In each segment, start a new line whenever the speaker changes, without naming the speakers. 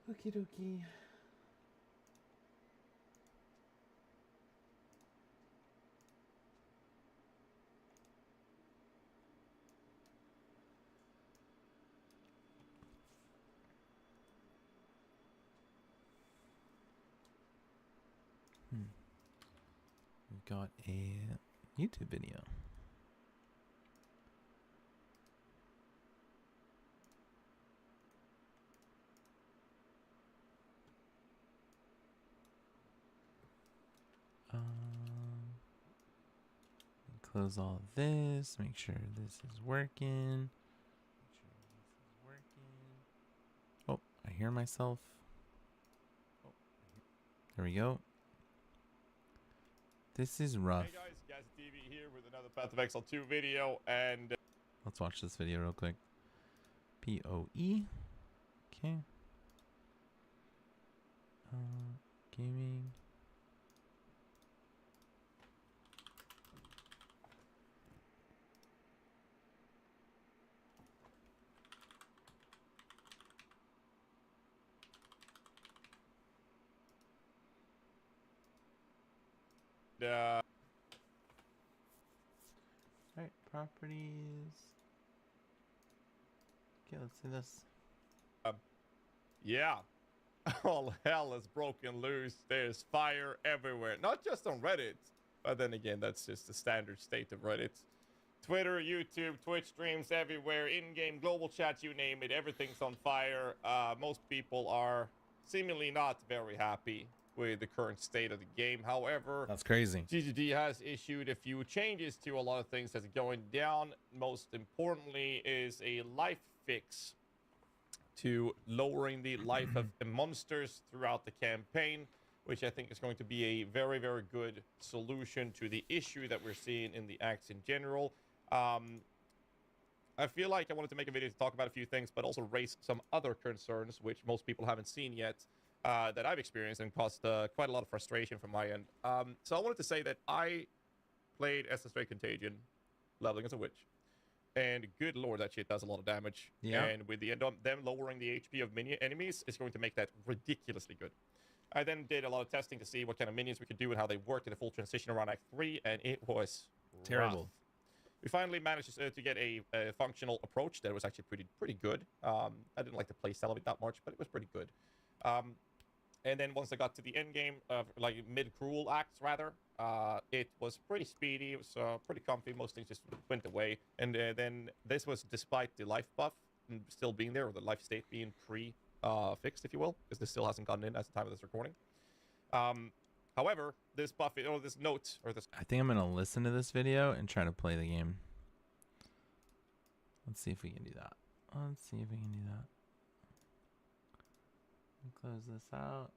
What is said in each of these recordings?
Okie dokie.
We've got a YouTube video. Close all of this. Make sure this is working. Oh, I hear myself. There we go. This is rough.
Hey guys, TV here with another Path of Exile 2 video, and
Let's watch this video real quick. PoE. Okay. Gaming. Alright, properties. Okay, let's see this.
yeah, all hell has broken loose. There's fire everywhere, not just on Reddit, but then again, that's just the standard state of Reddit. Twitter, YouTube, Twitch streams everywhere, in-game, global chat, you name it, everything's on fire. Most people are seemingly not very happy with the current state of the game. However,
That's crazy.
GGD has issued a few changes to a lot of things that's going down. Most importantly is a life fix to lowering the life of the monsters throughout the campaign, which I think is going to be a very, very good solution to the issue that we're seeing in the acts in general. I feel like I wanted to make a video to talk about a few things, but also raise some other concerns, which most people haven't seen yet, that I've experienced and caused quite a lot of frustration from my end. So I wanted to say that I played SSJ Contagion, leveling as a witch. And good lord, that shit does a lot of damage.
Yeah.
And with the end of them lowering the HP of minion enemies, it's going to make that ridiculously good. I then did a lot of testing to see what kind of minions we could do and how they worked in a full transition around Act 3, and it was
Terrible.
rough. We finally managed to get a functional approach that was actually pretty good. I didn't like the playstyle of it that much, but it was pretty good. And then once I got to the end game, like mid-cruel acts rather, it was pretty speedy. It was pretty comfy. Most things just went away. And then this was despite the life buff still being there, or the life state being fixed, if you will, because this still hasn't gotten in at the time of this recording. However, this buff, or this note, or this...
I think I'm going to listen to this video and try to play the game. Let's see if we can do that. Let's see if we can do that. Close this out.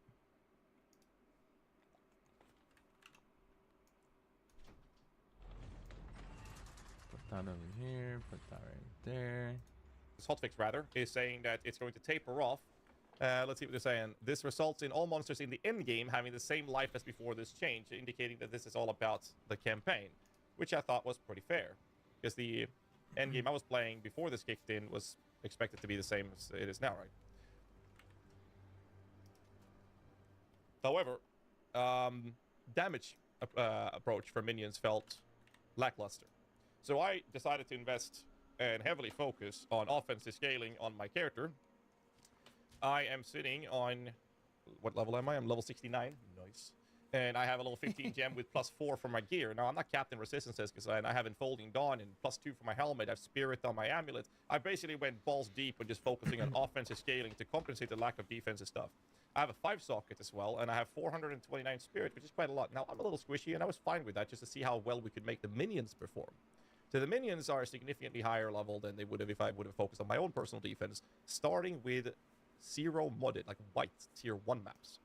Put that over here. Put that right there.
This hotfix, rather, is saying that it's going to taper off. Let's see what they're saying. This results in all monsters in the end game having the same life as before this change, indicating that this is all about the campaign, which I thought was pretty fair, because the end game I was playing before this kicked in was expected to be the same as it is now, right? However, damage approach for minions felt lackluster. So I decided to invest and heavily focus on offensive scaling on my character. I am sitting on... What level am I? I'm level 69. Nice. And I have a level 15 gem with +4 for my gear. Now, I'm not Captain Resistances, because I have Enfolding Dawn and +2 for my helmet. I have Spirit on my amulet. I basically went balls deep with just focusing on offensive scaling to compensate the lack of defensive stuff. I have a 5-socket as well, and I have 429 Spirit, which is quite a lot. Now, I'm a little squishy, and I was fine with that just to see how well we could make the minions perform. So the minions are significantly higher level than they would have if I would have focused on my own personal defense, starting with 0 modded, like white tier 1 maps.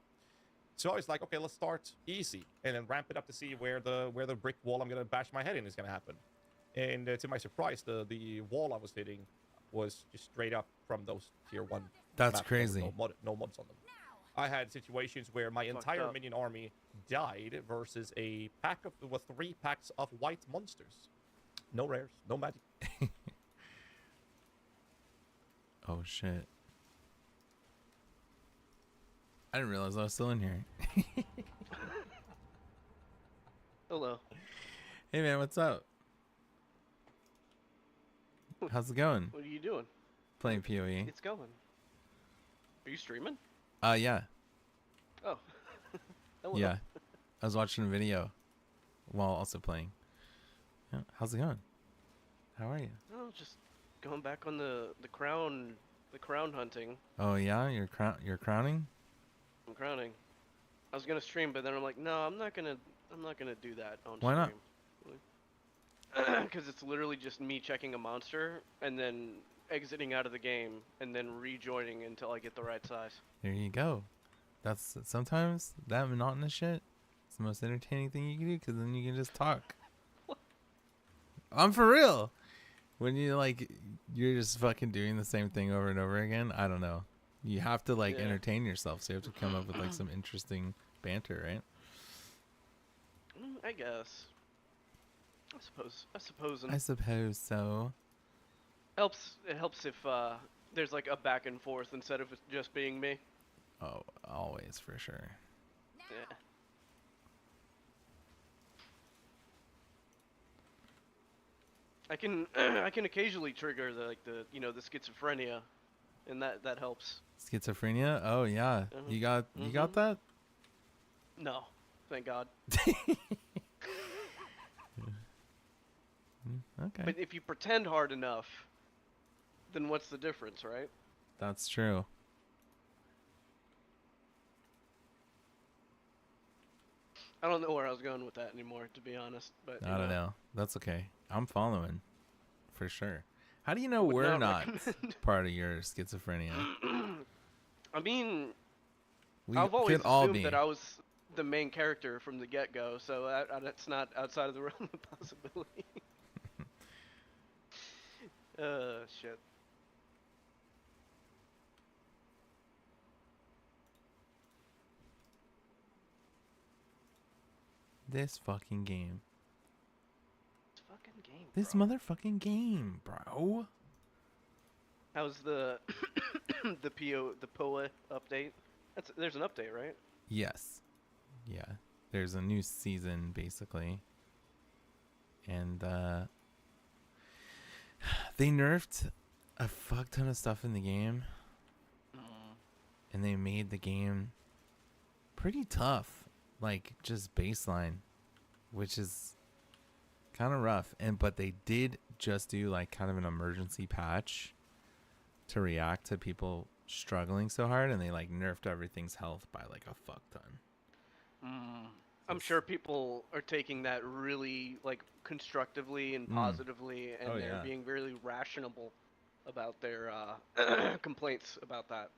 So I was like, okay, let's start easy, and then ramp it up to see where the brick wall I'm going to bash my head in is going to happen. And to my surprise, the wall I was hitting was just straight up from those tier 1
That's
maps.
crazy.
No mods on them. I had situations where my entire minion army died versus a pack of 3 packs of white monsters. No rares, no magic.
Oh shit. I didn't realize I was still in here.
Hello.
Hey man, what's up? How's it going?
What are you doing?
Playing PoE.
It's going. Are you streaming?
Yeah.
Oh. Hello.
Yeah. I was watching a video while also playing. Yeah. How's it going? How are you?
Oh, just going back on the crown hunting.
Oh yeah, you're crowning?
I'm crowning. I was gonna stream, but then I'm like, no, I'm not gonna do that on
Why not?
stream. Because it's literally just me checking a monster and then exiting out of the game and then rejoining until I get the right size.
There you go. That's sometimes that monotonous shit. It's the most entertaining thing you can do because then you can just talk. I'm for real. When you're just fucking doing the same thing over and over again. I don't know. You have to
Yeah.
entertain yourself, so you have to come up with some interesting banter, right?
I guess. I suppose.
I suppose so.
It helps if there's a back and forth instead of it just being me.
Oh, always for sure.
Yeah. I can occasionally trigger the schizophrenia, and that helps.
Schizophrenia? Oh yeah. You got that?
No, thank God.
Okay.
But if you pretend hard enough, then what's the difference, right?
That's true.
I don't know where I was going with that anymore, to be honest. But
I don't know. That's okay. I'm following, for sure. How do you know
Would
we're
not
not
recommend.
part of your schizophrenia?
I mean,
We
I've always
could all
assumed
be.
that I was the main character from the get-go, so that's not outside of the realm of possibility. Shit.
This fucking game.
It's a fucking game,
This
bro.
motherfucking game, bro.
How's the the PoE update? There's an update, right?
Yes. Yeah. There's a new season, basically. And, they nerfed a fuck ton of stuff in the game. And they made the game pretty tough. Just baseline. Which is kind of rough. But they did just do, kind of an emergency patch to react to people struggling so hard. And they, nerfed everything's health by, a fuck ton.
I'm sure people are taking that really constructively and positively, and
Oh,
they're
yeah.
being really rational about their complaints about that.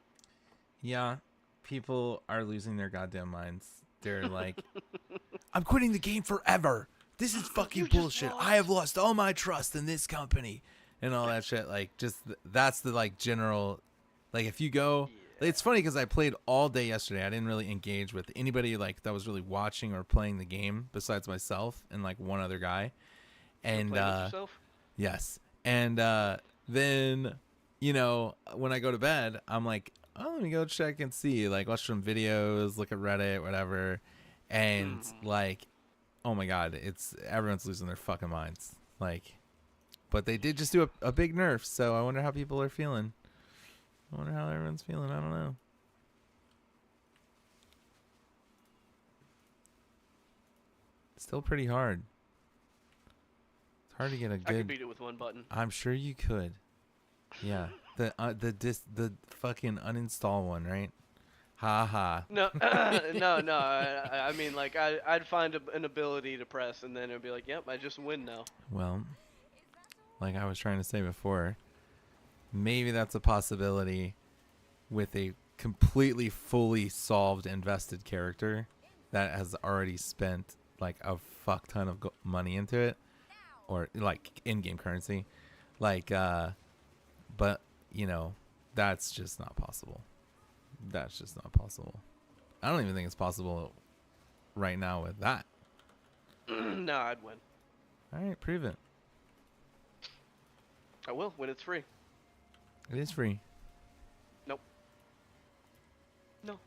Yeah, people are losing their goddamn minds. They're like, I'm quitting the game forever. This is fucking
You just
bullshit.
lost.
I have lost all my trust in this company and all that shit. That's the general, if you go, it's funny because I played all day yesterday. I didn't really engage with anybody that was really watching or playing the game besides myself and one other guy. And
Play with yourself?
yes. And then, when I go to bed, I'm like, oh, let me go check and see, watch some videos, look at Reddit, whatever. And oh my God, everyone's losing their fucking minds. But they did just do a big nerf. So I wonder how people are feeling. I wonder how everyone's feeling. I don't know. Still pretty hard. It's hard to get a good.
I could beat it with one button.
I'm sure you could. Yeah. The fucking uninstall one, right? Ha ha.
No, no. I mean, I'd find an ability to press, and then it'd be like, yep, I just win now.
Well, like I was trying to say before, maybe that's a possibility with a completely fully solved invested character that has already spent a fuck ton of money into it, or in-game currency, but that's just not possible. That's just not possible. I don't even think it's possible right now with that.
No, I'd win.
All right, prove it.
I will when it's free.
It is free.
Nope. No.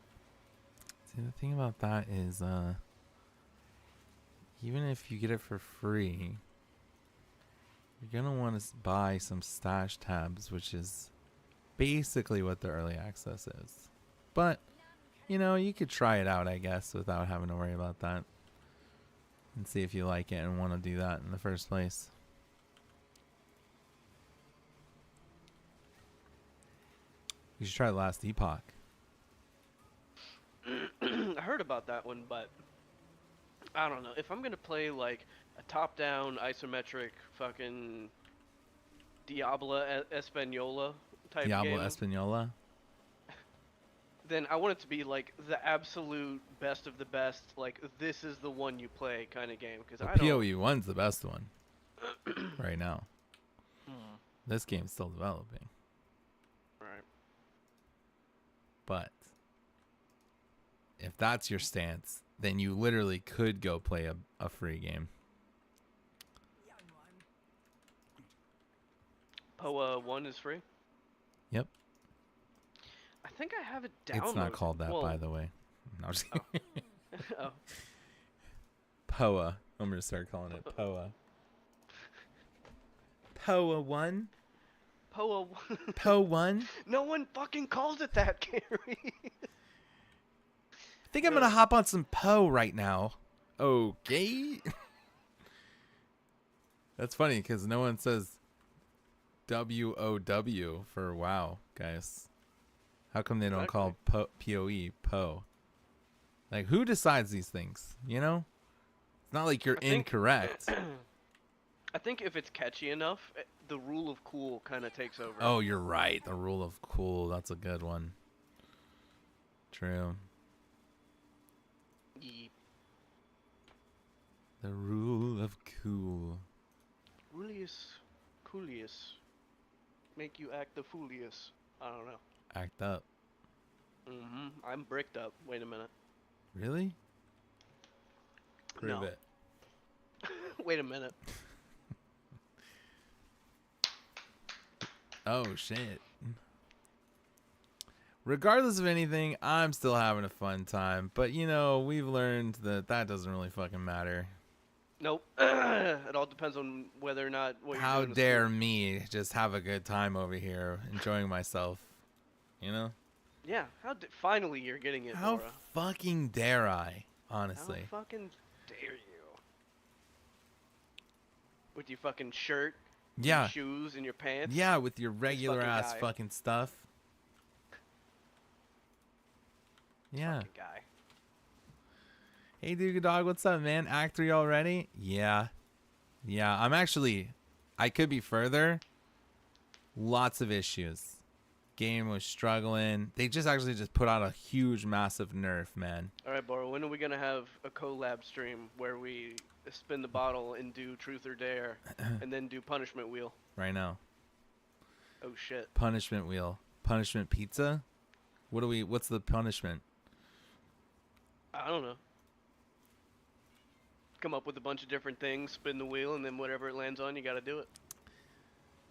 See, the thing about that is, even if you get it for free, you're gonna want to buy some stash tabs, which is basically what the early access is. But, you know, you could try it out, I guess, without having to worry about that. And see if you like it and want to do that in the first place. You should try Last Epoch.
I heard about that one, but I don't know. If I'm gonna play like a top-down isometric fucking Diablo Española type
Diablo
game,
Española?
then I want it to be like the absolute best of the best. Like this is the one you play kind of game. Because
Well,
I don't.
PoE 1's the best one right now. This game's still developing.
Right.
But if that's your stance, then you literally could go play a free game.
PoE 1 is free?
Yep.
I think I have it downloaded.
It's not called that, by the way. No, I'm just kidding.
Oh.
PoE. I'm going to start calling it PoE. PoE 1?
PoE 1?
PoE 1?
No one fucking calls it that, Gary.
I think I'm going to hop on some PoE right now. Okay. That's funny because no one says WOW for WoW, guys. How come they don't call PoE PoE? Like, who decides these things? You know? It's not like you're incorrect.
I think if it's catchy enough, the rule of cool kind of takes over.
Oh, you're right. The rule of cool. That's a good one. True.
Yeep.
The rule of cool.
Rulius, coolius. Make you act the fooliest. I don't know.
Act up.
Mm-hmm. I'm bricked up. Wait a minute.
Really? Prove
No.
it.
Wait a minute.
Oh, shit. Regardless of anything, I'm still having a fun time. But, you know, we've learned that that doesn't really fucking matter.
Nope. It all depends on whether or not what
How
you're doing.
dare me just have a good time over here, enjoying myself. You know?
Yeah. Finally, you're getting it,
How
Laura.
fucking dare I, honestly?
How fucking dare you? With your fucking shirt,
Yeah.
your shoes, and your pants.
Yeah, with your regular
fucking
ass
guy.
fucking stuff. Yeah.
Fucking guy.
Hey, Duga Dog, what's up, man? Act 3 already? Yeah. Yeah, I could be further. Lots of issues. Game was struggling. They just put out a huge, massive nerf, man.
All right, Bora. When are we gonna have a collab stream where we spin the bottle and do truth or dare, and then do punishment wheel?
Right now.
Oh shit.
Punishment wheel. Punishment pizza? What's the punishment?
I don't know. Come up with a bunch of different things, spin the wheel, and then whatever it lands on, you gotta do it.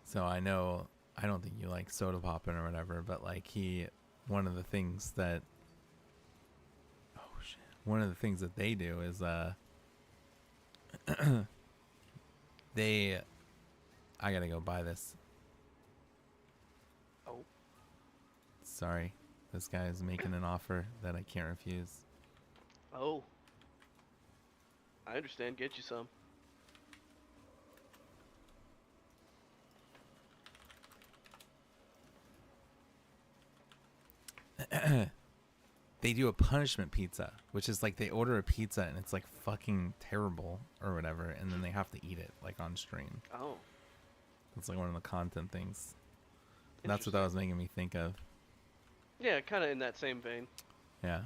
So I don't think you like soda popping or whatever, but like one of the things that they do is I gotta go buy this.
Oh.
Sorry. This guy is making an offer that I can't refuse.
Oh. I understand. Get you some.
They do a punishment pizza, which is like they order a pizza and it's like fucking terrible or whatever, and then they have to eat it like on stream.
Oh.
It's like one of the content things. That's what that was making me think of.
Yeah, kind of in that same vein.
Yeah.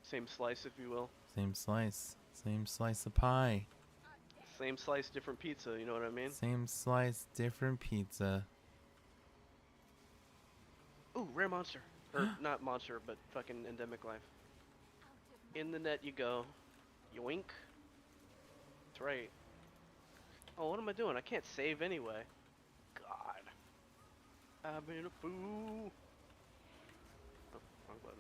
Same slice, if you will.
Same slice of pie.
Same slice, different pizza. You know what I mean?
Same slice, different pizza.
Ooh, rare monster. Or not monster, but fucking endemic life. In the net you go. Yoink. That's right. Oh, what am I doing? I can't save anyway. God. I've been a fool. wrong button.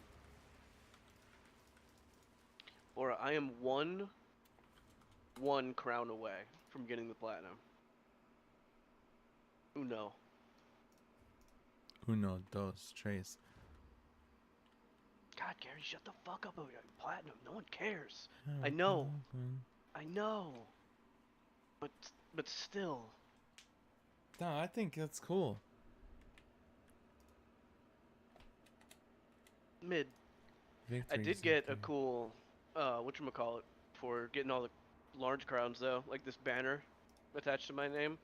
Or I am one crown away from getting the platinum. Uno.
Uno, dos, tres.
God, Gary, shut the fuck up over here. Platinum, no one cares. I know. I know. But still.
No, I think that's cool.
Mid. I did get a cool, whatchamacallit, for getting all the large crowns though, like this banner attached to my name.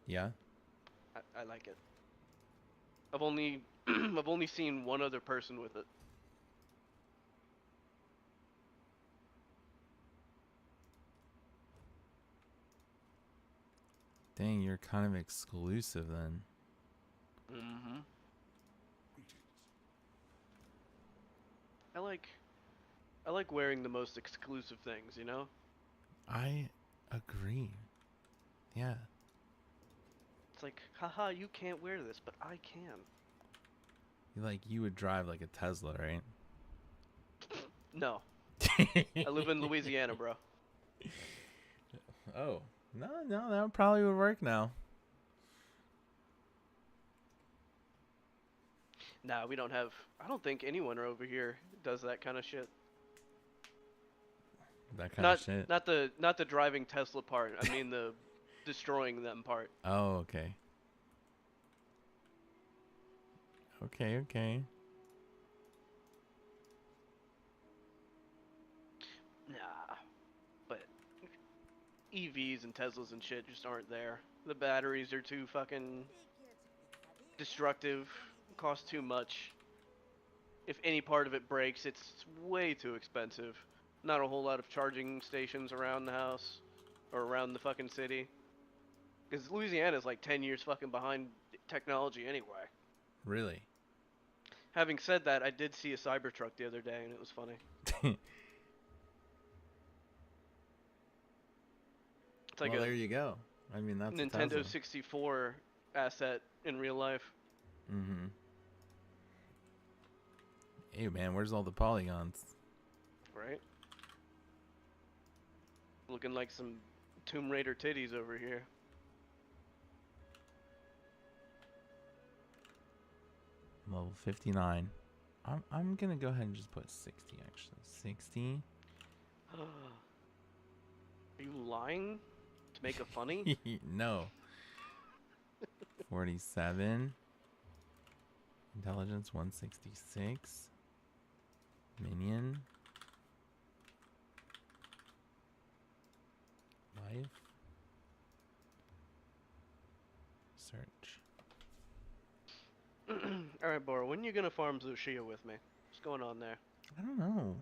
Yeah.
I like it. I've only I've only seen one other person with it.
Dang, you're kind of exclusive then.
Mm-hmm. I like wearing the most exclusive things, you know?
I agree. Yeah.
It's like, haha, you can't wear this, but I can.
You would drive like a Tesla, right?
No. I live in Louisiana, bro.
Oh. No, that probably would work now.
Nah, we don't have... I don't think anyone over here does that kind of shit.
That kind of shit.
Not the driving Tesla part. I mean the destroying them part.
Oh, okay. Okay.
Nah, but EVs and Teslas and shit just aren't there. The batteries are too fucking destructive, cost too much. If any part of it breaks, it's way too expensive. Not a whole lot of charging stations around the house, or around the fucking city. Because Louisiana's like 10 years fucking behind technology anyway.
Really?
Having said that, I did see a Cybertruck the other day, and it was funny. It's like
well,
a
there you go. I mean, that's
Nintendo 64 asset in real life.
Mm-hmm. Hey, man, where's all the polygons?
Right? Looking like some Tomb Raider titties over here.
Level 59. I'm gonna go ahead and just put 60 actually. 60.
Are you lying to make a funny?
No. 47. Intelligence 166. Minion. Life. Search.
Alright, Bora, when are you gonna farm Zushia with me? What's going on there?
I don't know.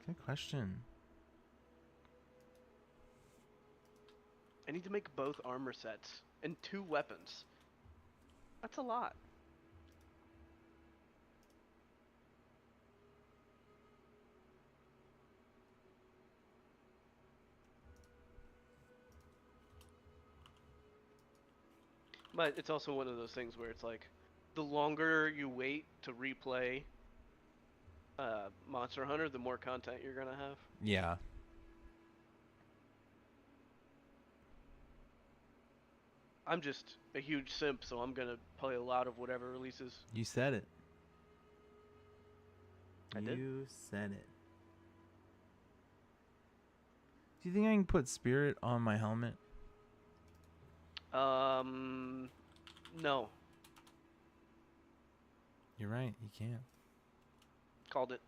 Good question.
I need to make both armor sets and 2 weapons. That's a lot. But it's also one of those things where it's like, the longer you wait to replay Monster Hunter, the more content you're gonna have.
Yeah.
I'm just a huge simp, so I'm gonna play a lot of whatever releases.
You said it.
I did?
You said it. Do you think I can put spirit on my helmet?
No.
You're right, you can't.
Called it.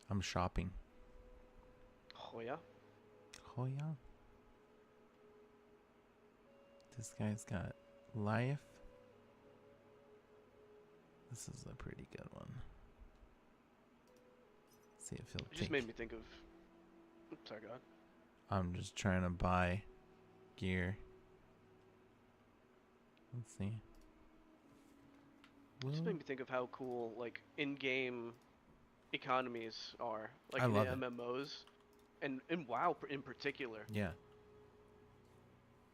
I'm shopping.
Oh yeah?
Oh yeah. This guy's got life. This is a pretty good one. Let's see if he'll
It
take.
just made me think of. Oops, sorry, God.
I'm just trying to buy gear. Let's see.
It just made me think of how cool like in-game economies are, like
I
in
love
the
it.
MMOs, and in WoW in particular.
Yeah.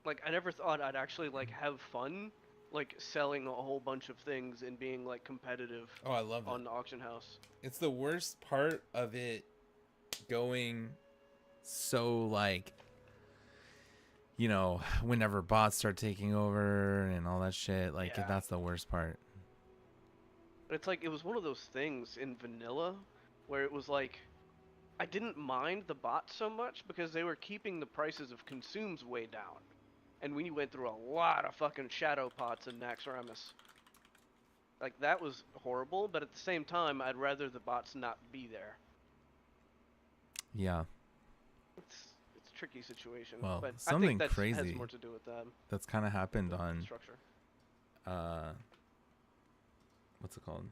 Like I never thought I'd actually like have fun, like selling a whole bunch of things and being like competitive
Oh, I love
on the auction house.
It's the worst part of it going so like, you know, whenever bots start taking over and all that shit, like
Yeah.
that's the worst part.
It's like it was one of those things in vanilla where it was like I didn't mind the bots so much because they were keeping the prices of consumes way down. And we went through a lot of fucking shadow pots in Naxxramas. Like that was horrible, but at the same time I'd rather the bots not be there.
Yeah.
It's a tricky situation,
Well,
but I
something
think that has
crazy
more to do with that.
that's kind of happened
The
on
structure.
what's it called?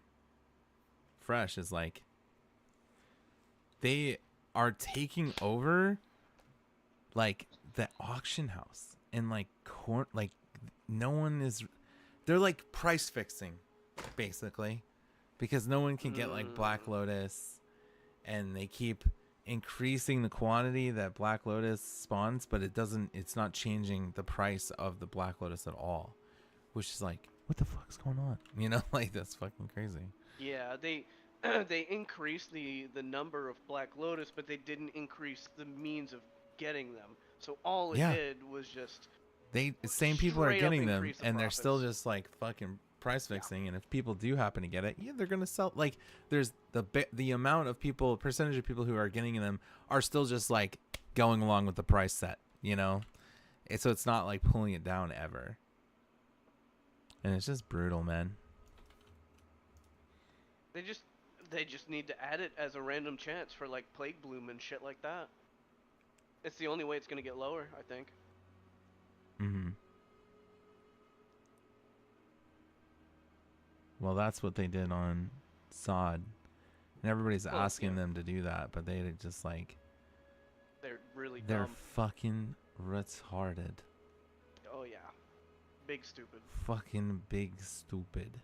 Fresh is like they are taking over like the auction house and like like no one is, they're like price fixing basically because no one can get like Black Lotus, and they keep increasing the quantity that Black Lotus spawns, but it's not changing the price of the Black Lotus at all, which is like, what the fuck's going on? You know, like that's fucking crazy.
Yeah, they they increased the number of Black Lotus, but they didn't increase the means of getting them. So all it did was just
Same people are
straight up
getting them,
increase the
and they're still
profits.
just like fucking price fixing. And if people do happen to get it, yeah, they're gonna sell. Like there's the amount of people, percentage of people who are getting them are still just like going along with the price set, you know. So it's not like pulling it down ever, and it's just brutal, man.
They just need to add it as a random chance for like Plague Bloom and shit like that. It's the only way it's gonna get lower, I think.
Mm-hmm. Well, that's what they did on Sod, and everybody's asking them to do that, but they just like
they're really
they're
dumb.
fucking retarded.
Oh yeah, big stupid.
Fucking big stupid.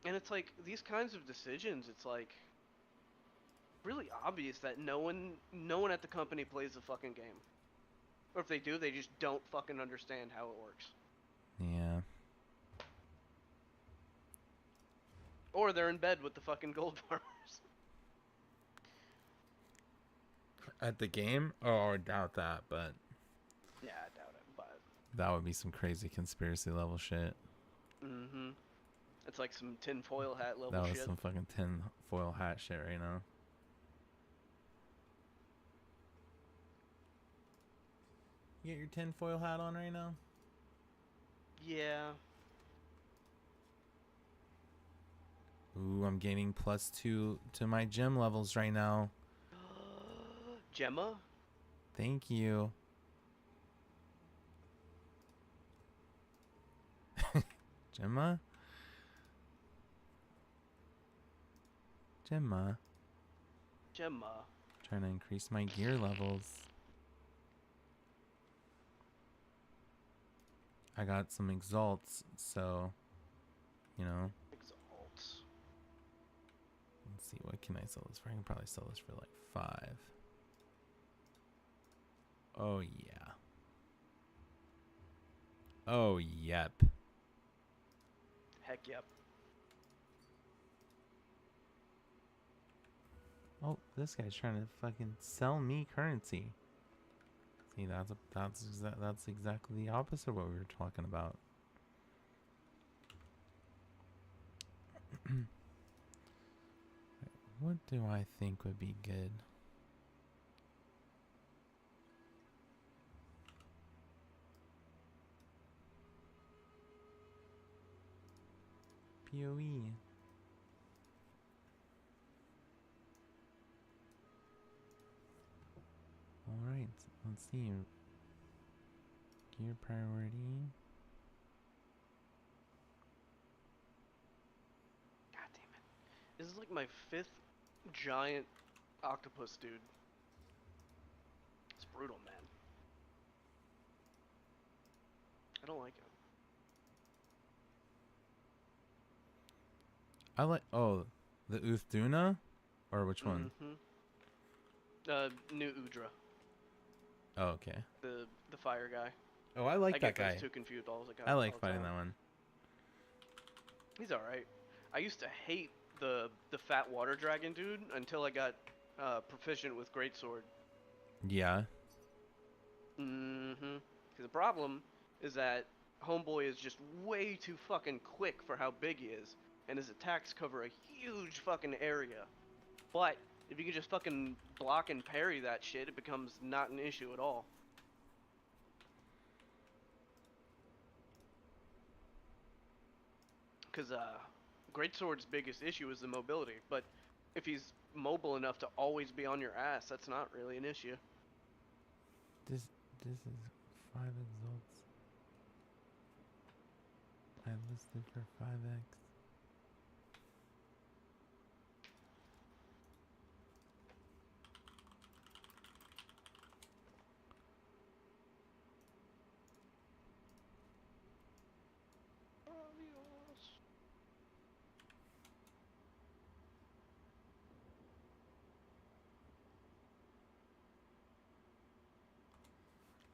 And it's like these kinds of decisions. It's like really obvious that no one at the company plays the fucking game, or if they do, they just don't fucking understand how it works.
Yeah.
Or they're in bed with the fucking gold farmers.
At the game? Oh, I doubt that, but
Yeah, I doubt it, but
that would be some crazy conspiracy level shit.
mm-hmm. It's like some tinfoil hat level
That was
shit.
some fucking tin foil hat shit right now. You got your tin foil hat on right now?
Yeah.
Ooh, I'm gaining +2 to my gem levels right now.
Gemma?
Thank you. Gemma? Gemma.
Gemma.
Trying to increase my gear levels. I got some exalts, so, you know.
Exalts.
Let's see, what can I sell this for? I can probably sell this for like 5. Oh, yeah. Oh, yep.
Heck yep.
Oh, this guy's trying to fucking sell me currency. See, that's exactly the opposite of what we were talking about. What do I think would be good? PoE. Alright, let's see. Gear priority.
This is like my 5th giant octopus dude. It's brutal, man. I don't like it.
I like the Uthduna, or which one?
New Udra,
Oh, okay.
the fire guy.
Oh, I like
I
that
get
guy.
those two confused all the time.
I like fighting that one.
He's all right. I used to hate the fat water dragon dude until I got proficient with greatsword.
Yeah.
Because the problem is that Homeboy is just way too fucking quick for how big he is, and his attacks cover a huge fucking area. But if you can just fucking block and parry that shit, it becomes not an issue at all. Because Greatsword's biggest issue is the mobility, but if he's mobile enough to always be on your ass, that's not really an issue.
This is 5 exalts. I listed for 5x.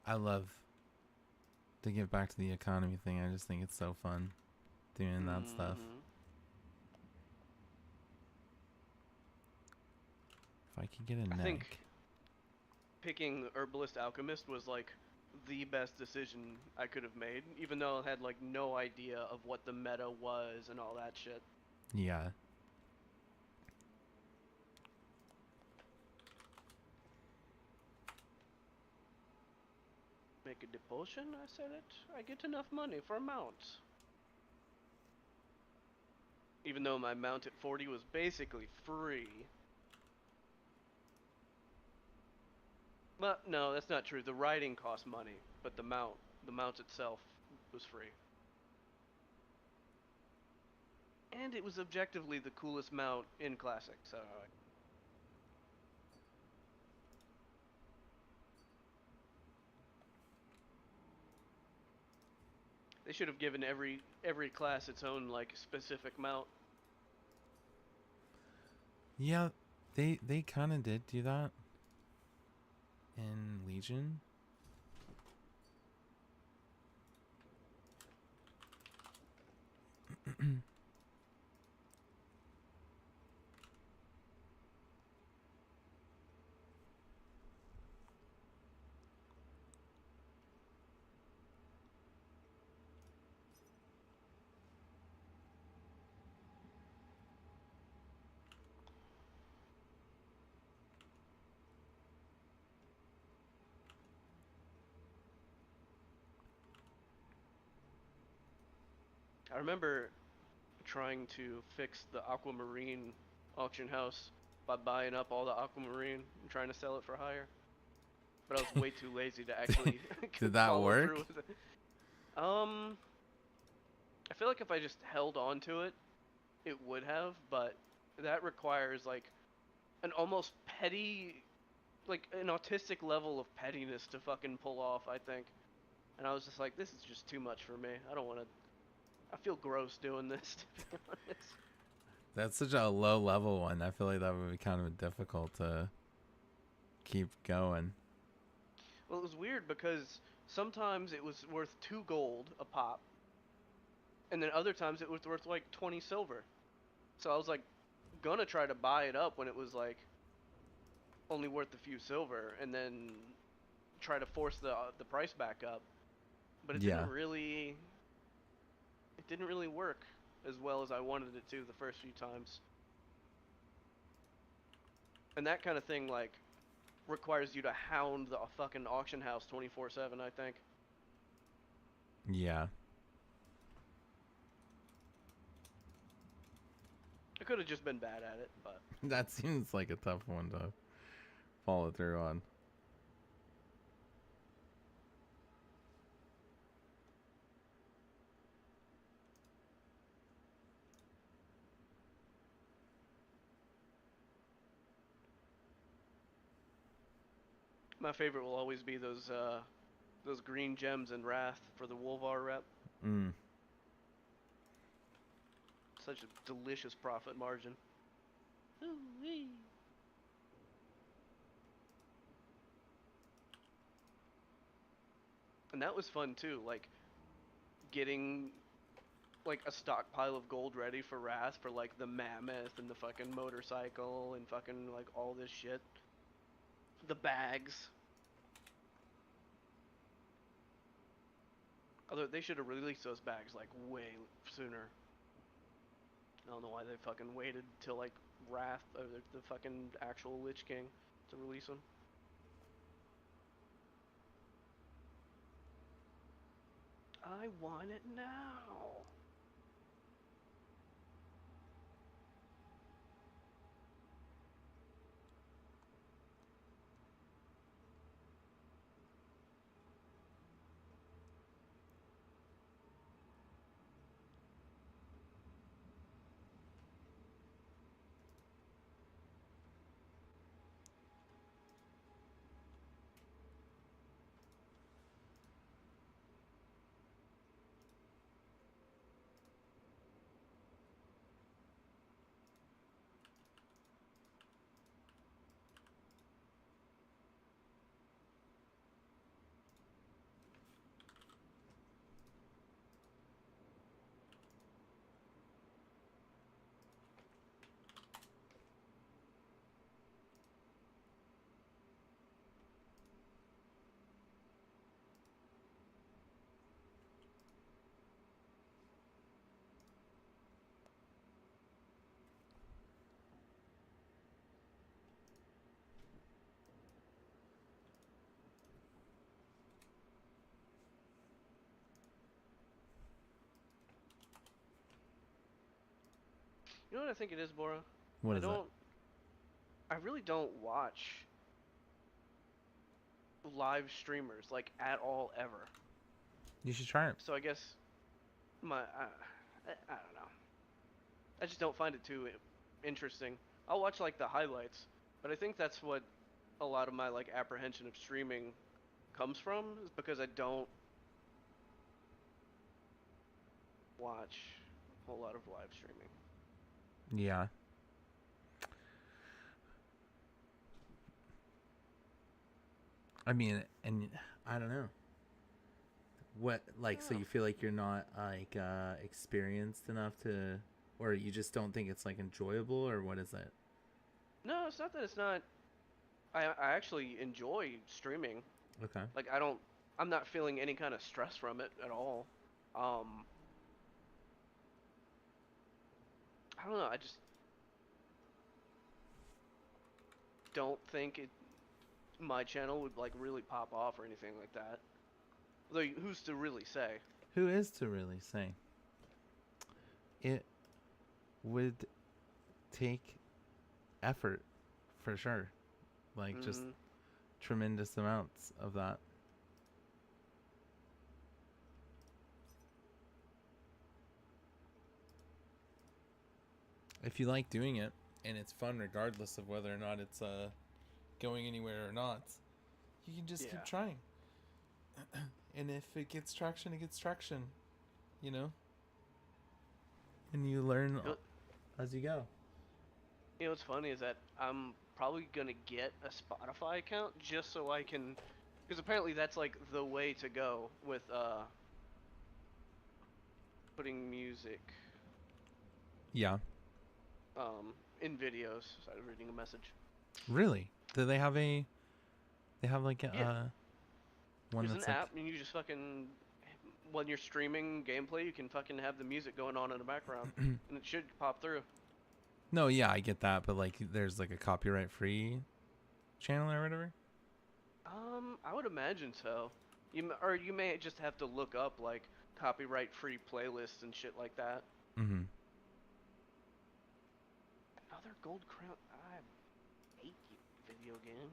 I love to get back to the economy thing. I just think it's so fun doing that stuff. If I could get a neck.
I think picking Herbalist Alchemist was like the best decision I could have made, even though I had like no idea of what the meta was and all that shit.
Yeah.
Make a depotion? I said it. I get enough money for a mount. Even though my mount at 40 was basically free. But no, that's not true. The riding cost money, but the mount itself was free. And it was objectively the coolest mount in Classic, so... They should have given every class its own like specific mount.
Yeah, they kind of did do that in Legion.
I remember trying to fix the Aquamarine auction house by buying up all the Aquamarine and trying to sell it for higher. But I was way too lazy to actually
Did that
follow
work?
through with it. I feel like if I just held on to it, it would have, but that requires like an almost petty, like an autistic level of pettiness to fucking pull off, I think. And I was just like, this is just too much for me. I don't want to. I feel gross doing this, to be honest.
That's such a low level one. I feel like that would be kind of difficult to keep going.
Well, it was weird because sometimes it was worth 2 gold a pop, and then other times it was worth like 20 silver. So I was like, gonna try to buy it up when it was like only worth a few silver, and then try to force the price back up. But it didn't really work as well as I wanted it to the first few times. And that kind of thing like requires you to hound the fucking auction house 24/7, I think.
Yeah.
I could have just been bad at it, but
That seems like a tough one to follow through on.
My favorite will always be those green gems in Wrath for the Wolvar rep.
Mm.
Such a delicious profit margin. Ooh-wee. And that was fun too, like getting like a stockpile of gold ready for Wrath for like the mammoth and the fucking motorcycle and fucking like all this shit. The bags. Although they should have released those bags like way sooner. I don't know why they fucking waited till like Wrath or the fucking actual Lich King to release them. I want it now. You know what I think it is, Bora?
What is that?
I really don't watch live streamers like at all ever.
You should try it.
So I guess I don't know. I just don't find it too interesting. I'll watch like the highlights, but I think that's what a lot of my like apprehension of streaming comes from, is because I don't watch a whole lot of live streaming.
Yeah. I mean, and I don't know. What, like, so you feel like you're not like experienced enough to, or you just don't think it's like enjoyable, or what is it?
No, it's not that it's not. I actually enjoy streaming.
Okay.
Like I'm not feeling any kind of stress from it at all. I don't know, I just don't think my channel would like really pop off or anything like that. Although who's to really say?
Who is to really say? It would take effort for sure. Like just tremendous amounts of that. If you like doing it and it's fun regardless of whether or not it's going anywhere or not, you can just keep trying. And if it gets traction, it gets traction, you know? And you learn as you go.
You know what's funny is that I'm probably gonna get a Spotify account just so I can, because apparently that's like the way to go with putting music.
Yeah.
In videos. So I was reading a message.
Really? Do they have a? They have like a one
There's
that's
an
like,
app, and you just fucking, when you're streaming gameplay, you can fucking have the music going on in the background, and it should pop through.
No, yeah, I get that, but like, there's like a copyright-free channel or whatever.
I would imagine so. You may just have to look up like copyright-free playlists and shit like that.
Mm-hmm.
Another gold crown. I hate you, video game.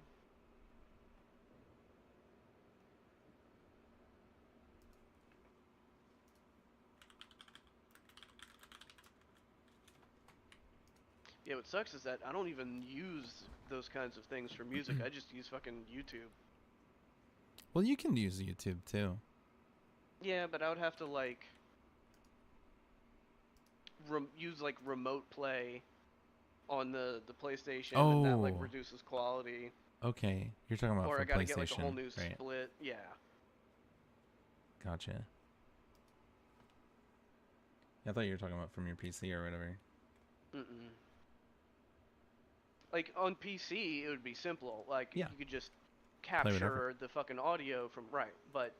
Yeah, what sucks is that I don't even use those kinds of things for music. I just use fucking YouTube.
Well, you can use YouTube too.
Yeah, but I would have to like use like remote play on the PlayStation, and that like
Oh,
reduces quality.
okay. You're talking about
Or
for
I gotta get like a whole
PlayStation,
new
right?
split. Yeah.
Gotcha. I thought you were talking about from your PC or whatever.
Mm-mm. Like on PC, it would be simple. Like
Yeah.
you could just
Play whatever.
capture the fucking audio from right. But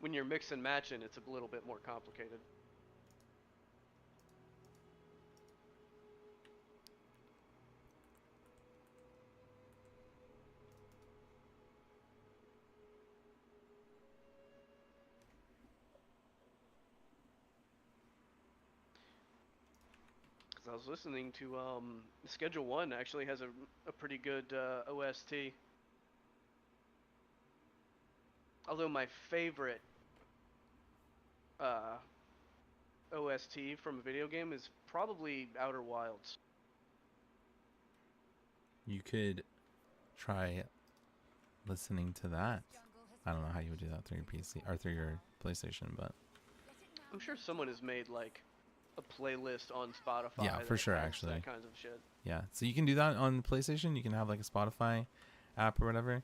when you're mix and matching, it's a little bit more complicated. Cause I was listening to Schedule One actually has a pretty good OST. Although my favorite uh, OST from a video game is probably Outer Wilds.
You could try listening to that. I don't know how you would do that through your PC or through your PlayStation, but
I'm sure someone has made like a playlist on Spotify.
yeah, for
that
sure,
has
actually.
that kinds of shit.
Yeah, so you can do that on PlayStation. You can have like a Spotify app or whatever,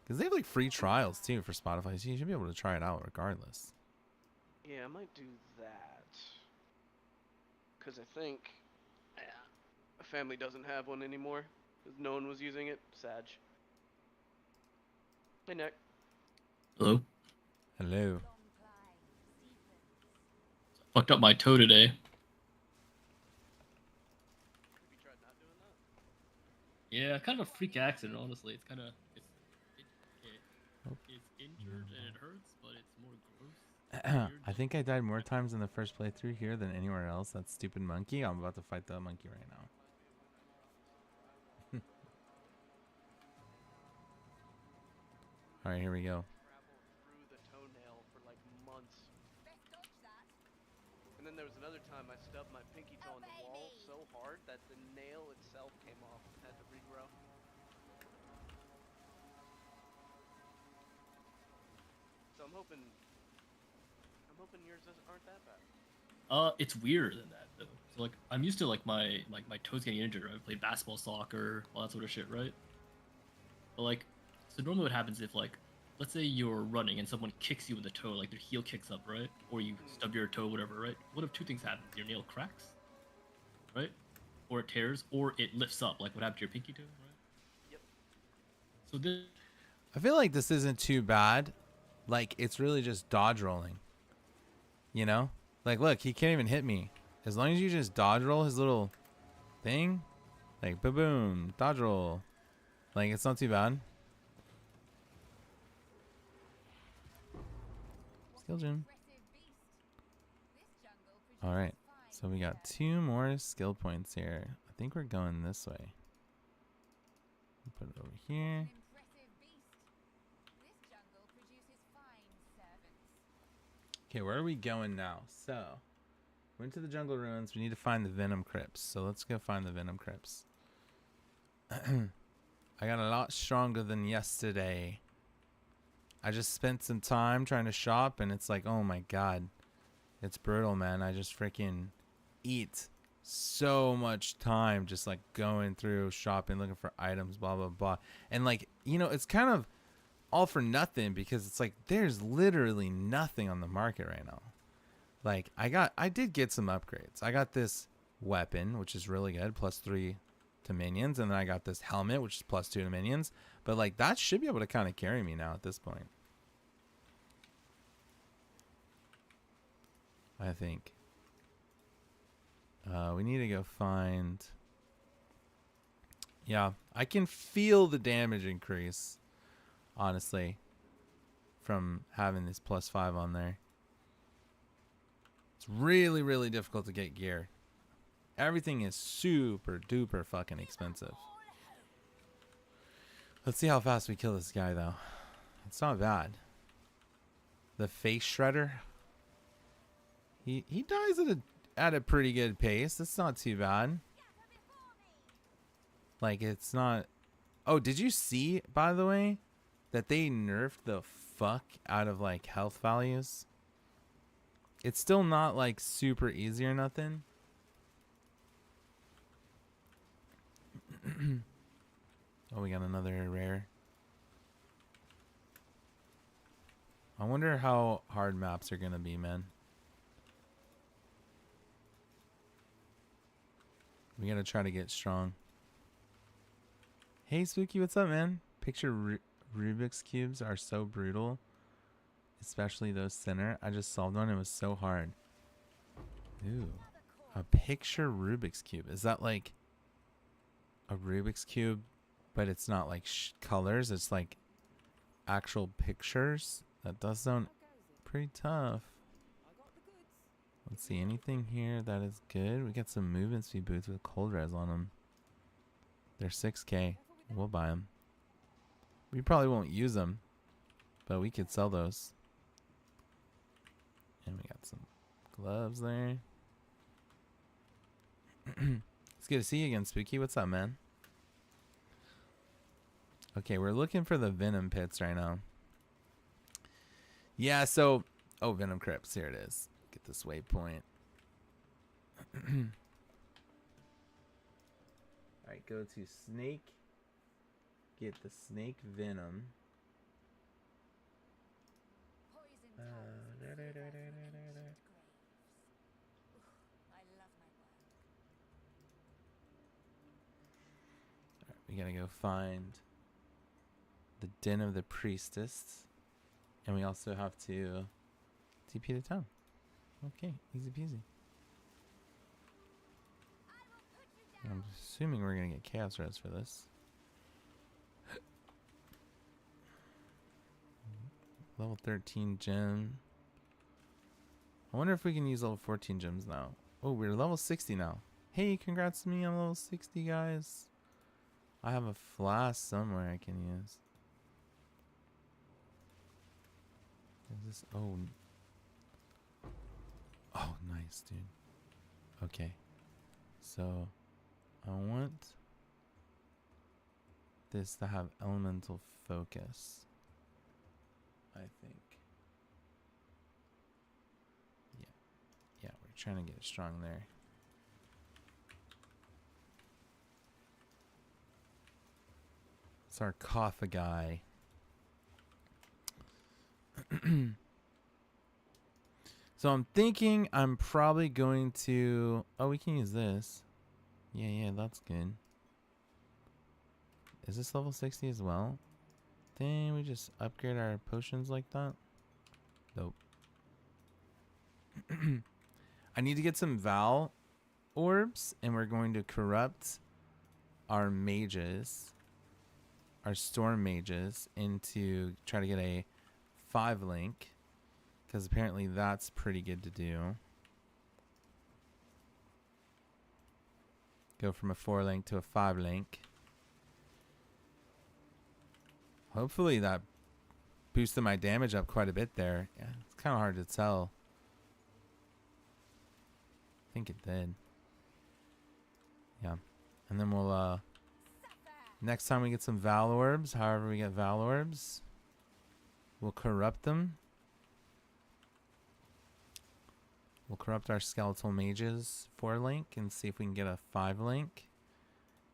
because they have like free trials too for Spotify, so you should be able to try it out regardless.
Yeah, I might do that. Cause I think a family doesn't have one anymore. Cause no one was using it. Sag. Hey, Nick.
Hello.
Hello.
Fucked up my toe today.
Have you tried not doing that?
Yeah, kind of a freak accident, honestly. It's kind of it's injured and it hurts, but it's more gross.
I think I died more times in the first playthrough here than anywhere else. That stupid monkey. I'm about to fight the monkey right now. All right, here we go.
Travel through the toenail for like months. And then there was another time I stubbed my pinky toe on the wall so hard that the nail itself came off and had to regrow. So I'm hoping yours aren't that bad.
It's weirder than that though. So like, I'm used to like my toes getting injured. Right? I play basketball, soccer, all that sort of shit, right? But like, so normally what happens if like, let's say you're running and someone kicks you in the toe, like their heel kicks up, right? Or you stub your toe, whatever, right? What if two things happen? Your nail cracks, right? Or it tears, or it lifts up, like what happened to your pinky toe, right?
Yep.
So this.
I feel like this isn't too bad. Like, it's really just dodge rolling. You know? Like, look, he can't even hit me. As long as you just dodge roll his little thing. Like, boom, dodge roll. Like, it's not too bad. Skill gym. Alright. So we got 2 more skill points here. I think we're going this way. Put it over here. Okay, where are we going now? So, went to the jungle ruins. We need to find the venom crypts. So let's go find the venom crypts. I got a lot stronger than yesterday. I just spent some time trying to shop, and it's like, oh my god, it's brutal, man. I just freaking eat so much time just like going through shopping, looking for items, blah blah blah. And like, you know, it's kind of all for nothing because it's like there's literally nothing on the market right now. Like I did get some upgrades. I got this weapon, which is really good, +3 to minions, and then I got this helmet, which is +2 to minions. But like that should be able to kind of carry me now at this point, I think. We need to go find. Yeah, I can feel the damage increase, honestly, from having this +5 on there. It's really, really difficult to get gear. Everything is super duper fucking expensive. Let's see how fast we kill this guy, though. It's not bad. The face shredder. He dies at a pretty good pace. That's not too bad. Like, it's not... Oh, did you see, by the way, that they nerfed the fuck out of like health values. It's still not like super easy or nothing. Oh, we got another rare. I wonder how hard maps are gonna be, man. We gotta try to get strong. Hey, Spooky, what's up, man? Picture Rubik's Cubes are so brutal. Especially those center. I just solved one. It was so hard. Ooh. A picture Rubik's Cube. Is that like a Rubik's Cube, but it's not like colors? It's like actual pictures? That does sound pretty tough. Let's see. Anything here that is good? We got some movement speed boots with cold res on them. They're 6K. We'll buy them. We probably won't use them, but we could sell those. And we got some gloves there. It's good to see you again, Spooky. What's up, man? Okay, we're looking for the Venom pits right now. Yeah, so... Oh, Venom Crypts. Here it is. Get this waypoint. Alright, go to Snake. Get the Snake Venom. We gotta go find the Den of the Priestess. And we also have to TP to town. Okay, easy peasy. I'm assuming we're gonna get Chaos Res for this. Level 13 gem. I wonder if we can use level 14 gems now. Oh, we're level 60 now. Hey, congrats to me, I'm level 60, guys. I have a flask somewhere I can use. Is this... Oh. Oh, nice, dude. Okay. So, I want this to have elemental focus. I think. Yeah, we're trying to get strong there. Sarcophagi. So I'm thinking I'm probably going to... Oh, we can use this. Yeah, that's good. Is this level 60 as well? Then we just upgrade our potions like that. Nope. I need to get some Val orbs, and we're going to corrupt our mages, our storm mages, into try to get a 5 link, because apparently that's pretty good to do. Go from a 4 link to a 5 link. Hopefully that boosted my damage up quite a bit there. Yeah, it's kind of hard to tell. I think it did. Yeah. And then we'll, next time we get some Val orbs, however we get Val orbs, we'll corrupt them. We'll corrupt our skeletal mages 4 link and see if we can get a 5 link.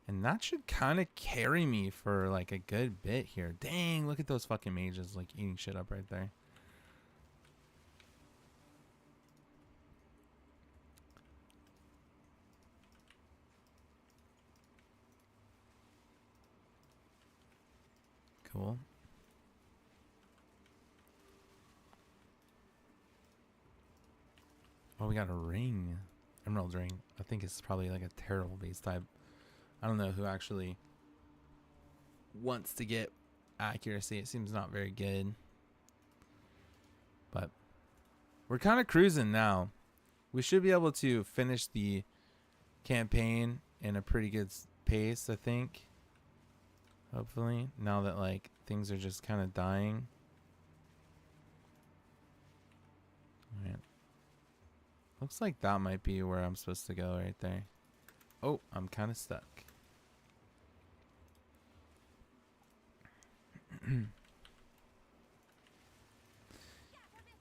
And that should kind of carry me for like a good bit here. Dang, look at those fucking mages like eating shit up right there. Cool. Oh, we got a ring. Emerald ring. I think it's probably like a terrible base type. I don't know who actually wants to get accuracy. It seems not very good. But we're kind of cruising now. We should be able to finish the campaign in a pretty good pace, I think. Hopefully. Now that like things are just kind of dying. Alright. Looks like that might be where I'm supposed to go right there. Oh, I'm kind of stuck.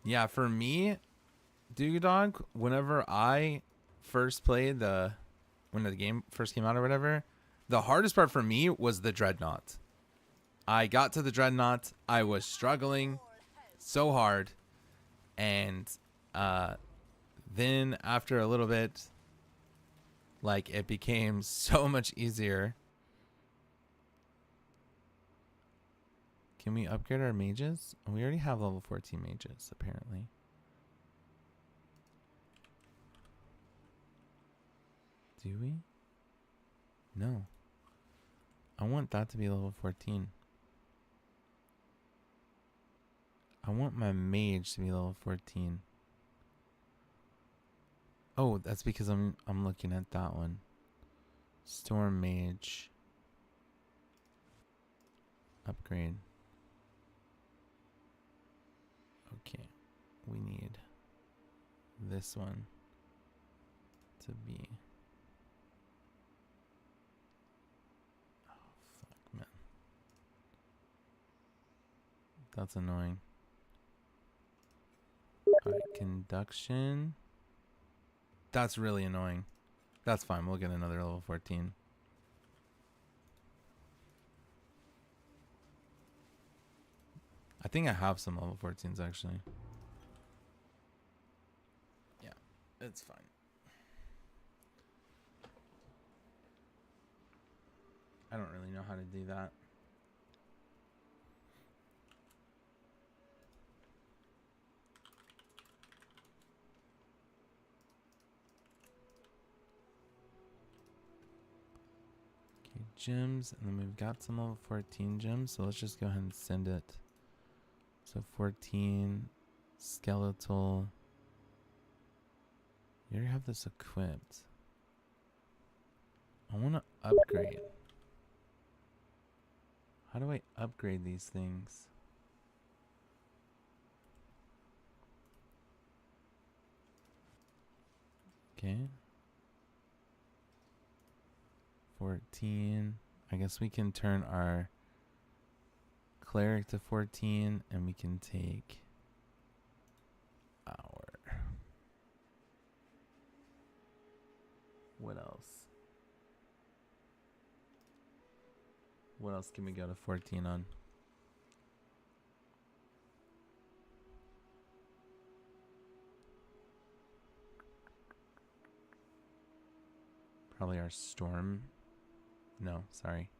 Yeah, for me, Doogie Dog, whenever I first played when the game first came out or whatever, the hardest part for me was the Dreadnought. I got to the Dreadnought, I was struggling so hard, and then after a little bit, like, it became so much easier. Can we upgrade our mages? We already have level 14 mages, apparently. Do we? No. I want that to be level 14. I want my mage to be level 14. Oh, that's because I'm looking at that one. Storm mage. Upgrade. Okay. We need this one to be. Oh, fuck, man. That's annoying. Alright, conduction. That's really annoying. That's fine. We'll get another level 14. I think I have some level 14s actually. Yeah, it's fine. I don't really know how to do that. Okay, gems, and then we've got some level 14 gems, so let's just go ahead and send it. So 14, skeletal. You already have this equipped. I want to upgrade. How do I upgrade these things? Okay. 14. I guess we can turn our cleric to 14, and we can take our... What else? What else can we go to 14 on? Probably our storm. No, sorry.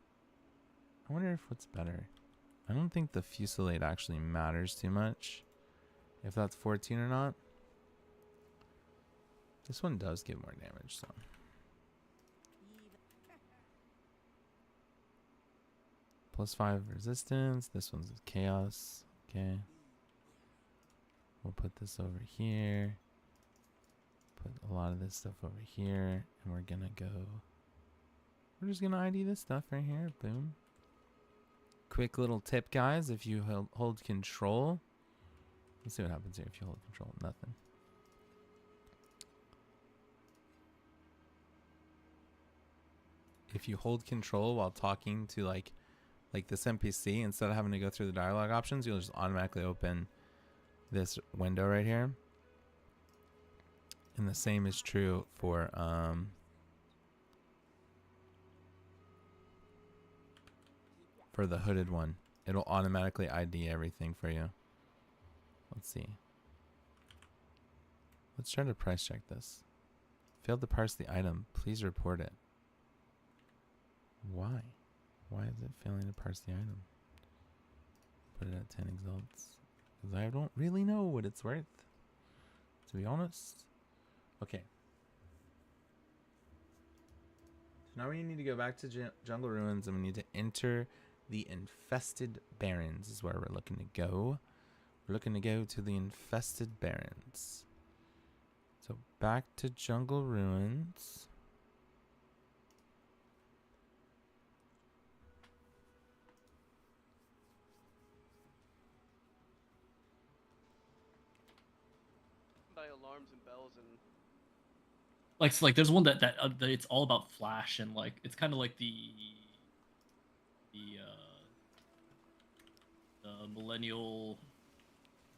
I wonder if what's better. I don't think the fusillade actually matters too much, if that's 14 or not. This one does give more damage, so. +5 resistance. This one's chaos. Okay. We'll put this over here. Put a lot of this stuff over here. And we're gonna go. We're just gonna ID this stuff right here. Boom. Quick little tip, guys. If you hold control. Let's see what happens here if you hold control. Nothing. If you hold control while talking to like this NPC, instead of having to go through the dialogue options, you'll just automatically open this window right here. And the same is true for the hooded one. It'll automatically ID everything for you. Let's see. Let's try to price check this. Failed to parse the item. Please report it. Why? Why is it failing to parse the item? Put it at 10 exalts. Because I don't really know what it's worth, to be honest. Okay. So now we need to go back to Jungle Ruins and we need to enter the Infested Barrens is where we're looking to go. We're looking to go to the Infested Barrens. So back to Jungle Ruins.
By alarms and bells and
Like there's one that it's all about flash, and like it's kind of like the millennial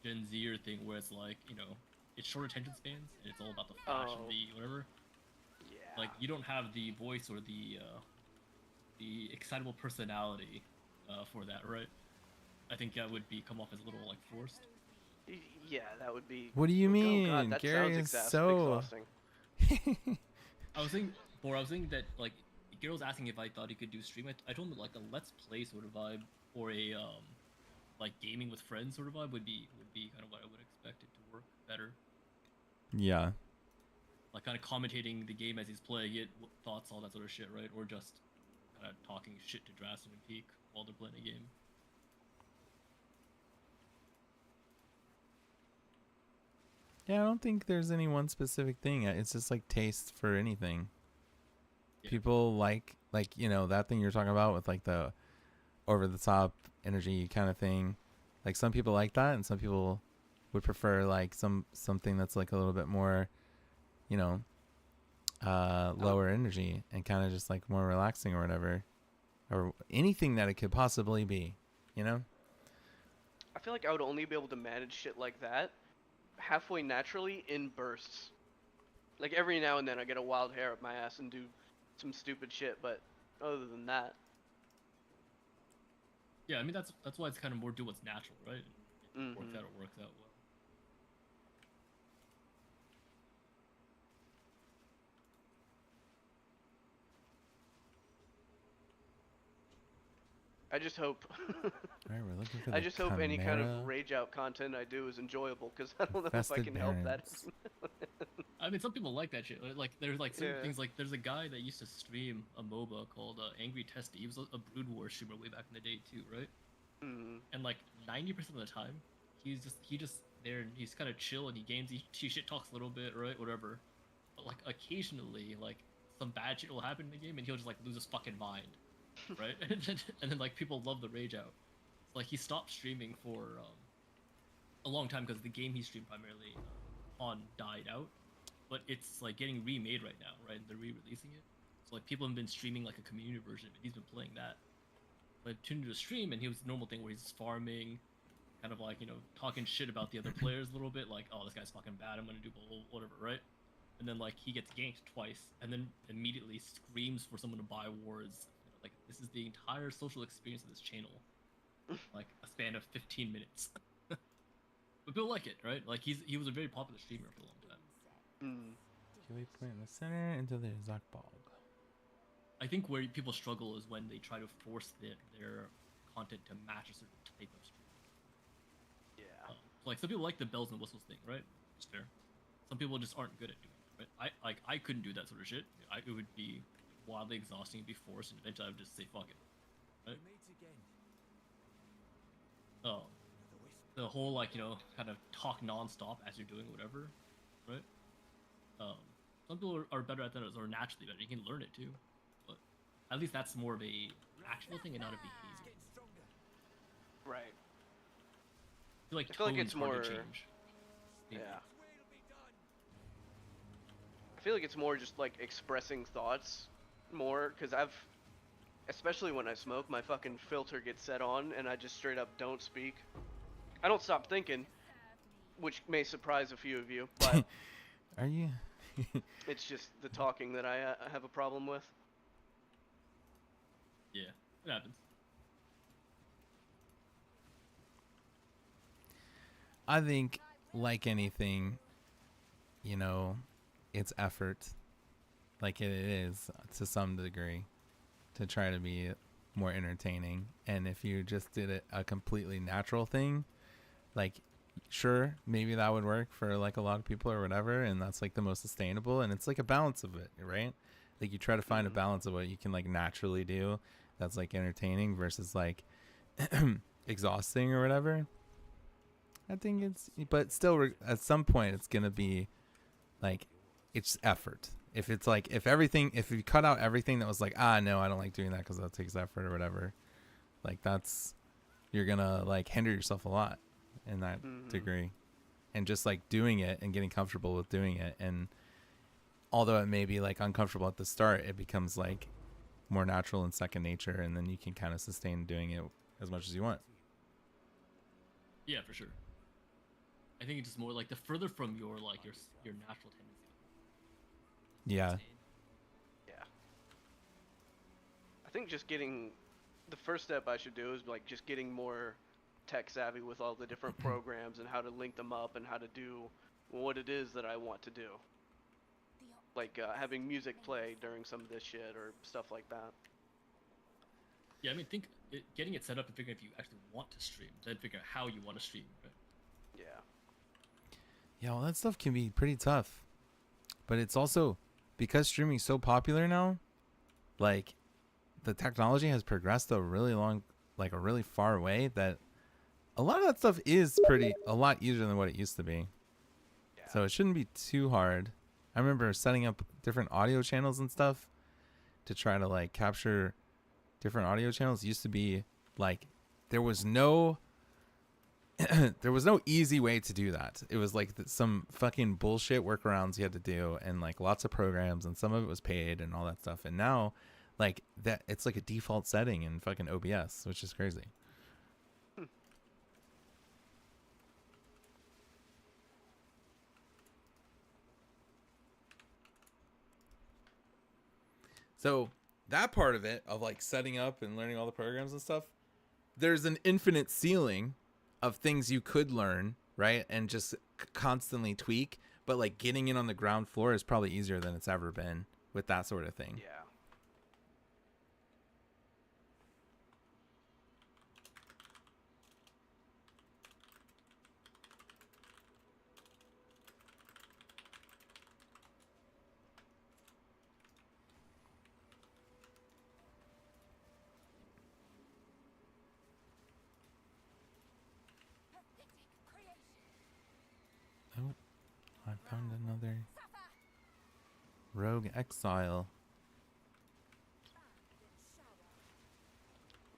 Gen Zer thing where it's like, you know, it's short attention spans and it's all about the flash and the whatever.
Yeah.
Like you don't have the voice or the excitable personality for that, right? I think that would be come off as a little like forced.
Yeah, that would be.
What do you
Oh
mean?
God, that
Gary
sounds
is so.
exhausting.
I was thinking that like Gary was asking if I thought he could do stream. I told him like a let's play sort of vibe or a like gaming with friends sort of vibe would be kind of what I would expect it to work better.
Yeah.
Like kind of commentating the game as he's playing it, thoughts, all that sort of shit, right? Or just kind of talking shit to Drassen and Peak while they're playing a game.
Yeah, I don't think there's any one specific thing. It's just like taste for anything.
Yeah.
People like you know, that thing you're talking about with like the over the top energy kind of thing. Like some people like that, and some people would prefer like something that's like a little bit more, you know, lower energy and kind of just like more relaxing or whatever, or anything that it could possibly be, you know.
I feel like I would only be able to manage shit like that halfway naturally in bursts. Like every now and then I get a wild hair up my ass and do some stupid shit, but other than that.
Yeah, I mean that's why it's kind of more do what's natural, right? It works out well.
I just hope.
All right, we're looking for
I
the
just hope any kind
Chimera
of rage out content I do is enjoyable, because I don't know if I
Infested
can help that.
Barrens.
I mean, some people like that shit. Like, there's like certain
Yeah.
things. Like, there's a guy that used to stream a MOBA called Angry Testy. He was a Brood War streamer way back in the day too, right? And like 90% of the time, he just there and he's kind of chill and he games. He shit talks a little bit, right? Whatever. But like occasionally, like some bad shit will happen in the game and he'll just like lose his fucking mind, right? And then like people love the rage out. So, like he stopped streaming for a long time because the game he streamed primarily on died out. But it's like getting remade right now, right? They're re-releasing it. So like people have been streaming like a community version, but he's been playing that. But I tuned into a stream and he was the normal thing where he's farming, kind of like, you know, talking shit about the other players a little bit, like, oh, this guy's fucking bad, I'm gonna do whatever, right? And then like he gets ganked twice and then immediately screams for someone to buy wards. Like this is the entire social experience of this channel. Like a span of 15 minutes. But people like it, right? Like he was a very popular streamer for a long time.
Kiwi point in the center into the Zakbog.
I think where people struggle is when they try to force their content to match a certain type of stream.
Yeah.
So like some people like the bells and whistles thing, right? It's fair. Some people just aren't good at doing it, right? I couldn't do that sort of shit. It would be wildly exhausting, it'd be forced, and eventually I would just say fuck it, right? Oh, the whole like, you know, kind of talk non-stop as you're doing whatever, right? Some people are better at that or naturally better. You can learn it too, but at least that's more of a actual thing and not a behavior.
Right.
I feel like
I feel like it's
tone's hard
more-
to change.
Yeah. I feel like it's more just like expressing thoughts more, because especially when I smoke, my fucking filter gets set on and I just straight up don't speak. I don't stop thinking, which may surprise a few of you, but
Are you?
it's just the talking that I have a problem with.
Yeah, it happens.
I think, like anything, you know, it's effort. Like it is to some degree to try to be more entertaining. And if you just did it a completely natural thing, like, sure, maybe that would work for like a lot of people or whatever. And that's like the most sustainable. And it's like a balance of it, right? Like you try to find a balance of what you can like naturally do that's like entertaining versus like exhausting or whatever. I think it's, but still at some point it's going to be like, it's effort. If it's like, if you cut out everything that was like, no, I don't like doing that because that takes effort or whatever, like that's, you're going to like hinder yourself a lot in that degree. And just like doing it and getting comfortable with doing it. And although it may be like uncomfortable at the start, it becomes like more natural and second nature. And then you can kind of sustain doing it as much as you want.
Yeah, for sure. I think it's just more like the further from your natural tendency.
Yeah.
Yeah. I think just getting the first step I should do is like just getting more tech savvy with all the different programs and how to link them up and how to do what it is that I want to do. Like having music play during some of this shit or stuff like that.
Yeah, I mean, getting it set up and figuring if you actually want to stream, then figure out how you want to stream. Right?
Yeah.
Yeah, well, that stuff can be pretty tough. But it's also, because streaming's so popular now, like, the technology has progressed a really far way that a lot of that stuff is a lot easier than what it used to be.
Yeah.
So it shouldn't be too hard. I remember setting up different audio channels and stuff to try to, like, capture different audio channels. It used to be, like, there was no easy way to do that. It was like some fucking bullshit workarounds you had to do, and like lots of programs, and some of it was paid and all that stuff. And now, like that, it's like a default setting in fucking OBS, which is crazy. So that part of it, of like setting up and learning all the programs and stuff, there's an infinite ceiling of things you could learn, right? And just constantly tweak. But like getting in on the ground floor is probably easier than it's ever been with that sort of thing.
Yeah.
Oh, I found another rogue exile.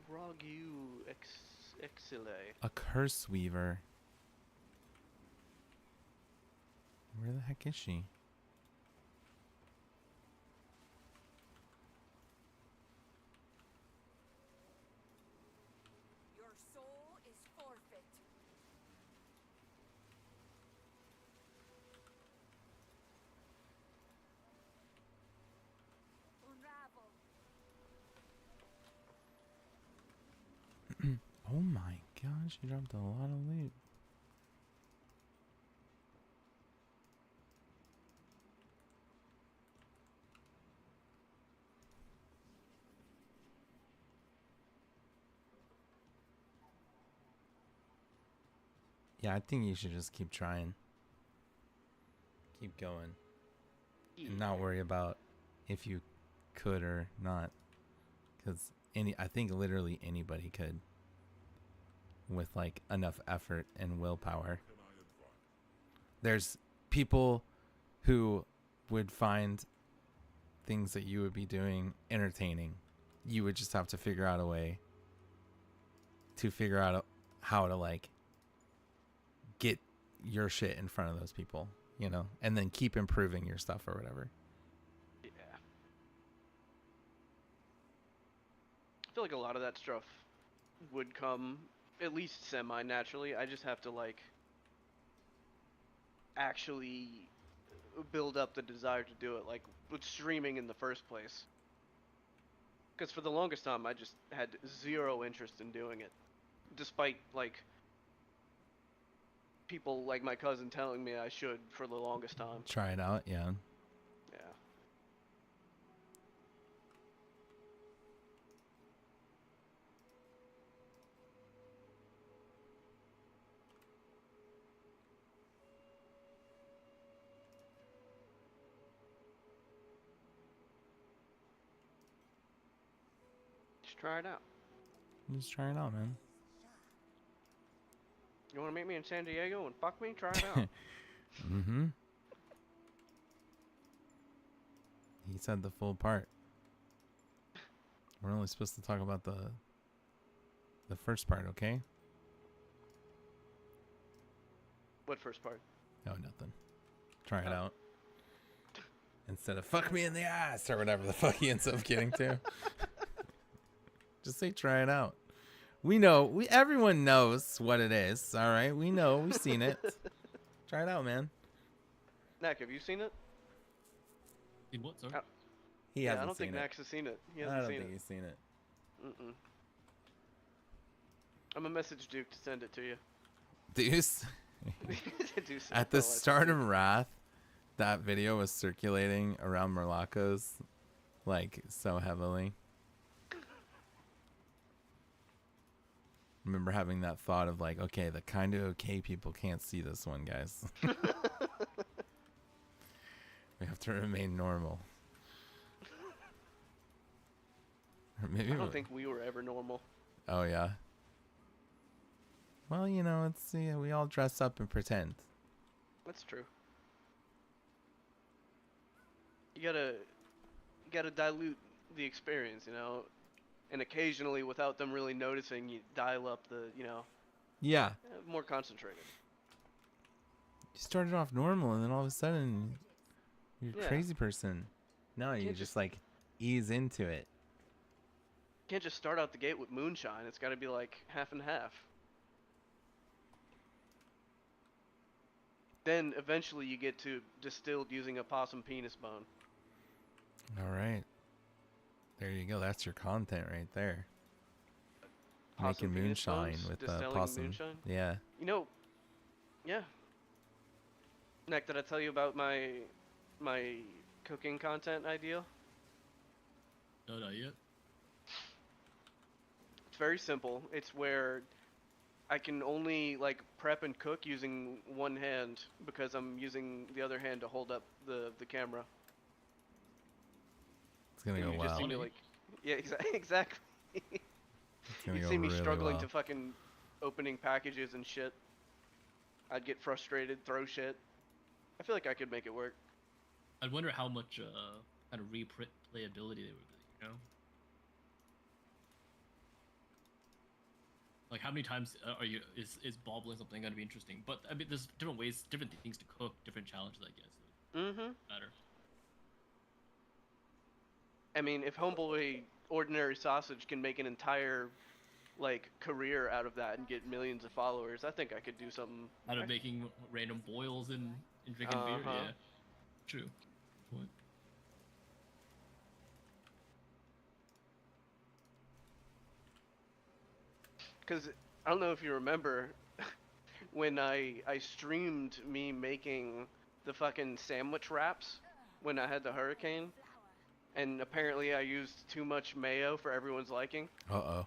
Rogu Exile.
A curse weaver. Where the heck is she?
Your soul is forfeit. Unravel.
Oh my gosh, she dropped a lot of loot. Yeah, I think you should just keep trying. Keep going. And not worry about if you could or not. Because I think literally anybody could. With like enough effort and willpower. There's people who would find things that you would be doing entertaining. You would just have to figure out a way to figure out how to like get your shit in front of those people, you know, and then keep improving your stuff or whatever.
Yeah. I feel like a lot of that stuff would come at least semi-naturally. I just have to like actually build up the desire to do it, like with streaming in the first place. Because for the longest time, I just had zero interest in doing it, despite like people like my cousin telling me I should for the longest time.
Try it out, yeah.
Yeah. Just try it out.
Just try it out, man.
You want to meet me in San Diego and fuck me? Try it out.
Mm-hmm. He said the full part. We're only supposed to talk about the first part, okay?
What first part?
Oh, nothing. Try it out. Instead of fuck me in the ass or whatever the fuck he ends up getting to. Just say try it out. We know. Everyone knows what it is, all right? We know. We've seen it. Try it out, man.
Knack, have you seen it?
In what, sorry?
Uh,
He
yeah,
hasn't
I don't
seen
think
it.
Max has seen it. He
I
hasn't
don't
seen
think
it.
he's seen it.
Mm-mm. I'm gonna message Duke to send it to you.
Deuce.
Deuce,
At the
no, I sent
start
it.
of Wrath, that video was circulating around Morlacco's, like, so heavily. Remember having that thought of like, okay, the kind of okay people can't see this one, guys. We have to remain normal. Or maybe
I don't think we were ever normal.
Oh yeah. Well, you know, it's we all dress up and pretend.
That's true. You gotta dilute the experience, you know, and occasionally, without them really noticing, you dial up the, you know,
Yeah.
more concentrated.
You started off normal, and then all of a sudden, you're a
Yeah.
crazy person. No, you
Can't
just like ease into it.
Can't just start out the gate with moonshine. It's got to be like half and half. Then eventually you get to distilled using a possum penis bone.
All right. There you go. That's your content right there.
Possum
Making
penis
moonshine
bones,
with
distilling
possum.
moonshine.
Yeah.
You know, yeah. Nick, did I tell you about my cooking content idea?
No, not yet.
It's very simple. It's where I can only like prep and cook using one hand because I'm using the other hand to hold up the camera.
It's gonna
And
go
you just
well.
see me like, yeah, exactly.
It's gonna
You'd
go
see me
really
struggling
well.
to fucking opening packages and shit. I'd get frustrated, throw shit. I feel like I could make it work.
I'd wonder how much kind of replayability there would be, you know? Like how many times is bobbling something gonna be interesting? But I mean, there's different ways, different things to cook, different challenges, I guess.
Mm-hmm.
Matter.
I mean, if Homeboy Ordinary Sausage can make an entire, like, career out of that and get millions of followers, I think I could do something.
Out of making random boils and drinking beer,
Uh-huh.
yeah. True. What?
Because I don't know if you remember when I streamed me making the fucking sandwich wraps when I had the hurricane, and apparently I used too much mayo for everyone's liking.
Uh-oh.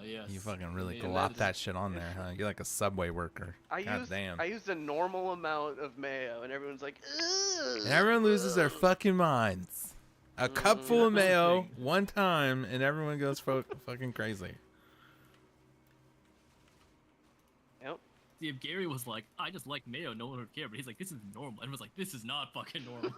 Yes.
You fucking really
Yeah,
glop
that's-
that shit on there, huh? You're like a Subway worker. God damn.
I used a normal amount of mayo, and everyone's like, ugh.
And everyone loses their fucking minds. A cup full of
That's the
mayo
thing.
one time, and everyone goes fucking crazy.
Yep.
See, if Gary was like, I just like mayo, no one would care. But he's like, this is normal. And was like, this is not fucking normal.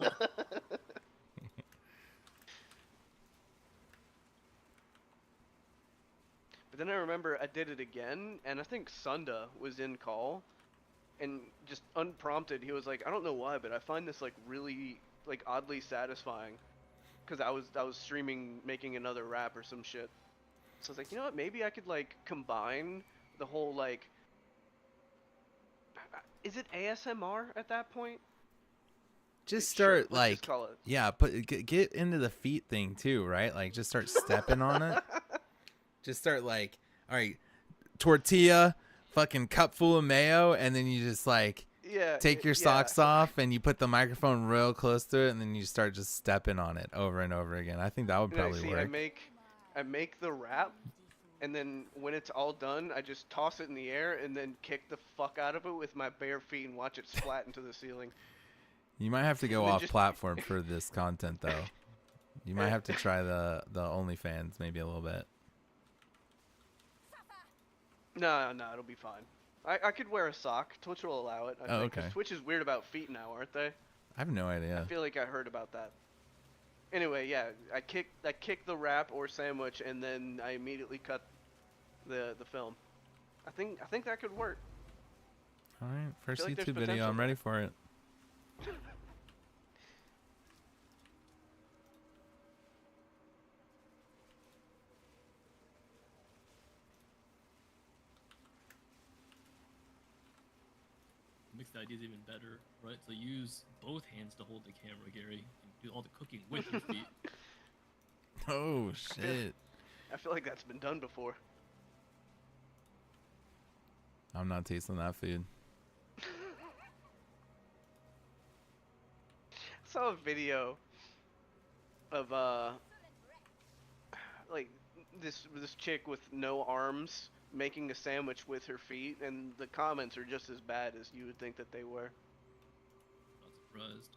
But then I remember I did it again, and I think Sunda was in call, and just unprompted, he was like, I don't know why, but I find this like really like oddly satisfying, because I was streaming making another rap or some shit. So I was like, you know what, maybe I could like combine the whole like, is it ASMR at that point?
Just
Sure,
start
let's
like,
just call it.
yeah, get into the feet thing too, right? Like just start stepping on it. Just start like, all right, tortilla, fucking cup full of mayo, and then you just like
Yeah.
take your socks off and you put the microphone real close to it, and then you start just stepping on it over and over again. I think that would
And I
probably
see,
work.
I make the wrap, and then when it's all done, I just toss it in the air and then kick the fuck out of it with my bare feet and watch it splat into the ceiling.
You might have to go
And then
off
just-
platform for this content though. You might have to try the OnlyFans maybe a little bit.
No, it'll be fine. I could wear a sock. Twitch will allow it. I
Oh,
think, 'cause
okay.
Twitch is weird about feet now, aren't they?
I have no
I
idea.
feel like I heard about that. Anyway, yeah, I kick the wrap or sandwich, and then I immediately cut the film. I think that could work.
All right, first
like there's
YouTube video.
potential
I'm ready for it.
makes the ideas even better, right? So use both hands to hold the camera, Gary, and do all the cooking with your feet.
Oh shit!
I feel like that's been done before.
I'm not tasting that food.
I saw a video of like this chick with no arms making a sandwich with her feet, and the comments are just as bad as you would think that they were.
Not surprised.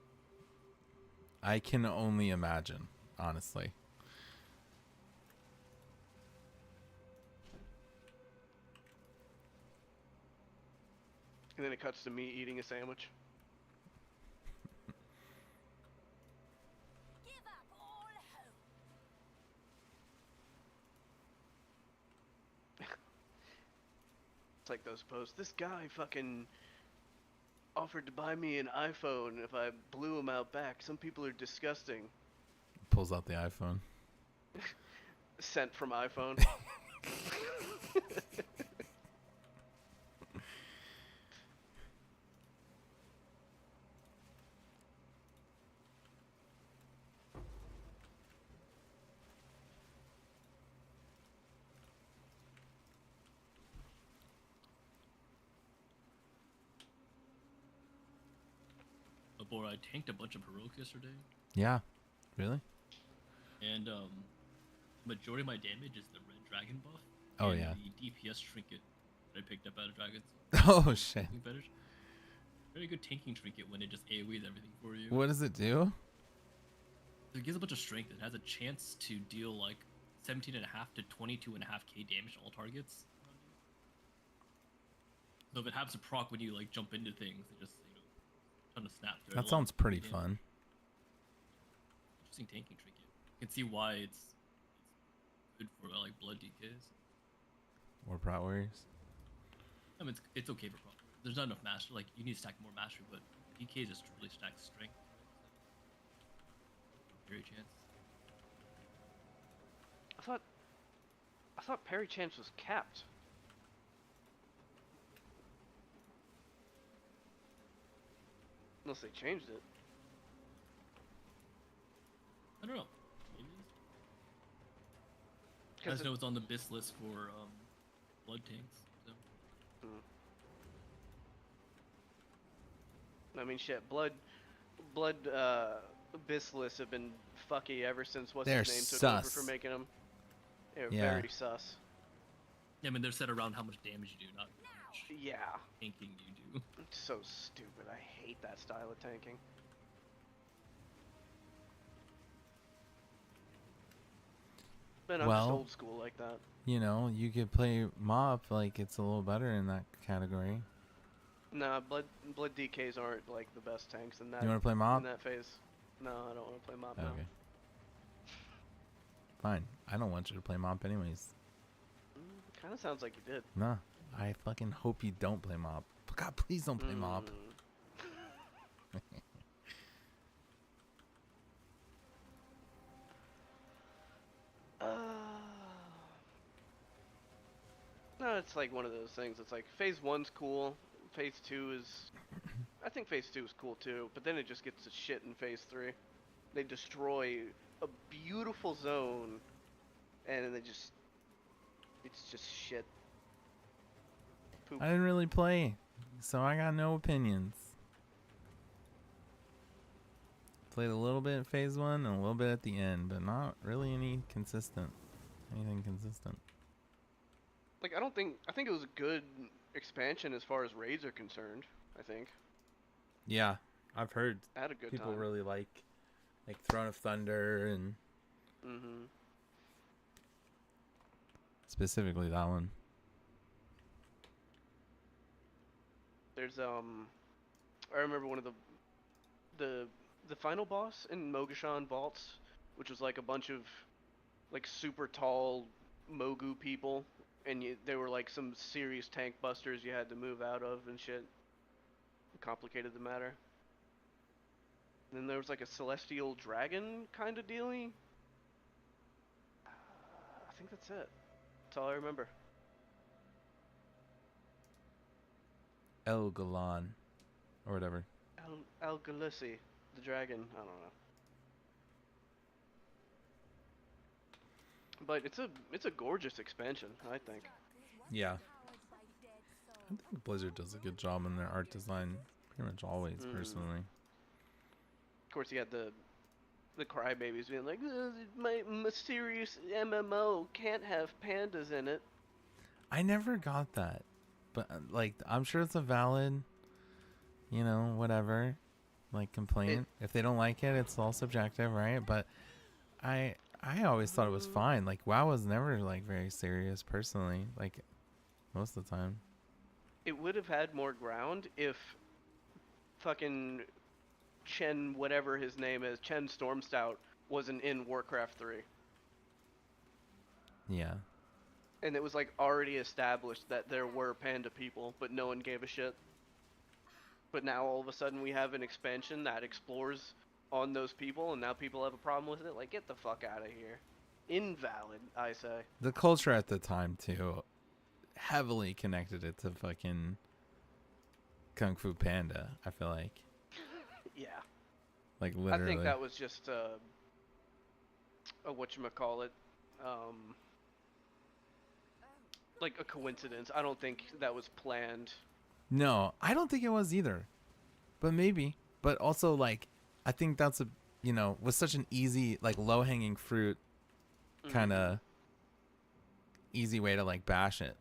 I can only imagine, honestly.
And then it cuts to me eating a sandwich.
Give up all hope.
It's like those posts. This guy fucking offered to buy me an iPhone if I blew him out back. Some people are disgusting.
Pulls out the iPhone.
Sent from iPhone.
But boy, I tanked a bunch of heroics yesterday,
Yeah. Really?
and majority of my damage is the red dragon buff.
Oh,
and
yeah.
the DPS trinket that I picked up out of dragons.
Oh shit!
Very good tanking trinket when it just AoEs everything for you.
What does it do?
It gives a bunch of strength. It has a chance to deal like 17.5 to 22.5k damage to all targets. So if it happens to proc when you like jump into things, it just ton of snaps.
That sounds pretty fun.
Interesting tanking trinket. You can see why it's good for like blood DKs.
Or Prot Warriors.
I mean, it's okay for proc. There's not enough mastery. Like you need to stack more mastery, but DK just really stacks strength. Very chance.
I thought parry chance was capped. Unless they changed it.
I don't know. Maybe it is. I
'Cause
just know it's on the BIS list for blood tanks. So.
I mean, shit, blood, Bislists have been fucky ever since what's
They're
his name took over
sus.
for making them. They're
Yeah.
very sus.
Yeah, I mean, they're set around how much damage you do, not how much
Yeah,
tanking you do.
it's so stupid. I hate that style of tanking. But I'm just
Well-
old school like that.
You know, you could play Mop like it's a little better in that category.
Nah, blood DKs aren't like the best tanks in that
You want to play
in
Mop?
that phase. No, I don't want to play Mop now.
Okay. Fine. I don't want you to play Mop anyways.
Kind of sounds like you did.
Nah. I fucking hope you don't play Mop. God, please don't play Mop.
No, it's like one of those things. It's like phase 1's cool. Phase 2 is... I think phase 2 is cool too, but then it just gets to shit in phase 3. They destroy a beautiful zone, and then it's just shit. Poop.
I didn't really play, so I got no opinions. Played a little bit at phase 1 and a little bit at the end, but not really anything consistent.
Like, I think it was a good expansion as far as raids are concerned, I think.
Yeah, I've heard
I had a good
people
time.
really like Throne of Thunder and
Mm-hmm.
specifically that one.
There's I remember one of the final boss in Mogashan Vaults, which was like a bunch of like super tall Mogu people, and they were like some serious tank busters you had to move out of and shit. It complicated the matter. And then there was like a celestial dragon kind of dealy. I think that's it. That's all I remember.
El Galan. or whatever.
Algalisi, the dragon. I don't know. But it's a gorgeous expansion, I think.
Yeah. I think Blizzard does a good job in their art design, pretty much always, personally.
Of course, you got the crybabies being like, my mysterious MMO can't have pandas in it.
I never got that, but like, I'm sure it's a valid, you know, whatever, like, complaint. If they don't like it, it's all subjective, right? But I always thought it was fine. Like, WoW was never like very serious, personally. Like, most of the time.
It would have had more ground if fucking Chen, whatever his name is, Chen Stormstout, wasn't in Warcraft 3.
Yeah.
And it was like already established that there were panda people, but no one gave a shit. But now all of a sudden we have an expansion that explores on those people, and now people have a problem with it. Like, get the fuck out of here. Invalid, I say.
The culture at the time, too, heavily connected it to fucking Kung Fu Panda, I feel like.
Yeah.
Like, literally.
I think that was just a whatchamacallit, like a coincidence. I don't think that was planned.
No, I don't think it was either. But maybe. But also, like, I think that's a, you know, was such an easy, like, low-hanging fruit kind of easy way to, like, bash it.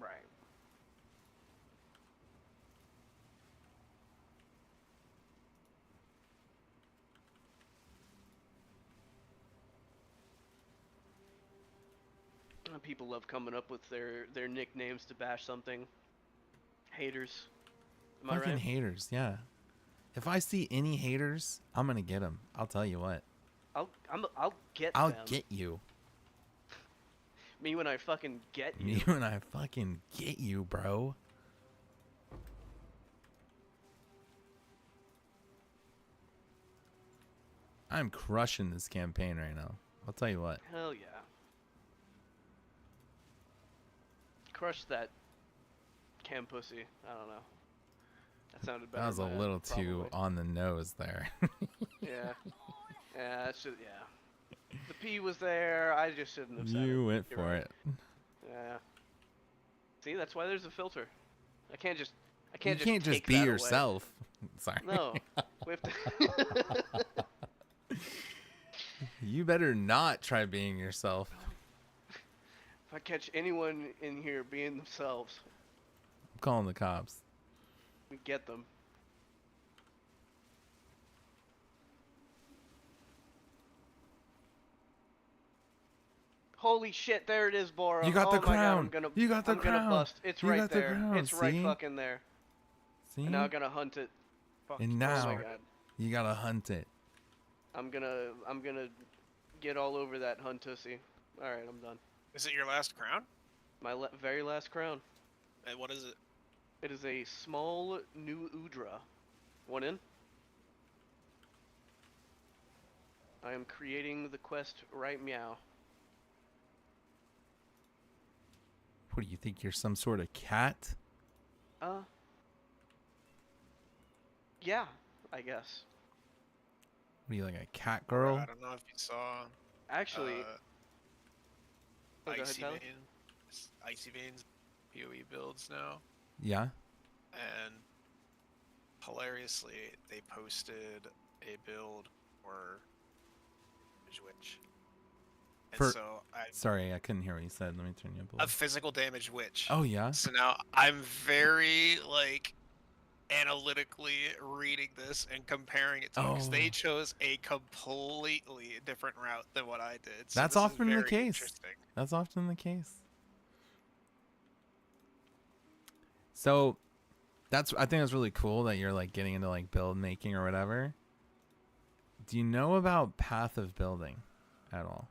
Right. People love coming up with their nicknames to bash something. Haters. Am I
Fucking
right?
haters, yeah. If I see any haters, I'm gonna get them. I'll tell you what.
I'll get
I'll
them.
get you.
Me when I fucking get you.
Me when I fucking get you, bro. I'm crushing this campaign right now. I'll tell you what.
Hell yeah. Crush that cam pussy. I don't know. That sounded better.
That was a
in my head,
little too
probably.
on the nose there.
Yeah. Yeah, that should, yeah. The P was there. I just shouldn't have said it.
You went
You're
for
right.
it.
Yeah. See, that's why there's a filter. I can't just
You can't just
take
be
that away.
yourself. Sorry.
No. We have to
You better not try being yourself.
If I catch anyone in here being themselves,
I'm calling the cops.
we get them. Holy shit, there it is, Bora.
You got the
Oh my God,
crown.
I'm gonna,
You got the
I'm
crown.
gonna bust. It's
You
right
got the
there.
crown,
It's right
see?
fucking there.
See?
And now I'm gonna hunt it. Fuck.
And
Oh
now-
my God.
You gotta hunt it.
I'm gonna get all over that huntussy. Alright, I'm done.
Is it your last crown?
My very last crown.
And what is it?
It is a small new Udra. One in? I am creating the quest right meow.
What do you think? You're some sort of cat?
Yeah, I guess.
What are you, like a cat girl?
I don't know if you saw.
Actually, oh, go ahead,
Icy
Tyler.
Veins PoE builds now,
Yeah.
and hilariously, they posted a build for Witch. And
For-
so
Sorry, I couldn't hear what you said. Let me turn you up a
a
little.
physical damage witch.
Oh, yeah?
So now I'm very like analytically reading this and comparing it to because they
Oh.
chose a completely different route than what I did. So
That's
this is
often the
very
case.
interesting.
That's often the case. So, I think that's really cool that you're like getting into like build making or whatever. Do you know about Path of Building at all?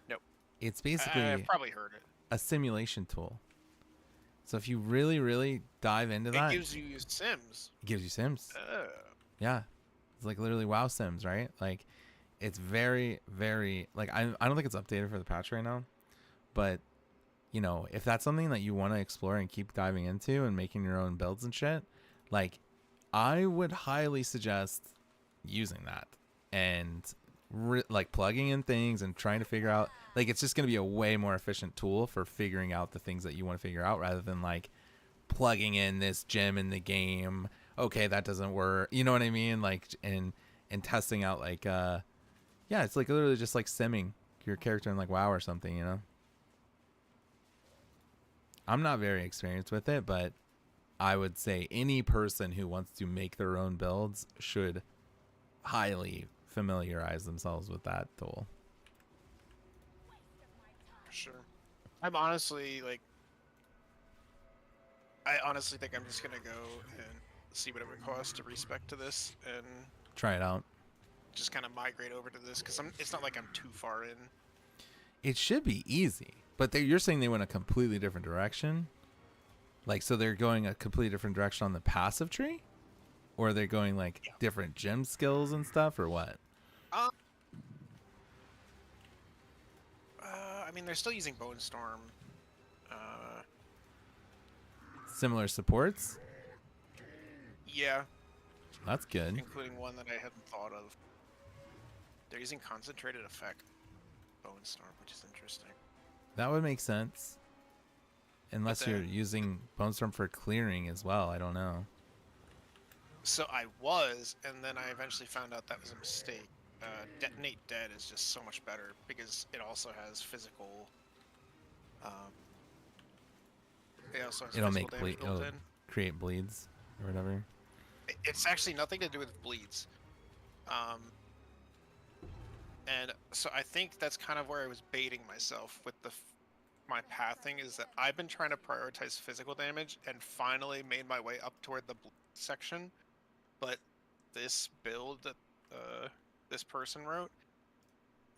Nope.
It's basically
I've probably heard it.
a simulation tool. So if you really, really dive into that,
It gives you Sims.
it gives you Sims.
Oh.
Yeah. It's like literally WoW Sims, right? Like it's very, very like I don't think it's updated for the patch right now, but you know, if that's something that you want to explore and keep diving into and making your own builds and shit, like, I would highly suggest using that and like plugging in things and trying to figure out, like, it's just going to be a way more efficient tool for figuring out the things that you want to figure out rather than like plugging in this gem in the game. Okay, that doesn't work. You know what I mean? Like, and testing out like, yeah, it's like literally just like simming your character in like WoW or something, you know? I'm not very experienced with it, but I would say any person who wants to make their own builds should highly familiarize themselves with that tool.
For sure. I'm honestly like, I honestly think I'm just gonna go and see what it would cost to respec to this and
Try it out.
just kind of migrate over to this because it's not like I'm too far in.
It should be easy, but you're saying they went a completely different direction? Like, so they're going a completely different direction on the passive tree? Or are they going like different gem skills and stuff, or what?
I mean, they're still using Bone Storm.
Similar supports?
Yeah,
That's good.
including one that I hadn't thought of. They're using Concentrated Effect Bone Storm, which is interesting.
That would make sense. Unless
then-
you're using Bone Storm for clearing as well. I don't know.
So I was, and then I eventually found out that was a mistake. Detonate Dead is just so much better because it also has physical. It also has
It'll
physical
make
damage built
it'll
in.
create bleeds or whatever.
It's actually nothing to do with bleeds. And so I think that's kind of where I was baiting myself with my pathing, is that I've been trying to prioritize physical damage and finally made my way up toward the bleed section. But this build that this person wrote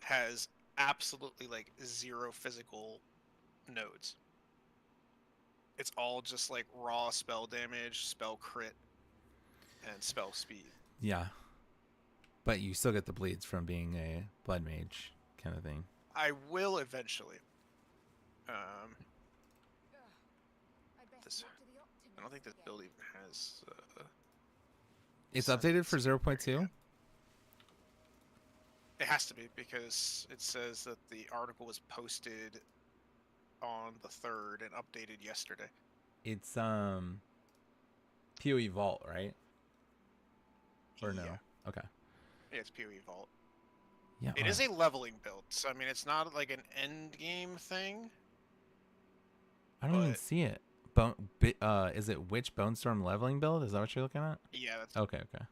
has absolutely like 0 physical nodes. It's all just like raw spell damage, spell crit, and spell speed.
Yeah. But you still get the bleeds from being a blood mage kind of thing.
I will eventually. I don't think this build even has.
It's updated for 0.2?
It has to be because it says that the article was posted on the 3rd and updated yesterday.
It's PoE Vault, right? Or no?
Yeah.
Okay.
Yeah, it's PoE Vault.
Yeah.
It is a leveling build, so I mean it's not like an end game thing.
I don't even
but-
see it. Is it which Bone Storm leveling build? Is that what you're looking at?
Yeah, that's
Okay, okay.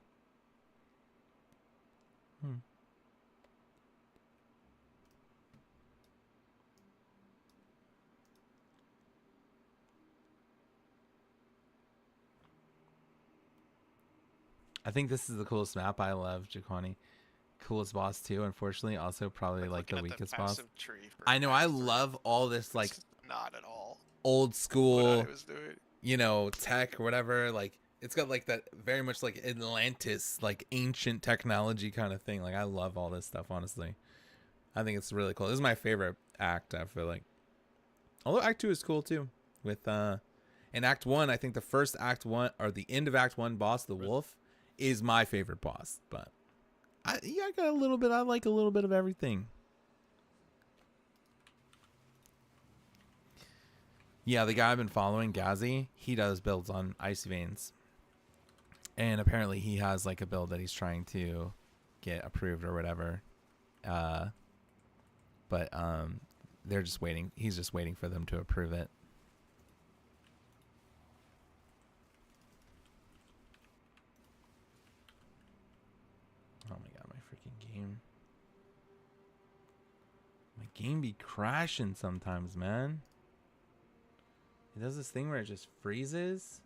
I think this is the coolest map. I love Jaquani. Coolest boss too, unfortunately. Also probably like the
looking at
weakest boss.
passive tree for
I know, I
Master.
love all this like
It's not at all
old
what
school,
I was doing.
you know, tech or whatever. Like it's got like that very much like Atlantis, like ancient technology kind of thing. Like I love all this stuff, honestly. I think it's really cool. This is my favorite act, I feel like. Although Act 2 is cool too. With in Act 1, I think the first Act 1 or the end of Act 1 boss, the wolf, is my favorite boss. But I got a little bit, I like a little bit of everything. Yeah, the guy I've been following, Gazi, he does builds on Icy Veins. And apparently he has like a build that he's trying to get approved or whatever. But they're just waiting. He's just waiting for them to approve it. Oh my god, my freaking game. My game be crashing sometimes, man. It does this thing where it just freezes.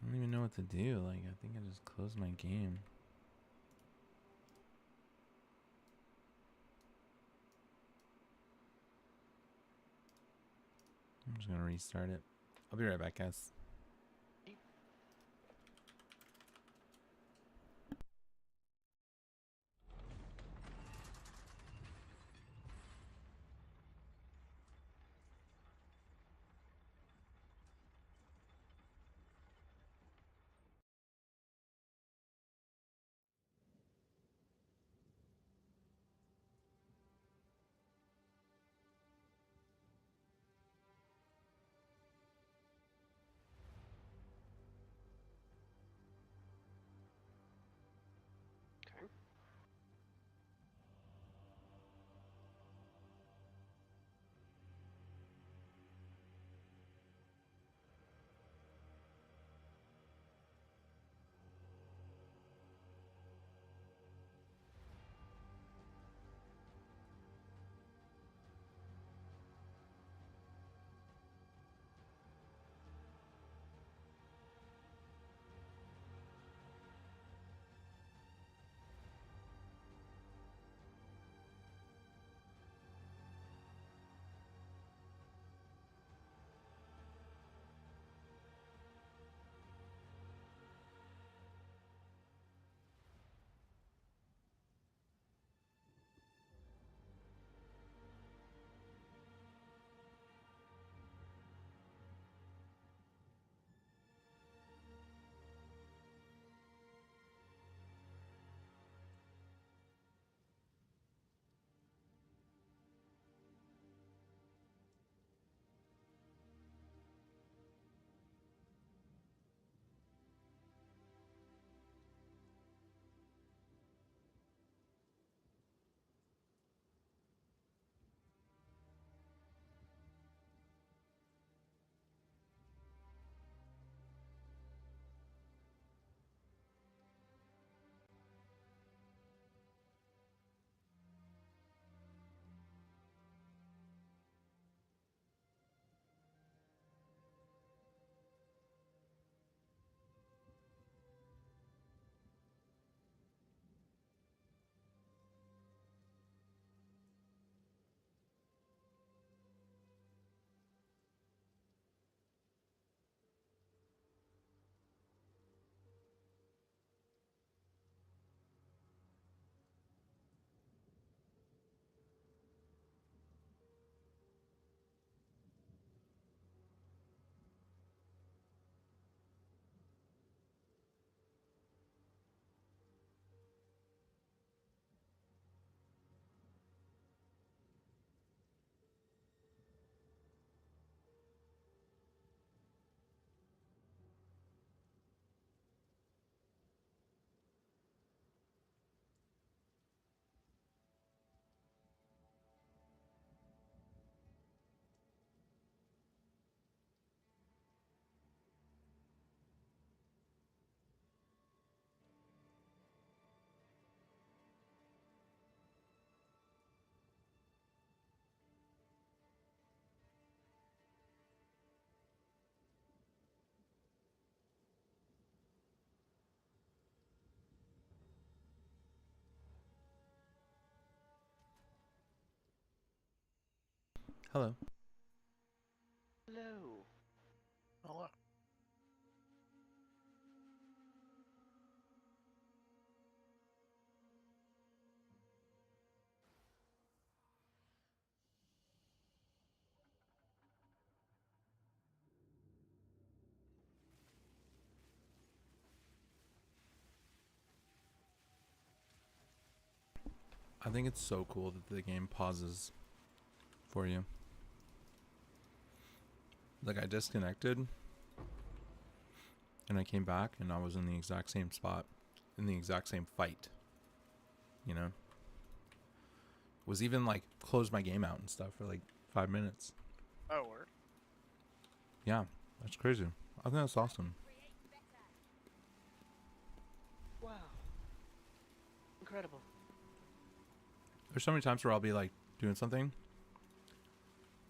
I don't even know what to do. Like, I think I just closed my game. I'm just gonna restart it. I'll be right back, guys. Hello.
Hello.
Hello.
I think it's so cool that the game pauses for you. Like, I disconnected and I came back and I was in the exact same spot, in the exact same fight. You know? Was even like closed my game out and stuff for like 5 minutes.
Oh, word.
Yeah, that's crazy. I think that's awesome.
Wow. Incredible.
There's so many times where I'll be like doing something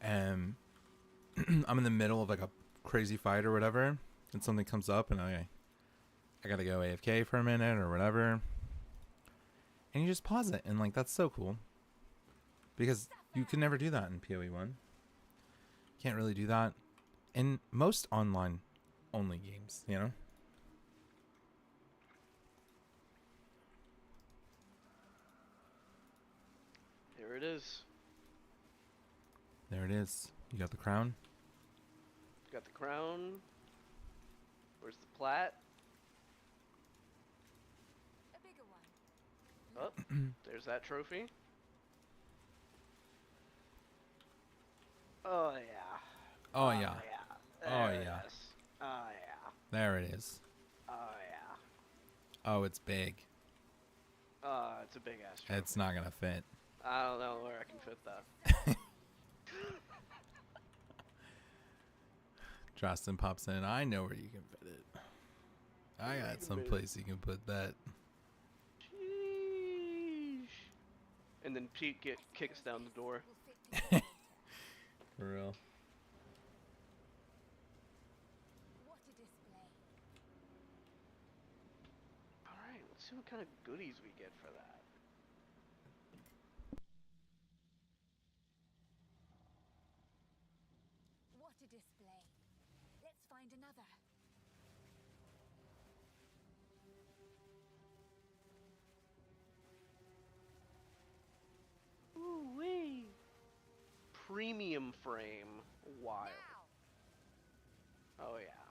and I'm in the middle of like a crazy fight or whatever, and something comes up and I gotta go AFK for a minute or whatever, and you just pause it, and like that's so cool because you can never do that in PoE1. Can't really do that in most online only games, you know.
Here it is.
There it is. You got the crown.
Got the crown. Where's the plat?
A bigger one.
Oh, there's that trophy. Oh yeah.
Oh yeah.
Yeah.
Oh,
There it
yeah.
is. Oh yeah.
There it is.
Oh yeah.
Oh, it's big.
It's a big ass trophy.
It's not gonna fit.
I don't know where I can fit that.
Justin pops in. I know where you can fit it. I got some place you can put that.
Sheesh. And then Pete kicks down the door.
Will fit
For real.
what a display.
Alright, let's see what kind of goodies we get for that.
What a display. Let's find another.
Ooh wee. Premium frame. Wild.
Now.
Oh yeah.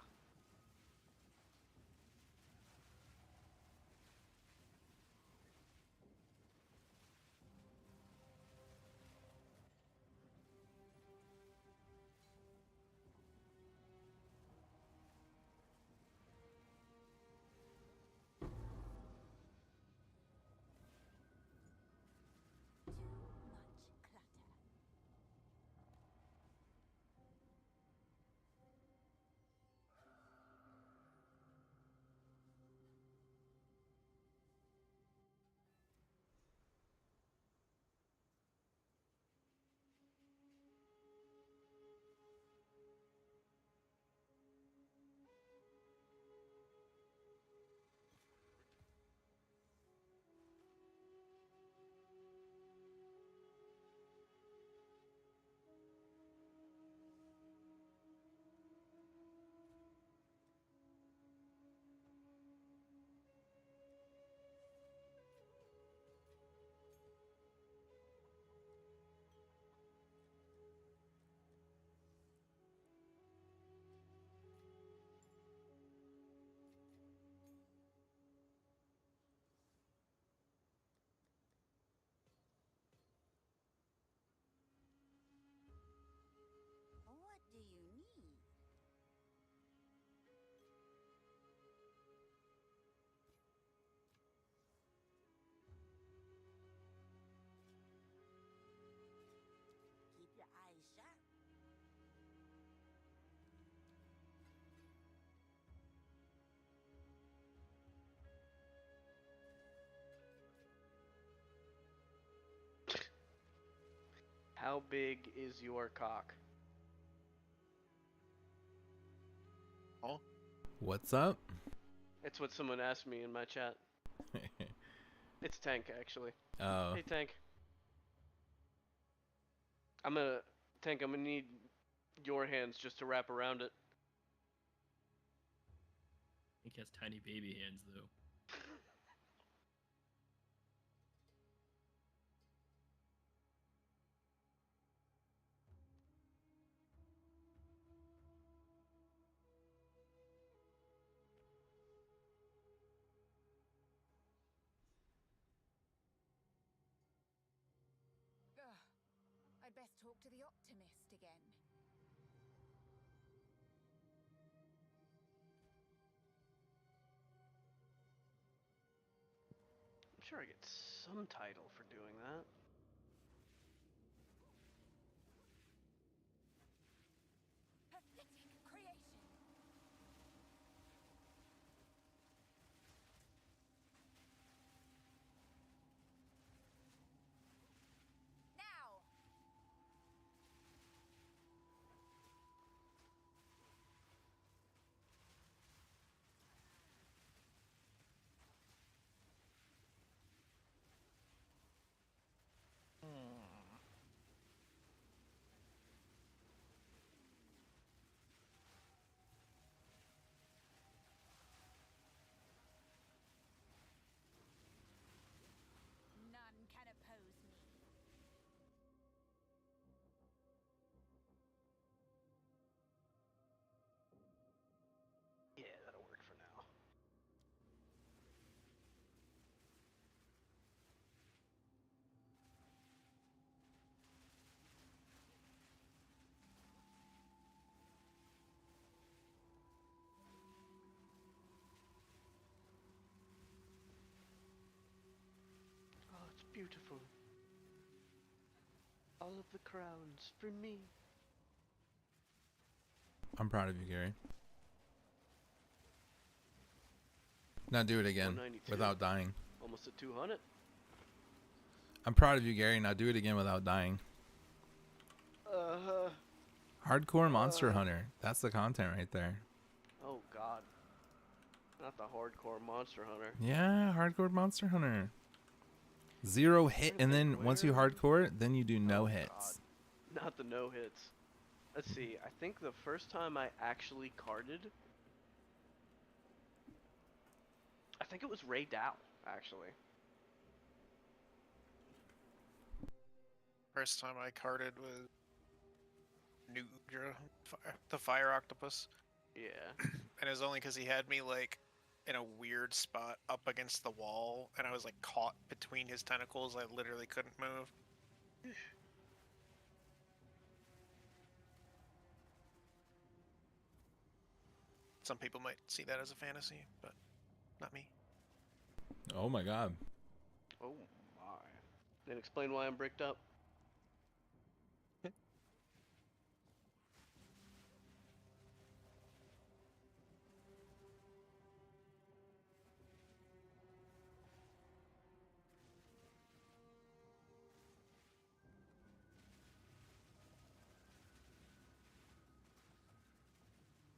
Too much clutter. What do you need? Keep your eyes sharp.
How big is your cock?
Oh,
What's up?
It's what someone asked me in my chat. It's Tank, actually.
Oh.
Hey, Tank. I'm gonna Tank, I'm gonna need your hands just to wrap around it.
He has tiny baby hands though.
Ugh. I'd best talk to the optimist again.
I'm sure I get some title for doing that.
Pathetic creation. Now. None can oppose me.
Yeah, that'll work for now. Oh, it's beautiful. All of the crowns for me.
I'm proud of you, Gary. Now do it again
192.
without dying.
Almost at 200.
I'm proud of you, Gary. Now do it again without dying. Hardcore Monster Hunter. That's the content right there.
Oh god. Not the hardcore monster hunter.
Yeah, Hardcore Monster Hunter. 0 hit, and then once you hardcore it, then you do no
Oh,
hits.
God. Not the no hits. Let's see. I think the first time I actually carded, I think it was Ray Dow, actually.
First time I carded was Nudra, the fire octopus,
Yeah.
and it was only because he had me like in a weird spot up against the wall, and I was like caught between his tentacles. I literally couldn't move. Some people might see that as a fantasy, but not me.
Oh my god.
Oh my. Then explain why I'm bricked up.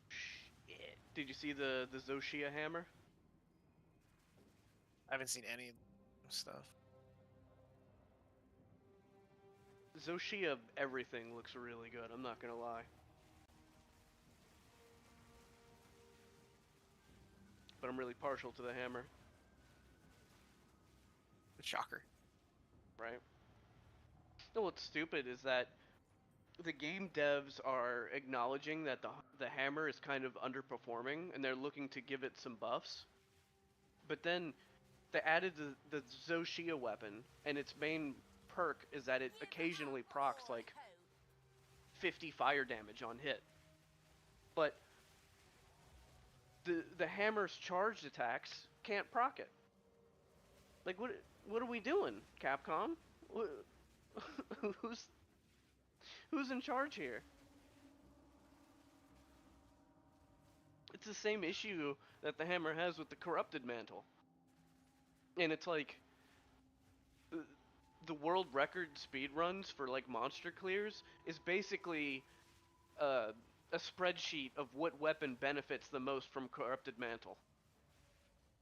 Shit. Did you see the Zoshia hammer?
I haven't seen any stuff.
Zoshia everything looks really good, I'm not gonna lie. But I'm really partial to the hammer,
Shocker.
right? No, what's stupid is that the game devs are acknowledging that the hammer is kind of underperforming, and they're looking to give it some buffs. But then they added the Zoshia weapon, and its main perk is that it occasionally procs like 50 fire damage on hit. But the hammer's charged attacks can't proc it. Like what are we doing, Capcom? Who's in charge here? It's the same issue that the hammer has with the corrupted mantle. And it's like the world record speed runs for like monster clears is basically a spreadsheet of what weapon benefits the most from corrupted mantle.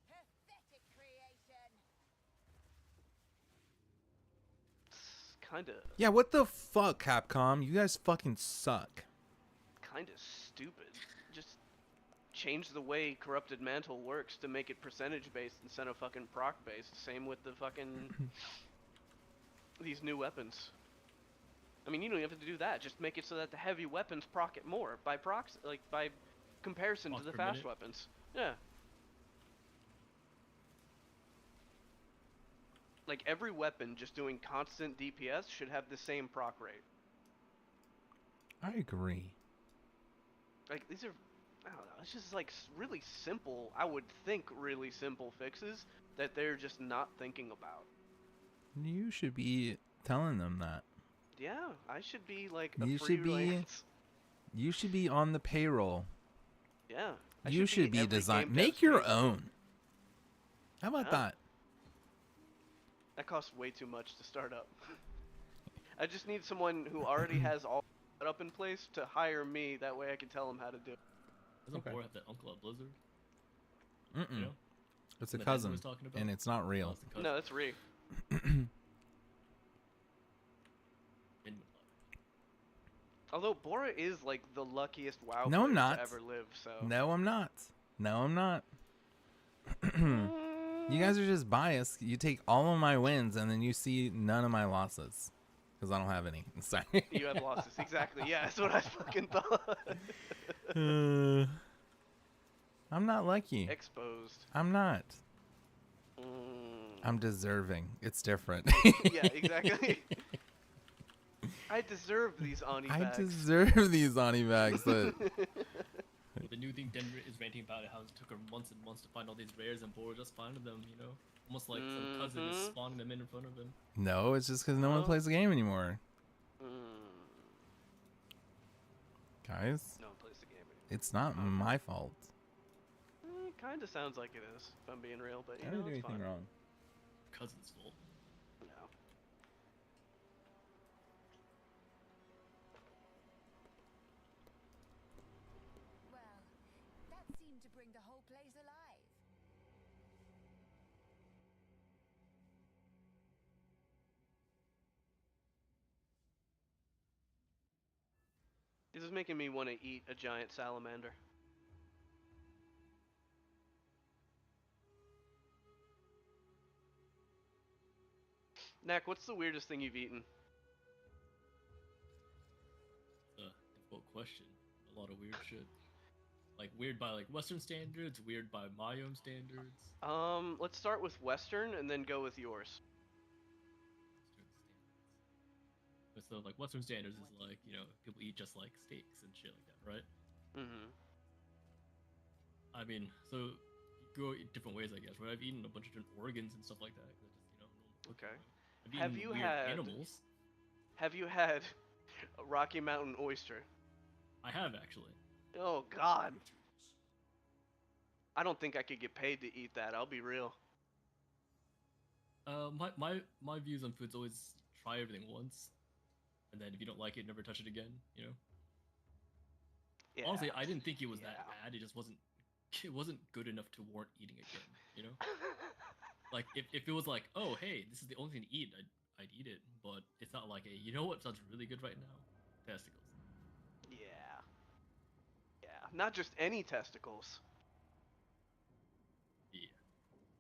Pathetic creation.
It's kind of
Yeah, what the fuck, Capcom? You guys fucking suck.
stupid. Just change the way Corrupted Mantle works to make it percentage based instead of fucking proc based. Same with the fucking these new weapons. I mean, you don't even have to do that. Just make it so that the heavy weapons proc it more by by comparison
Proc
to the
per
fast
minute?
weapons. Yeah. Like every weapon just doing constant DPS should have the same proc rate.
I agree.
Like these are, I don't know. It's just like really simple. I would think really simple fixes that they're just not thinking about.
You should be telling them that.
Yeah, I should be like a
You should be-
freelance.
You should be on the payroll.
Yeah. I
You should be
every
design.
game
Make
dev's
your
payroll.
own. How about
Yeah.
that?
That costs way too much to start up. I just need someone who already has all set up in place to hire me. That way I can tell them how to do it.
Doesn't
Okay.
Boar have that uncle at Blizzard?
Mm-mm.
You know?
It's a
That Henry
cousin,
was talking about?
and it's not
Oh,
real.
it's the cousin.
No, that's Ree.
In-
Although Bora is like the luckiest WoW
No, I'm
player
not.
to ever live, so.
No, I'm not. No, I'm not. You guys are just biased. You take all of my wins, and then you see none of my losses. Because I don't have any. Sorry.
You have losses, exactly. Yeah, that's what I fucking thought.
I'm not lucky.
Exposed.
I'm not.
Mm.
I'm deserving. It's different.
Yeah, exactly. I deserve these Ani
I
bags.
deserve these Ani bags. That
The new thing Denver is ranting about it, how it took her months and months to find all these rares and Boar just finding them, you know? Almost like some cousin is
Mhm.
spawning them in front of him.
no, it's just because no one
Oh.
plays the game anymore,
Mm.
guys.
No one plays the game anymore.
It's not my fault.
It kind of sounds like it is, if I'm being real, but you
I
know,
didn't do
it's
anything
fine.
wrong.
Cousin's fault.
No.
Well, that seemed to bring the whole place alive.
This is making me want to eat a giant salamander. Knack, what's the weirdest thing you've eaten?
Difficult question. A lot of weird shit. Like weird by like Western standards, weird by my own standards.
Let's start with Western and then go with yours.
But so like Western standards is like, you know, people eat just like steaks and shit like that, right?
Mm-hmm.
I mean, so you go eat different ways, I guess. Right? I've eaten a bunch of different organs and stuff like that. 'Cause I just, you know, normal food,
Okay.
right? I've
Have
eaten
you
weird
had-
animals?
Have you had a Rocky Mountain oyster?
I have actually.
Oh God. I don't think I could get paid to eat that. I'll be real.
My views on food's always try everything once, and then if you don't like it, never touch it again. You know.
Yeah.
Honestly, I didn't think it was that
Yeah.
bad. It just wasn't. It wasn't good enough to warrant eating again. You know. Like if it was like, oh hey, this is the only thing to eat, I'd eat it. But it's not like, hey, you know what sounds really good right now? Testicles.
Yeah. Yeah. Not just any testicles.
Yeah.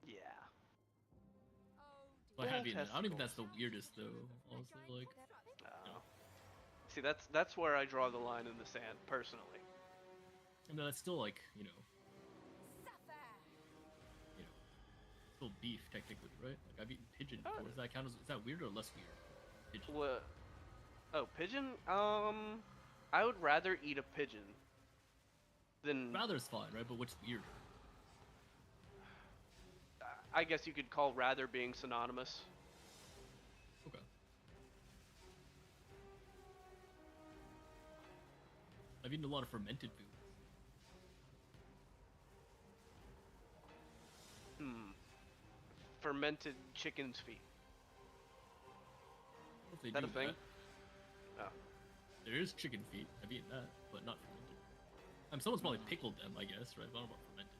Yeah.
Oh,
So I have
Full
eaten it. I don't think that's
testicles.
the weirdest though. Honestly, like.
Oh. See, that's where I draw the line in the sand, personally.
I mean, that's still like, you know,
Suffer.
still beef technically, right? Like I've eaten pigeon
Oh.
before. Does that count as? Is that weird or less weird? Pigeon.
What? Oh, pigeon? I would rather eat a pigeon than.
Rather's fine, right? But what's weirder?
I guess you could call rather being synonymous.
Okay. I've eaten a lot of fermented foods.
Fermented chicken's feet.
I don't know if they
Is that
do
a thing?
that.
Oh.
There is chicken feet. I've eaten that, but not fermented. Someone's probably pickled them, I guess, right? But I don't know about fermented.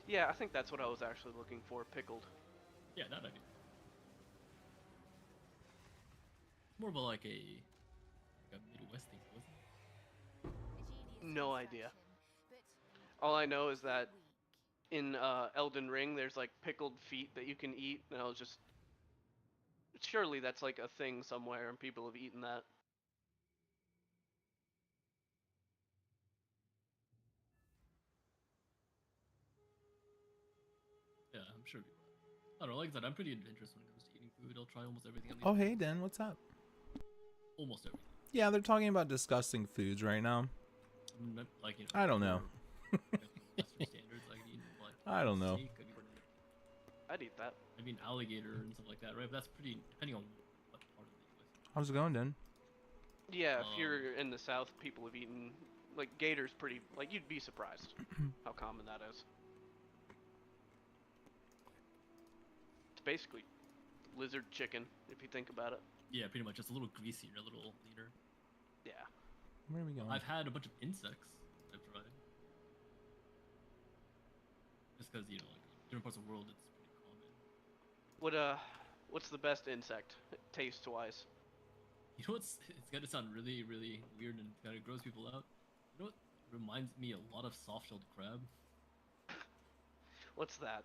Yeah, I think that's what I was actually looking for. Pickled.
Yeah, that I do. more of a like a Midwest thing, wasn't it?
No idea. All I know is that in Elden Ring, there's like pickled feet that you can eat, and I was just, surely that's like a thing somewhere, and people have eaten that.
Yeah, I'm sure. I don't know, like I said, I'm pretty adventurous when it comes to eating food. I'll try almost everything. On the
Oh, hey, Dan, what's up?
almost everything.
Yeah, they're talking about disgusting foods right now.
Like, you know,
I don't know.
Western standards, like eating, like,
I don't know.
steak,
I'd eat that.
I mean, alligator and stuff like that, right? But that's pretty depending on what part of the U.S.
How's it going, Dan?
Yeah, if you're in the South, people have eaten, like, gator's pretty, like, you'd be surprised how common that is. It's basically lizard chicken, if you think about it.
Yeah, pretty much. It's a little greasier, a little leaner.
Yeah.
Where are we going?
I've had a bunch of insects I've tried. Just because, you know, like, different parts of the world, it's pretty common.
What's the best insect, taste-wise?
You know what's, it's gonna sound really, really weird and kind of gross people out. You know what reminds me a lot of soft-shelled crab?
What's that?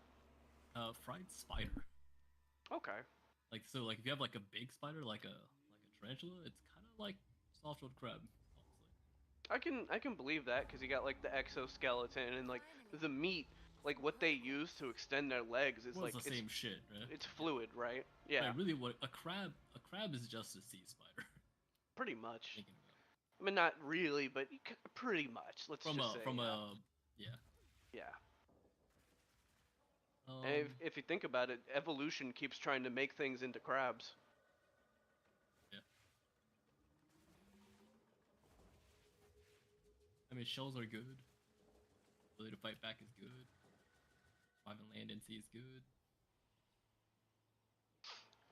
Fried spider.
Okay.
Like, so, like, if you have, like, a big spider, like a tarantula, it's kind of like soft-shelled crab, honestly.
I can believe that, because you got, like, the exoskeleton, and, like, the meat, like, what they use to extend their legs is,
Well,
like,
it's the same shit, right?
it's fluid, right? Yeah,
Like, really, what a crab is just a sea spider.
pretty much.
Thinking about it.
I mean, not really, but pretty much, let's just say.
Yeah.
Yeah. And if you think about it, evolution keeps trying to make things into crabs.
Yeah. I mean, shells are good. Ability to fight back is good. Survive on land and sea is good.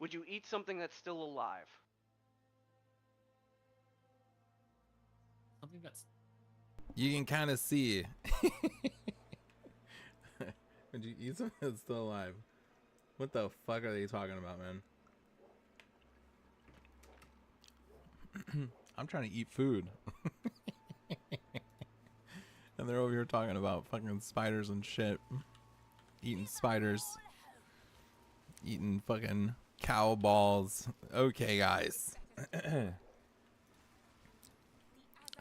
Would you eat something that's still alive?
Something that's
You can kind of see. Would you eat something that's still alive? What the fuck are they talking about, man? I'm trying to eat food. And they're over here talking about fucking spiders and shit. Eating spiders. Eating fucking cow balls. Okay, guys.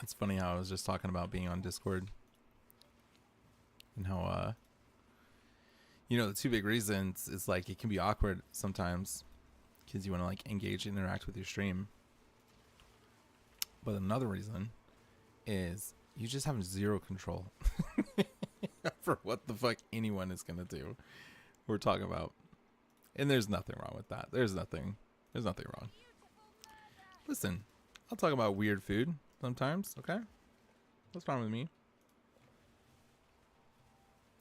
It's funny how I was just talking about being on Discord. And how, you know, the two big reasons is like it can be awkward sometimes because you want to like engage and interact with your stream. But another reason is you just have zero control for what the fuck anyone is going to do. We're talking about. And there's nothing wrong with that. There's nothing wrong. Listen, I'll talk about weird food sometimes, okay? What's wrong with me?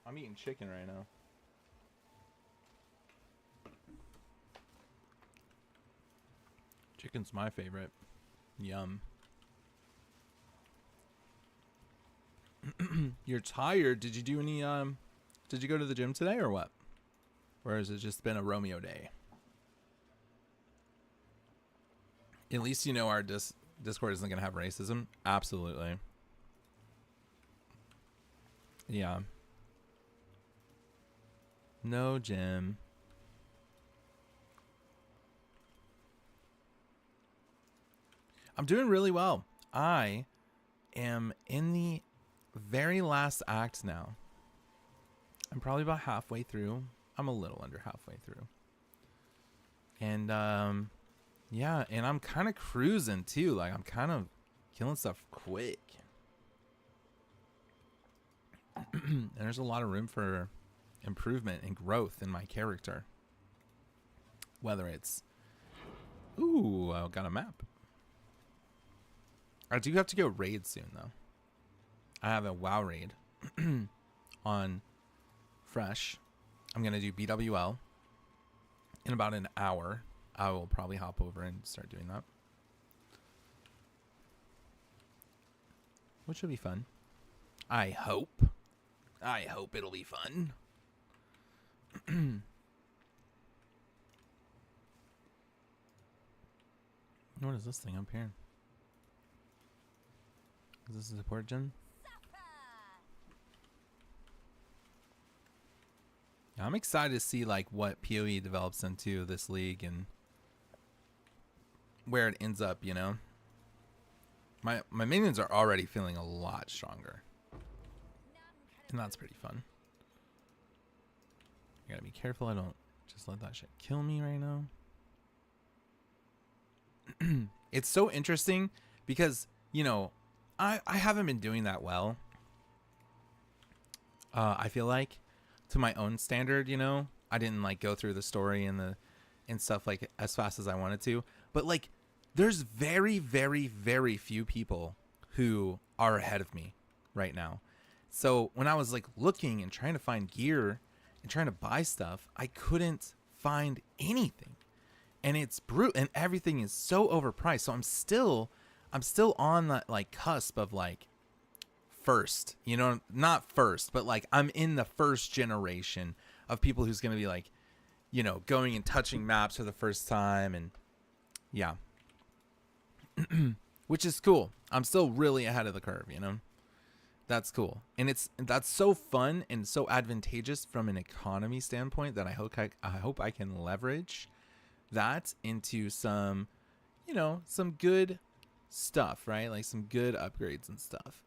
I'm eating chicken right now. Chicken's my favorite. Yum. You're tired. Did you do any did you go to the gym today or what? Or has it just been a Romeo day? At least you know our Discord isn't going to have racism. Absolutely. Yeah. No gym. I'm doing really well. I am in the very last act now. I'm probably about halfway through. I'm a little under halfway through. And yeah, and I'm kind of cruising too. Like I'm kind of killing stuff quick. And there's a lot of room for improvement and growth in my character. Whether it's ooh, I got a map. I do have to go raid soon though. I have a WoW raid on Fresh. I'm gonna do BWL in about an hour. I will probably hop over and start doing that, which will be fun. I hope it'll be fun. What is this thing up here? Is this a support gen? Yeah, I'm excited to see like what PoE develops into this league and where it ends up, you know. My minions are already feeling a lot stronger. And that's pretty fun. I gotta be careful I don't just let that shit kill me right now. It's so interesting because, you know, I haven't been doing that well. I feel like to my own standard, you know, I didn't like go through the story and stuff like as fast as I wanted to. But like, there's very, very, very few people who are ahead of me right now. So when I was like looking and trying to find gear and trying to buy stuff, I couldn't find anything. And it's brutal, and everything is so overpriced. So I'm still on that like cusp of like first, you know, not first, but like I'm in the first generation of people who's going to be like, you know, going and touching maps for the first time. And yeah, which is cool. I'm still really ahead of the curve, you know, that's cool. And that's so fun and so advantageous from an economy standpoint that I hope I can leverage that into some, you know, some good stuff, right? Like some good upgrades and stuff.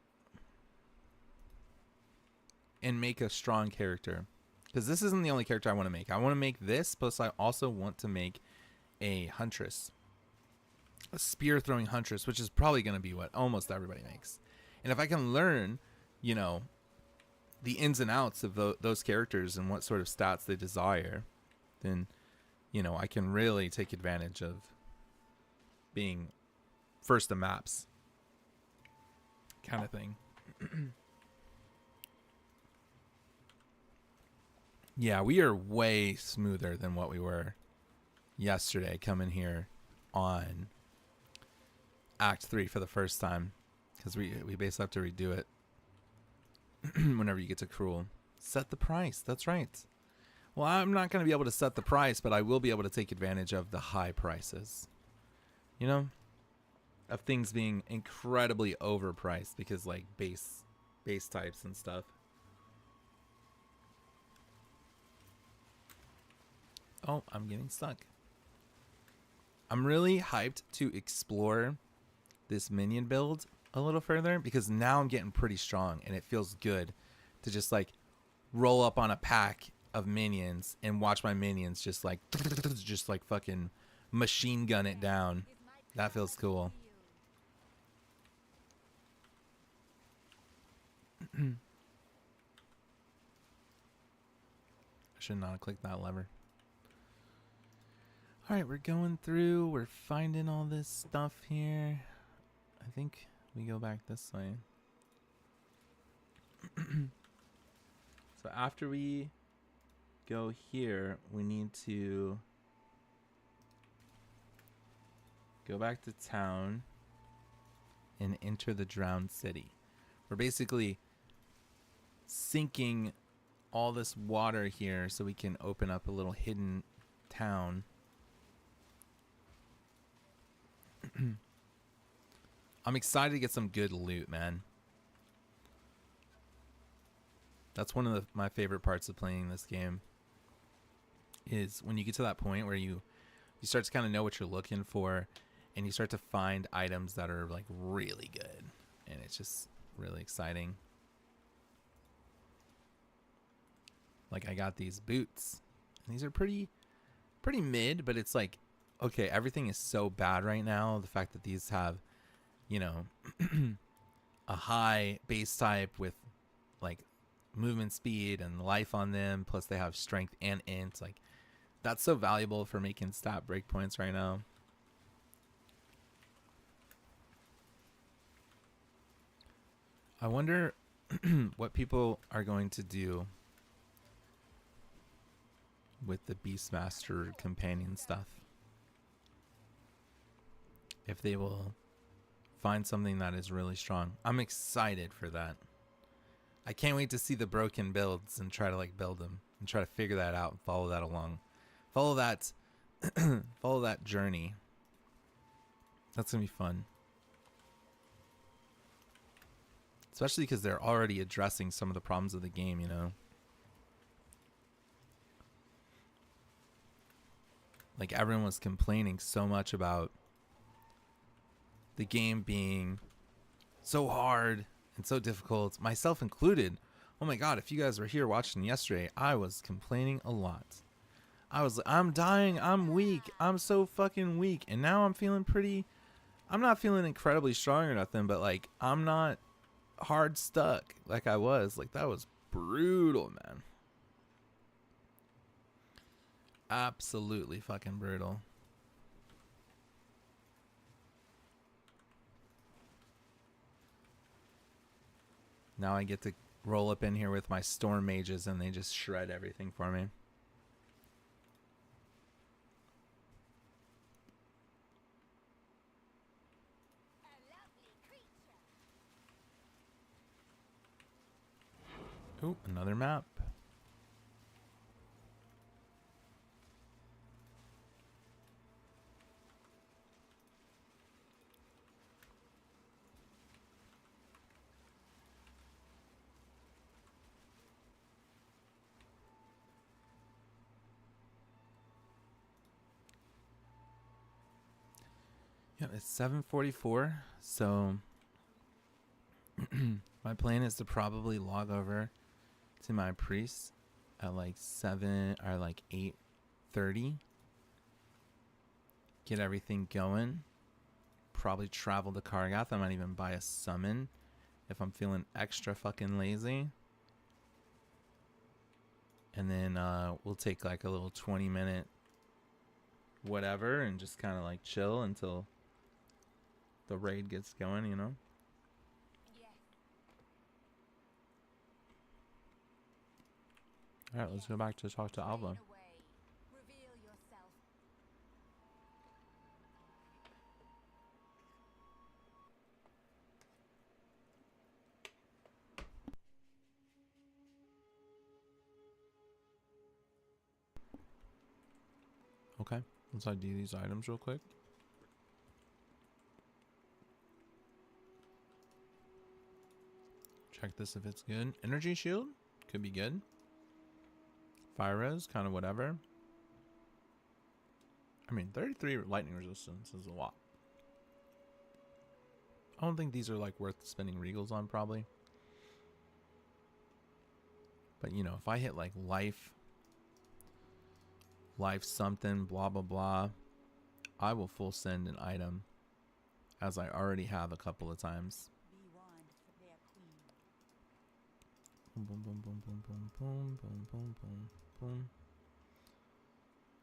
And make a strong character. Because this isn't the only character I want to make. I want to make this, plus I also want to make a huntress. A spear throwing huntress, which is probably going to be what almost everybody makes. And if I can learn, you know, the ins and outs of those characters and what sort of stats they desire, then, you know, I can really take advantage of being first to maps kind of thing. Yeah, we are way smoother than what we were yesterday coming here on Act 3 for the first time. Because we basically have to redo it whenever you get to Cruel. Set the price. That's right. Well, I'm not going to be able to set the price, but I will be able to take advantage of the high prices. You know? Of things being incredibly overpriced because like base types and stuff. Oh, I'm getting stuck. I'm really hyped to explore this minion build a little further because now I'm getting pretty strong and it feels good to just like roll up on a pack of minions and watch my minions just like fucking machine gun it down. That feels cool. I should not have clicked that lever. All right, we're going through. We're finding all this stuff here. I think we go back this way. So after we go here, we need to go back to town and enter the drowned city. We're basically sinking all this water here so we can open up a little hidden town. I'm excited to get some good loot, man. That's one of my favorite parts of playing this game. Is when you get to that point where you start to kind of know what you're looking for, and you start to find items that are like really good, and it's just really exciting. Like I got these boots, and these are pretty mid, but it's like, okay, everything is so bad right now. The fact that these have, you know, a high base type with like movement speed and life on them, plus they have strength and int, like that's so valuable for making stat breakpoints right now. I wonder what people are going to do with the Beastmaster companion stuff. If they will find something that is really strong. I'm excited for that. I can't wait to see the broken builds and try to like build them and try to figure that out and follow that along. Follow that follow that journey. That's gonna be fun. Especially because they're already addressing some of the problems of the game, you know? Like, everyone was complaining so much about the game being so hard and so difficult, myself included. Oh my god, if you guys were here watching yesterday, I was complaining a lot. I was like, I'm dying, I'm weak, I'm so fucking weak. And now I'm feeling pretty, I'm not feeling incredibly strong or nothing, but like, I'm not hard stuck like I was. Like, that was brutal, man. Absolutely fucking brutal. Now I get to roll up in here with my storm mages and they just shred everything for me. Ooh, another map. Yeah, it's 7:44, so my plan is to probably log over to my priest at like 7 or like 8:30. Get everything going. Probably travel to Kargath. I might even buy a summon if I'm feeling extra fucking lazy. And then we'll take like a little 20-minute whatever and just kind of like chill until the raid gets going, you know? Alright, let's go back to talk to Alba. Okay, let's ID these items real quick. Check this if it's good. Energy shield could be good. Fire res, kind of whatever. I mean, 33 lightning resistance is a lot. I don't think these are like worth spending regals on, probably. But you know, if I hit like life something, blah blah blah, I will full send an item, as I already have a couple of times. Boom boom boom boom boom boom boom boom boom boom boom.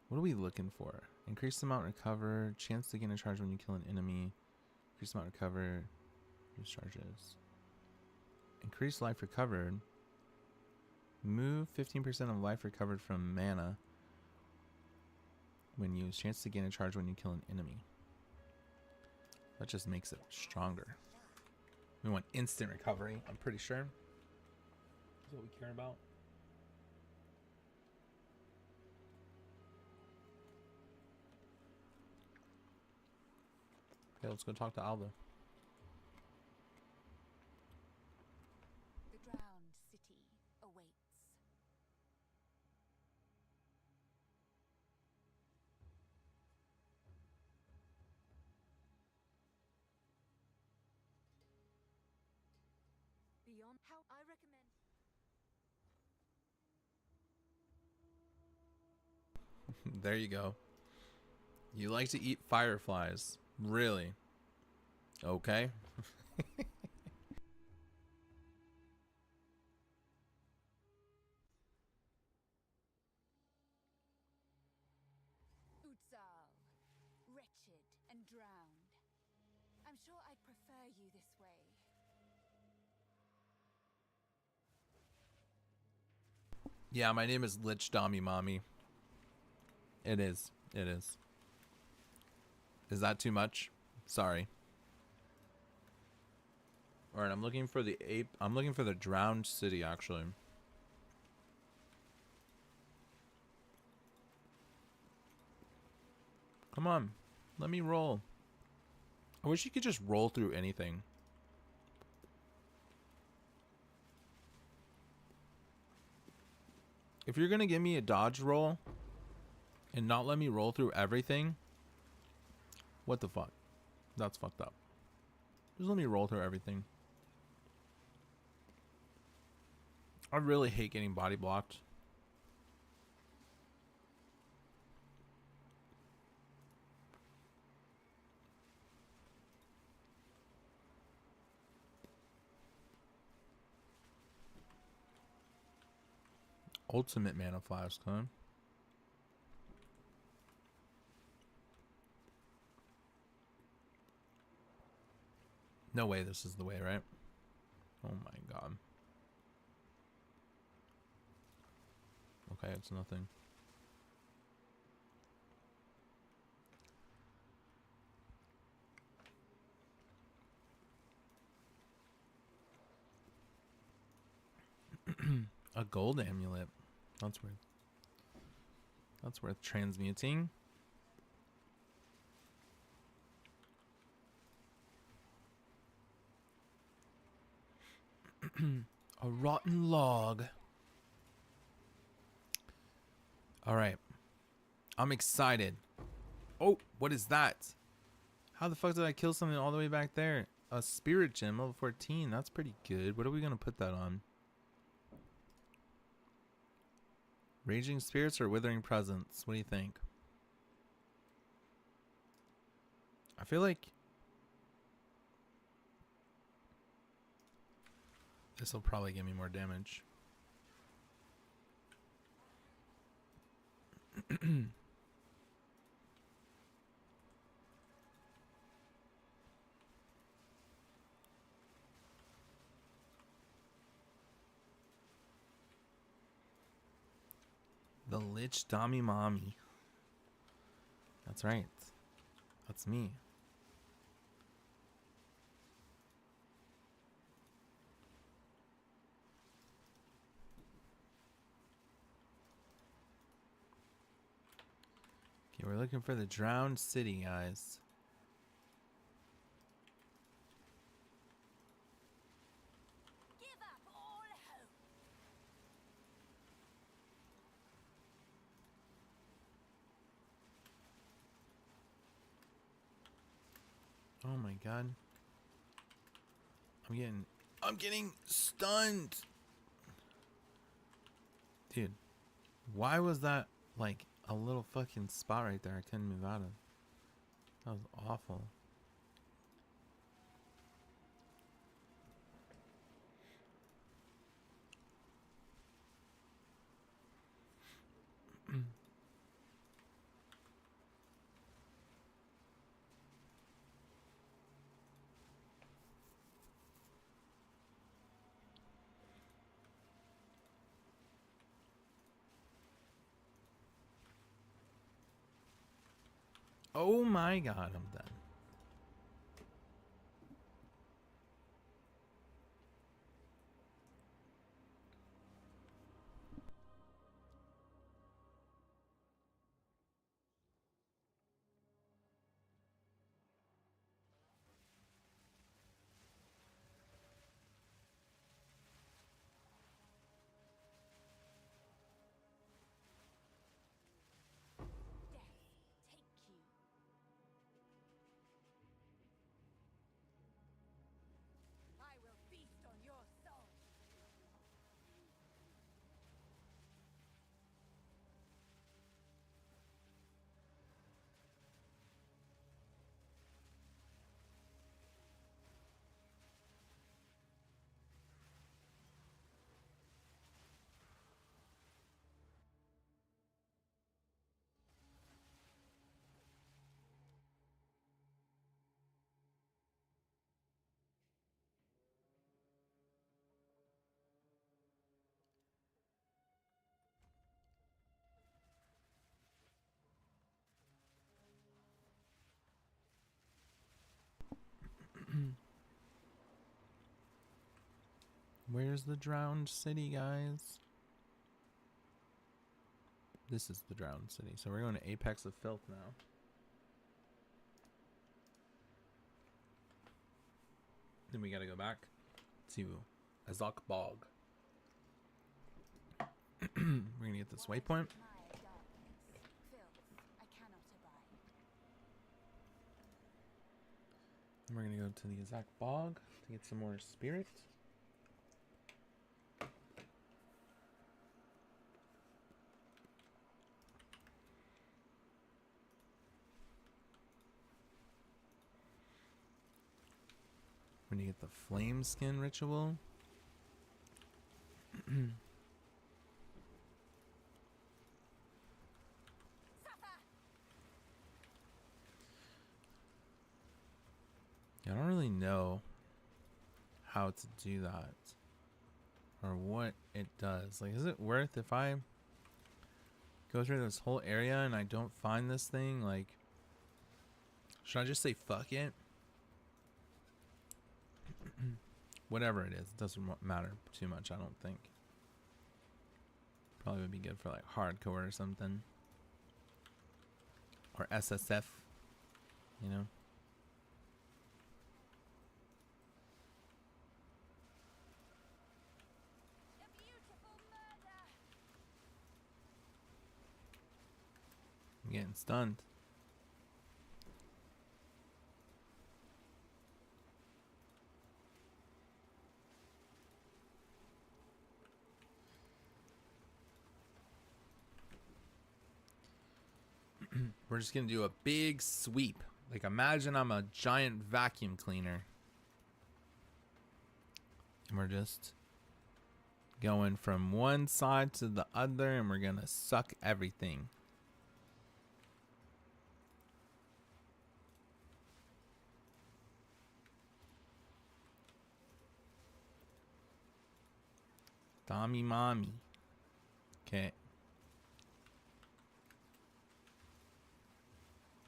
What are we looking for? Increase the amount recover, chance to gain a charge when you kill an enemy. Increase the amount recover, use charges. Increase life recovered. Move 15% of life recovered from mana when used. Chance to gain a charge when you kill an enemy. That just makes it stronger. We want instant recovery, I'm pretty sure. That's what we care about. Okay, let's go talk to Alba.
The drowned city awaits. Beyond how I recommend.
There you go. You like to eat fireflies. Really? Okay.
Utsal, wretched and drowned. I'm sure I'd prefer you this way.
Yeah, my name is Lich Dami Mommy. It is. It is. Is that too much? Sorry. Alright, I'm looking for the ape. I'm looking for the drowned city, actually. Come on. Let me roll. I wish you could just roll through anything. If you're gonna give me a dodge roll and not let me roll through everything, what the fuck? That's fucked up. Just let me roll through everything. I really hate getting body blocked. Ultimate mana flask, huh? No way this is the way, right? Oh my god. Okay, it's nothing. A gold amulet. That's weird. That's worth transmuting. A rotten log. All right. I'm excited. Oh, what is that? How the fuck did I kill something all the way back there? A spirit gem, level 14. That's pretty good. What are we going to put that on? Raging spirits or withering presence? What do you think? I feel like this will probably give me more damage. The Lich Dami Mommy. That's right. That's me. Okay, we're looking for the drowned city, guys.
Give up all hope.
Oh my god. I'm getting stunned. Dude, why was that like a little fucking spot right there I couldn't move out of? That was awful. Oh my god, I'm done.
Death take you. I will feast on your soul.
Where's the drowned city, guys? This is the drowned city. So we're going to Apex of Filth now. Then we gotta go back to Azak Bog. We're gonna get this waypoint.
My darkness, filth, I cannot abide.
And we're gonna go to the Azak Bog to get some more spirit. We're gonna get the flame skin ritual. Yeah, I don't really know how to do that or what it does. Like, is it worth if I go through this whole area and I don't find this thing? Like, should I just say fuck it? Whatever it is, it doesn't matter too much, I don't think. Probably would be good for like hardcore or something. Or SSF, you know?
A beautiful murder.
I'm getting stunned. We're just gonna do a big sweep. Like, imagine I'm a giant vacuum cleaner. And we're just going from one side to the other and we're gonna suck everything. Tommy mommy. Okay.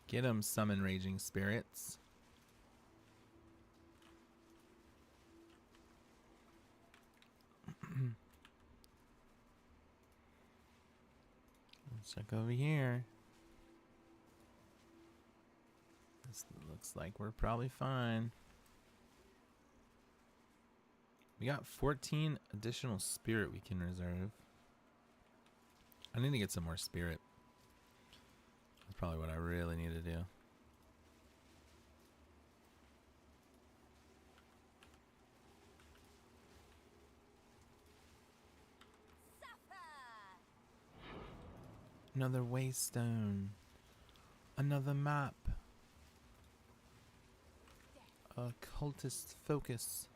Get him, summon raging spirits. Let's check over here. This looks like we're probably fine. We got 14 additional spirit we can reserve. I need to get some more spirit. That's probably what I really need to do. Another waystone. Another map. Occultist focus.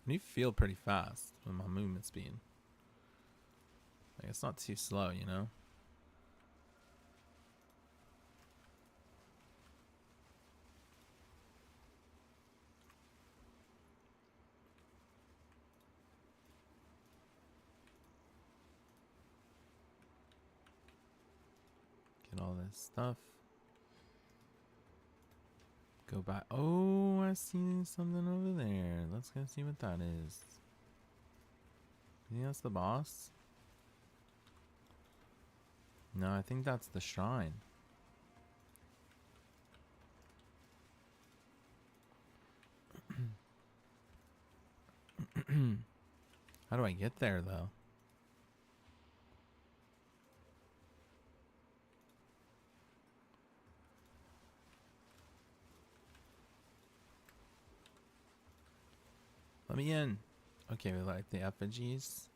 I do feel pretty fast with my movement speed. Like, it's not too slow, you know? Get all this stuff. Go back. Oh, I see something over there. Let's go see what that is. You think that's the boss? No, I think that's the shrine. How do I get there, though? Let me in. Okay, we like the effigies.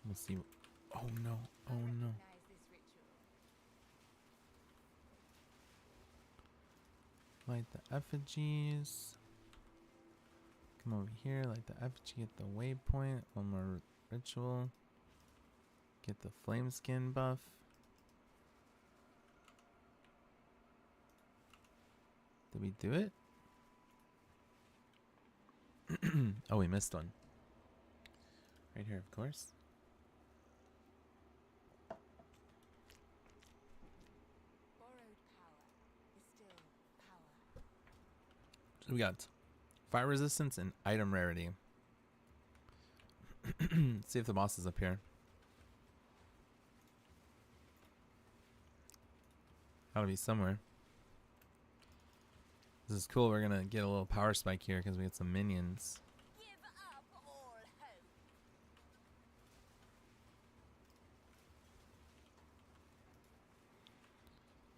We'll see. Oh no. Oh no.
Recognize this ritual.
Light the effigies. Come over here. Light the effigy. Get the waypoint. One more ritual. Get the flame skin buff. Did we do it? Oh, we missed one. Right here, of course. We got fire resistance and item rarity. See if the boss is up here. Gotta be somewhere. This is cool. We're gonna get a little power spike here because we get some minions.
Give up all hope.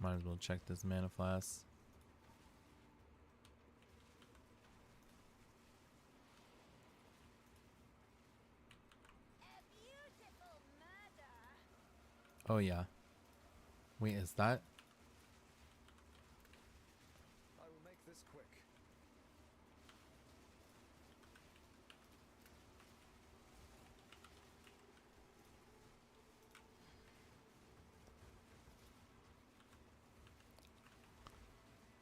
Might as well check this mana flask.
A beautiful murder.
Oh yeah. Wait, is that?
I will make this quick.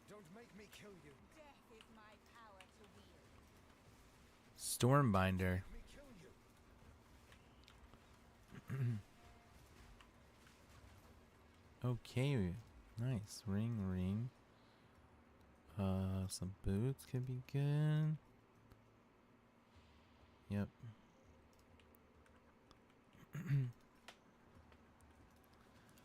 Don't make me kill you.
Death is my power to wield.
Stormbinder.
Make me kill you.
Okay, nice. Ring. Some boots could be good. Yep.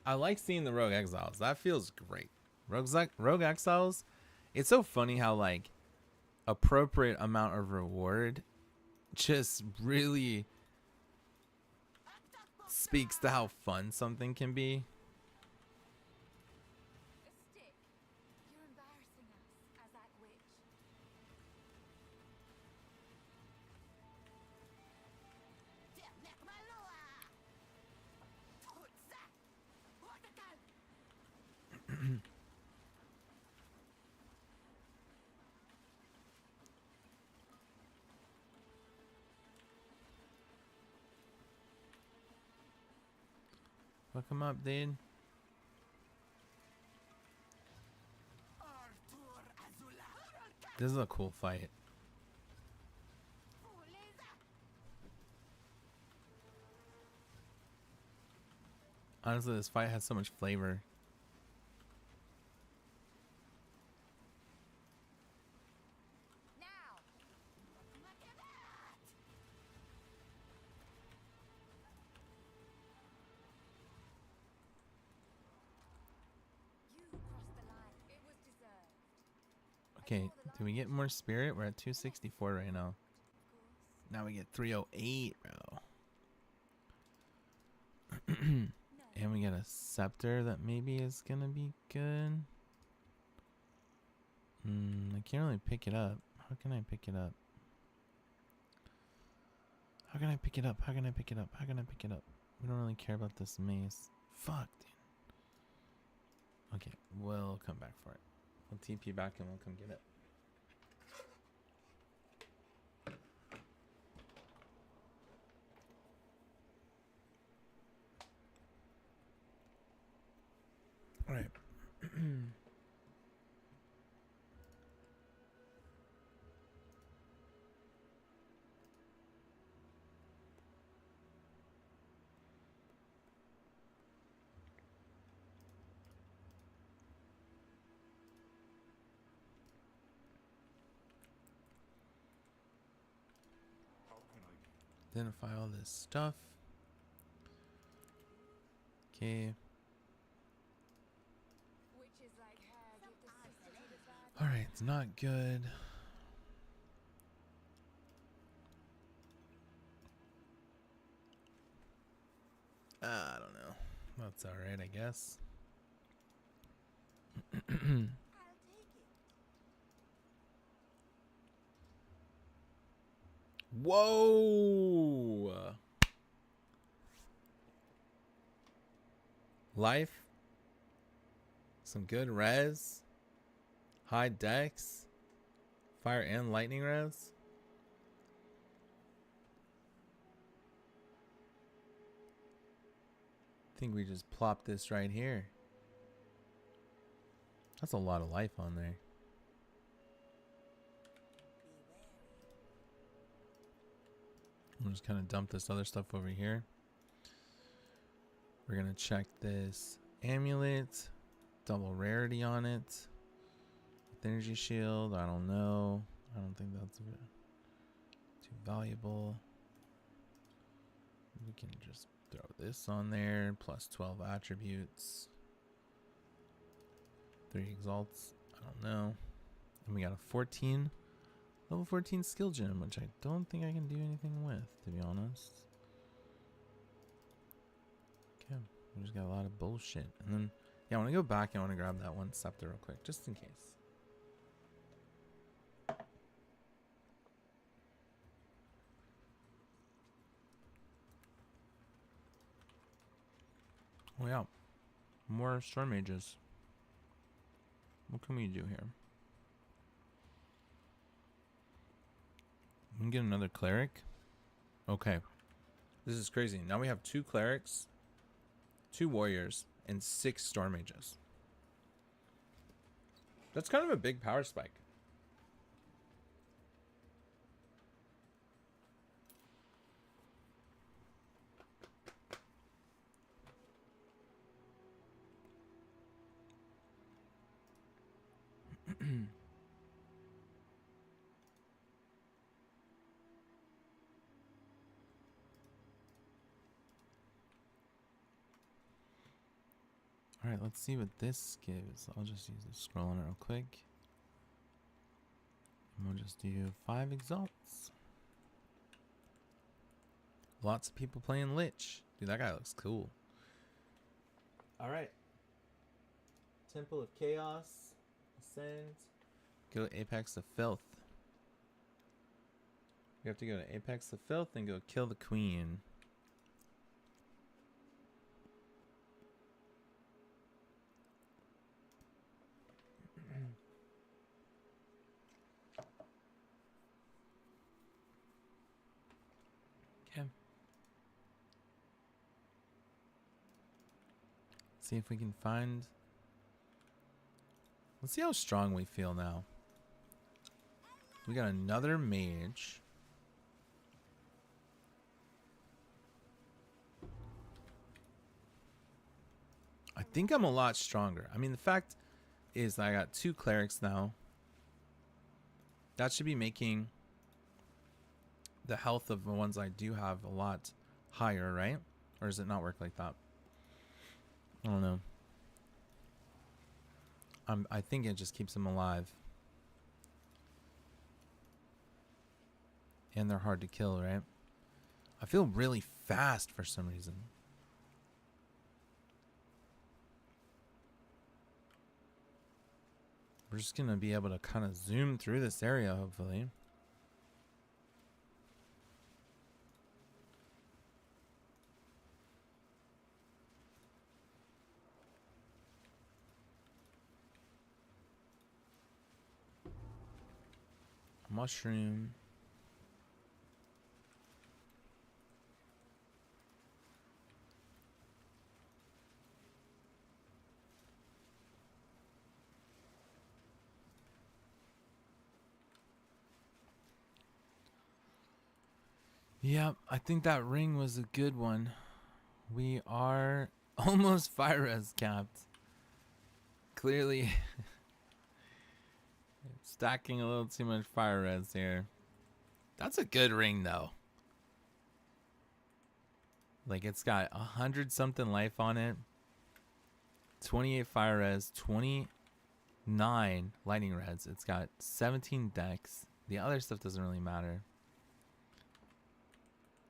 I like seeing the Rogue Exiles. That feels great. Rogue Exiles. It's so funny how like appropriate amount of reward just really speaks to how fun something can be.
A stick. You're embarrassing us as that witch.
Fuck him up, dude. This is a cool fight. Honestly, this fight has so much flavor.
Now. You crossed the line. It was deserved.
Okay, do we get more spirit? We're at 264 right now.
Of course.
Now we get 308, bro.
No.
And we get a scepter that maybe is gonna be good. I can't really pick it up. How can I pick it up? How can I pick it up? How can I pick it up? How can I pick it up? We don't really care about this mace. Fuck, dude. Okay, we'll come back for it. We'll TP back and we'll come get it. All right.
How can I?
Identify all this stuff. Okay.
Witches like her give the sister to the bad.
All right, it's not good. I don't know. That's all right, I guess.
I'll take it.
Whoa! Life. Some good res. High dex. Fire and lightning res. I think we just plop this right here. That's a lot of life on there. We'll just kind of dump this other stuff over here. We're going to check this amulet. Double rarity on it. energy shield. I don't know. I don't think that's too valuable. We can just throw this on there. Plus 12 attributes. 3 exalts. I don't know. And we got a level 14 skill gem, which I don't think I can do anything with, to be honest. Okay, we just got a lot of bullshit. And then, yeah, I want to go back and I want to grab that one scepter real quick, just in case. Oh yeah, more storm mages. What can we do here? We can get another cleric. Okay, this is crazy. Now we have 2 clerics, 2 warriors, and 6 storm mages. That's kind of a big power spike. All right, let's see what this gives. I'll just use the scroll on it real quick. And we'll just do 5 exalts. Lots of people playing Lich. Dude, that guy looks cool. All right. Temple of Chaos. Ascend. Go to Apex of Filth. We have to go to Apex of Filth and go kill the queen. Okay. See if we can find. Let's see how strong we feel now. We got another mage. I think I'm a lot stronger. I mean, the fact is that I got 2 clerics now. That should be making the health of the ones I do have a lot higher, right? Or does it not work like that? I don't know. I think it just keeps them alive. And they're hard to kill, right? I feel really fast for some reason. We're just going to be able to kind of zoom through this area, hopefully. Mushroom. Yep, I think that ring was a good one. We are almost fire res capped. Clearly stacking a little too much fire res here. That's a good ring though. Like it's got 100 something life on it. 28 fire res, 29 lightning res. It's got 17 dex. The other stuff doesn't really matter.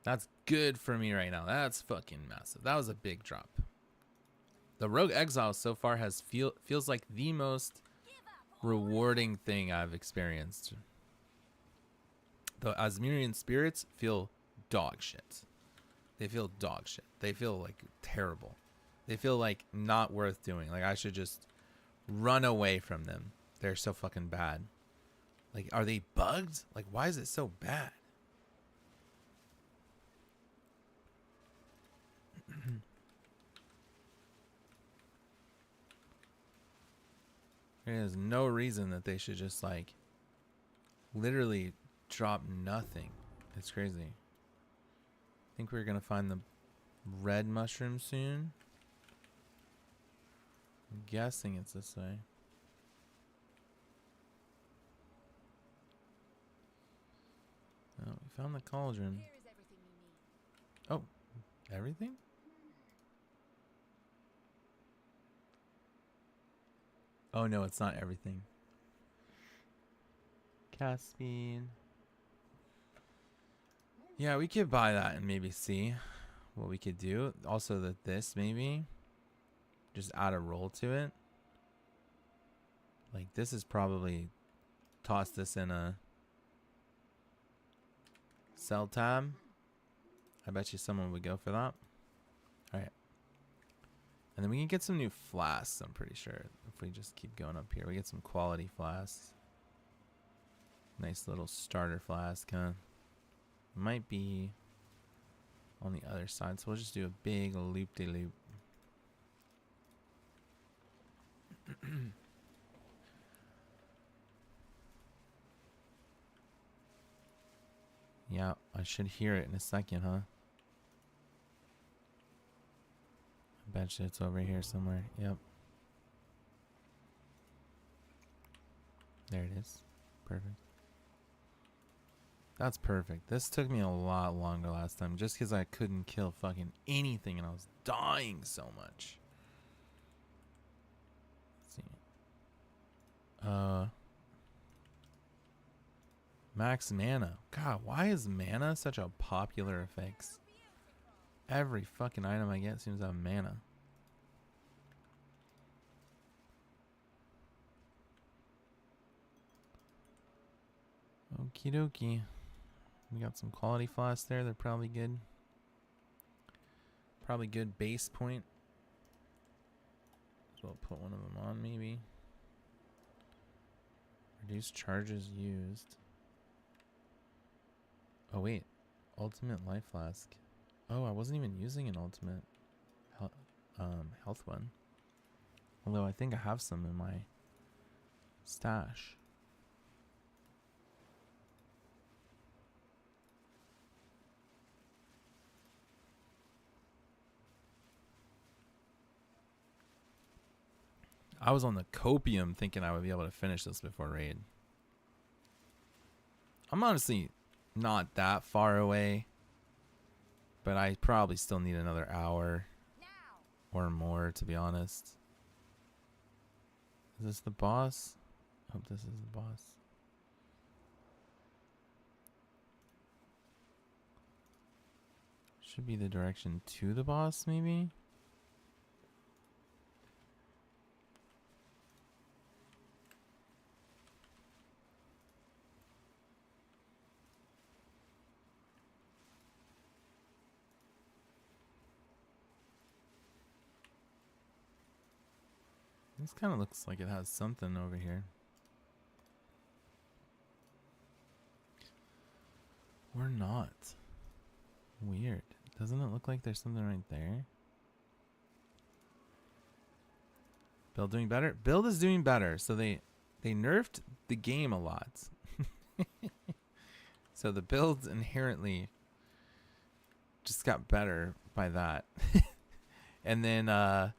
That's good for me right now. That's fucking massive. That was a big drop. The Rogue Exile so far feels like the most rewarding thing I've experienced. The Asmirian spirits feel dog shit. They feel dog shit. They feel like terrible. They feel like not worth doing. Like I should just run away from them. They're so fucking bad. Like, are they bugged? Like, why is it so bad? There's no reason that they should just like literally drop nothing. It's crazy. I think we're gonna find the red mushroom soon. I'm guessing it's this way. Oh, we found the cauldron.
Here is everything you need.
Oh, everything? Oh no, it's not everything. Cast speed. Yeah, we could buy that and maybe see what we could do. Also that this maybe just add a roll to it. Like this is probably toss this in a sell tab. I bet you someone would go for that. Alright. And then we can get some new flasks, I'm pretty sure. If we just keep going up here. We get some quality flasks. Nice little starter flask, huh? Might be on the other side. So we'll just do a big loop-de-loop. Yeah, I should hear it in a second, huh? I bet you it's over here somewhere. Yep. There it is. Perfect. That's perfect. This took me a lot longer last time just because I couldn't kill fucking anything and I was dying so much. Let's see. Max mana. God, why is mana such a popular effect? Every fucking item I get seems to have mana. Okie dokie. We got some quality flasks there. They're probably good. Probably good base point. So I'll put one of them on maybe. Reduce charges used. Oh wait. Ultimate life flask. Oh, I wasn't even using an ultimate health one. Although I think I have some in my stash. I was on the copium thinking I would be able to finish this before raid. I'm honestly not that far away, but I probably still need another hour or more, to be honest. Is this the boss? I hope this is the boss. Should be the direction to the boss, maybe? This kind of looks like it has something over here. Or not. Weird. Doesn't it look like there's something right there? Build doing better? Build is doing better. So they nerfed the game a lot. So the builds inherently just got better by that. And then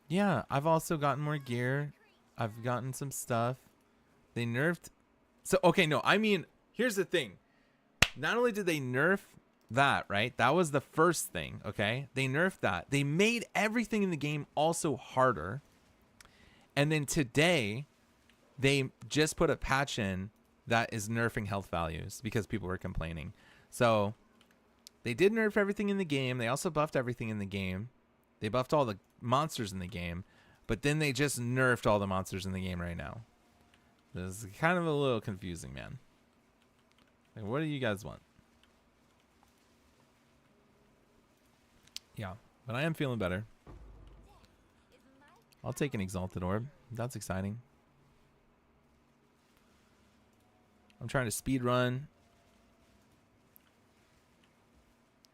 yeah, I've also gotten more gear. I've gotten some stuff. They nerfed. So, okay, no, I mean, here's the thing. Not only did they nerf that, right? That was the first thing, okay? They nerfed that. They made everything in the game also harder. And then today, they just put a patch in that is nerfing health values because people were complaining. So, they did nerf everything in the game. They also buffed everything in the game. They buffed all the monsters in the game, but then they just nerfed all the monsters in the game right now. This is kind of a little confusing, man. Like, what do you guys want? Yeah, but I am feeling better. I'll take an exalted orb. That's exciting. I'm trying to speed run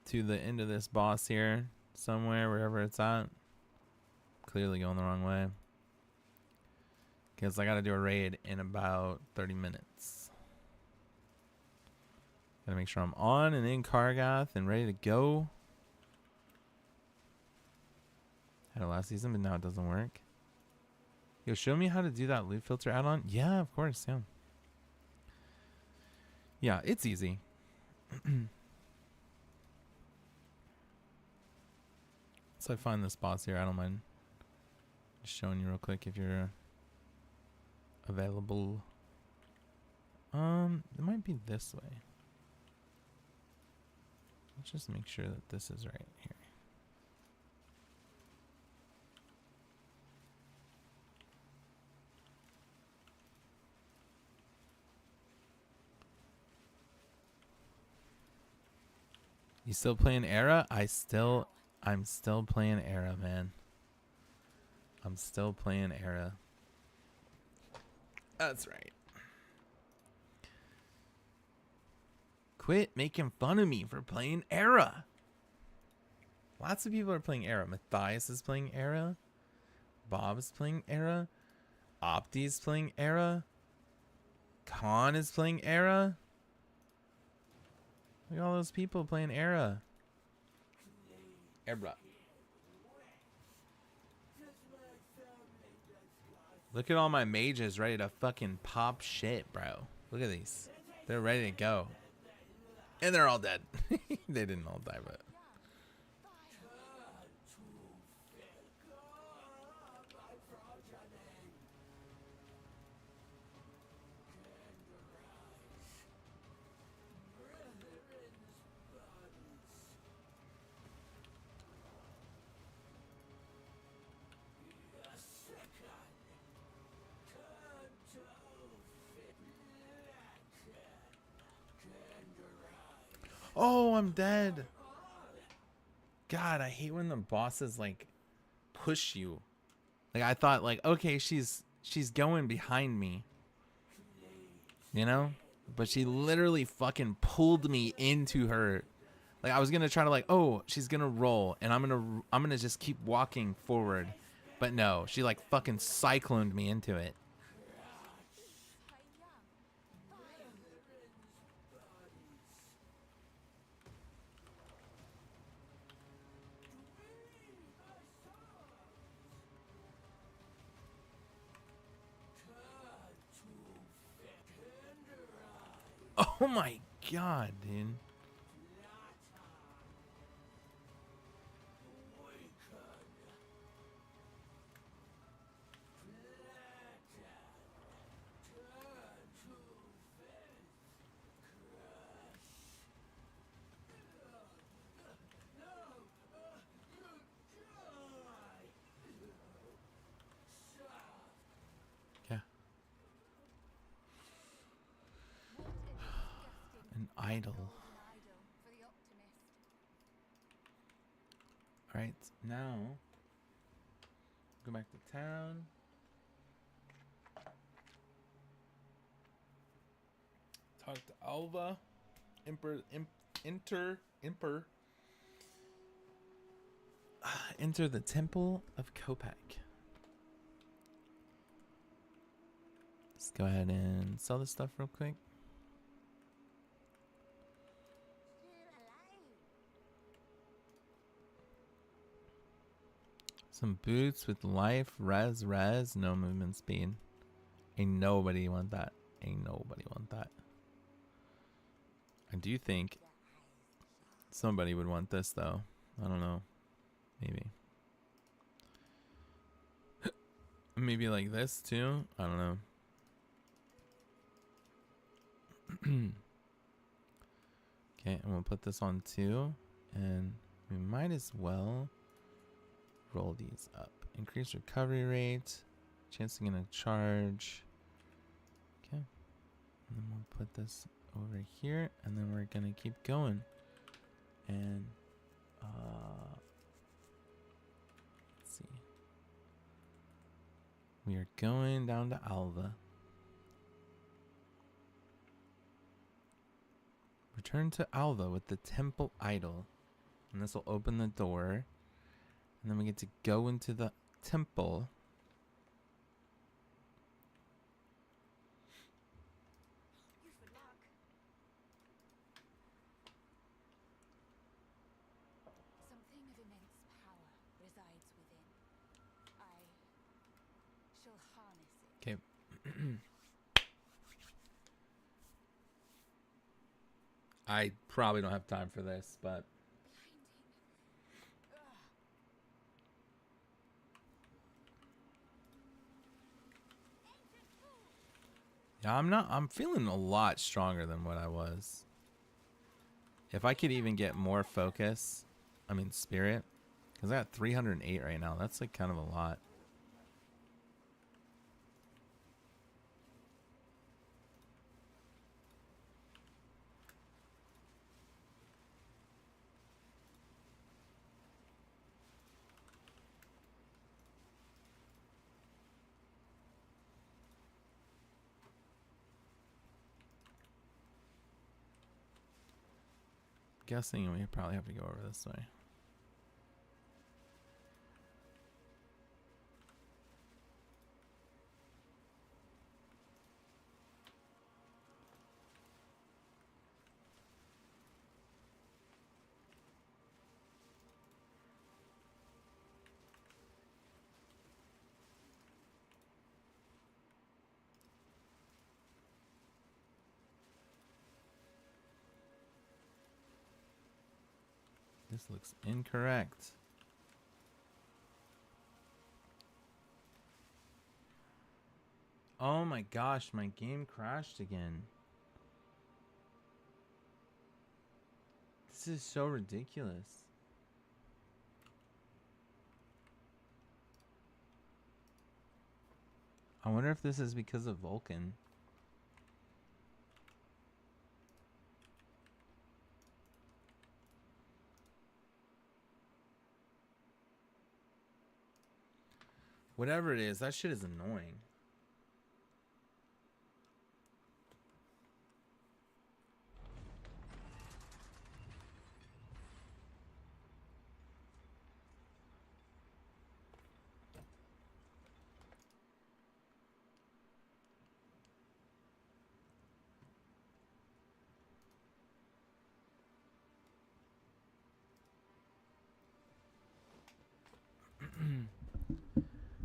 to the end of this boss here. Somewhere, wherever it's at. Clearly going the wrong way. Because I got to do a raid in about 30 minutes. Gotta make sure I'm on and in Kargath and ready to go. Had it last season, but now it doesn't work. Yo, show me how to do that loot filter add-on. Yeah, of course, yeah. Yeah, it's easy. So I find this boss here. I don't mind just showing you real quick if you're available. It might be this way. Let's just make sure that this is right here. You still playing Era? I'm still playing Era, man. I'm still playing Era. That's right. Quit making fun of me for playing Era. Lots of people are playing Era. Matthias is playing Era. Bob's playing Era. Opti's playing Era. Khan is playing Era. Look at all those people playing Era. Era. Look at all my mages ready to fucking pop shit, bro. Look at these. They're ready to go. And they're all dead. They didn't all die, but... Oh, I'm dead. God, I hate when the bosses like push you. Like I thought like, okay, she's going behind me. You know? But she literally fucking pulled me into her. Like I was going to try to like, oh, she's going to roll and I'm going to just keep walking forward. But no, she like fucking cycloned me into it. Oh my god, dude. Yeah. An idol. Alright, now go back to town. Talk to Alva. Enter the Temple of Kopak. Let's go ahead and sell this stuff real quick. Some boots with life, res, no movement speed. Ain't nobody want that. Ain't nobody want that. I do think somebody would want this though. I don't know. Maybe. Maybe like this too. I don't know. Okay, and we'll put this on too. And we might as well roll these up. Increase recovery rate. Chance to get a charge. Okay. And then we'll put this over here. And then we're going to keep going. And let's see. We are going down to Alva. Return to Alva with the temple idol. And this will open the door. And then we get to go into the temple.
Something of immense power resides within. I shall harness it.
Okay. I probably don't have time for this, but yeah, I'm feeling a lot stronger than what I was. If I could even get more focus, I mean spirit, because I got 308 right now. That's like kind of a lot. Guessing we probably have to go over this way. This looks incorrect. Oh my gosh, my game crashed again. This is so ridiculous. I wonder if this is because of Vulcan. Whatever it is, that shit is annoying.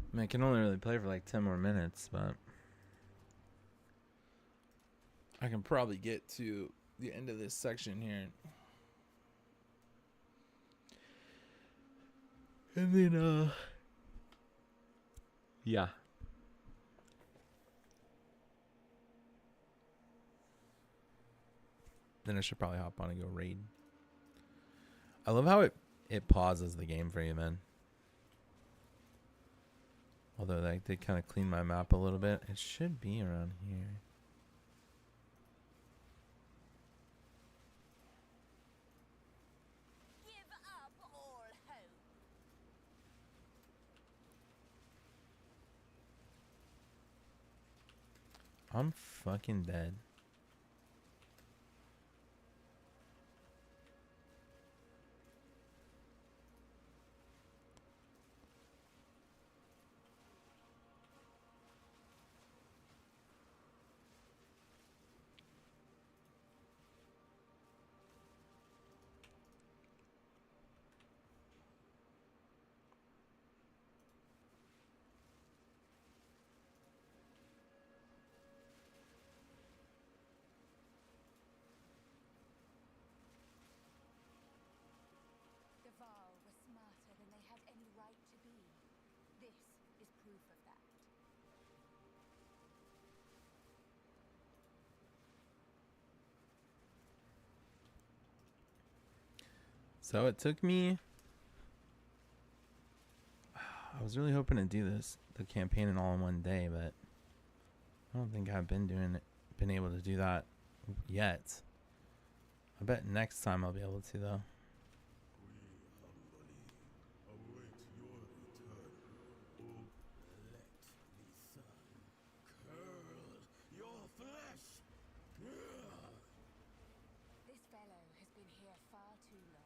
I mean, I can only really play for like 10 more minutes, but I can probably get to the end of this section here. And then, yeah. Then I should probably hop on and go raid. I love how it pauses the game for you, man. Although they did kind of clean my map a little bit. It should be around here.
Give up all hope.
I'm fucking dead.
The Varl were smarter than they had any right to be. This is proof of that.
So it took me... I was really hoping to do the campaign in all in one day, but I don't think I've been able to do that yet. I bet next time I'll be able to, though.
This fellow has been here far too long.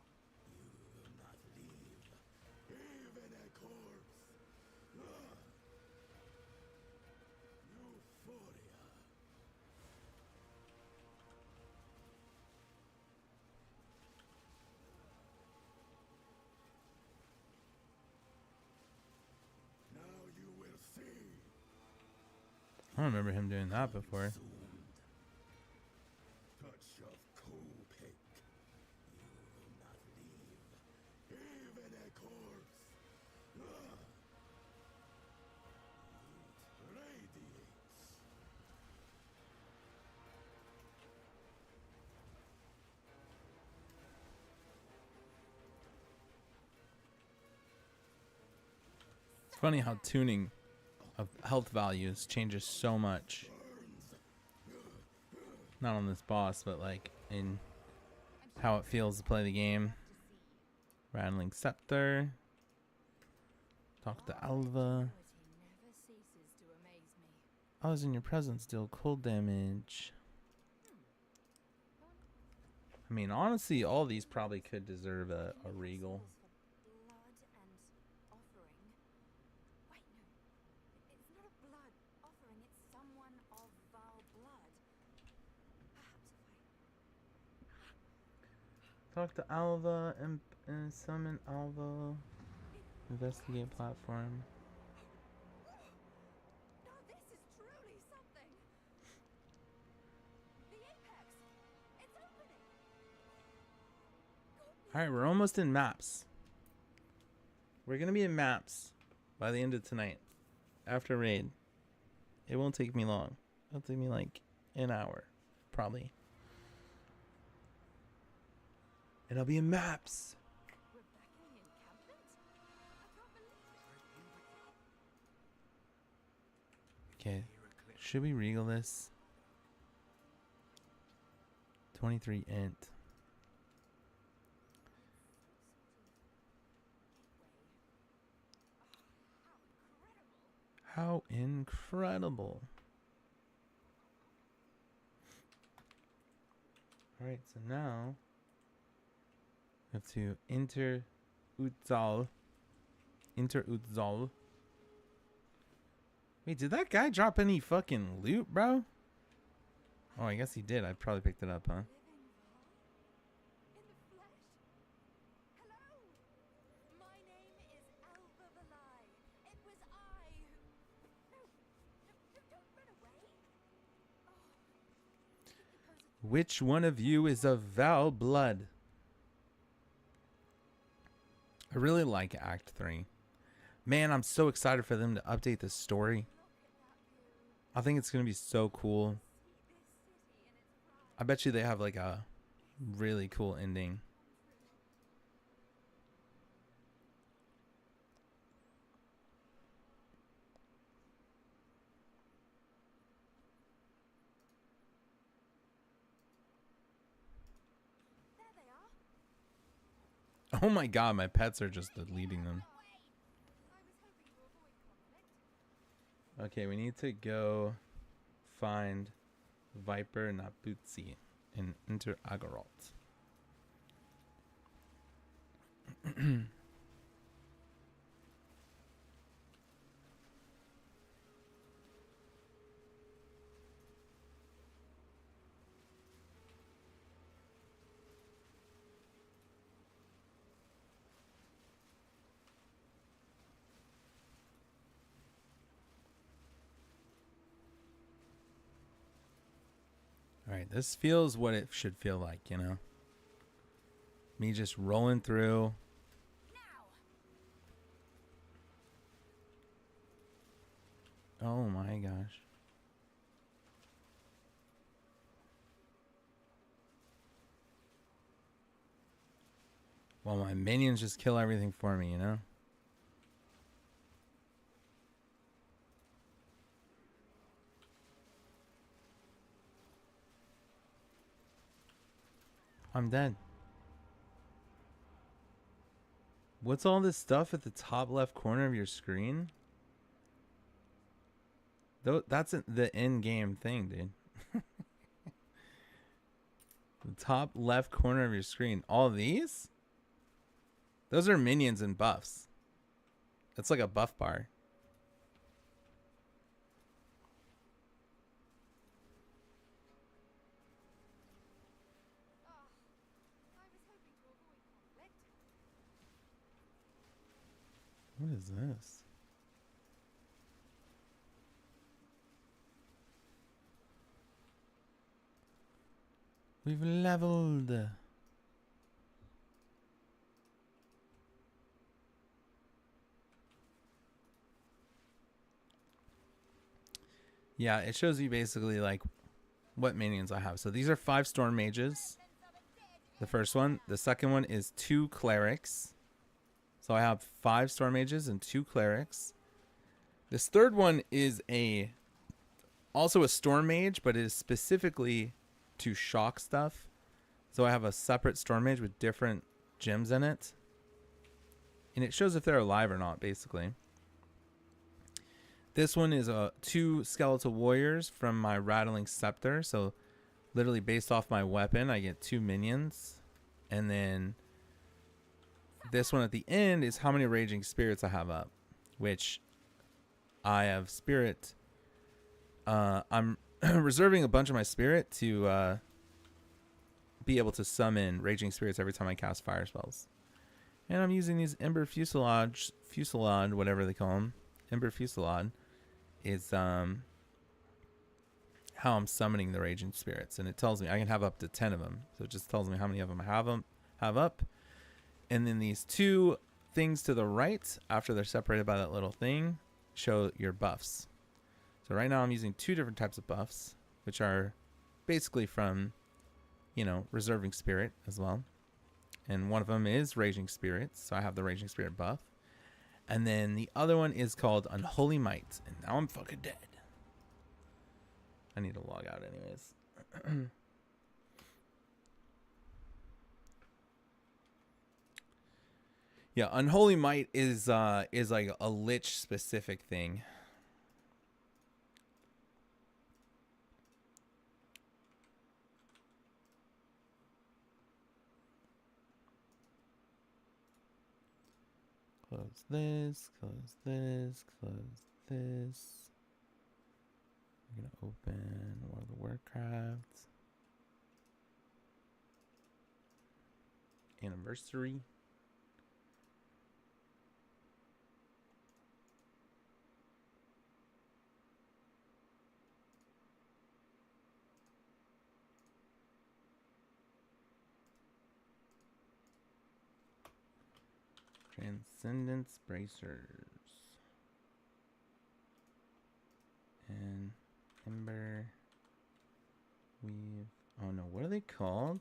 I don't remember him doing that before.
Touch of cold cake
Funny how tuning of health values changes so much. Not on this boss, but like in how it feels to play the game. Rattling Scepter. Talk to Alva. I was in your presence, deal cold damage. I mean, honestly, all these probably could deserve a regal. Talk to Alva and summon Alva. Investigate platform.
No, this is truly something. The apex. It's opening.
Alright, we're almost in maps. We're gonna be in maps by the end of tonight. After raid. It won't take me long. It'll take me like an hour. Probably. And I'll be in maps.
We're back in the encampment? I can't believe it.
Okay. Should we regal this? 23 int. How incredible. Alright, so now we have to enter Utzal. Enter Utzal. Wait, did that guy drop any fucking loot, bro? Oh, I guess he did. I probably picked it up, huh?
In the flesh? Hello? My name is Alva Valai. It was I who... No, don't run away. Oh.
Which one of you is of Val blood? I really like Act 3. Man, I'm so excited for them to update the story. I think it's going to be so cool. I bet you they have like a really cool ending.
There they are.
Oh my god, my pets are just deleting them.
I was hoping to avoid conflict.
Okay, we need to go find Viper Naputsi and enter Agoralt. Alright, this feels what it should feel like, you know? Me just rolling through. Oh my gosh. Well, my minions just kill everything for me, you know? I'm dead. What's all this stuff at the top left corner of your screen? That's the in-game thing, dude. The top left corner of your screen. All these? Those are minions and buffs. It's like a buff bar.
I was hoping to avoid conflict.
What is this? We've leveled. Yeah, it shows you basically like what minions I have. So these are 5 storm mages. The first one. The second one is 2 clerics. So I have 5 storm mages and 2 clerics. This third one is also a Storm Mage, but it is specifically to shock stuff. So I have a separate Storm Mage with different gems in it. And it shows if they're alive or not, basically. This one is 2 Skeletal Warriors from my Rattling Scepter. So literally based off my weapon, I get 2 minions. And then this one at the end is how many Raging Spirits I have up. Which I have Spirit. I'm reserving a bunch of my Spirit to be able to summon Raging Spirits every time I cast fire spells. And I'm using these Ember Fusillade, whatever they call them. Ember Fusillade is how I'm summoning the Raging Spirits. And it tells me I can have up to 10 of them. So it just tells me how many of them I have up. And then these 2 things to the right, after they're separated by that little thing, show your buffs. So right now I'm using 2 different types of buffs, which are basically from, reserving Spirit as well. And one of them is Raging Spirits, so I have the Raging Spirit buff. And then the other one is called Unholy Might, and now I'm fucking dead. I need to log out anyways. Yeah, Unholy Might is like a lich specific thing. Close this, close this, close this. I'm gonna open World of Warcraft. Anniversary. Transcendence Bracers. And Ember Weave. Oh no, what are they called?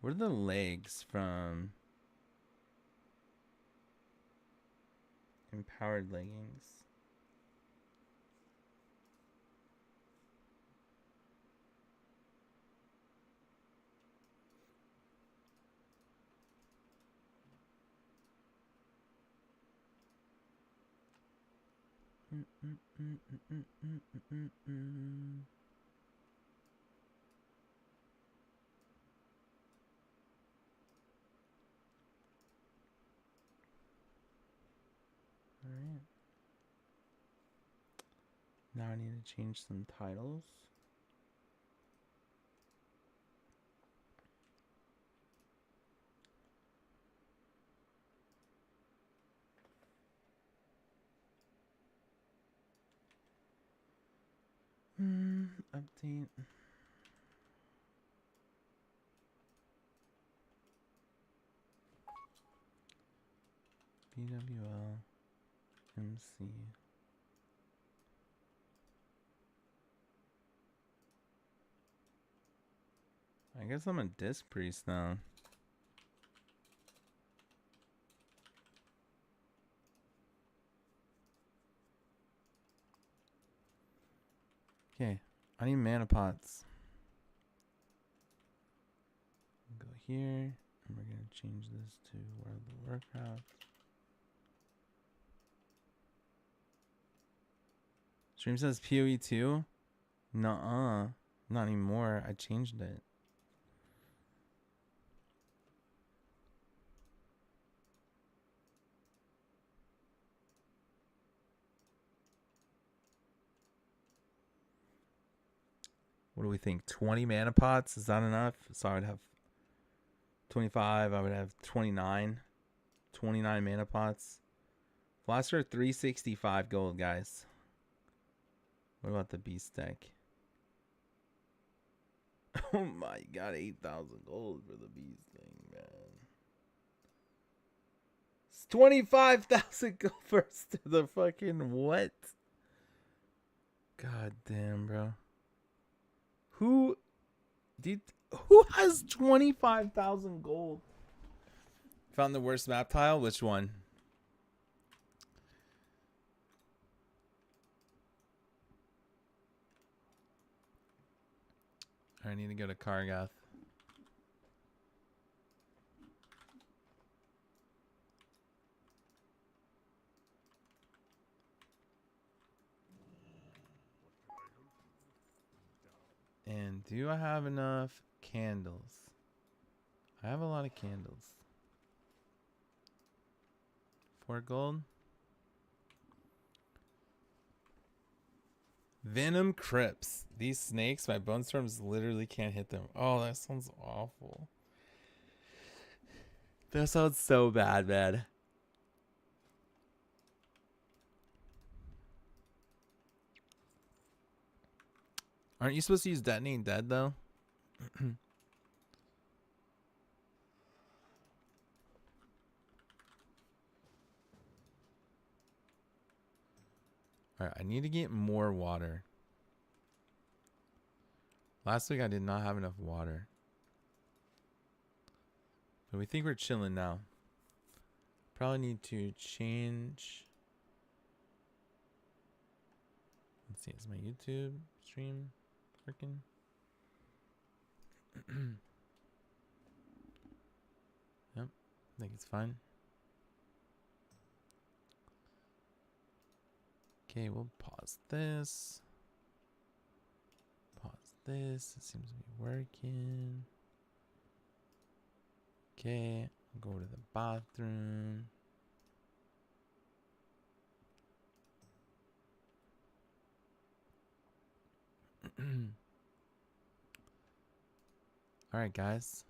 What are the legs from Empowered Leggings? Alright. Now I need to change some titles. Update. BWL MC. I guess I'm a disc priest now. Okay, I need mana pots. Go here, and we're gonna change this to World of Warcraft. Stream says PoE 2? Nuh-uh. Not anymore. I changed it. What do we think? 20 mana pots? Is that enough? So I would have 25. I would have 29. 29 mana pots. Blaster 365 gold, guys. What about the beast deck? Oh my god, 8,000 gold for the beast thing, man. It's 25,000 gold first to the fucking what? God damn, bro. Who has 25,000 gold? Found the worst map tile? Which one? I need to go to Kargath. And do I have enough candles? I have a lot of candles. 4 gold. Venom Crypts. These snakes, my bone storms literally can't hit them. Oh, that sounds awful. That sounds so bad, man. Aren't you supposed to use Detonate Dead, though? Alright, I need to get more water. Last week I did not have enough water. But we think we're chilling now. Probably need to change. Let's see, is my YouTube stream working? Yep, I think it's fine. Okay, we'll pause this. Pause this. It seems to be working. Okay, I'll go to the bathroom. Alright, guys.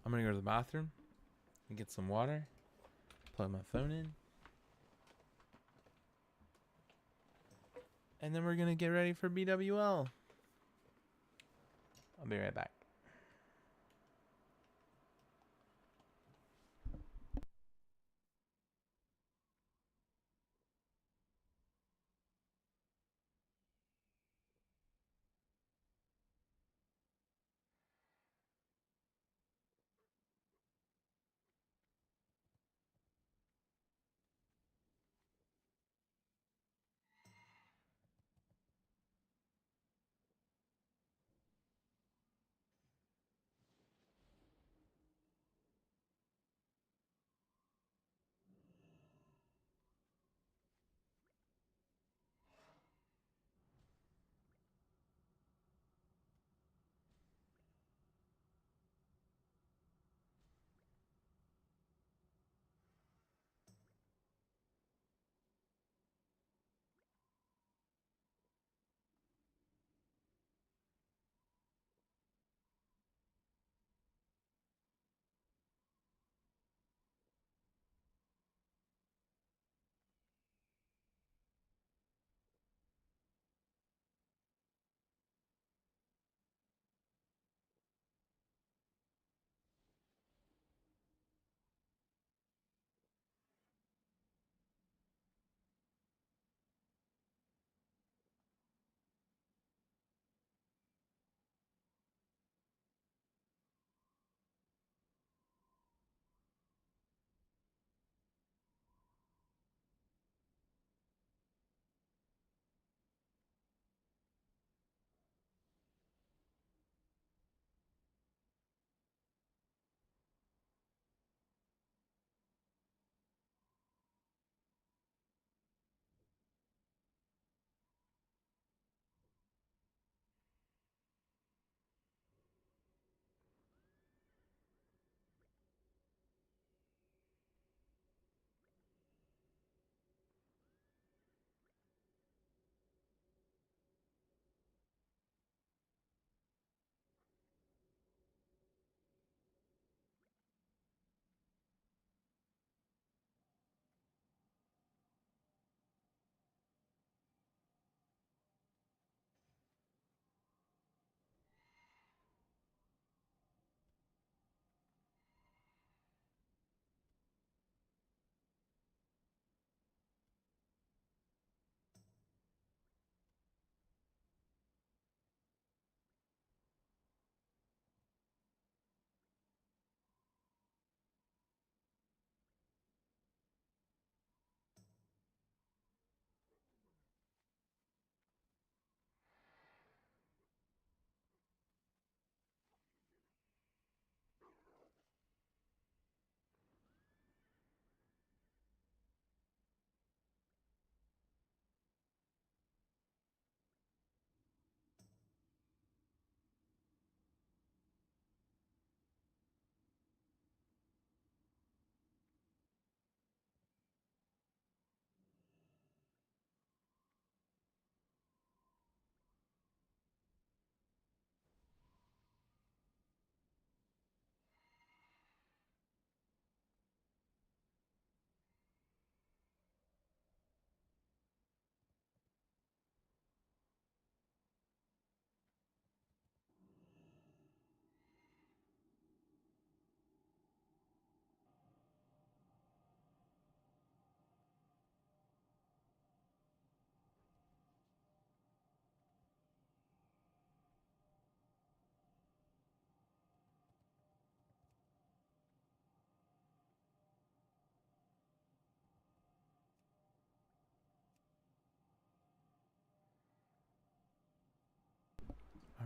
I'm gonna go to the bathroom and get some water. Plug my phone in. And then we're gonna get ready for BWL. I'll be right back.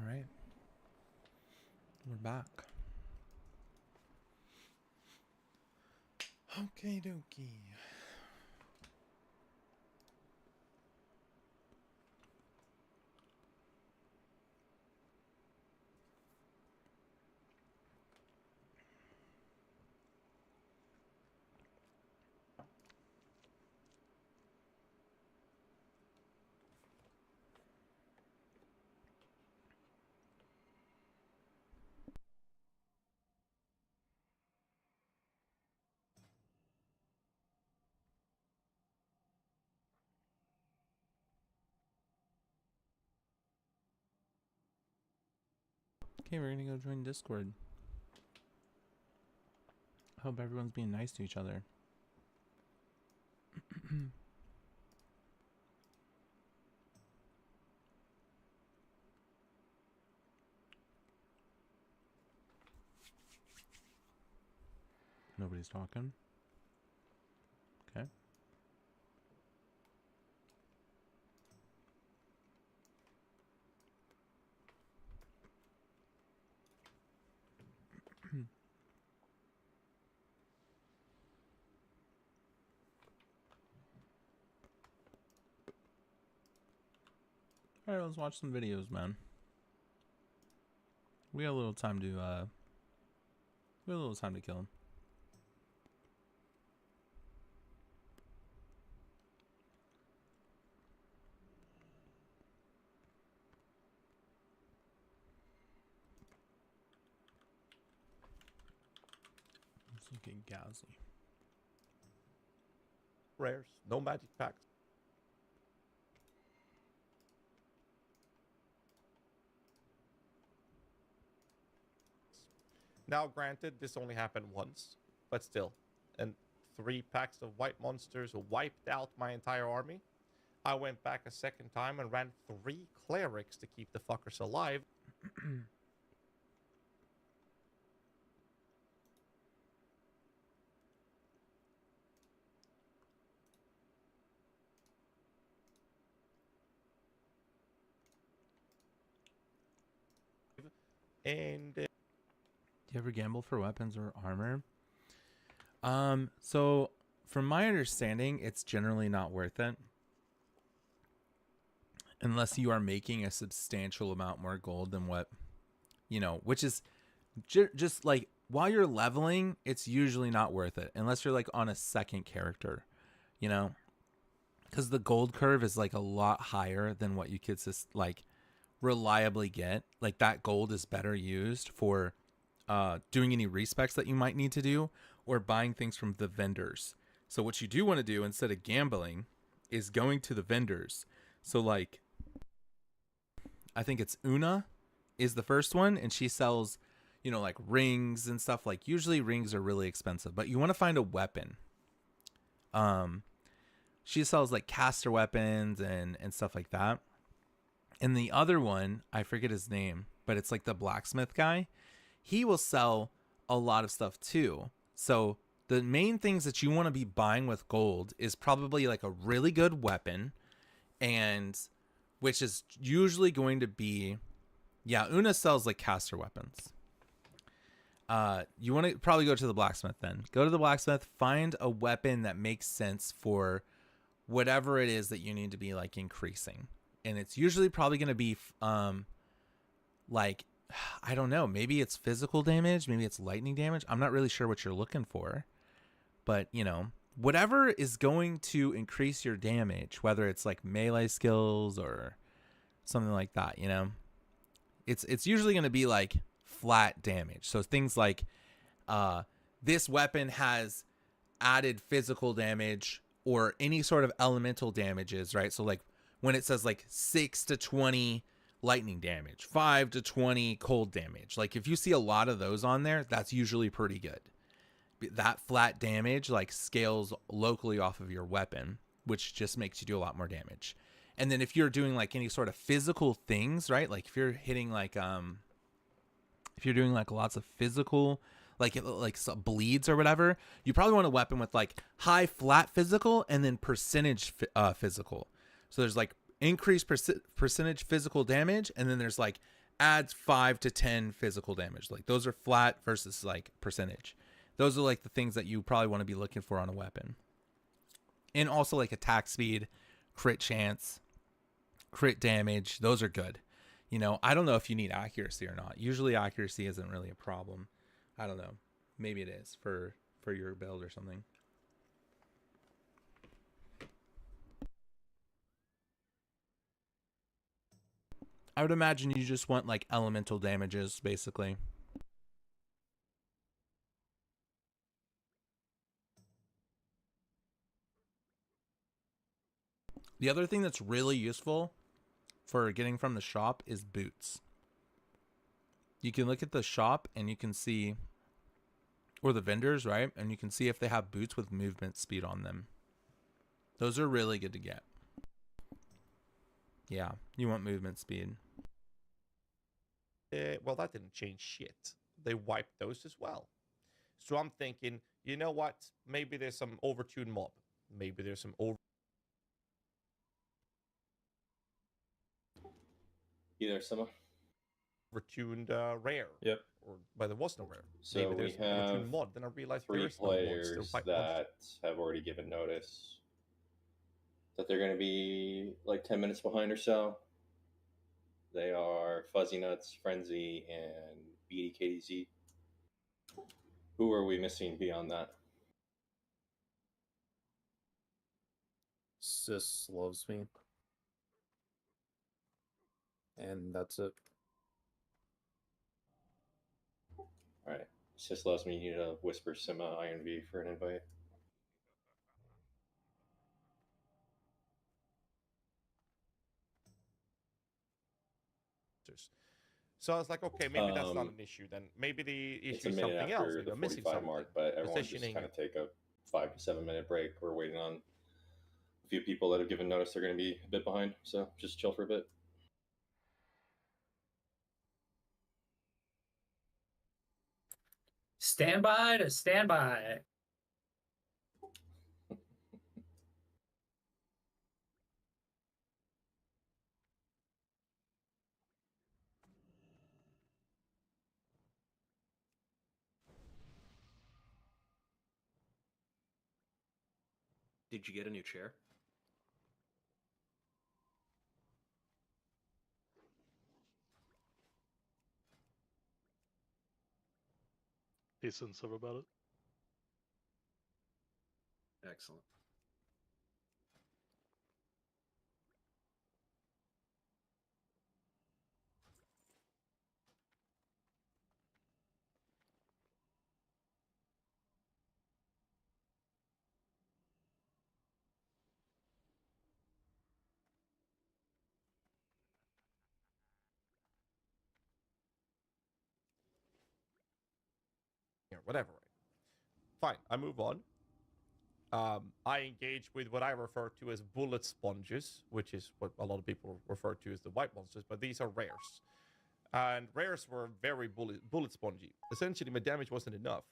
right. We're back. Okay, dokie. Okay, we're gonna go join Discord. I hope everyone's being nice to each other. Nobody's talking. Okay. Alright, let's watch some videos, man. We got a little time to kill him. Let's look at Gauzy.
Rares, no magic packs. Now, granted, this only happened once, but still. And 3 packs of white monsters wiped out my entire army. I went back a second time and ran 3 clerics to keep the fuckers alive. And
Do you ever gamble for weapons or armor? So from my understanding, it's generally not worth it. Unless you are making a substantial amount more gold than what, you know, which is just like while you're leveling, it's usually not worth it. Unless you're like on a second character, you know, because the gold curve is like a lot higher than what you could like reliably get. Like that gold is better used for doing any respecs that you might need to do or buying things from the vendors. So what you do want to do instead of gambling is going to the vendors. So like I think it's Una is the first one, and she sells, you know, like rings and stuff. Like usually rings are really expensive, but you want to find a weapon. She sells like caster weapons and stuff like that. And the other one, I forget his name, but it's like the blacksmith guy. He will sell a lot of stuff too. So the main things that you want to be buying with gold is probably like a really good weapon, and which is usually going to be, yeah, Una sells like caster weapons. You want to probably go to the blacksmith then. Go to the blacksmith, find a weapon that makes sense for whatever it is that you need to be like increasing. And it's usually probably going to be like, I don't know, maybe it's physical damage, maybe it's lightning damage. I'm not really sure what you're looking for. But, you know, whatever is going to increase your damage, whether it's like melee skills or something like that, you know, it's usually going to be like flat damage. So things like this weapon has added physical damage or any sort of elemental damages, right? So like when it says like 6 to 20 lightning damage, 5 to 20 cold damage, like if you see a lot of those on there, that's usually pretty good. That flat damage like scales locally off of your weapon, which just makes you do a lot more damage. And then if you're doing like any sort of physical things, right? Like if you're hitting like if you're doing like lots of physical like bleeds or whatever, you probably want a weapon with like high flat physical and then percentage physical. So there's like increased percentage physical damage, and then there's like adds 5 to 10 physical damage. Like those are flat versus like percentage. Those are like the things that you probably want to be looking for on a weapon. And also like attack speed, crit chance, crit damage. Those are good. You know, I don't know if you need accuracy or not. Usually accuracy isn't really a problem. I don't know. Maybe it is for your build or something. I would imagine you just want like elemental damages, basically. The other thing that's really useful for getting from the shop is boots. You can look at the shop and you can see, or the vendors, right? And you can see if they have boots with movement speed on them. Those are really good to get. Yeah, you want movement speed.
Well, that didn't change shit. They wiped those as well. So I'm thinking, you know what? Maybe there's some overtuned mob. Maybe there's some
Either some.
overtuned rare.
Yep.
But there was no rare.
So
Maybe
we
there's an overtuned
have
mod. Then I realized there
3
is no mods. They're
players
white
that have already given notice that they're going to be like 10 minutes behind or so. They are Fuzzy Nuts, Frenzy, and BDKDZ. Who are we missing beyond that?
Sis loves me. And that's it.
All right. Sis loves me. You need to whisper some Iron V for an invite.
So I was like, okay, maybe that's not an issue then. Maybe the
It's
issue
a
is
minute
something else.
after
Maybe
the
I'm missing
45
something.
mark, but everyone just
Positioning.
kind of take a 5 to 7 minute break. We're waiting on a few people that have given notice they're going to be a bit behind, so just chill for a bit.
Stand by to stand by.
Did you get a new chair?
He sensitive about it.
Excellent.
Whatever. Fine, I move on. I engage with what I refer to as bullet sponges, which is what a lot of people refer to as the white monsters, but these are rares. And rares were very bullet spongy. Essentially, my damage wasn't enough.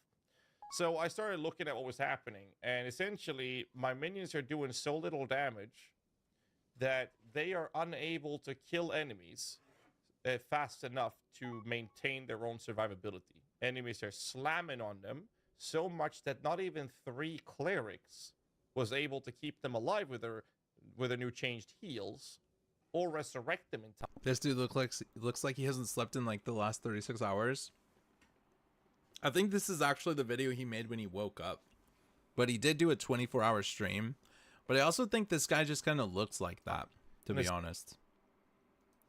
So I started looking at what was happening, and essentially, my minions are doing so little damage that they are unable to kill enemies fast enough to maintain their own survivability. Enemies are slamming on them so much that not even 3 clerics was able to keep them alive with their new changed heals or resurrect them in time.
This dude looks like he hasn't slept in like the last 36 hours. I think this is actually the video he made when he woke up. But he did do a 24-hour stream. But I also think this guy just kind of looks like that, to be honest.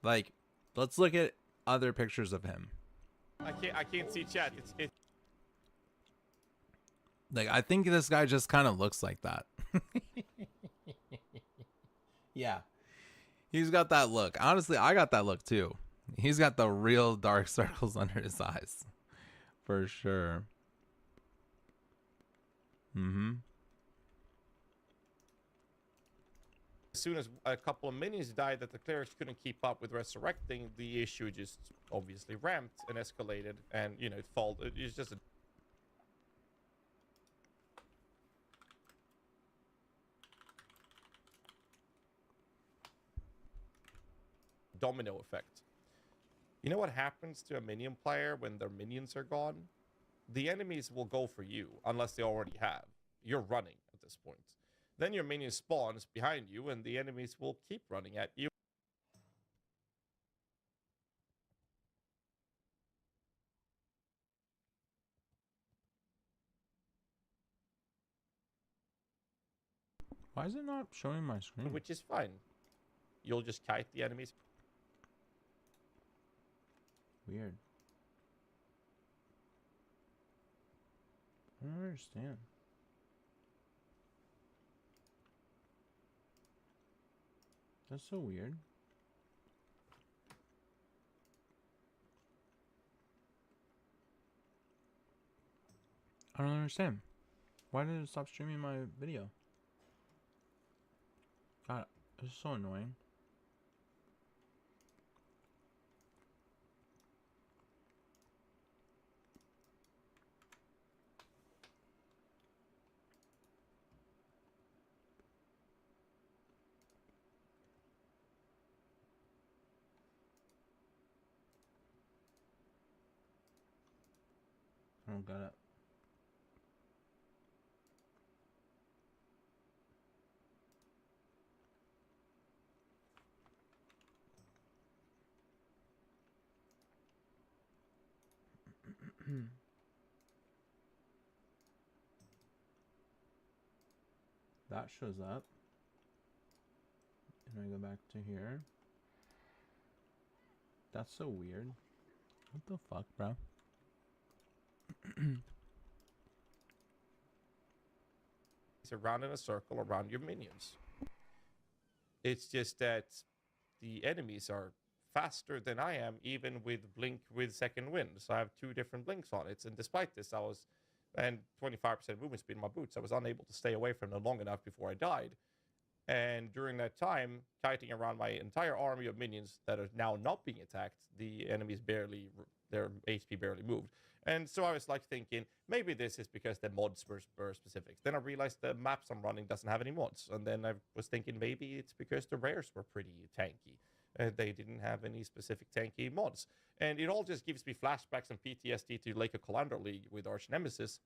Like, let's look at other pictures of him.
I can't see chat. It's
like, I think this guy just kind of looks like that. Yeah. He's got that look. Honestly, I got that look too. He's got the real dark circles under his eyes. For sure.
As soon as a couple of minions died that the clerics couldn't keep up with resurrecting, the issue just obviously ramped and escalated, and you know it's just a domino effect. You know what happens to a minion player when their minions are gone? The enemies will go for you, unless they already have. You're running at this point. Then your minion spawns behind you, and the enemies will keep running at you.
Why is it not showing my screen?
Which is fine. You'll just kite the enemies.
Weird. I don't understand. That's so weird. I don't understand. Why did it stop streaming my video? God, it's so annoying. I don't got it. That shows up. And I go back to here. That's so weird. What the fuck, bro?
Around in a circle around your minions. It's just that the enemies are faster than I am, even with blink with second wind. So I have 2 different blinks on it. And despite this, and 25% movement speed in my boots, I was unable to stay away from them long enough before I died. And during that time, kiting around my entire army of minions that are now not being attacked, the enemies their HP barely moved. And so I was like thinking, maybe this is because the mods were specific. Then I realized the maps I'm running doesn't have any mods. And then I was thinking maybe it's because the rares were pretty tanky. They didn't have any specific tanky mods. And it all just gives me flashbacks and PTSD to Lake of Calandra League with Arch Nemesis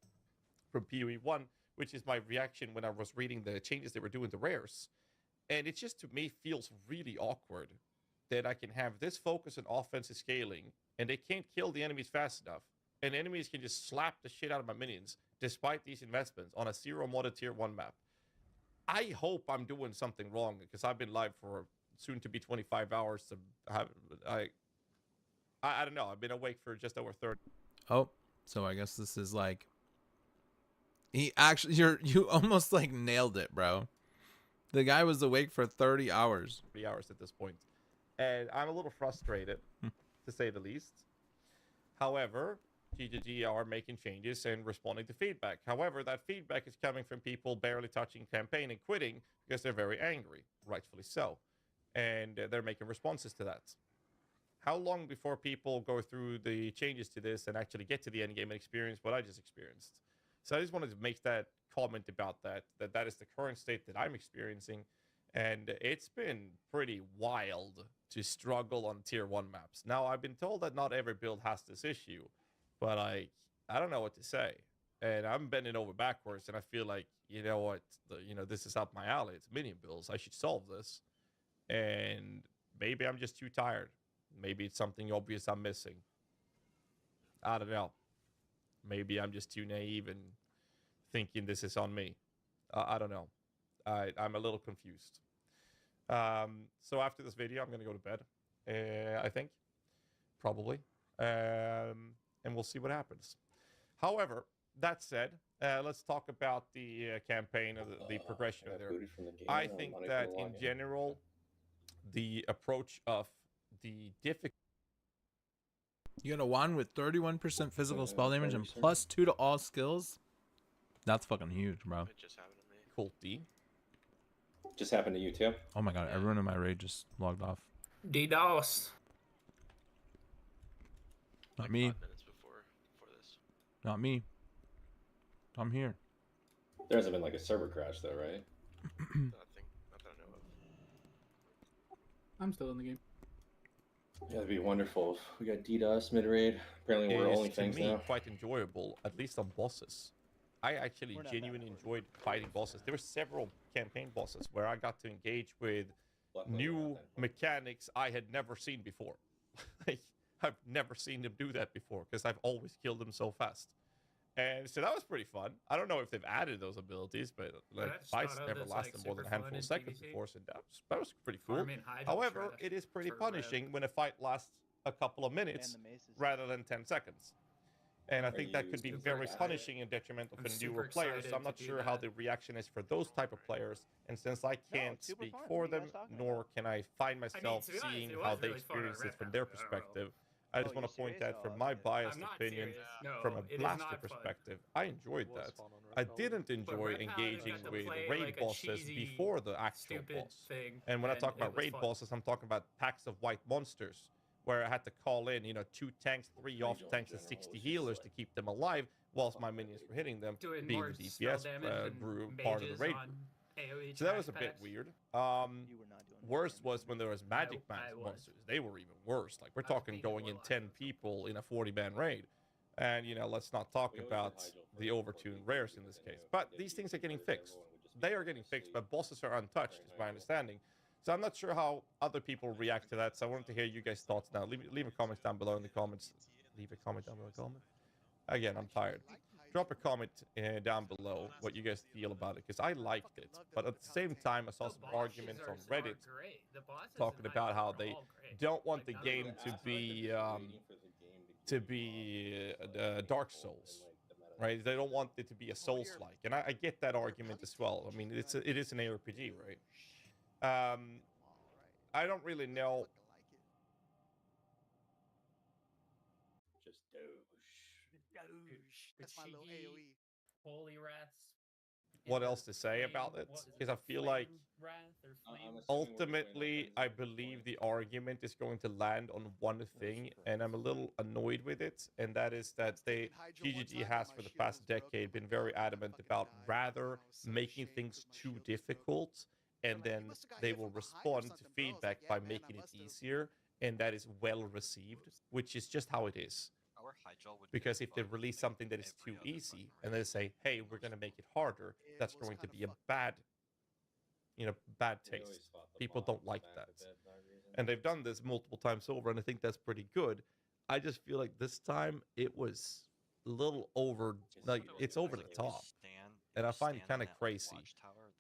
from PoE 1, which is my reaction when I was reading the changes they were doing to rares. And it just, to me, feels really awkward that I can have this focus on offensive scaling, and they can't kill the enemies fast enough. And enemies can just slap the shit out of my minions, despite these investments, on a 0-modded tier 1 map. I hope I'm doing something wrong, because I've been live for soon to be 25 hours. I don't know. I've been awake for just over 30.
Oh, so I guess this is like... you almost like nailed it, bro. The guy was awake for 30 hours.
3 hours at this point. And I'm a little frustrated, to say the least. However, GGG are making changes and responding to feedback. However, that feedback is coming from people barely touching campaign and quitting because they're very angry, rightfully so. And they're making responses to that. How long before people go through the changes to this and actually get to the end game and experience what I just experienced? So I just wanted to make that comment about that is the current state that I'm experiencing. And it's been pretty wild to struggle on tier 1 maps. Now, I've been told that not every build has this issue, but I don't know what to say. And I'm bending over backwards, and I feel like, you know what, this is up my alley. It's minion builds. I should solve this. And maybe I'm just too tired. Maybe it's something obvious I'm missing. I don't know. Maybe I'm just too naive and thinking this is on me. I don't know. I'm a little confused. So after this video, I'm going to go to bed, I think. Probably. And we'll see what happens. However, that said, let's talk about the campaign or the progression of there. I think that in general, the approach of the difficulty...
You got a wand with 31% physical spell damage and +2 to all skills? That's fucking huge, bro.
It just happened to me.
Cool D.
Just happened to you too?
Oh my god, everyone in my raid just logged off.
DDoS.
Not
Like
me.
5 minutes before this.
Not me. I'm here.
There hasn't been like a server crash though, right?
Nothing. Not that I know of.
I'm still in the game.
Yeah, that'd be wonderful. We got DDoS mid raid. Apparently, we're
Is
only
to
things
me
now.
quite enjoyable, at least on bosses. I actually
We're not
genuinely
that
enjoyed fighting bosses. There were several campaign bosses where I got to engage with
Luckily, we're not
new
that important.
mechanics I had never seen before. Like, I've never seen them do that before because I've always killed them so fast. And so that was pretty fun. I don't know if they've added those abilities, but like
That's
fights
not
never
that's,
lasted
like,
more than
super
a handful
fun
of
in
seconds
PvP.
before, so that was pretty cool.
Farming Hydro
However,
trash
it is pretty
for
punishing
rev.
when a fight lasts a couple of minutes
And the maces.
rather than 10 seconds. And I
Are
think that could be
you
very
excited?
punishing and detrimental
I'm
for
super
newer players. So I'm
excited
not
to do
sure how
that.
the reaction is for those type of players. And since I can't
it's super
speak
fun.
for
What are you
them,
guys talking
nor
about?
can I find myself
to be honest,
seeing
it
how
was
they
really fun on
experience it
Red
from
Path,
their
though.
perspective, I just
Oh,
want
you're
to point
serious?
out from
Oh,
my
okay.
biased
I'm not
opinion,
serious.
Yeah.
No,
from a
it is
blaster
not fun.
perspective, I enjoyed
It was
that.
fun on Red
I
Paladin.
didn't enjoy
Red Paladin
engaging
got to
with
play,
raid
like, a
bosses
cheesy,
before the actual
stupid
boss.
thing,
And when I talk
and it
about
was
raid
fun.
bosses, I'm talking about packs of white monsters, where I had to call in, 2 tanks, 3 off
Regional
tanks, and
general
60
is just
healers
like
to keep them alive, whilst my minions were hitting them,
Doing
being
more
the
spell
DPS
damage than
group, part of the
mages
raid
on
group.
AoE
So that
trash
was a bit
packs.
weird.
You were not doing
Worst
damage
was
to
when
me.
there was magic
I was.
monsters. They were even worse. Like we're
I was
talking
beating
going in
Warlocks
10
and stuff.
people in a 40-man raid. And let's not talk
We always
about
did Hygel
the
for
overtuned rares in this
because I
case.
knew if
But
we did
these things are
PvP
getting
versus
fixed.
everyone would just be
They are
falling
getting fixed,
asleep
but bosses are untouched,
during
is my
Hygel.
understanding. So I'm not sure how other people react to that. So I wanted to hear you guys' thoughts now. Leave a comment down below in the comments. Leave a comment down below in the comment. Again, I'm tired. Drop a comment down below what you guys feel about it, because I liked it. But at the same time, I saw
The
some
bosses
arguments on
are
Reddit
great. The bosses
talking
in
about
Hydro
how
are
they
all great.
don't want the
Like, none of
game
them
to
suck.
be
Waiting for the game to get involved, just, like,
Dark
meaningful in,
Souls,
like, the meta
right? They don't
space.
want it to be a Souls-like, and I get that argument as well. I mean, it is an ARPG, right? I don't really know.
Just doge.
That's my little AoE. Holy rats.
What
And
else to say
flame-
about it?
what is
Because I
the
feel
flame
like
wrath or flame?
I'm assuming we're just waiting on
ultimately,
Frenzy
I
at this
believe
point.
the argument is going to land on one thing, and I'm a little annoyed with it, and that is that GGG has for the past decade been very adamant about rather making things too difficult, and then they will respond to feedback by making it easier, and that is well received, which is just how it is. Because if they release something that is too easy and they say, hey, we're going to make it harder, that's going to be a bad
They always
taste.
spot the
People
bomb
don't like
smack
that.
a bit for no reason.
And they've done this multiple times over, and I think that's pretty good. I just feel like this time it was a little over, like it's over the top. And I find it kind of crazy.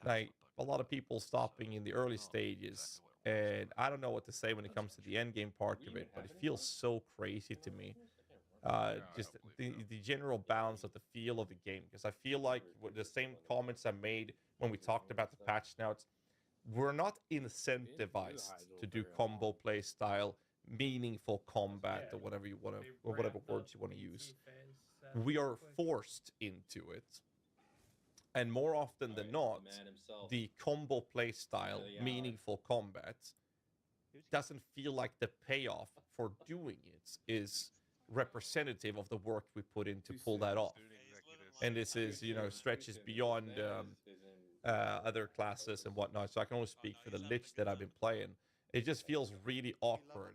Like a lot of people stopping in the early stages, and I don't know what to say when it comes to the end game part of it, but it feels so crazy to me. Just the general balance of the feel of the game, because I feel like with the same comments I made when we talked about the patch notes, we're not incentivized to do combo play style, meaningful combat, or whatever you want to, or whatever words you want to use. We are forced into it, and more often than not,
The man himself.
the combo play style,
the hour.
meaningful combat, doesn't feel like the payoff for doing it is representative of the work we put in to pull that off. And this is, stretches beyond other classes and whatnot. So I can only speak for the Lich that I've been playing. It just feels really awkward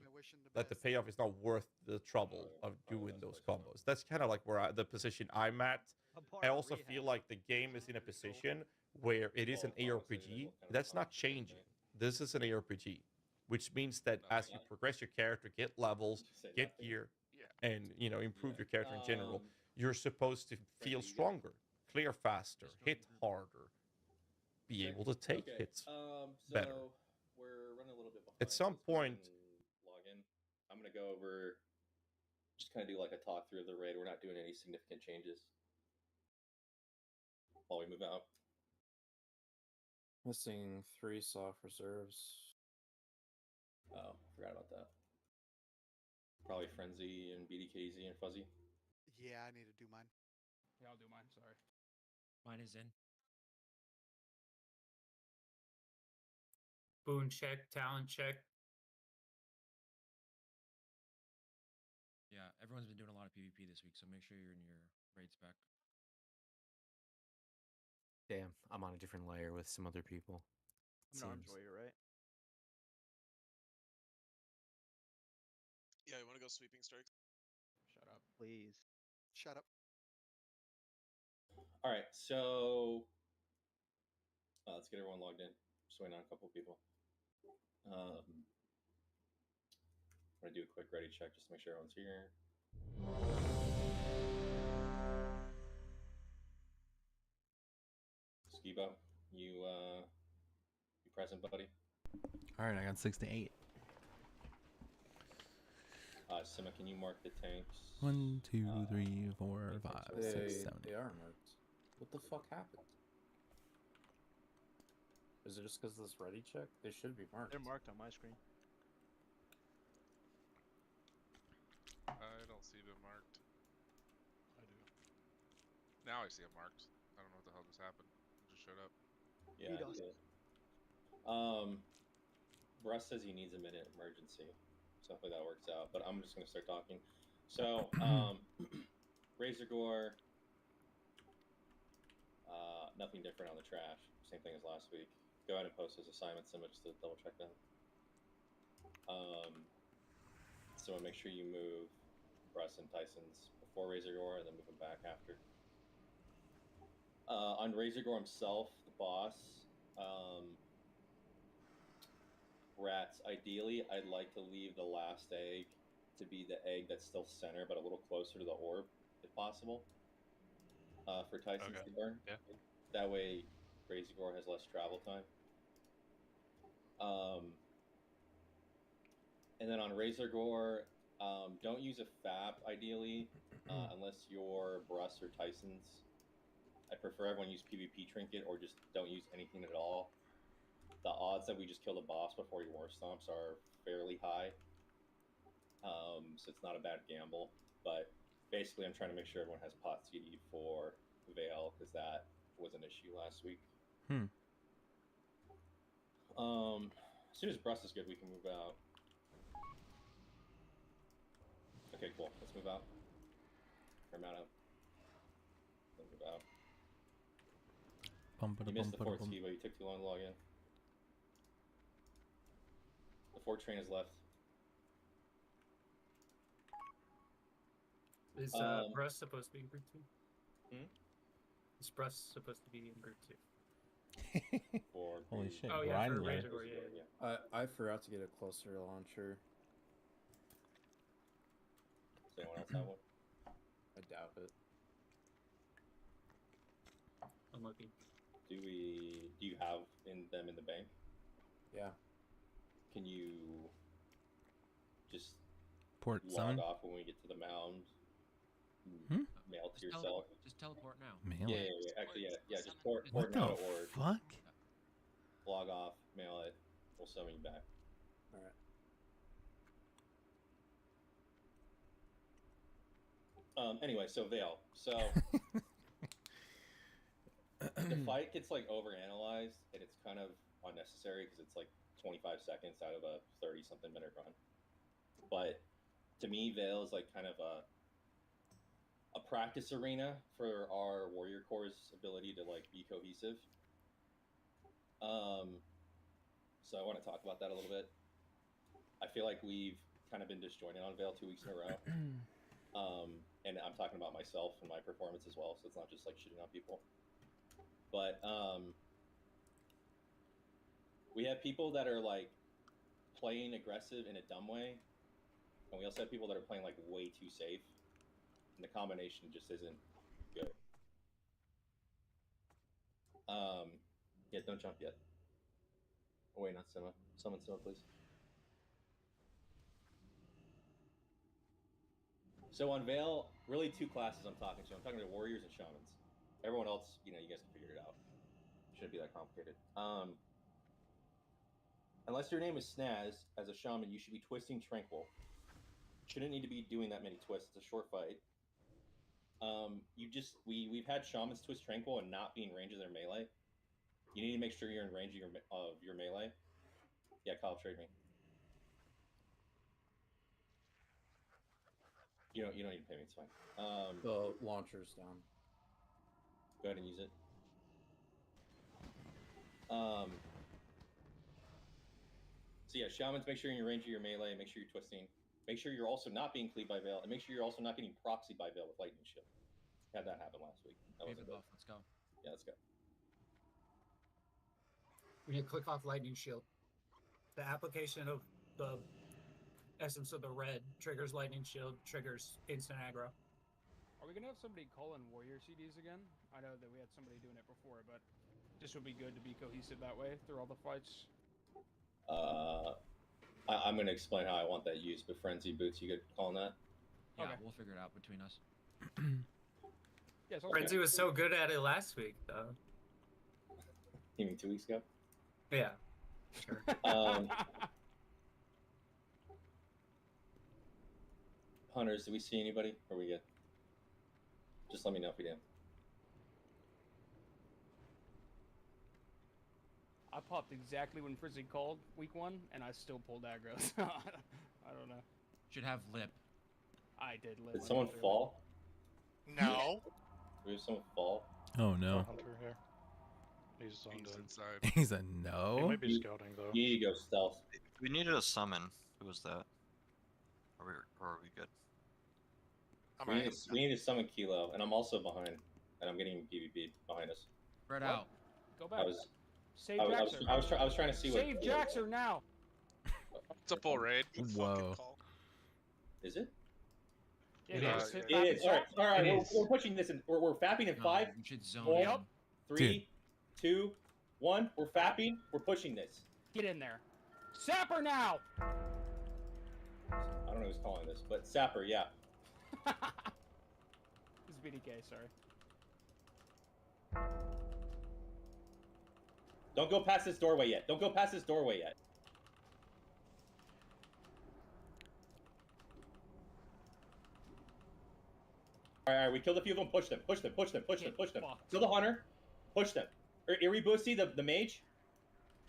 that the payoff is not worth the trouble of doing those combos. That's kind of like the position I'm at. I also feel like the game is in a position where it is an ARPG. That's not changing. This is an ARPG, which means that as you progress your character, get levels, get gear, and improve your character in general, you're supposed to feel stronger, clear faster, hit harder, be able to take hits better.
We're running a little bit behind.
At some
Let's go ahead
point,
and log in. I'm gonna go over, just kind of do like a talk through of the raid. We're not doing any significant changes while we move out.
Missing 3 soft reserves.
Oh, forgot about that. Probably Frenzy and BDKZ and Fuzzy.
Yeah, I need to do mine.
Yeah, I'll do mine. Sorry.
Mine is in.
Boon check, talent check.
Yeah, everyone's been doing a lot of PvP this week, so make sure you're in your raid spec.
Damn, I'm on a different layer with some other people.
I'm an arms warrior, right? go sweeping strikes.
Shut up.
Please. Shut up.
All right, so let's get everyone logged in. Just waiting on a couple of people. I'm gonna do a quick ready check just to make sure everyone's here. Skibo, you present, buddy?
All right, I got 6 to 8.
Sima, can you mark the tanks?
1, 2, 3, 4, 5, 6, 7.
They are marked. What the fuck happened? Is it just because this ready check? They should be marked.
They're marked on my screen.
I don't see them marked.
I do.
Now I see them marked. I don't know what the hell just happened. It just showed up.
Yeah. Russ says he needs a minute emergency. So hopefully that works out. But I'm just gonna start talking. So, Razor Gore. Nothing different on the trash. Same thing as last week. Go ahead and post those assignments so much to double check them. So make sure you move Russ and Tyson's before Razor Gore and then move them back after. On Razor Gore himself, the boss, rats, ideally I'd like to leave the last egg to be the egg that's still center but a little closer to the orb if possible. For Tyson's to burn.
Yeah.
That way Razor Gore has less travel time. And then on Razor Gore, don't use a FAP ideally, unless you're Bruss or Tyson's. I prefer everyone use PvP trinket or just don't use anything at all. The odds that we just kill the boss before he war stomps are fairly high. So it's not a bad gamble. But basically I'm trying to make sure everyone has pot CD for Veil because that was an issue last week. As soon as Bruss is good, we can move out. Okay, cool. Let's move out. Hermano. Let's move out. You missed the fort, Skibo. You took too long to log in. The fort train is left.
Is Bruss supposed to be in group 2? Is Bruss supposed to be in group 2?
Holy shit.
Oh, yeah, for Razor Gore, yeah.
I forgot to get a cluster launcher.
Does anyone else have one?
I doubt it.
Unlucky.
Do you have them in the bank?
Yeah.
Can you just
Port
log
7?
off when we get to the mound? Mail to yourself.
Just teleport now.
Mail
Yeah,
it?
actually, just port
What
now
the
to org.
fuck?
Log off, mail it. We'll summon you back.
Alright.
Anyway, so Veil. So the fight gets like overanalyzed, and it's kind of unnecessary because it's like 25 seconds out of a 30-something minute run. But to me, Veil is like kind of a practice arena for our Warrior Corps' ability to like be cohesive. So I want to talk about that a little bit. I feel like we've kind of been disjointed on Veil 2 weeks in a row. And I'm talking about myself and my performance as well, so it's not just like shitting on people. But we have people that are like playing aggressive in a dumb way, and we also have people that are playing like way too safe, and the combination just isn't good. Yeah, don't jump yet. Oh, wait, not Sima. Summon Sima, please. So on Veil, really two classes I'm talking to. I'm talking to warriors and shamans. Everyone else, you guys can figure it out. Shouldn't be that complicated. Unless your name is Snaz, as a shaman, you should be twisting Tranquil. Shouldn't need to be doing that many twists. It's a short fight. We've had shamans twist Tranquil and not be in range of their melee. You need to make sure you're in range of your melee. Yeah, Kyle, trade me. You don't need to pay me. It's fine.
The launcher's down.
Go ahead and use it. So yeah, shamans, make sure you're in range of your melee. Make sure you're twisting. Make sure you're also not being cleaved by Veil, and make sure you're also not getting proxied by Veil with Lightning Shield. Had that happen last week. That
Leave
wasn't
it
good.
buff. Let's go.
Yeah, let's go.
When you click off Lightning Shield, the application of the essence of the red triggers Lightning Shield, triggers instant aggro.
Are we gonna have somebody call in warrior CDs again? I know that we had somebody doing it before, but this would be good to be cohesive that way through all the fights.
I'm going to explain how I want that used, but Frenzy Boots, you good calling that?
Yeah,
Okay.
we'll figure it out between us.
Yes,
Frenzy was so good at it last week, though.
You mean 2 weeks ago?
Yeah, sure.
Hunters, do we see anybody? Or are we good? Just let me know if we do.
I popped exactly when Frizzy called week 1, and I still pulled aggro. So I don't know.
Should have lip.
I did lip.
Did someone fall?
No.
We have someone fall?
Oh no.
Hunter here. He's zoned
He's
in.
inside.
He's a
He
no.
might be scouting though.
You need to go stealth.
We needed a summon. Who was that? Are we good?
We need to summon Kilo, and I'm also behind, and I'm getting PvP behind us.
Spread
What?
out.
Go back.
I was
Save
I was,
Jaxer.
I was trying to see what.
Save Jaxer now.
It's a full raid.
Whoa.
Is it?
Yeah,
It
yeah,
is.
just hit
It
back
is.
and
All right.
It is.
We're pushing this in. We're fapping in
No,
5,
we should zone
4,
in.
3, 2, 1. We're fapping. We're pushing this.
Get in there. Sapper now.
I don't know who's calling this, but Sapper, yeah.
This is BDK, sorry.
Don't go past this doorway yet. Don't go past this doorway yet. All right, we killed a few of them. Push them. Push them. Push them. Push them. Push them. Kill the hunter. Push them. Iribusi, the mage.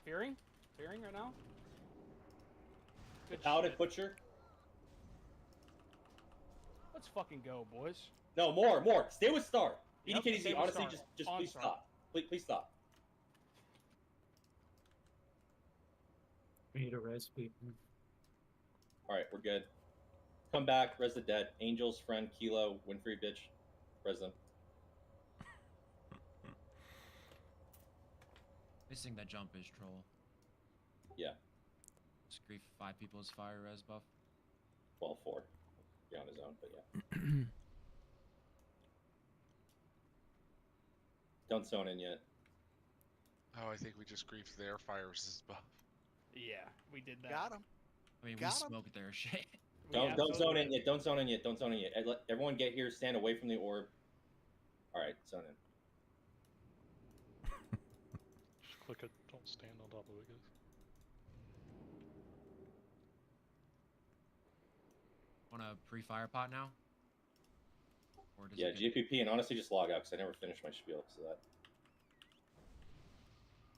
Fearing? Fearing right now?
The paladin butcher.
Let's fucking go, boys.
No, more. Stay with Star.
Yep,
BDKDZ,
stay with
honestly,
Star.
just
On
please
Star.
stop. Please stop.
We need a res people.
All right, we're good. Come back, res the dead. Angels, friend, Kilo, Winfrey, bitch. Res them.
Missing that jump is troll.
Yeah.
Just grief 5 people's fire res buff.
Well, 4. Be on his own, but yeah. Don't zone in yet.
Oh, I think we just griefed their fire resist buff.
Yeah, we did that.
Got him.
I mean,
Got
we
'em.
smoked their shit.
Don't zone in yet. Don't zone in yet. Don't zone in yet. Let everyone get here. Stand away from the orb. All right, zone in.
Just click it. Don't stand on top of it, guys.
Want a pre-fire pot now? Or does
Yeah,
it get...
GPP, and honestly, just log out because I never finished my spiel because of that.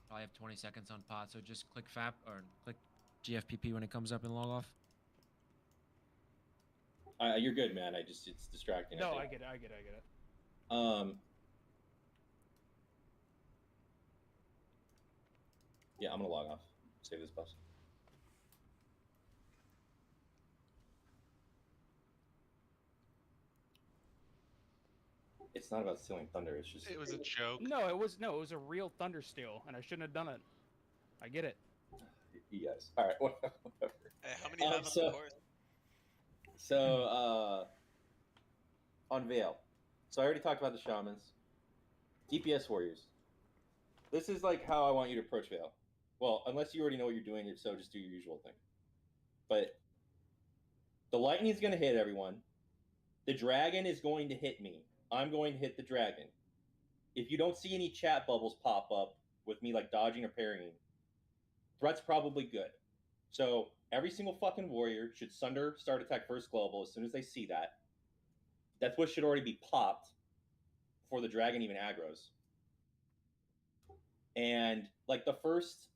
Probably have 20 seconds on pot, so just click FAP or click GFPP when it comes up and log off.
You're good, man. It's distracting.
No,
think.
I get it.
Yeah, I'm gonna log off. Save this bus. It's not about stealing thunder. It's just.
It was a joke.
No, it was a real Thundersteel, and I shouldn't have done it. I get it.
You guys. All right. Whatever.
Hey, how many you have on the board?
So, on Veil. So I already talked about the shamans. DPS warriors. This is like how I want you to approach Veil. Well, unless you already know what you're doing, so just do your usual thing. But the lightning is going to hit everyone. The dragon is going to hit me. I'm going to hit the dragon. If you don't see any chat bubbles pop up with me like dodging or parrying, threat's probably good. So every single fucking warrior should Sunder start attack first global as soon as they see that. That's what should already be popped before the dragon even aggroes. And like the first,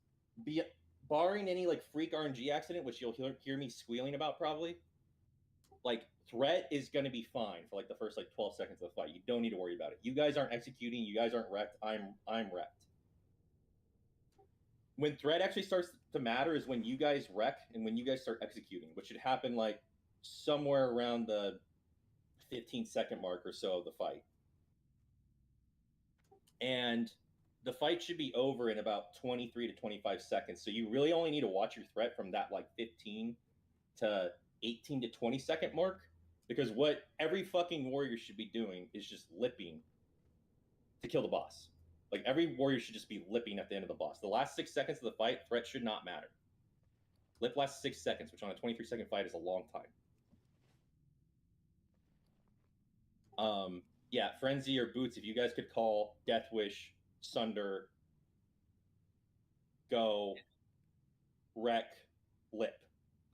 barring any like freak RNG accident, which you'll hear me squealing about probably, like threat is going to be fine for like the first like 12 seconds of the fight. You don't need to worry about it. You guys aren't executing. You guys aren't wrecked. I'm wrecked. When threat actually starts to matter is when you guys wreck and when you guys start executing, which should happen like somewhere around the 15-second mark or so of the fight. And the fight should be over in about 23 to 25 seconds. So you really only need to watch your threat from that like 15 to 18 to 20-second mark, because what every fucking warrior should be doing is just lipping to kill the boss. Like every warrior should just be lipping at the end of the boss. The last 6 seconds of the fight, threat should not matter. Lip lasts 6 seconds, which on a 23-second fight is a long time. Yeah, Frenzy or Boots, if you guys could call Death Wish, Sunder, Go, Wreck, Lip.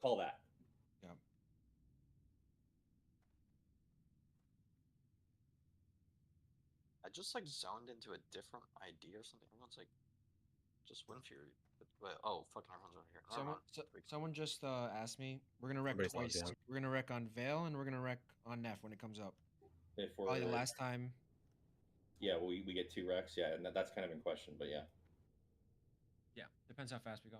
Call that.
Yeah.
I just like zoned into a different ID or something. Everyone's like, just Wind Fury. But oh, fucking everyone's over here. Never mind.
Someone just asked me. We're gonna wreck
Everybody's
twice.
logged in.
We're gonna wreck on Veil and we're gonna wreck on Neff when it comes up.
If we're,
Probably the last time.
Yeah, we get 2 wrecks. Yeah, and that's kind of in question, but yeah.
Yeah, depends how fast we go.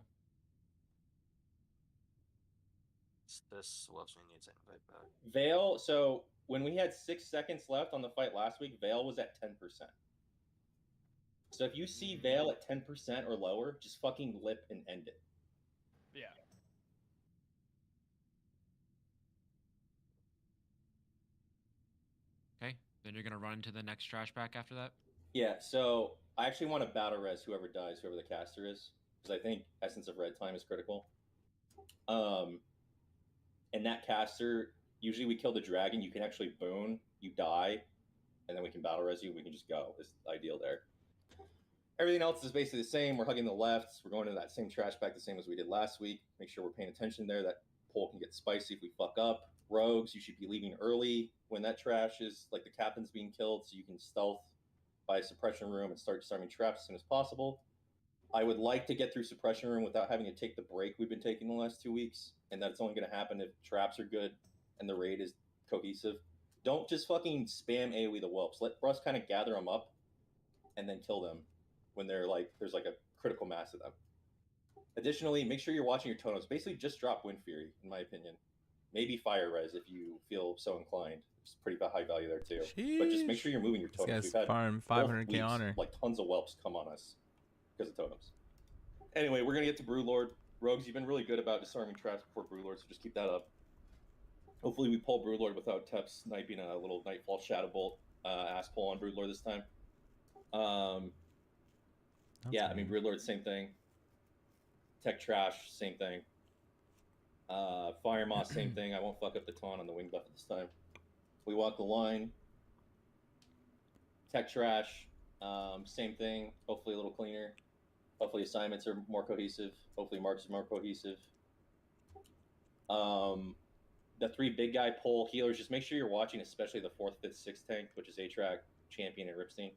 This loves me needs an invite back.
Veil, so when we had 6 seconds left on the fight last week, Veil was at 10%. So if you see Veil at 10% or lower, just fucking lip and end it.
Yeah.
Okay, then you're gonna run into the next trash pack after that.
Yeah, so I actually want to battle res whoever dies, whoever the caster is, because I think Essence of Red time is critical. And that caster, usually we kill the dragon, you can actually boon, you die, and then we can battle res you, we can just go. It's ideal there. Everything else is basically the same. We're hugging the lefts. We're going to that same trash pack the same as we did last week. Make sure we're paying attention there. That poll can get spicy if we fuck up. Rogues, you should be leaving early when that trash is, like the captain's being killed, so you can stealth by a suppression room and start disarming traps as soon as possible. I would like to get through suppression room without having to take the break we've been taking the last 2 weeks, and that's only going to happen if traps are good and the raid is cohesive. Don't just fucking spam AoE the whelps. Let Russ kind of gather them up and then kill them when they're like, there's like a critical mass of them. Additionally, make sure you're watching your totems. Basically, just drop Wind Fury, in my opinion. Maybe Fire Res if you feel so inclined. It's pretty high value there too. But just make sure you're moving your totems.
This
We've had
guy's farm
both
500k
weeks,
honor.
like tons of whelps come on us because of totems. Anyway, we're gonna get to Brewlord. Rogues, you've been really good about disarming traps before Brewlord, so just keep that up. Hopefully we pull Brewlord without Tep sniping a little Nightfall Shadow Bolt ass pull on Brewlord this time. Yeah, I mean, Broodlord, same thing. Tech Trash, same thing. Fire Moss, same thing. I won't fuck up the taunt on the wing buff this time. We walk the line. Tech Trash, same thing. Hopefully a little cleaner. Hopefully assignments are more cohesive. Hopefully marks are more cohesive. The 3 big guy pull healers, just make sure you're watching, especially the 4th, 5th, 6th tank, which is Atrac, Champion, and Ripstein.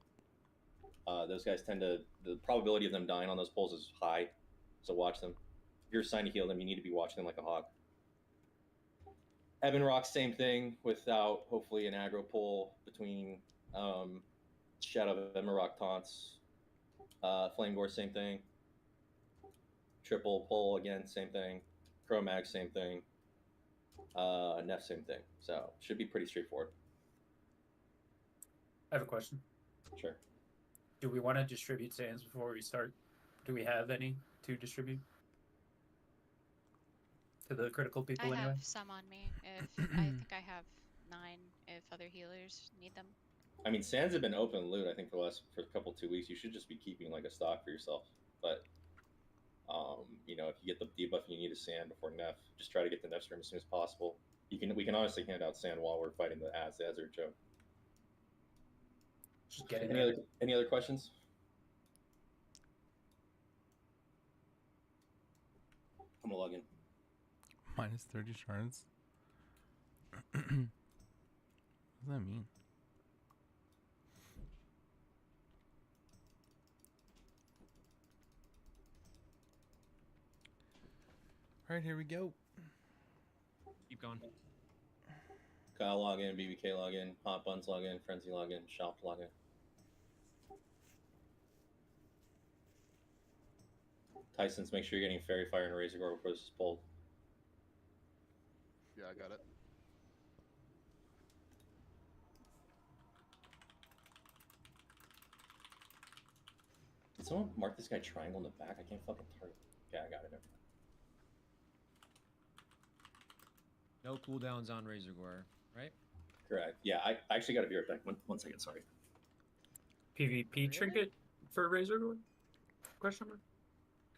Those guys tend to, the probability of them dying on those pulls is high, so watch them. If you're assigned to heal them, you need to be watching them like a hawk. Ebon Rock, same thing, without hopefully an aggro pull between Shadow of Ebon Rock taunts. Flame Gore, same thing. Triple pull again, same thing. Chromag, same thing. Neff, same thing. So should be pretty straightforward.
I have a question.
Sure.
Do we want to distribute sands before we start? Do we have any to distribute to the critical people
I
anyway?
have some on me. If I think I have 9. If other healers need them.
I mean, sands have been open loot, I think, for a couple 2 weeks. You should just be keeping like a stock for yourself. But you know, if you get the debuff and you need a sand before Neff, just try to get the Neff stream as soon as possible. We can honestly hand out sand while we're fighting the Azure Joe.
Just getting
any other questions? I'm gonna log in.
Minus 30 shards. What does that mean? All right, here we go.
Keep going.
Kyle log in, BBK log in, Hot Buns log in, Frenzy log in, Shop log in. Tyson's, make sure you're getting Fairy Fire and Razor Gore before this is pulled.
Yeah, I got it.
Did someone mark this guy triangle in the back? I can't fucking turn. Yeah, I got it.
No cooldowns on Razor Gore, right?
Correct. Yeah, I actually got to be right back. One second, sorry.
PvP trinket for Razor Gore? Question mark?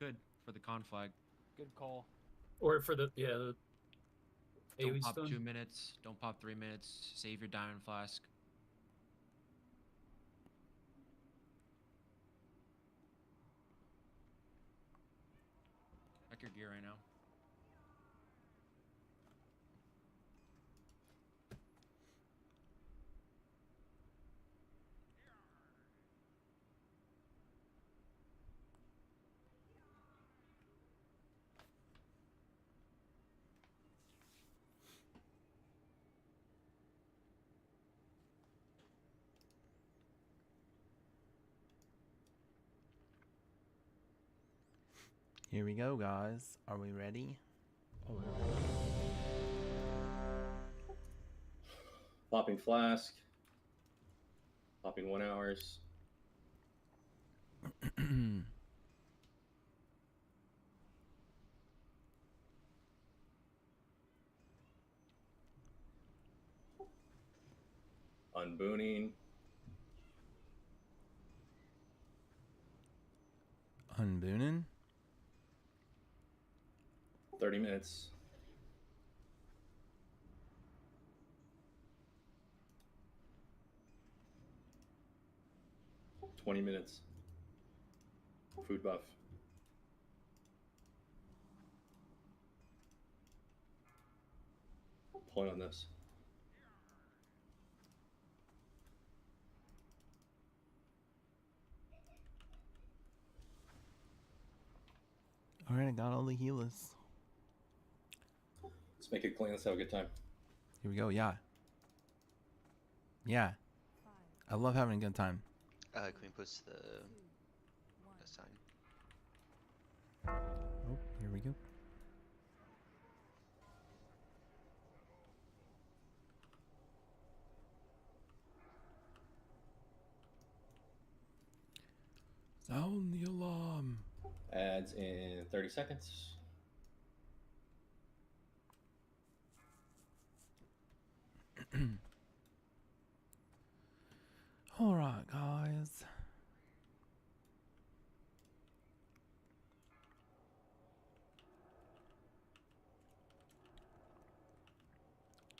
Good for the con flag.
Good call.
Or for the the
Don't
AoE
pop
stun?
2 minutes. Don't pop 3 minutes. Save your diamond flask. Check your gear right now.
Here we go, guys. Are we ready? Oh, we're ready.
Popping flask. Popping 1 hours. Unbooning.
Unboonin'?
30 minutes. $20 minutes. Food buff. Point on this.
Alright, I got all the healers.
Let's make it clean. Let's have a good time.
Here we go, yeah. Yeah. I love having a good time.
Can we push the sign?
Oh, here we go. Sound the alarm.
Ads in 30 seconds.
Alright, guys.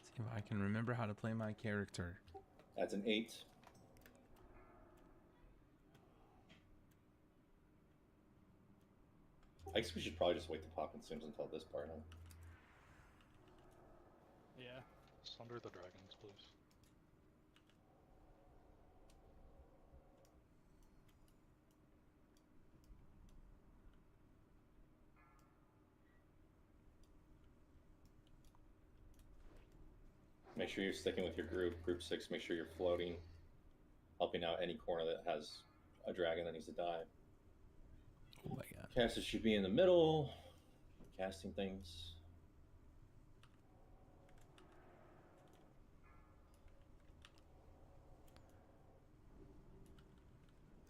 See if I can remember how to play my character.
That's an 8. I guess we should probably just wait to pop consumes until this part, huh?
Yeah.
Sunder the dragons, please.
Make sure you're sticking with your group. Group 6, make sure you're floating. Helping out any corner that has a dragon that needs to die.
Oh my god.
Casters should be in the middle. Casting things.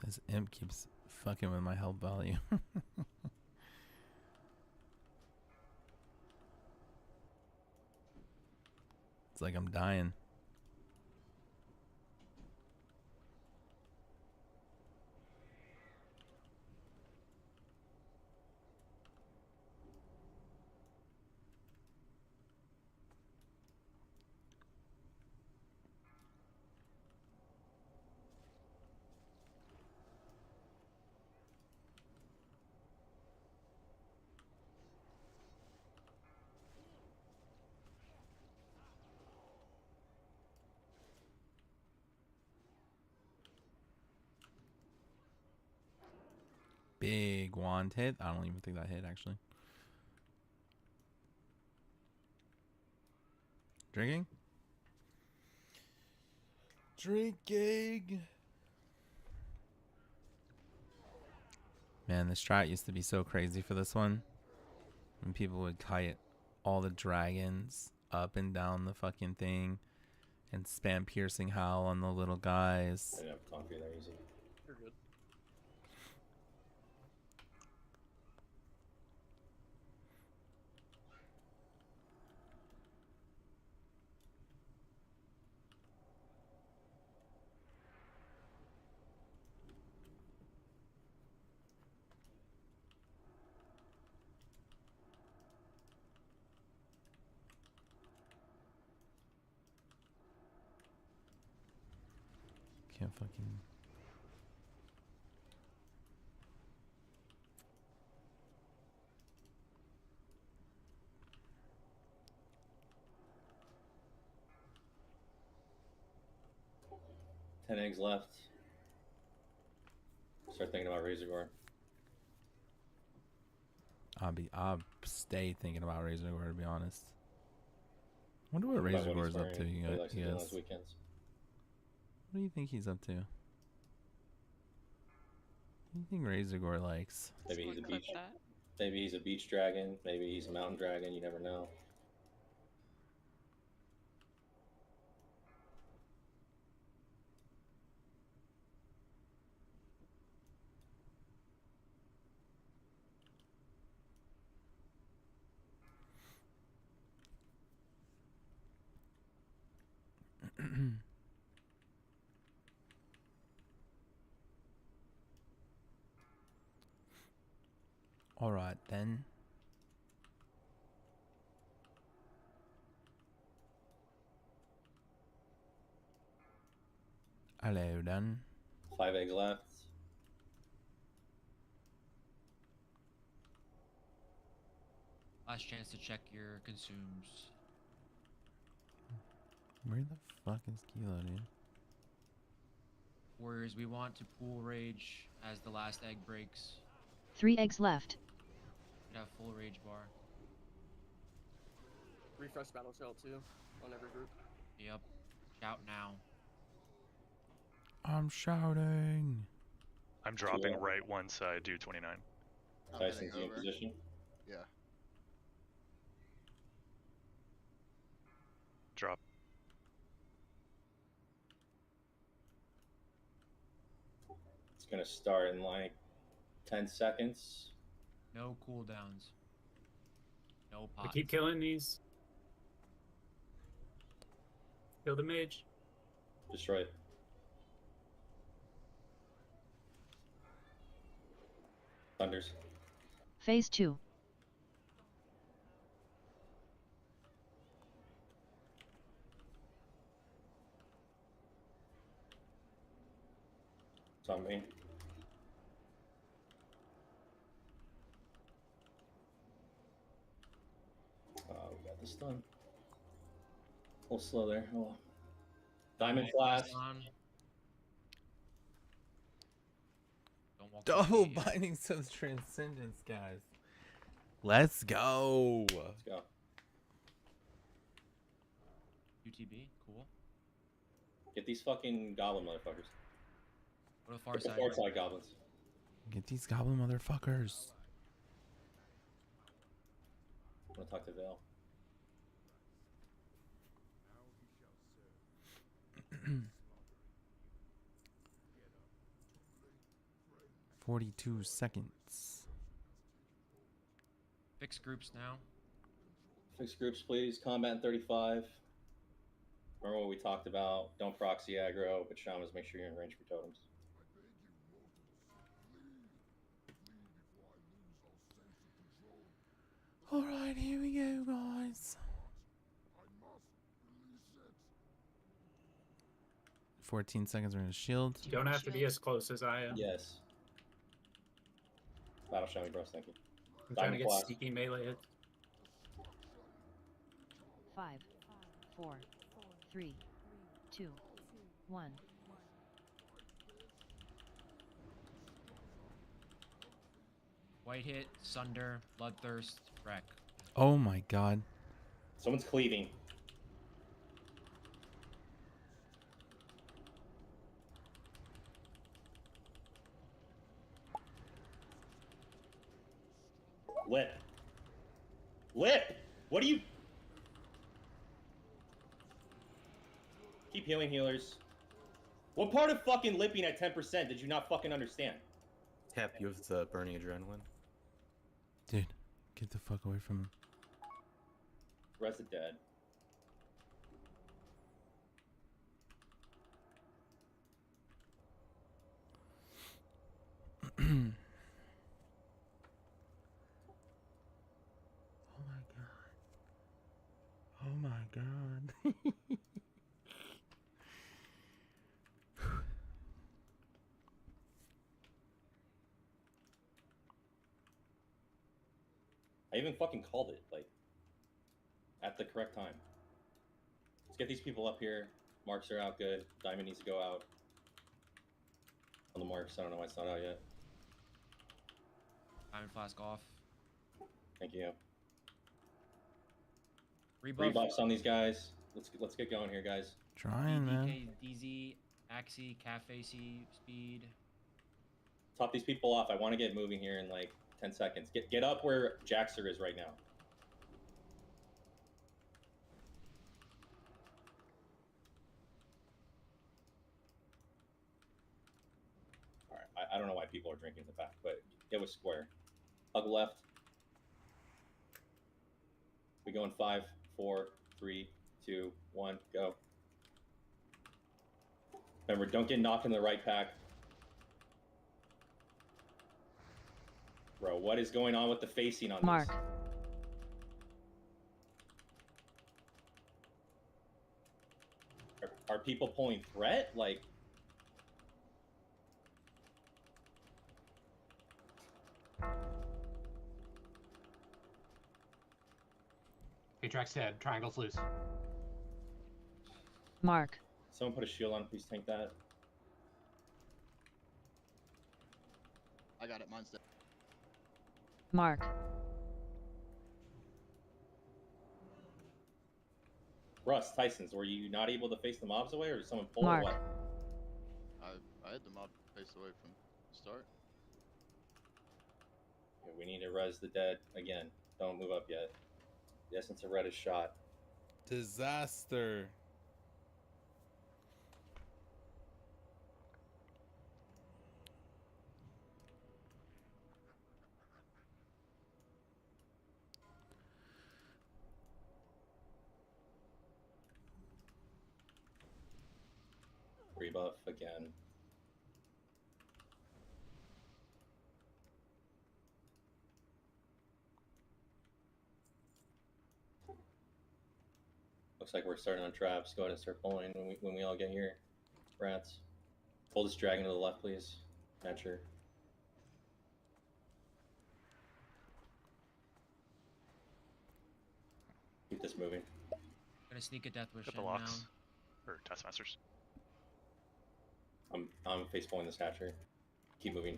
This imp keeps fucking with my health value. It's like I'm dying. Big wand hit. I don't even think that hit, actually. Drinking? Drinking! Man, the strat used to be so crazy for this one. When people would kite all the dragons up and down the fucking thing and spam piercing howl on the little guys.
I didn't have coffee there easy.
You're good.
can't fucking.
Ten eggs left. Start thinking about Razorgore.
I'll stay thinking about Razorgore, to be honest. Wonder what
Think about what
Razorgore
he's
is up to.
wearing,
You
what he
got,
likes to do on his weekends.
What do you think he's up to? What do you think Razorgore likes?
Maybe he's a beach. Maybe he's a beach dragon. Maybe he's a mountain dragon. You never know.
All right then. Hello then.
5 eggs left.
Last chance to check your consumes.
Where the fuck is Kilo, dude?
Warriors, we want to pool rage as the last egg breaks.
3 eggs left.
We have full rage bar.
Refresh battle shell too on every group.
Yep. Shout now.
I'm shouting.
I'm dropping right one side, do 29.
Tyson's in position.
Yeah. Drop.
It's gonna start in like 10 seconds.
No cooldowns. No
We
pots.
keep killing these. Kill the mage.
Destroy it. Thunders.
Phase 2.
It's on me. We got this done. A little slow there. Oh. Diamond Flash.
Don't walk
Double bindings of transcendence, guys. Let's go.
Let's go.
UTB, cool.
Get these fucking goblin motherfuckers.
What the far
Get the
side?
far side goblins.
Get these goblin motherfuckers.
I'm gonna talk to Vale.
42 seconds.
Fix groups now.
Fix groups, please. Combat in 35. Remember what we talked about. Don't proxy aggro, but shamans, make sure you're in range for totems.
Alright, here we go, guys. 14 seconds, we're gonna shield.
You don't have to be as close as I am.
Yes. Battle Shaman Bros, thank you.
I'm trying to get
Blast.
sneaky melee hits.
5, 4, 3, 2, 1.
White hit, Sunder, Bloodthirst, Wreck.
Oh my god.
Someone's cleaving. Lip. Lip! What are you... Keep healing, healers. What part of fucking lipping at 10% did you not fucking understand?
Tap you with the burning adrenaline.
Dude, get the fuck away from him.
Res the dead.
Oh my god.
I even fucking called it, like, at the correct time. Let's get these people up here. Marks are out good. Diamond needs to go out. On the marks, I don't know why it's not out yet.
Diamond flask off.
Thank you.
Rebuff.
Rebuffs on these guys. Let's get going here, guys.
Trying, man.
DZ, Axie, Cafe C, speed.
Top these people off. I want to get moving here in like 10 seconds. Get up where Jaxer is right now. All right. I don't know why people are drinking in the back, but get with square. Hug left. We go in 5, 4, 3, 2, 1, go. Remember, don't get knocked in the right pack. Bro, what is going on with the facing on
Mark.
these? Are people pulling threat? Like...
Atrax dead. Triangle's loose.
Mark.
Someone put a shield on, please tank that.
I got it, mine's dead.
Mark.
Russ, Tyson's, were you not able to face the mobs away, or did someone pull
Mark.
or what?
I had the mob face away from the start.
Yeah, we need to res the dead again. Don't move up yet. The essence of red is shot.
Disaster.
Rebuff again. Looks like we're starting on traps. Go ahead and start pulling when we all get here. Rats. Pull this dragon to the left, please. Natcher. Keep this moving.
Gonna sneak a death wish
Got the
in
locks. Or Taskmasters.
I'm face pulling this hatcher. Keep moving.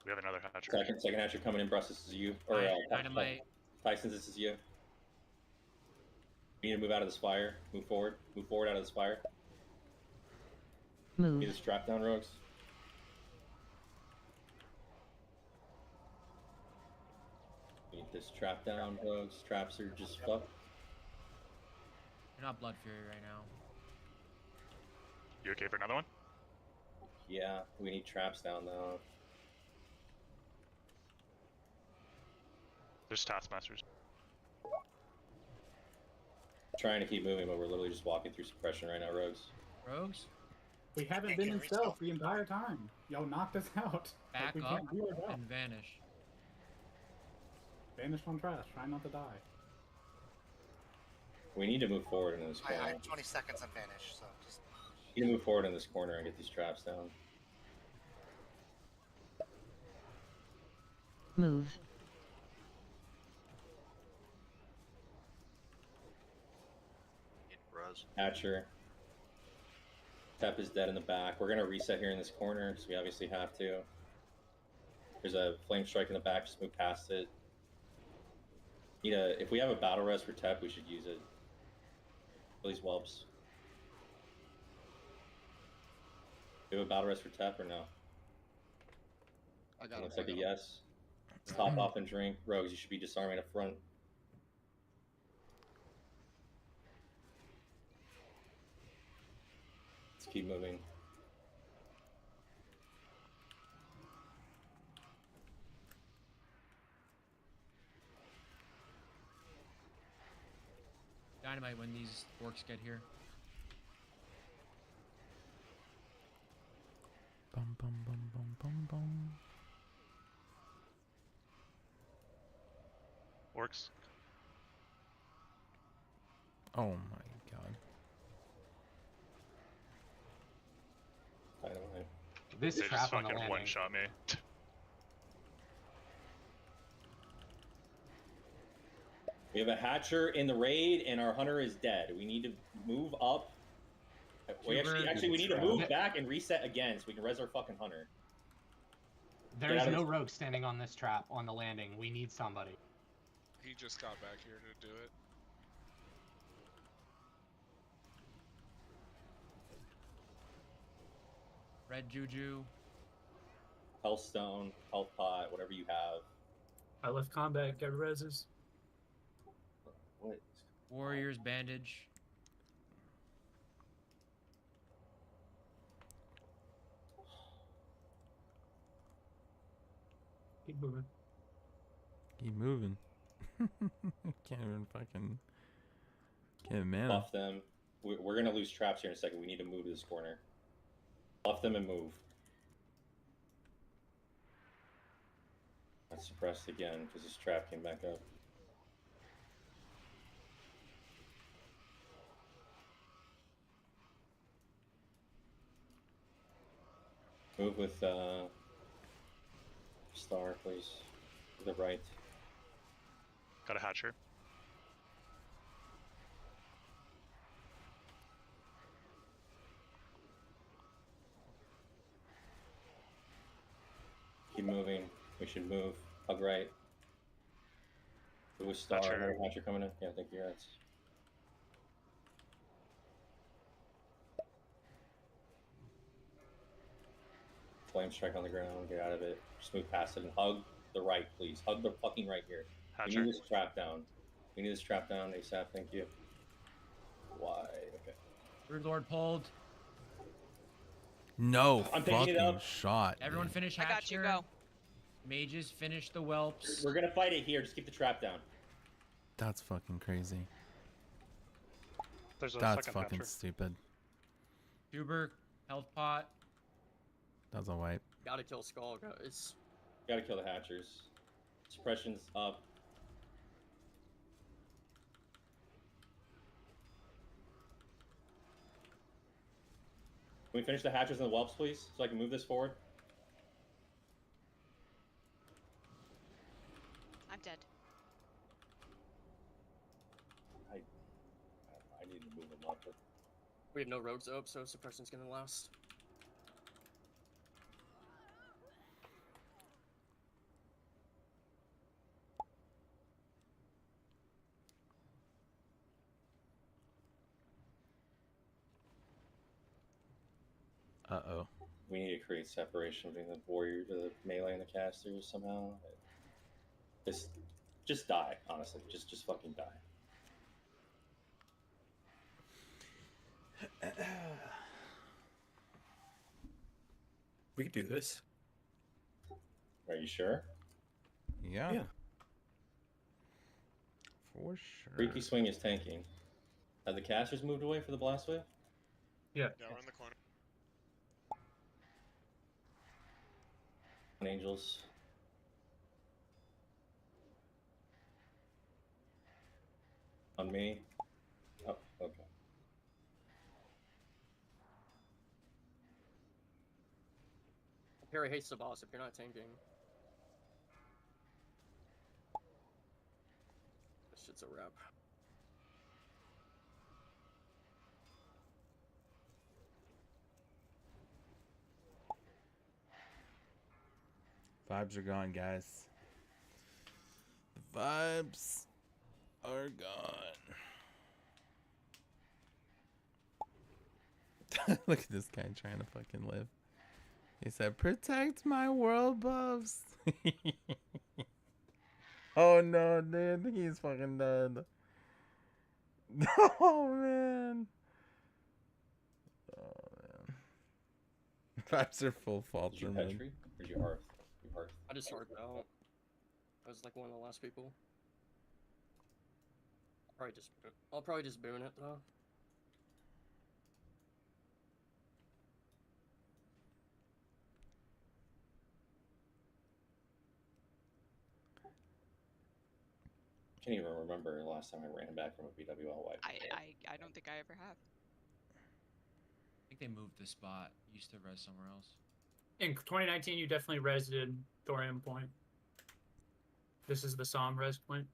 We have another hatcher.
Second hatcher coming in. Bruss, this is you. Or
Dynamite.
Tyson's, this is you. We need to move out of this fire. Move forward. Move forward out of this fire.
Move.
Get this trap down, rogues. Need this trap down, rogues. Traps are just fucked.
You're not Blood Fury right now.
You okay for another one?
Yeah, we need traps down though.
There's Taskmasters.
Trying to keep moving, but we're literally just walking through suppression right now, rogues.
Rogues?
We haven't been in stealth the entire time. Y'all knocked us out.
Back
we
up
can't do our job.
and vanish.
Vanish from trash. Try not to die.
We need to move forward in this corner.
I have 20 seconds on vanish, so just...
We need to move forward in this corner and get these traps down.
Move.
Hatcher. Tep is dead in the back. We're gonna reset here in this corner, so we obviously have to. There's a flame strike in the back, just move past it. If we have a battle res for Tep, we should use it. Kill these whelps. Do we have a battle res for Tep or no?
I got it.
Looks like a yes. Let's top off and drink. Rogues, you should be disarming up front. Let's keep moving.
Dynamite when these orcs get here.
Bum bum bum bum bum bum.
Orcs.
Oh my god.
Dynamite.
This
They
trap
just
on the
fucking
landing.
one-shot me.
We have a Hatcher in the raid, and our Hunter is dead. We need to move up. We actually we need to move back and reset again so we can res our fucking Hunter.
There's no rogue standing on this trap on the landing. We need somebody.
He just got back here to do it.
Red Juju.
Healthstone, health pot, whatever you have.
I left combat, get reses.
What?
Warriors bandage.
Keep moving.
Keep moving. Can't even fucking get mana.
Buff them. We're gonna lose traps here in a second. We need to move to this corner. Buff them and move. That's suppressed again because this trap came back up. Move with Star, please. To the right.
Got a Hatcher.
Keep moving. We should move. Hug right. Move with Star. Another Hatcher coming in. Yeah, I think you're right. Flame strike on the ground. Get out of it. Just move past it and hug the right, please. Hug the fucking right here.
Hatcher.
We need this trap down. We need this trap down ASAP. Thank you. Why? Okay.
Brood Lord pulled.
No
I'm picking it
fucking
up.
shot.
Everyone
dude.
finish
I
Hatcher.
got you, go.
Mages finish the whelps.
We're gonna fight it here. Just keep the trap down.
That's fucking crazy.
There's a
That's
second
fucking
Hatcher.
stupid.
Tuber, health pot.
That's a wipe.
Gotta kill Skull, guys.
Gotta kill the Hatchers. Suppression's up. Can we finish the Hatchers and the Whelps, please? So I can move this forward?
I'm dead.
I need to move them up. But...
We have no rogues up, so suppression's gonna last.
Uh-oh.
We need to create separation between the warrior, the melee, and the casters somehow. Just die, honestly. Just fucking die.
We could do this.
Are you sure?
Yeah.
Yeah.
For sure.
Freaky Swing is tanking. Have the casters moved away for the blast wave?
Yeah.
Yeah, we're in the corner.
Angels. On me. Oh, okay.
Perry hates the boss if you're not tanking. This shit's a wrap.
Vibes are gone, guys. The vibes are gone. Look at this guy trying to fucking live. He said, "Protect my world buffs." Oh no, dude, he's fucking dead. Oh man. Oh man. Vibes are full fault.
Did you Petri? Or did you Hearth? You Hearth.
I just heard out. I was like one of the last people. I'll probably just boon it though.
Can't even remember the last time I ran back from a BWL wipe.
I don't think I ever have.
I think they moved the spot. Used to res somewhere else.
In 2019, you definitely resided Thorium Point. This is the Psalm res point.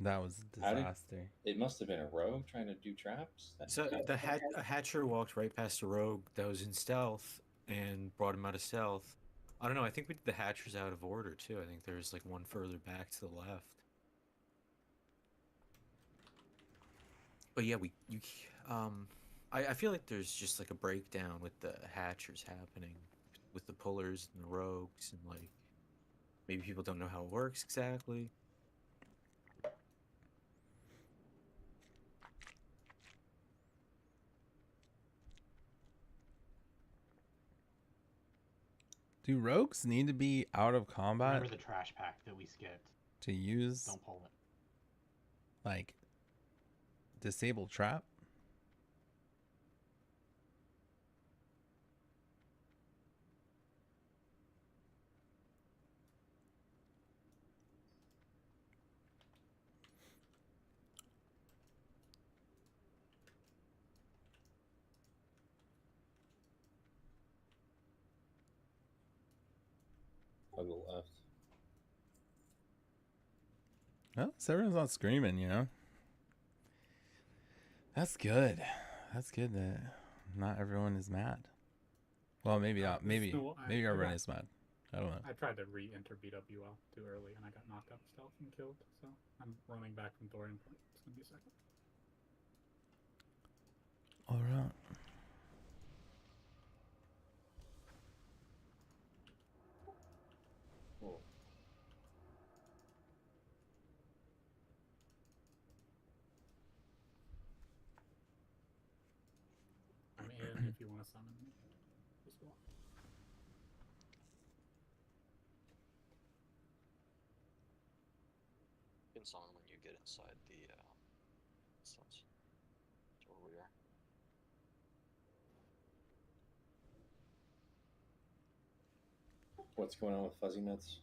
That was a
How did-
disaster.
It must have been a rogue trying to do traps.
So a hatcher walked right past a rogue that was in stealth and brought him out of stealth. I don't know. I think we did the hatchers out of order too. I think there's like one further back to the left. But yeah, I feel like there's just like a breakdown with the hatchers happening, with the pullers and the rogues, and like maybe people don't know how it works exactly.
Do rogues need to be out of combat
Remember the trash pack that we skipped.
to use
Don't pull it.
like disable trap?
On the left.
Well, so everyone's not screaming, you know? That's good. That's good that not everyone is mad. Well, maybe not. Maybe everyone is mad. I don't know.
I tried to re-enter BWL too early and I got knocked out of stealth and killed, so I'm running back from Thorium Point. It's gonna be a second.
Alright.
I'm in if you want to summon me as well.
You can summon when you get inside the instance. That's where we are.
What's going on with Fuzzy Nuts?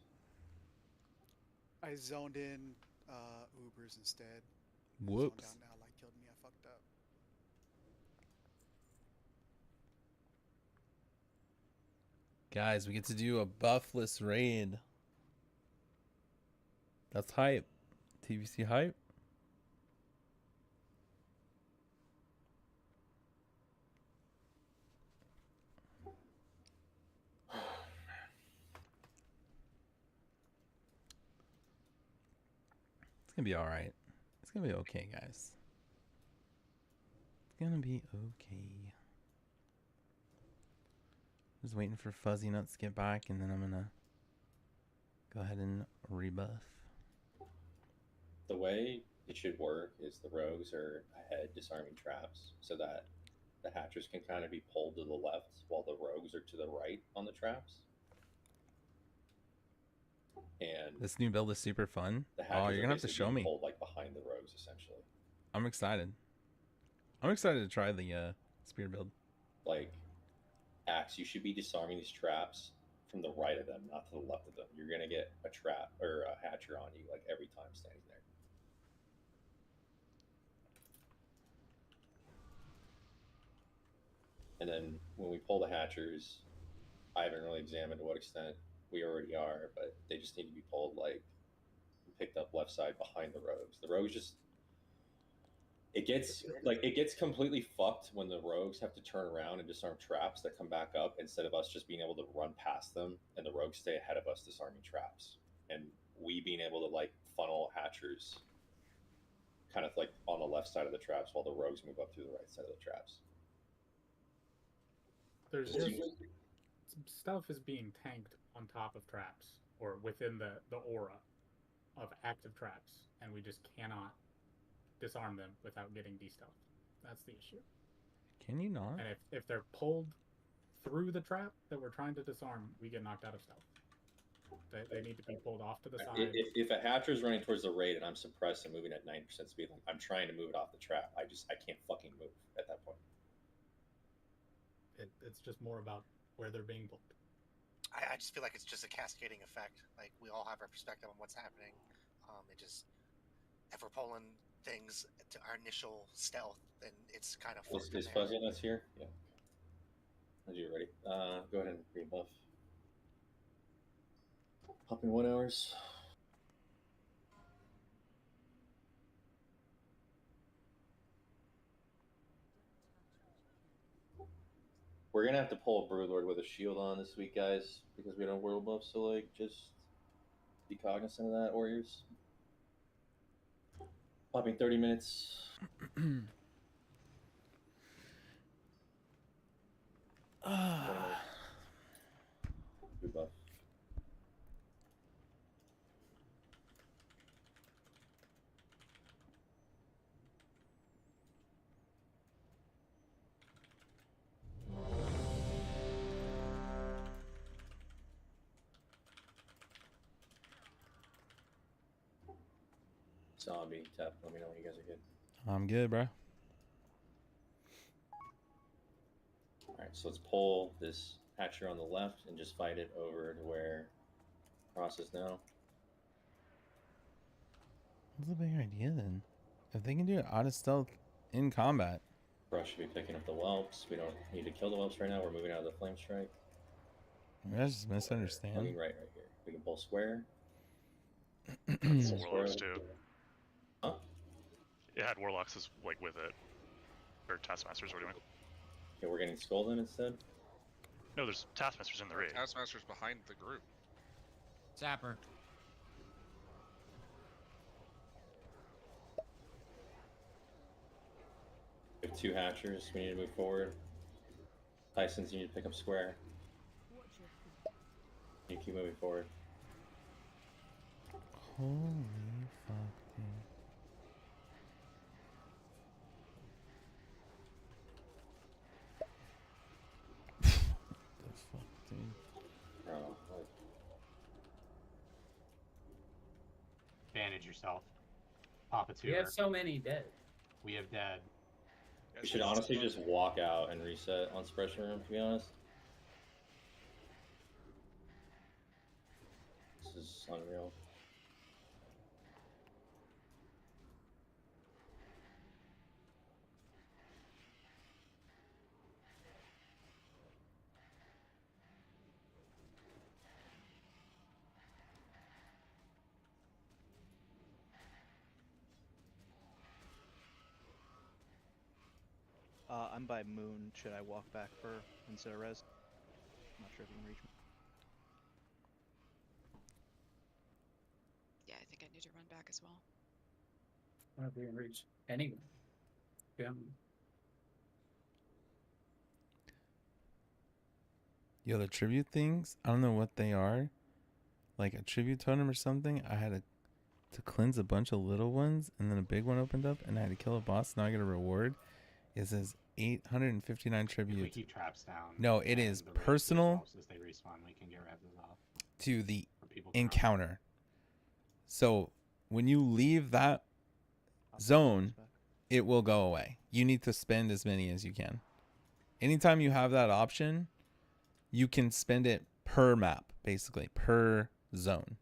I zoned in Ubers instead.
Whoops.
Zoned out now, like killed me. I fucked up.
Guys, we get to do a buffless raid. That's hype. TVC hype. It's gonna be alright. It's gonna be okay, guys. It's gonna be okay. Just waiting for Fuzzy Nuts to get back, and then I'm gonna go ahead and rebuff.
The way it should work is the rogues are ahead disarming traps so that the hatchers can kind of be pulled to the left while the rogues are to the right on the traps. And
This new build is super fun.
the
Oh,
hatchers
you're
are
gonna have to
basically
show
being
me.
pulled like behind the rogues essentially.
I'm excited. I'm excited to try the spear build.
Like Axe, you should be disarming these traps from the right of them, not to the left of them. You're gonna get a trap or a hatcher on you like every time standing there. And then when we pull the hatchers, I haven't really examined to what extent we already are, but they just need to be pulled like picked up left side behind the rogues. The rogues just it gets completely fucked when the rogues have to turn around and disarm traps that come back up instead of us just being able to run past them and the rogues stay ahead of us disarming traps. And we being able to like funnel hatchers kind of like on the left side of the traps while the rogues move up through the right side of the traps.
There's just some stuff is being tanked on top of traps or within the aura of active traps, and we just cannot disarm them without getting de-stealth. That's the issue.
Can you not?
And if they're pulled through the trap that we're trying to disarm, we get knocked out of stealth. They need to be pulled off to the side.
If a hatcher is running towards the raid and I'm suppressed and moving at 90% speed, like I'm trying to move it off the trap. I can't fucking move at that point.
It's just more about where they're being pulled.
I just feel like it's just a cascading effect. Like we all have our perspective on what's happening. If we're pulling things to our initial stealth, then it's kind of fucked.
Is Fuzzy Nuts here? Yeah. As you're ready. Go ahead and rebuff. Hop in 1 hours. We're gonna have to pull a Broodlord with a shield on this week, guys, because we don't have world buff. So like, just be cognizant of that, warriors. Popping 30 minutes. Good buff. Zombie tap. Let me know when you guys are good.
I'm good, bro.
All right, so let's pull this hatcher on the left and just fight it over to where Cross is now.
What's the big idea then? If they can do it out of stealth in combat.
Brush should be picking up the whelps. We don't need to kill the whelps right now. We're moving out of the flame strike.
You guys just misunderstand.
Hugging right here. We can pull square.
Warlocks too.
Huh?
It had warlocks as like with it, or taskmasters. What do you want?
Okay, we're getting skull then instead.
No, there's taskmasters in the raid.
Taskmaster's behind the group.
Zapper.
We have 2 hatchers. We need to move forward. Tyson's, you need to pick up square. You keep moving forward.
Holy fuck, dude. The fuck, dude?
Bro, like...
Bandage yourself. Pop a
We
tuber.
have so many dead.
We have dead.
We should honestly just walk out and reset on suppression room, to be honest. This is unreal.
I'm by Moon. Should I walk back for instead of res? I'm not sure if you can reach me.
Yeah, I think I need to run back as well.
I don't know if we can reach anyone. Yeah.
Yo, the tribute things, I don't know what they are. Like a tribute totem or something. I had to cleanse a bunch of little ones, and then a big one opened up, and I had to kill a boss. Now I get a reward. It says 859 tribute.
We keep traps down.
No, it is personal
As they respawn, we can get revs off.
to the
people
encounter. So when you leave that zone, it will go away. You need to spend as many as you can. Anytime you have that option, you can spend it per map, basically, per zone.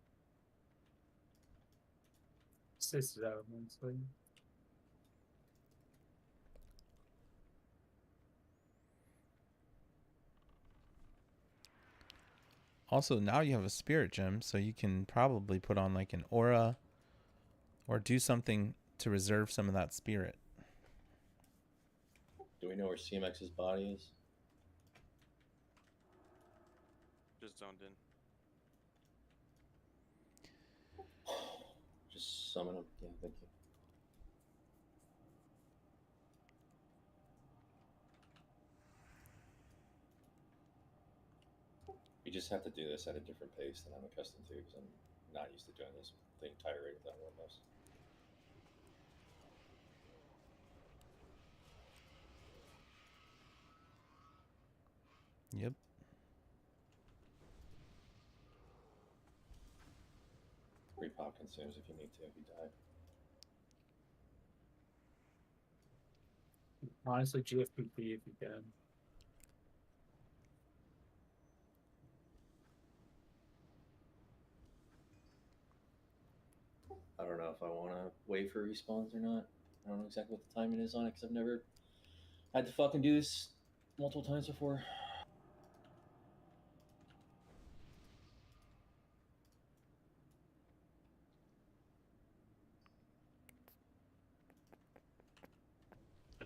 Sis zone, honestly.
Also, now you have a spirit gem, so you can probably put on like an aura or do something to reserve some of that spirit.
Do we know where CMX's body is?
Just zoned in.
Just summon him. Yeah, thank you. We just have to do this at a different pace than I'm accustomed to, because I'm not used to doing this the entire rate without world buffs.
Yep.
Repop consumes if you need to, if you die.
Honestly, GFPP if you can.
I don't know if I want to wait for respawns or not. I don't know exactly what the timing is on it, because I've never had to fucking do this multiple times before.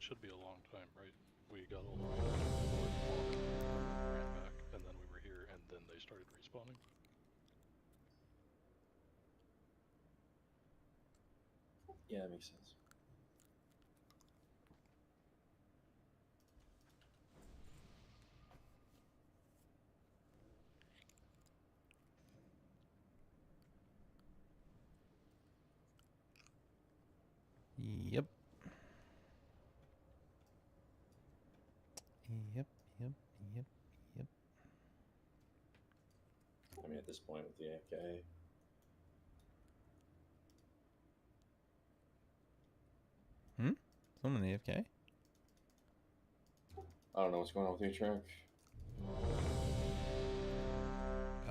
should be a long time, right? We got all the way to ran back, and then we were here, and then they started respawning.
Yeah, that makes sense.
Yep. Yep. Yep. Yep. Yep.
I mean, at this point with the AFK.
Someone AFK?
I don't know what's going on with your truck.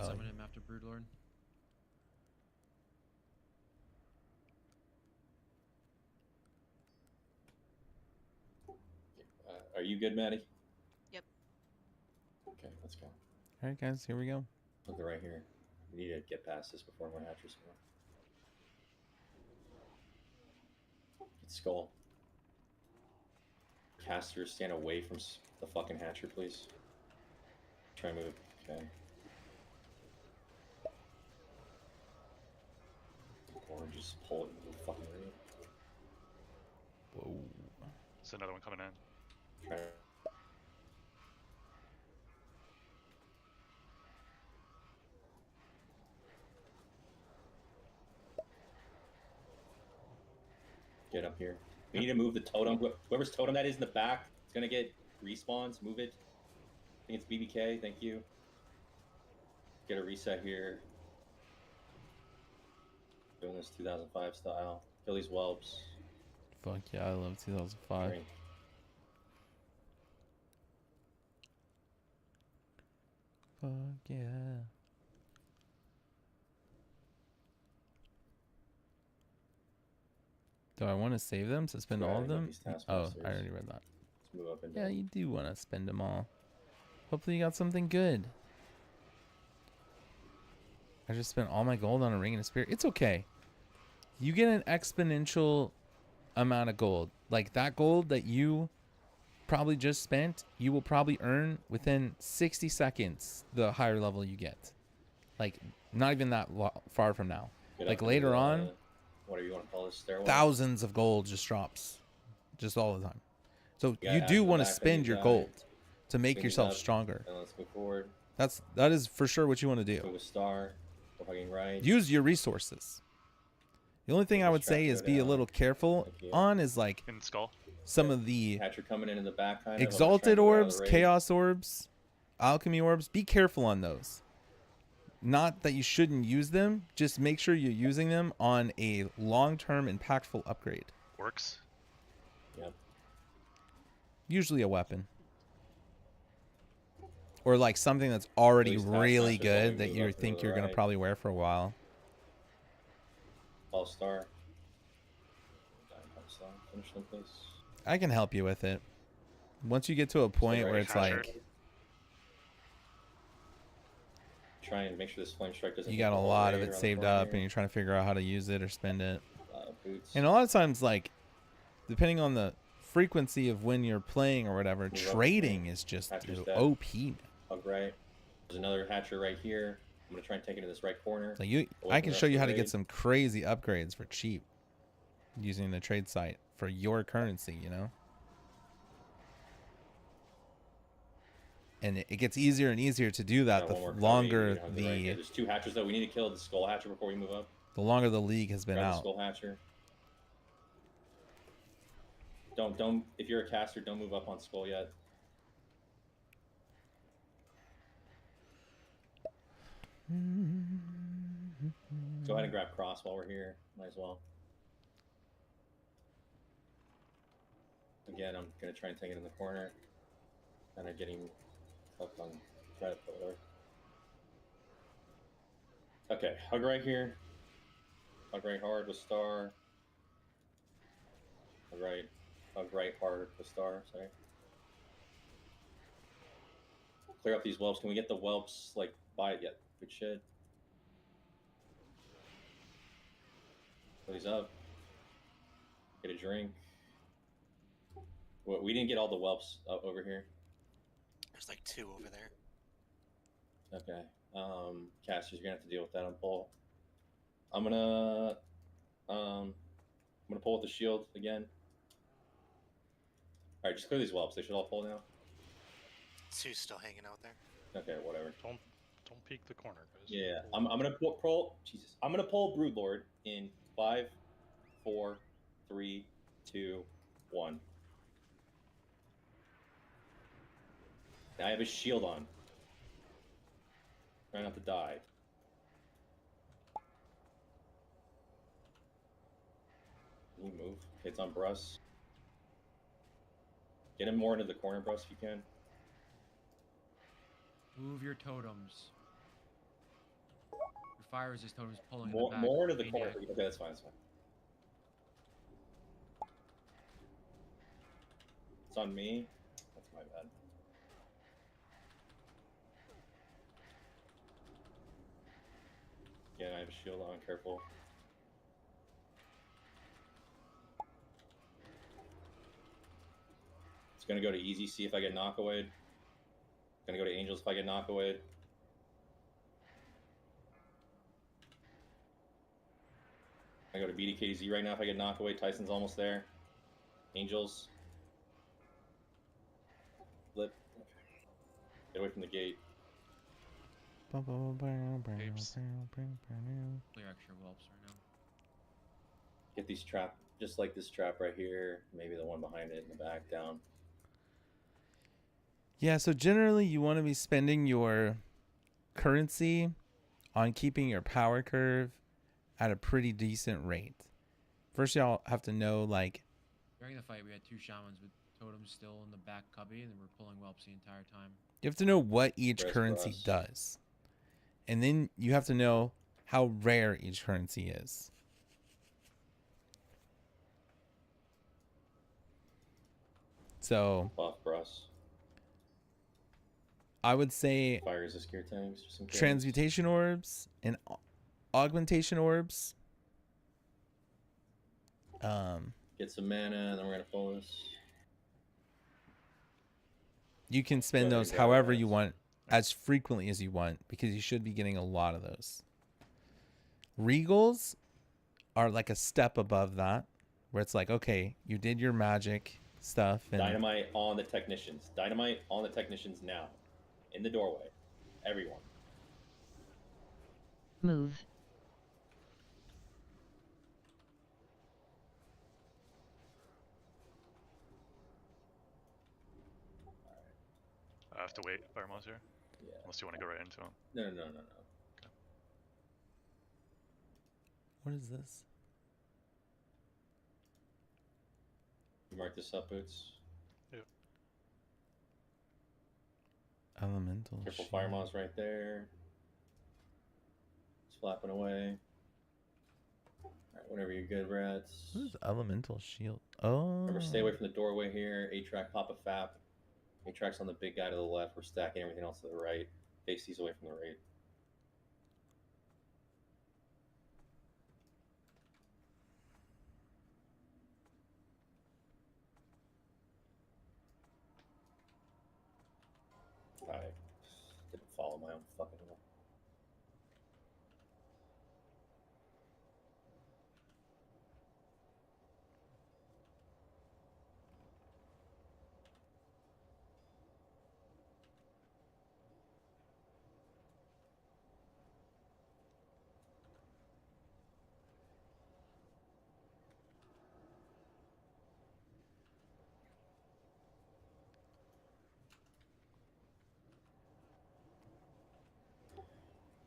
Summon him after Broodlord.
Are you good, Maddie?
Yep.
Okay, let's go.
All right, guys, here we go.
Look right here. We need to get past this before more hatchers come. Get skull. Caster, stand away from the fucking hatcher, please. Try and move. Okay. Or just pull it into the fucking ring.
Whoa.
There's another one coming in.
Try. Get up here. We need to move the totem. Whoever's totem that is in the back, it's gonna get respawns. Move it. I think it's BBK. Thank you. Get a reset here. Doing this 2005 style. Kill these whelps.
Fuck yeah, I love 2005.
Drink.
Fuck yeah. Do I want to save them? Suspend all of them? Oh, I already read that.
Let's move up and
Yeah,
down.
you do want to spend them all. Hopefully you got something good. I just spent all my gold on a ring and a spear. It's okay. You get an exponential amount of gold. Like that gold that you probably just spent, you will probably earn within 60 seconds the higher level you get. Like not even that far from now.
Get
like
up
later
into,
on,
whatever you want to call this stairwell.
thousands of gold just drops. Just all the time. So
Yeah,
you
after
do
the
want to
back,
spend
then
your
you
gold
die.
to make
Swing
yourself
up,
stronger.
And let's move forward.
That is for sure what you want to do.
Move a star. Go fucking right.
Use your resources. The only thing I would say is be a little careful on is like
In skull.
some of the
Hatcher coming in the back kind of.
exalted orbs, chaos orbs, alchemy orbs. Be careful on those. Not that you shouldn't use them, just make sure you're using them on a long-term impactful upgrade.
Works.
Yep.
Usually a weapon. Or like something that's already
Please,
really
Taskmaster,
good
move
that
up
you
and to
think
the
you're going to
right.
probably wear for a while.
False star. False star. Finish them, please.
I can help you with it. Once you get to a point where it's
Hatcher.
like
Try and make sure this flame strike doesn't.
you
get
got a
all
lot
the
of
way
it
around
saved
the corner
up and
here.
you're trying to figure out how to use it or spend it.
Boots.
And a lot of times, like, depending on the frequency of when you're playing or whatever,
Move up.
trading is just
Hatcher's dead.
OP.
Hug right. There's another hatcher right here. I'm gonna try and take it to this right corner.
So you,
Away
I
from
can
the
show
rest
you
of
how
the
to get
raid.
some crazy upgrades for cheap using the trade site for your currency, you know? And it gets easier and easier to do that
Got
the
one more coming.
longer
You can hug it right here.
the
There's two hatchers though. We need to kill the skull hatcher before we move up.
the league has been
Grab the
out.
skull hatcher. Don't. If you're a caster, don't move up on skull yet. Go ahead and grab cross while we're here. Might as well. Again, I'm gonna try and take it in the corner. Kind of getting fucked on threat, but whatever. Okay, hug right here. Hug right hard with star. Hug right hard with star. Sorry. Clear up these whelps. Can we get the whelps like by it yet? Good shit. Fill these up. Get a drink. We didn't get all the whelps over here.
There's like 2 over there.
Okay. Casters, you're gonna have to deal with that on pull. I'm gonna pull with the shield again. All right, just clear these whelps. They should all pull now.
2's still hanging out there.
Okay, whatever.
Don't peek the corner, guys.
Yeah, I'm gonna pull. Jesus, I'm gonna pull Broodlord in 5, 4, 3, 2, 1. Now I have a shield on. Try not to die. Can you move? Okay, it's on Bruss. Get him more into the corner, Bruss, if you can.
Move your totems. Your fire resist totems pulling
More,
in the back.
more into the
Maniac.
corner. Okay, that's fine. That's fine. It's on me. That's my bad. Yeah, I have a shield on. Careful. It's gonna go to easy. See if I get knockaway. Gonna go to angels if I get knockaway. I go to BDKZ right now if I get knockaway. Tyson's almost there. Angels. Flip. Okay. Get away from the gate.
Apes.
Clear extra whelps right now.
Get these trap, just like this trap right here. Maybe the one behind it in the back down.
Yeah, so generally you want to be spending your currency on keeping your power curve at a pretty decent rate. First, y'all have to know, like...
During the fight, we had 2 shamans with totems still in the back cubby, and we're pulling whelps the entire time.
You have to know what each
Press
currency
Bruss.
does. And then you have to know how rare each currency is. So...
Buff Bruss.
I would say...
Fire resist gear tanks. Just in case.
Transmutation orbs and augmentation orbs.
Get some mana, and then we're gonna pull this.
You can spend
Go
those
ahead and grab
however
that.
you want, as frequently as you want, because you should be getting a lot of those. Regals are like a step above that, where it's like, okay, you did your magic stuff. And
Dynamite on the technicians. Dynamite on the technicians now. In the doorway. Everyone.
Move.
I have to wait. Firemon's here.
Yeah.
Unless you want to go right into him.
No.
what is this?
You mark this up, Boots.
Yep.
Elemental.
Careful,
shield.
Fire Moss right there. It's flapping away. Alright, whenever you're good, rats.
What is elemental shield? Oh.
Remember, stay away from the doorway here. 8-track, pop a fap. 8-track's on the big guy to the left. We're stacking everything else to the right. Face these away from the right. I didn't follow my own fucking rule.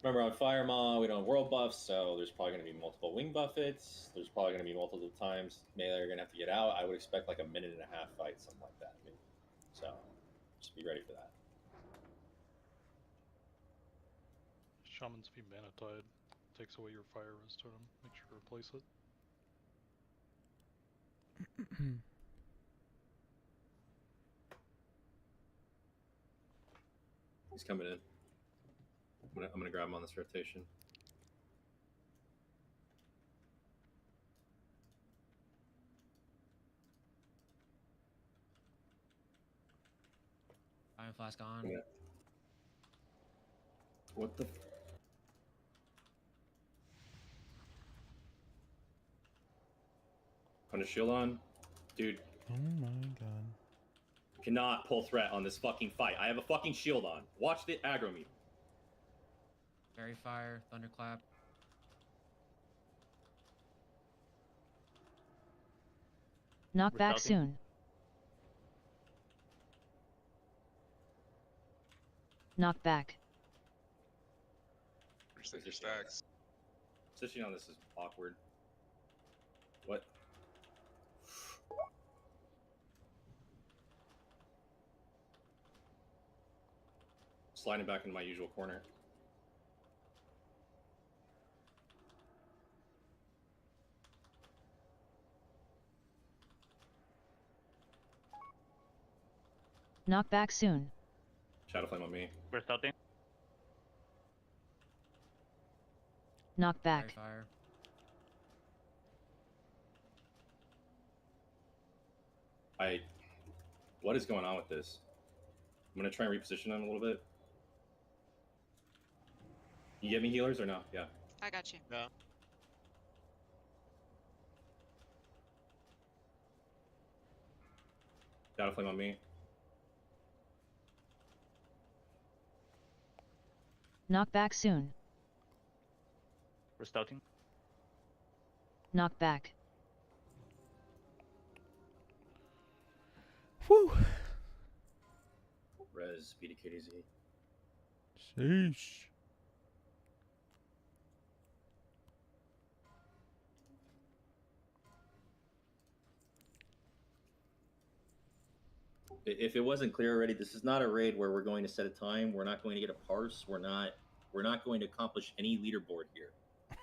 Remember, on Fire Maw, we don't have world buffs, so there's probably going to be multiple wing buffets. There's probably going to be multiple times melee are going to have to get out. I would expect like a 1.5 minute fight, something like that. Maybe. So, just be ready for that.
Shaman's be mana tide. Takes away your fire res totem. Make sure to replace it.
He's coming in. I'm gonna grab him on this rotation.
Fire flask on.
Yeah. What the? Punish shield on, dude.
Oh my god.
Cannot pull threat on this fucking fight. I have a fucking shield on. Watch the aggro me.
Fairy fire, thunderclap.
Knock back soon. Knock back.
Reset your stacks.
Positioning on this is awkward. What? Sliding back into my usual corner.
Knock back soon.
Shadow flame on me.
We're stealthing.
Knock back.
Fire.
What is going on with this? I'm gonna try and reposition them a little bit. You get me healers or no? Yeah.
I got you.
Yeah.
Shadow flame on me.
Knock back soon.
We're stealthing.
Knock back.
Whew.
Res, BDKDZ.
Sheesh.
If it wasn't clear already, this is not a raid where we're going to set a time. We're not going to get a parse. We're not going to accomplish any leaderboard here.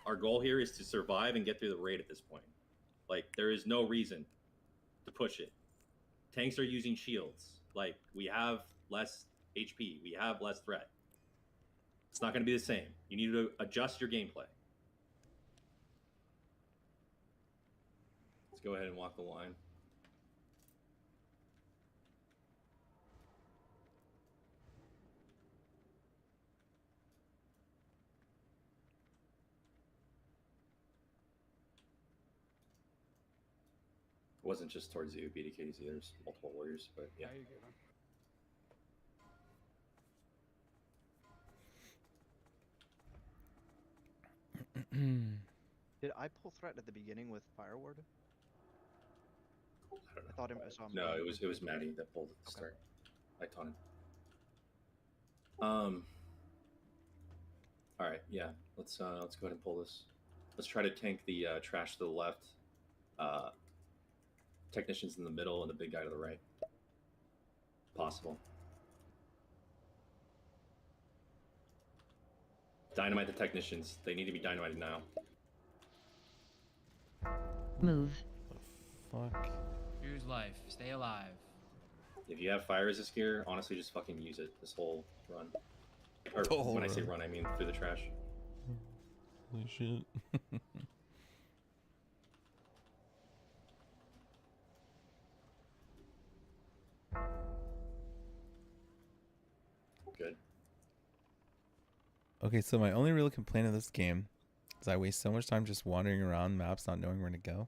Our goal here is to survive and get through the raid at this point. Like, there is no reason to push it. Tanks are using shields. Like, we have less HP. We have less threat. It's not going to be the same. You need to adjust your gameplay. Let's go ahead and walk the line. It wasn't just towards you, BDKDZ. There's multiple warriors, but yeah.
You're good, man.
Did I pull threat at the beginning with Fireward? I thought I saw him.
No, it was Maddie that pulled at the start. I taunted. All right, yeah. Let's go ahead and pull this. Let's try to tank the trash to the left. Technicians in the middle and the big guy to the right. Possible. Dynamite the technicians. They need to be dynamited now.
Move.
Fuck.
Choose life. Stay alive.
If you have fire resist gear, honestly, just fucking use it this whole run. Or when I say run, I mean through the trash.
Holy shit.
Good.
Okay, so my only real complaint of this game is I waste so much time just wandering around maps not knowing where to go.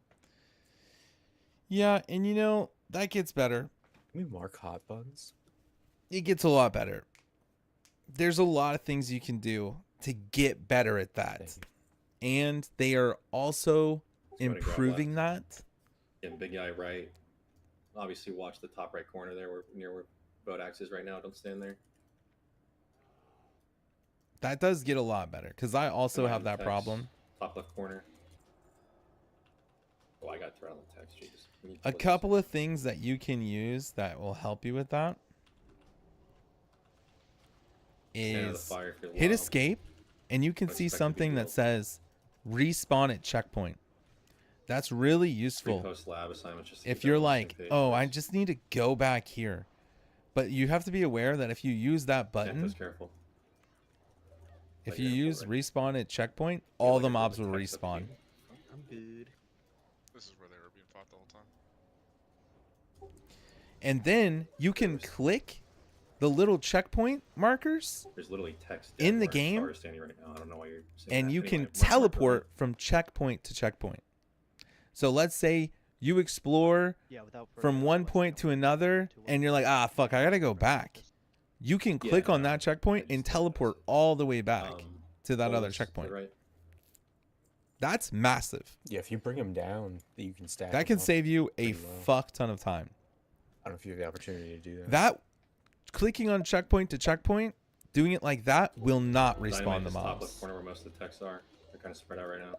Yeah, and you know, that gets better.
Can we mark hot bugs?
It gets a lot better. There's a lot of things you can do to get better at that. And they are also improving that.
Yeah, big guy right. Obviously watch the top right corner there near where boat axe is right now. Don't stand there.
That does get a lot better because I also have that problem.
Top left corner. Oh, I got threat on the text. Jesus.
A couple of things that you can use that will help you with that is hit escape, and you can see something that says respawn at checkpoint. That's really useful. If you're like, oh, I just need to go back here. But you have to be aware that if you use that button, if you use respawn at checkpoint, all the mobs will respawn.
I'm good.
This is where they were being fought the whole time.
And then you can click the little checkpoint markers
There's literally text
in the
where
game,
Star is standing right now. I don't know why you're saying
and
that.
you
Anyway,
can
mark
teleport from checkpoint to checkpoint. So let's say you explore from one point to another, and you're like, ah, fuck, I gotta go back. You can click on that checkpoint and teleport all the way back to that other checkpoint.
Right.
That's massive.
Yeah, if you bring them down, you can stack.
That
them
can
up
save you a
pretty well.
fuck ton of time.
I don't know if you have the opportunity to do that.
That clicking on checkpoint to checkpoint, doing it like that will not respawn
Dynamite
the
is top
mobs.
left corner where most of the texts are. They're kind of spread out right now.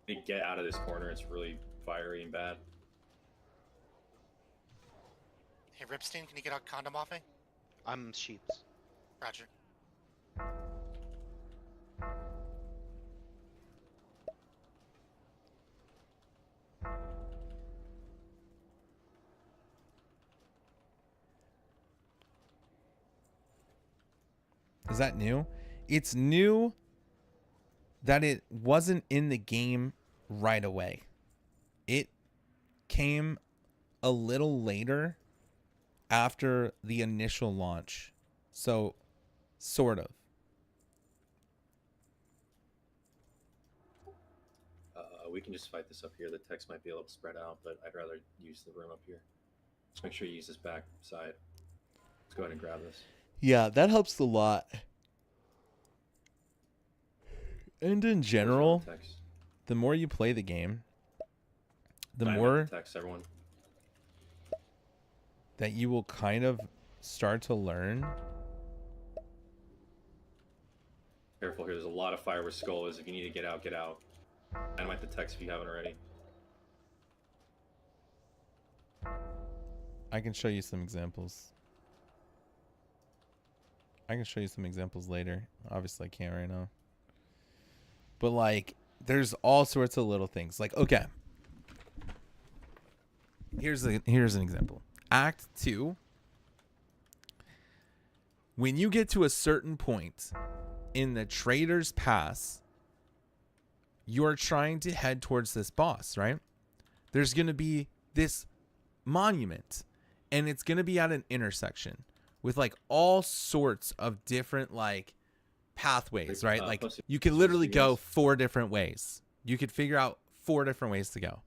They get out of this corner. It's really fiery and bad.
Hey, Ripstein, can you get a condom off me?
I'm sheeps.
Roger.
Is that new? It's new that it wasn't in the game right away. It came a little later after the initial launch. So, sort of.
We can just fight this up here. The text might be a little spread out, but I'd rather use the room up here. Just make sure you use this back side. Let's go ahead and grab this.
Yeah, that helps a lot. And in general, the more you play the game, the more
text everyone.
that you will kind of start to learn.
Careful here. There's a lot of fire where Skull is. If you need to get out, get out. Dynamite the text if you haven't already.
I can show you some examples. I can show you some examples later. Obviously, I can't right now. But, like, there's all sorts of little things. Like, okay. Here's an example. Act 2. When you get to a certain point in the Trader's Pass, you're trying to head towards this boss, right? There's going to be this monument, and it's going to be at an intersection with, like, all sorts of different, like, pathways, right? Like, you can literally go 4 different ways. You could figure out 4 different ways to go.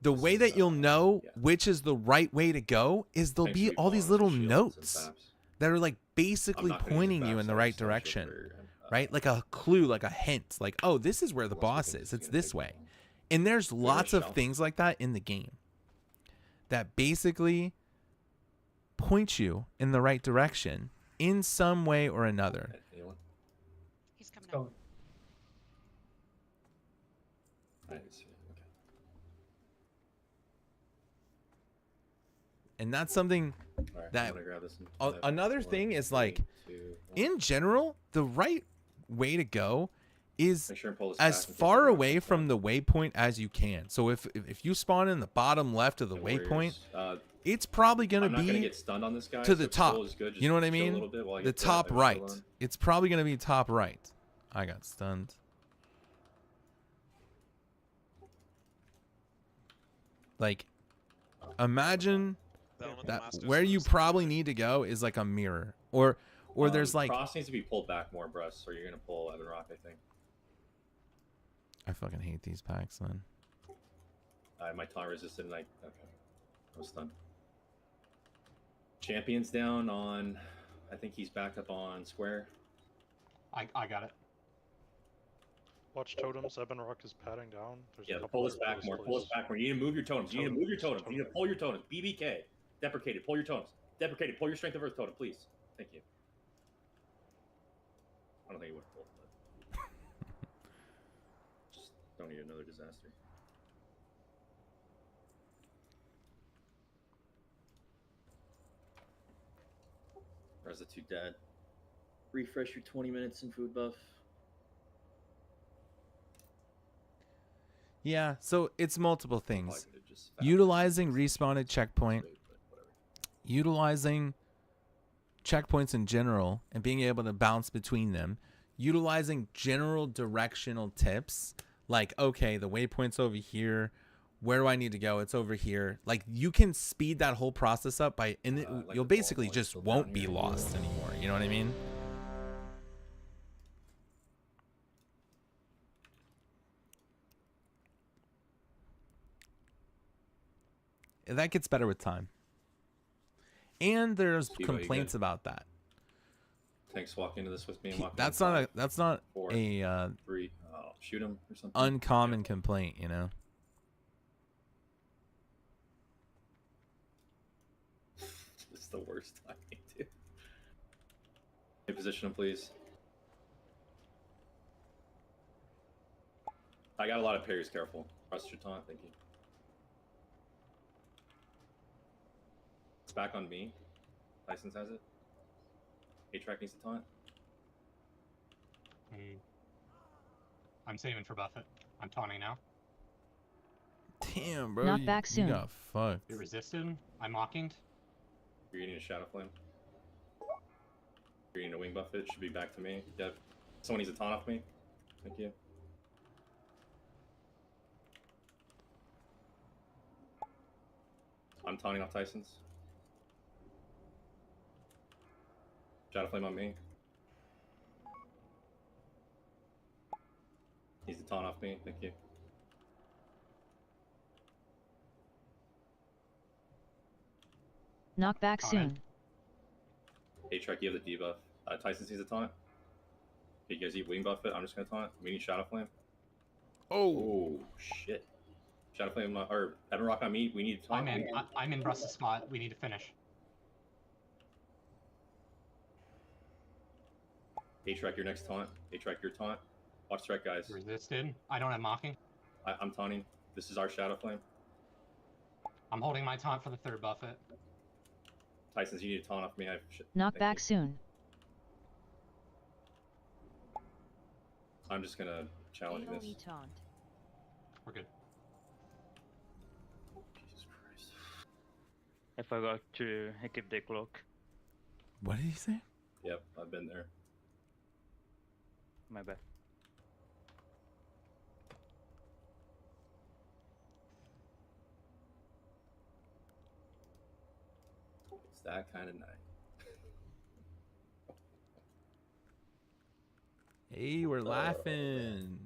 The way that you'll know which is the right way to go is there'll be all these little notes that are, like, basically pointing you in the right direction, right? Like a clue, like a hint, like, oh, this is where the boss is. It's this way. And there's lots of things like that in the game that basically point you in the right direction in some way or another.
He's coming up.
And that's something that another thing is, like, in general, the right way to go is as far away from the waypoint as you can. So if you spawn in the bottom left of the waypoint, it's probably going to be to the top. You know what I mean? The top right. It's probably going to be top right. I got stunned. Like, imagine that where you probably need to go is like a mirror, or there's like
Cross needs to be pulled back more, Bruss, or you're gonna pull Evan Rock, I think.
I fucking hate these packs, man.
My taunt resisted, and okay, I was stunned. Champion's down on, I think he's back up on square.
I got it.
Watch totems. Evan Rock is patting down. There's
Yeah, pull this back more. Pull this back more. You need to move your totems. You need to move your totems. You need to pull your totems. BBK. Deprecated. Pull your totems. Deprecated. Pull your Strength of Earth totem, please. Thank you. I don't think he would have pulled, but just don't need another disaster. Where's the 2 dead? Refresh your 20 minutes in food buff.
Yeah, so it's multiple things. Utilizing respawn at checkpoint, utilizing checkpoints in general and being able to bounce between them, utilizing general directional tips like, okay, the waypoint's over here, where do I need to go? It's over here. Like, you can speed that whole process up by, and
like
you'll
the
basically
ball
just
still
won't
down
be
here.
lost anymore. You know what I mean? And that gets better with time. And there's
Steve, are you
complaints
good?
about that.
Tanks walk into this with me and walk
That's
in
not a
five,
that's not
4,
a
3. Oh, shoot him or something.
uncommon complaint, you know.
This is the worst timing, dude. Hey, position him, please. I got a lot of parries. Careful. Press your taunt. Thank you. It's back on me. License has it. A-Track needs to taunt.
I'm saving for Buffett. I'm taunting now.
Damn, bro.
Knock back
You
soon.
got fucked.
You resisted. I'm mocking.
You're eating a Shadow Flame. You're eating a Wing Buffet. It should be back to me. Yep. Someone needs to taunt off me. Thank you. I'm taunting off Tyson's. Shadow Flame on me. Needs to taunt off me. Thank you.
Knock back soon.
A-Track, you have the debuff. Tyson sees a taunt. Okay, you guys eat Wing Buffet. I'm just gonna taunt. We need Shadow Flame. Oh shit. Shadow Flame or Heaven Rock on me. We need to taunt.
I'm in Russ's spot. We need to finish.
A-Track, your next taunt. A-Track, your taunt. Watch threat, guys.
Resisted. I don't have mocking.
I'm taunting. This is our Shadow Flame.
I'm holding my taunt for the third Buffet.
Tyson's, you need to taunt off me.
Knock back soon.
I'm just gonna challenge this.
Taunt.
We're good.
Jesus Christ.
I forgot to equip the cloak.
What did he say?
Yep, I've been there.
My bad.
It's that kind of night.
Hey, we're laughing.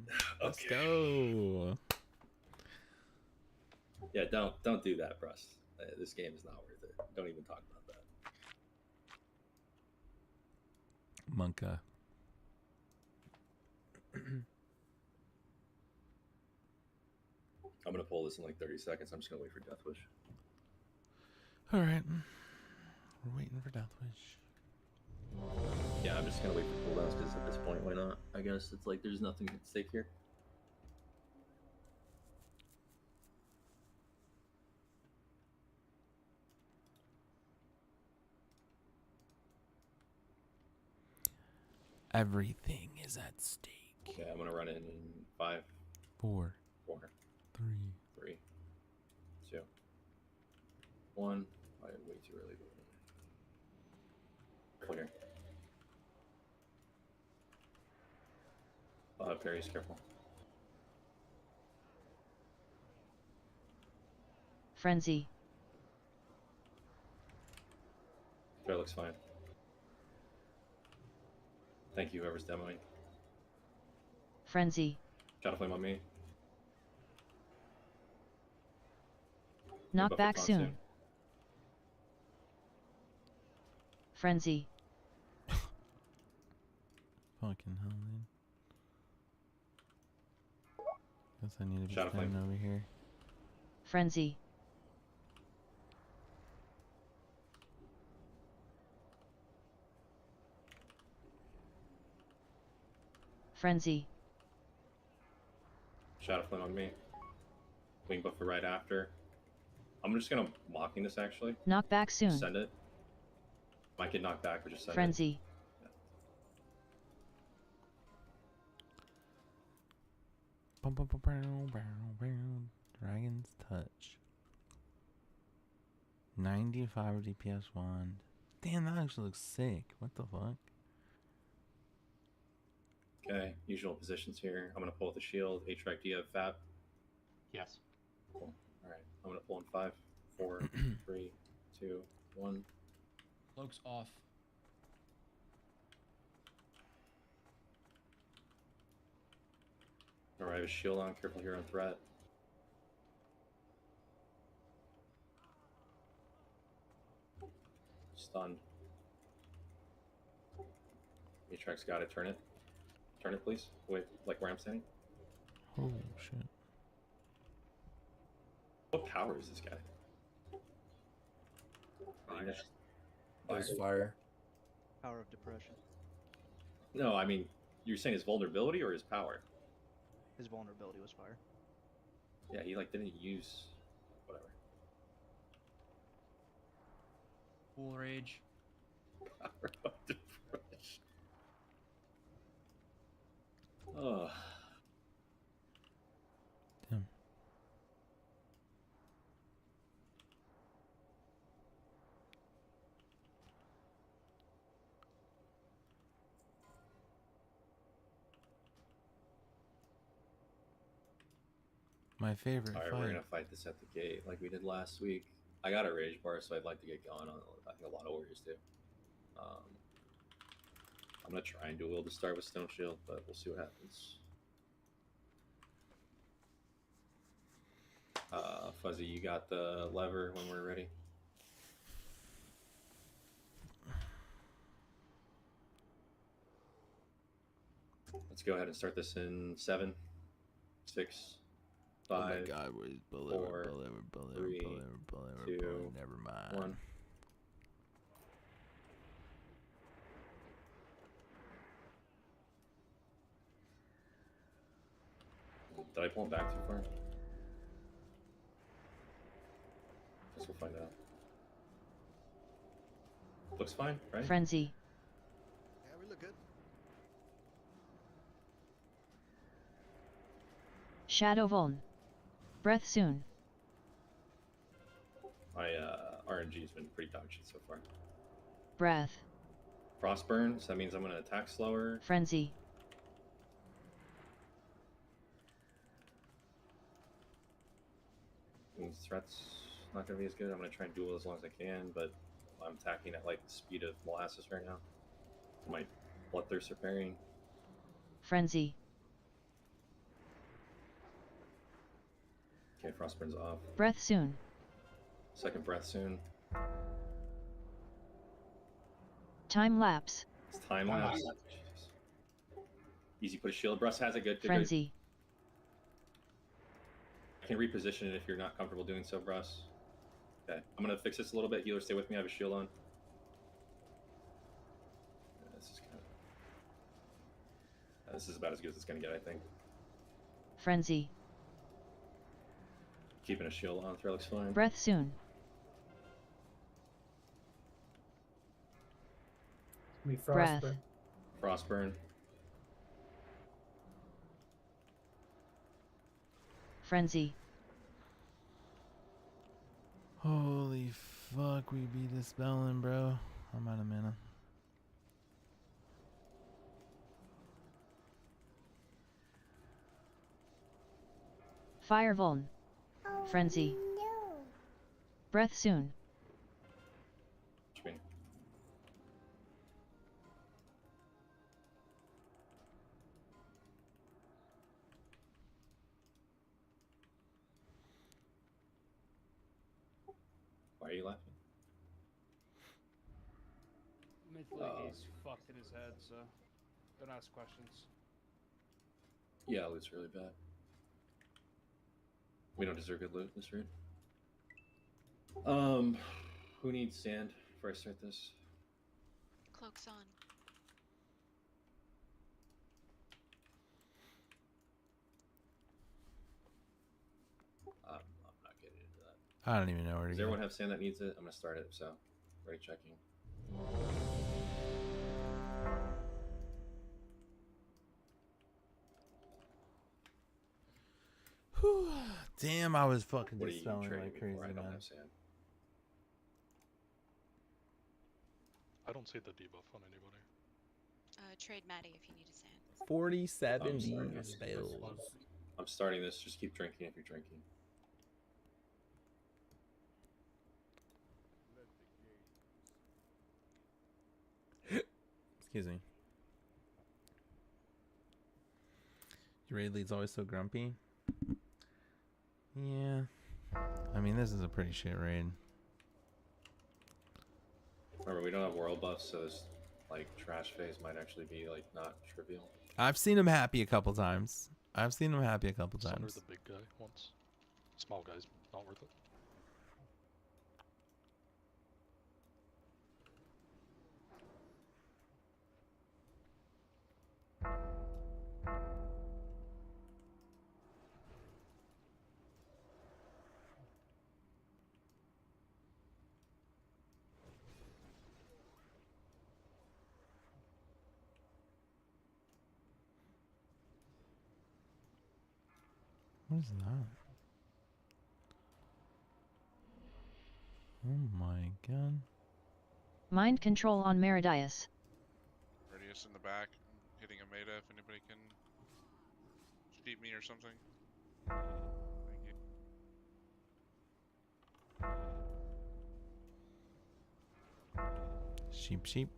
Let's go.
Yeah, don't do that, Bruss. This game is not worth it. Don't even talk about that.
Monka.
I'm gonna pull this in like 30 seconds. I'm just gonna wait for Death Wish.
All right. We're waiting for Death Wish.
Yeah, I'm just gonna wait for cooldowns because at this point, why not? I guess it's like there's nothing at stake here.
Everything is at stake.
Okay, I'm gonna run in 5,
4,
4,
3,
3, 2, 1. I am way too early. Clear. I'll have parries, careful.
Frenzy.
Fair looks fine. Thank you, whoever's demoing.
Frenzy.
Shadow Flame on me.
Knock
Buffet
back
taunt
soon. Frenzy.
Fucking hell, man. Guess I need to be
Shadow
standing
Flame.
over here.
Frenzy. Frenzy.
Shadow Flame on me. Wing Buffer right after. I'm just gonna mocking this actually.
Knock back soon.
Send it. Might get knocked back, but just send
Frenzy.
Dragon's Touch. 95 DPS wand. Damn, that actually looks sick. What the fuck?
it. Okay, usual positions here. I'm gonna pull with the shield. A-Track, do you have FAP?
Yes.
Cool. All right, I'm gonna pull in 5, 4, 3, 2, 1.
Cloak's off.
All right, I have a shield on. Careful here on threat. Stunned. Matrix got it. Turn it. Turn it, please. Wait, like where I'm standing.
Oh shit.
What power is this guy?
Fire.
It was fire.
Power of depression.
No, I mean, you're saying his vulnerability or his power?
His vulnerability was fire.
Yeah, he like didn't use whatever.
Full rage.
Power of depression. Oh.
Damn. My favorite
All right,
fight.
we're gonna fight this at the gate like we did last week. I got a rage bar, so I'd like to get going on. I think a lot of warriors do. I'm gonna try and dual to start with Stone Shield, but we'll see what happens. Fuzzy, you got the lever when we're ready. Let's go ahead and start this in 7, 6, 5.
Oh my god, where's bullet?
4, 3, 2,
never mind.
1. Did I pull him back too far? Guess we'll find out. Looks fine, right?
Frenzy.
Yeah, we look good.
Shadow Vuln. Breath soon.
My RNG has been pretty dog shit so far.
Breath.
Frostburn, so that means I'm going to attack slower.
Frenzy.
Means threat's not going to be as good. I'm going to try and duel as long as I can, but I'm attacking at like the speed of molasses right now. My bloodthirst are parrying.
Frenzy.
Okay, Frostburn's off.
Breath soon.
Second breath soon.
Time lapse.
It's time lapse. Jesus. Easy put a shield. Bruss has it. Good.
Frenzy.
I can reposition it if you're not comfortable doing so, Bruss. Okay, I'm gonna fix this a little bit. Healer, stay with me. I have a shield on. Yeah, this is about as good as it's gonna get, I think.
Frenzy.
Keeping a shield on. Throw looks fine.
Breath soon. Breath.
Frostburn.
Frenzy.
Holy fuck, we beat Dispeling, bro. I'm out of mana.
Fire Vuln. Frenzy. Breath soon.
Why are you laughing?
Mythically, he's fucked in his head, so don't ask questions.
Yeah, loot's really bad. We don't deserve good loot this raid. Who needs sand before I start this?
Cloak's on.
I'm not getting into that.
I don't even know where to
Does
go.
everyone have sand that needs it? I'm gonna start it, so ready checking.
Whew. Damn, I was fucking
What are you
Dispeling
trading
like
me
crazy,
for? I don't
man.
have sand.
I don't see the debuff on anybody.
Trade Maddie if you need a sand.
47
I'm sorry,
Dispel.
I'm starting this. Just keep drinking if you're drinking.
Excuse me. Your raid lead's always so grumpy. Yeah. I mean, this is a pretty shit raid.
Remember, we don't have world buffs, so this like trash phase might actually be like not trivial.
I've seen him happy a couple times. I've seen him happy a couple
Sunder
times.
the big guy once. Small guy's not worth it.
What is that? Oh my god.
Mind control on Meridius.
Radius in the back, hitting a Meta if anybody can sheep me or something. Thank you.
Sheep.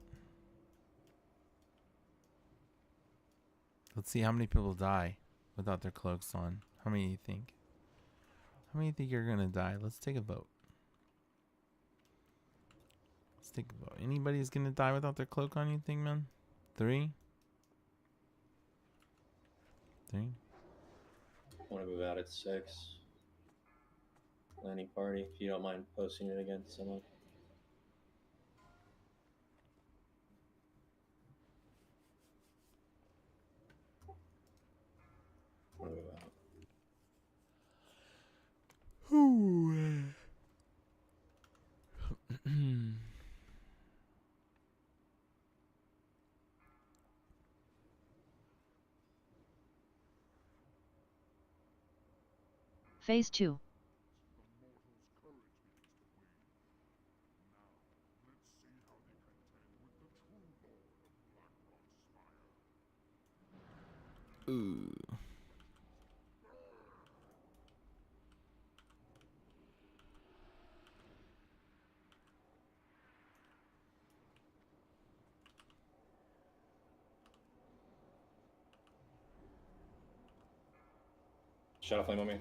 Let's see how many people die without their cloaks on. How many do you think? How many think you're gonna die? Let's take a vote. Let's take a vote. Anybody's gonna die without their cloak on, you think, man? 3? 3?
I want to move out at 6. Landing party, if you don't mind posting it again to someone. I want to move out.
Phase 2.
Ooh.
Shadow flame on me.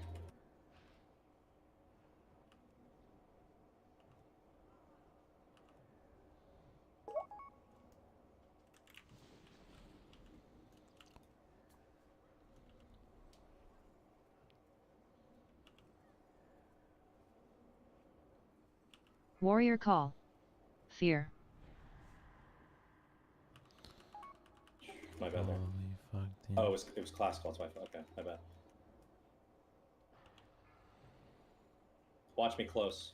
Warrior call. Fear.
My bad there.
Holy fuck, dude.
Oh, it was class call. It's my fault. Okay, my bad. Watch me close.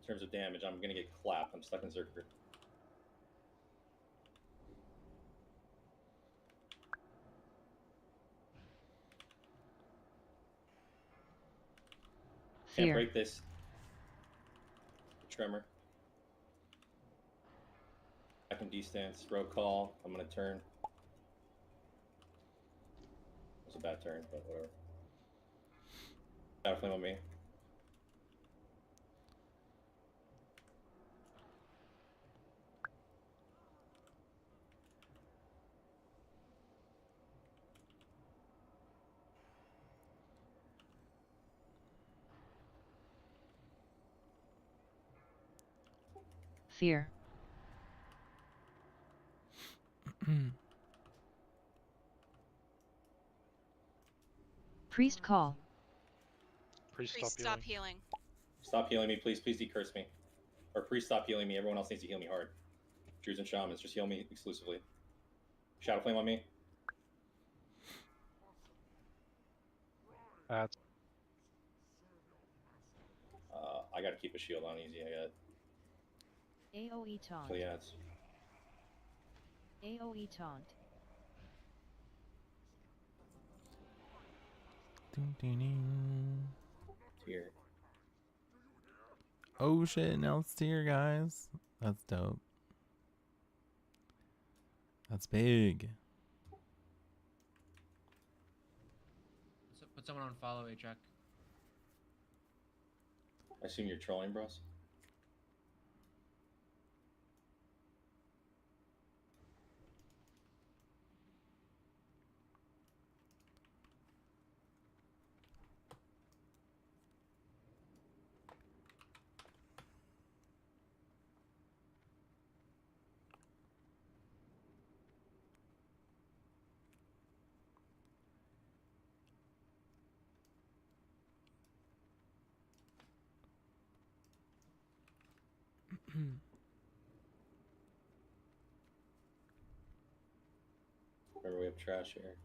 In terms of damage, I'm gonna get clapped. I'm stuck in Zerker. Can't
Fear.
break this. Tremor. I can distance. Rogue call. I'm gonna turn. It was a bad turn, but whatever. Shadow flame on me.
Fear. Priest call.
Priest,
Stop healing.
Stop healing me, please. Please decurse me. Or priest, stop healing me. Everyone else needs to heal me hard. Druids and shamans, just heal me exclusively. Shadow flame on me.
That's
I gotta keep a shield on easy. I got
AoE taunt.
Pleiades.
AoE taunt.
Here.
Oh shit, now it's tier, guys. That's dope. That's big.
So put someone on follow, Atrac.
I assume you're trolling, bros. Remember, we have trash here.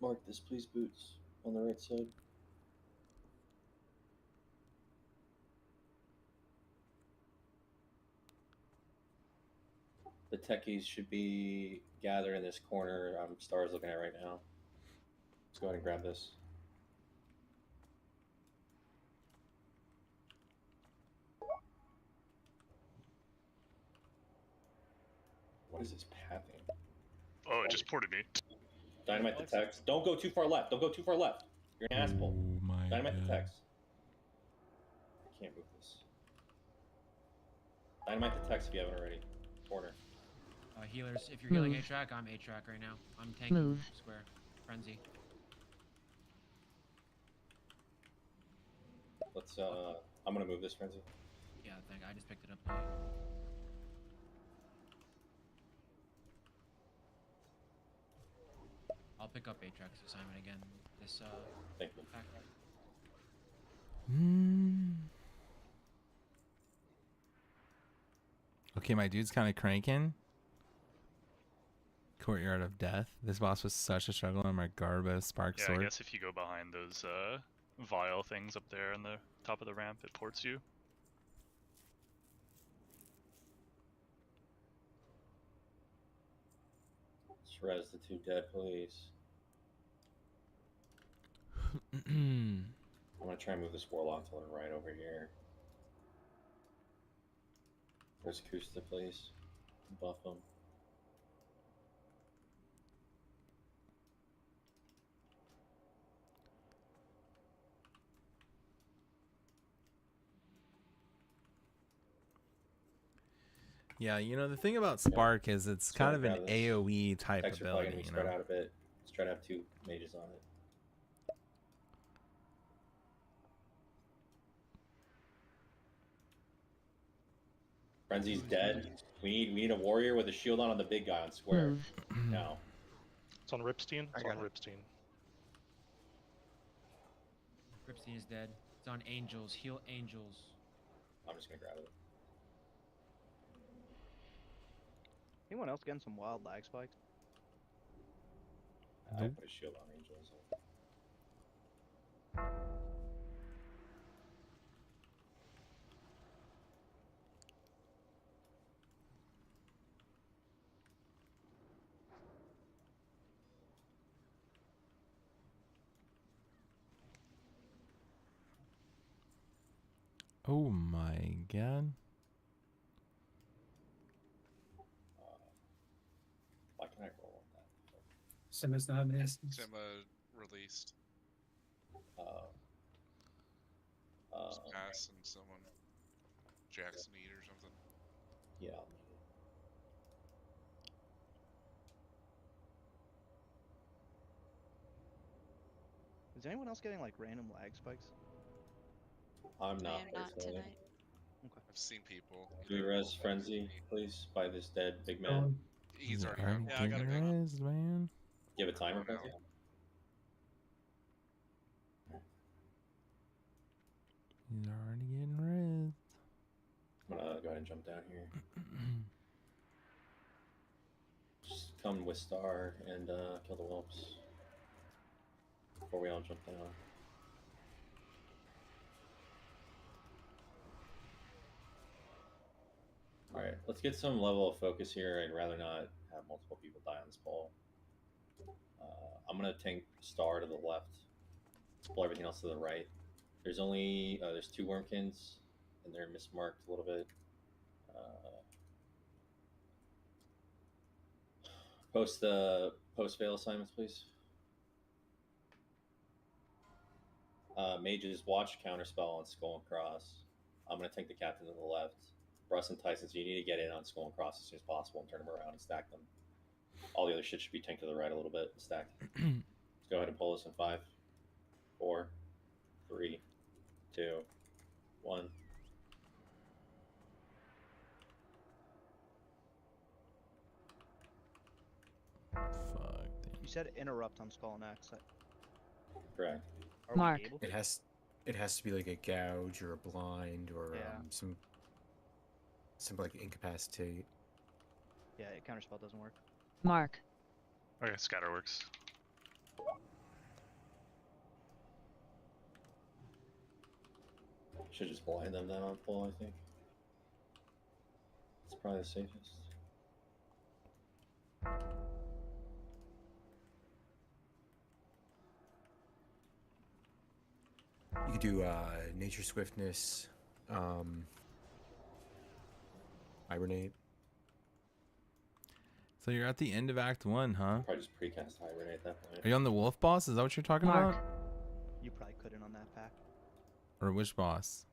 Mark this, please, Boots, on the right side. The techies should be gathered in this corner. Star's looking at right now. Let's go ahead and grab this. What is this pathing?
Oh, it just ported me.
Dynamite the text. Don't go too far left. Don't go too far left. You're an asshole.
Oh my
Dynamite
god.
the text. I can't move this. Dynamite the text if you haven't already. Corner.
Healers, if you're healing
Move.
A-Track, I'm A-Track right now. I'm tanking
Move.
square. Frenzy.
Let's, I'm gonna move this, Frenzy.
Yeah, I just picked it up. I'll pick up A-Track's assignment again. This,
Thank you.
pack.
Okay, my dude's kind of cranking. Courtyard of Death. This boss was such a struggle on my Garbo Spark
Yeah,
Sword.
I guess if you go behind those vial things up there on the top of the ramp, it ports you.
Let's res the two dead, please. I'm gonna try and move this Warlock to the right over here. Where's Kusta, please? Buff him.
Yeah, you know, the thing about Spark is it's kind of an AoE type
Texts are probably
ability,
gonna be
you
spread
know?
out a bit. Let's try to have two mages on it. Frenzy's dead. We need a warrior with a shield on the big guy on square.
Move.
Now.
It's on Ripstein. It's on Ripstein.
Ripstein is dead. It's on Angels. Heal Angels.
I'm just gonna grab it.
Anyone else getting some wild lag spikes?
I put a shield on Angels.
Oh my god.
Why can I roll on that?
Simba's not an essence.
Simba released.
Uh,
Pass and someone Jackson eat or something.
Yeah, I'll need it.
Is anyone else getting like random lag spikes?
I'm not
I am not
personally.
tonight.
I've seen people.
Do we res Frenzy, please, by this dead big man?
Um,
He's already
already
gone.
Yeah, I gotta go.
getting rezzed, man.
Do you have a timer, Frenzy?
He's already getting rezzed.
I'm gonna go ahead and jump down here. Just come with Star and kill the whelps before we all jump down. Alright, let's get some level of focus here. I'd rather not have multiple people die on this pole. I'm gonna tank Star to the left, pull everything else to the right. There's only there's two Wormkins, and they're mismarked a little bit. Post veil assignments, please. Mages watch counterspell on Skull and Cross. I'm gonna take the captain to the left. Russ and Tyson, so you need to get in on Skull and Cross as soon as possible and turn them around and stack them. All the other shit should be tanked to the right a little bit and stacked. Let's go ahead and pull this in 5, 4, 3, 2, 1.
Fuck.
You said interrupt on Skull and Axe.
Correct.
Mark.
It has to be like a gouge or a blind or
Yeah.
some like incapacitate.
Yeah, counterspell doesn't work.
Mark.
Okay, scatter works.
Should just blind them then on full, I think. It's probably the safest.
You could do nature swiftness, hibernate.
So you're at the end of Act 1, huh?
Probably just precast hibernate at that point.
Are you on the wolf boss? Is that what you're talking
Mark.
about?
You probably couldn't on that pack.
Or which boss?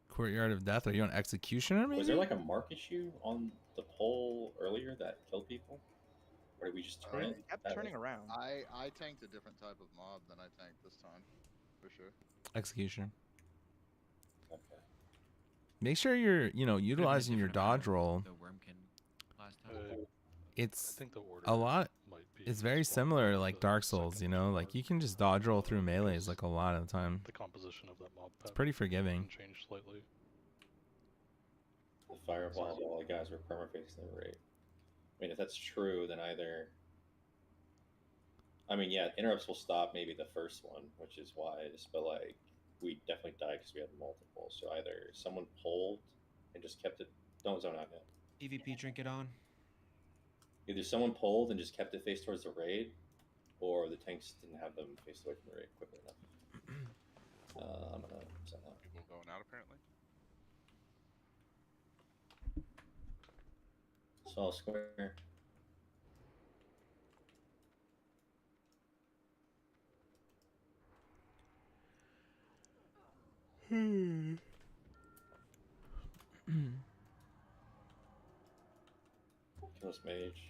Courtyard of Death? Are you on Executioner, maybe?
Was there like a mark issue on the poll earlier that killed people? Or did we just turn it?
kept turning around.
I tanked a different type of mob than I tanked this time, for sure.
Executioner.
Okay.
Make sure you're, utilizing your dodge roll.
The Wormkin last time.
It's
I think the order
a lot.
might be
It's very similar to like Dark Souls, like you can just dodge roll through melees like a lot of the time.
the composition of that mob.
It's pretty forgiving.
can change slightly.
The fireball, all the guys were permafacing the rate. I mean, if that's true, then either. I mean, yeah, interrupts will stop maybe the first one, which is wise, but like we definitely died because we had multiple. So either someone pulled and just kept it. Don't zone out yet.
EVP trinket on.
Either someone pulled and just kept it face towards the raid, or the tanks didn't have them face away from the raid quickly enough. I'm gonna set that.
People going out apparently.
Saw square. Kills mage.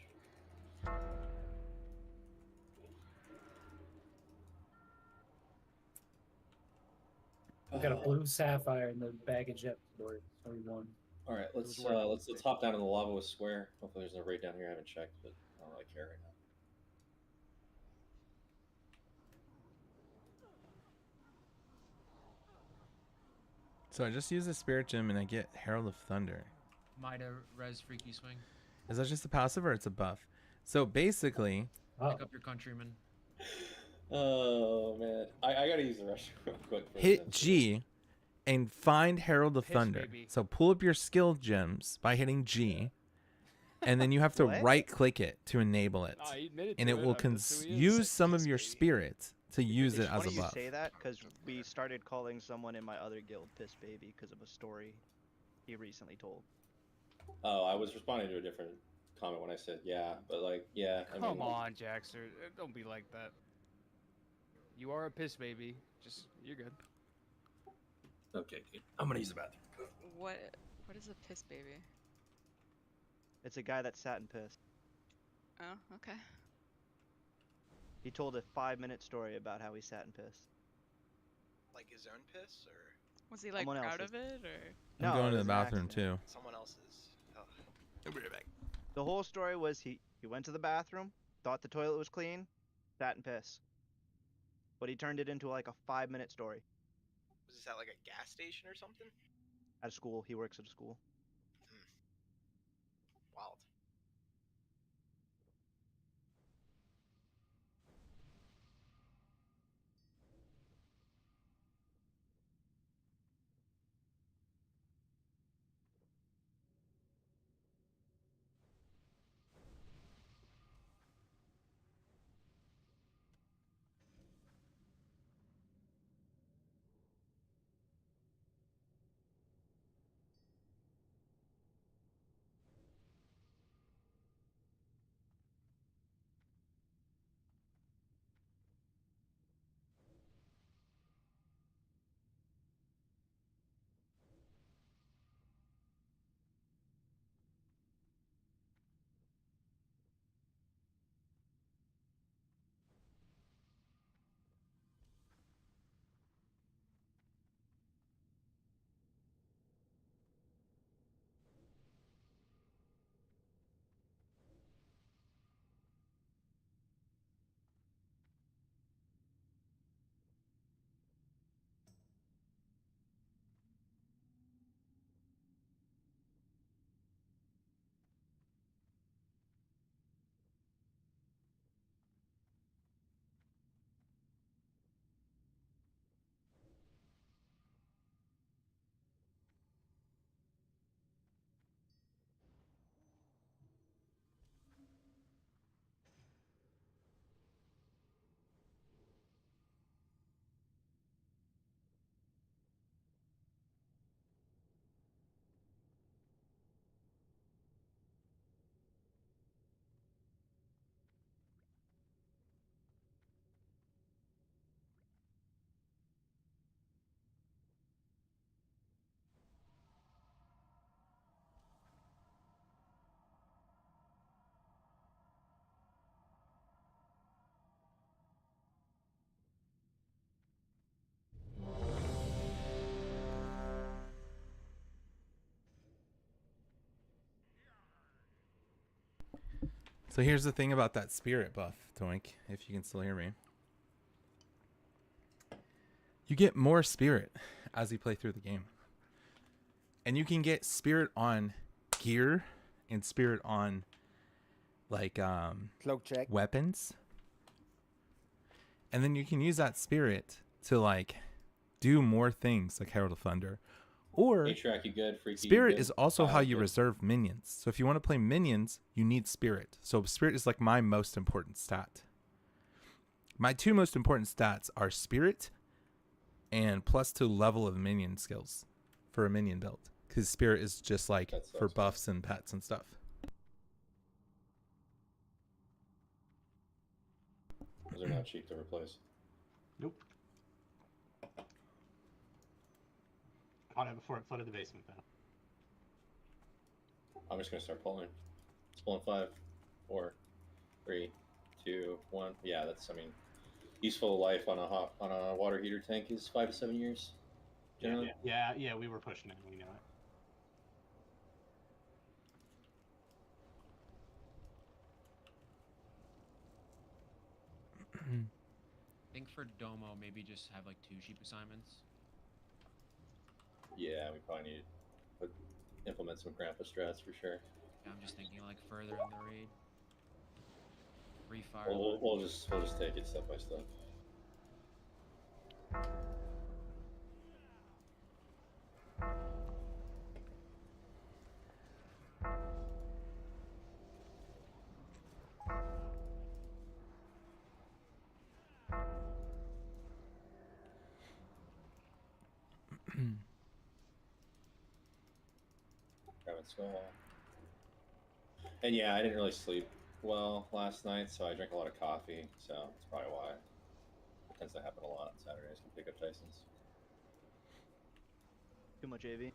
I've got a blue sapphire in the baggage up for 21.
All right, let's hop down in the lava with square. Hopefully, there's no raid down here. I haven't checked, but I don't really care right now.
So I just use the Spirit Gem and I get Herald of Thunder.
Mida res freaky swing.
Is that just a passive or it's a buff? So basically,
Pick up your countryman.
Oh man, I gotta use the rush real quick. For
hit
this.
G and find Herald of
Piss,
Thunder.
baby.
So pull up your skill gems by hitting G, and then you have to
What?
right-click it to enable it,
Nah, he admitted
and
to
it
it.
will
That's who he is.
use some of your spirit to use
It's
it as
funny
a buff.
you say that because we started calling someone in my other guild Piss Baby because of a story he recently told.
Oh, I was responding to a different comment when I said yeah, but like yeah. I
Come
mean,
on, Jaxer. Don't be like that. You are a piss baby. Just, you're good.
Okay, I'm gonna use the bathroom.
What is a piss baby?
It's a guy that sat and pissed.
Oh, okay.
He told a 5-minute story about how he sat and pissed.
Like his own piss, or
Was he like
Someone
proud
else's.
of it, or?
I'm
No,
going
it
to the
was an
bathroom
accident.
too.
someone else's? Oh.
I'll be right back.
The whole story was he went to the bathroom, thought the toilet was clean, sat and pissed. But he turned it into like a 5-minute story.
Was this at like a gas station or something?
At a school. He works at a school.
Wild.
So here's the thing about that spirit buff, Doink, if you can still hear me. You get more spirit as you play through the game. And you can get spirit on gear and spirit on like
cloak check
weapons. And then you can use that spirit to like do more things like Herald of Thunder. Or
A-Track, you good? Freaky,
spirit
you good?
is also how you
good.
reserve minions. So if you want to play minions, you need spirit. So spirit is like my most important stat. My two most important stats are spirit and +2 level of minion skills for a minion build. Because spirit is just like for buffs and pets and stuff.
Those are not cheap to replace.
Nope. Caught it before it flooded the basement, though.
I'm just gonna start pulling. It's pulling 5, 4, 3, 2, 1. Yeah, that's. I mean, useful life on a water heater tank is 5 to 7 years. Generally.
Yeah, we were pushing it. We know it.
I think for Domo, maybe just have like 2 sheep assignments.
Yeah, we probably need to implement some grandpa strats for sure.
Yeah, I'm just thinking like further in the raid. Free fire.
We'll just take it step by step. Rabbit skull. And yeah, I didn't really sleep well last night, so I drank a lot of coffee, so that's probably why. It tends to happen a lot on Saturdays. Can pick up Tyson's.
Too much AV.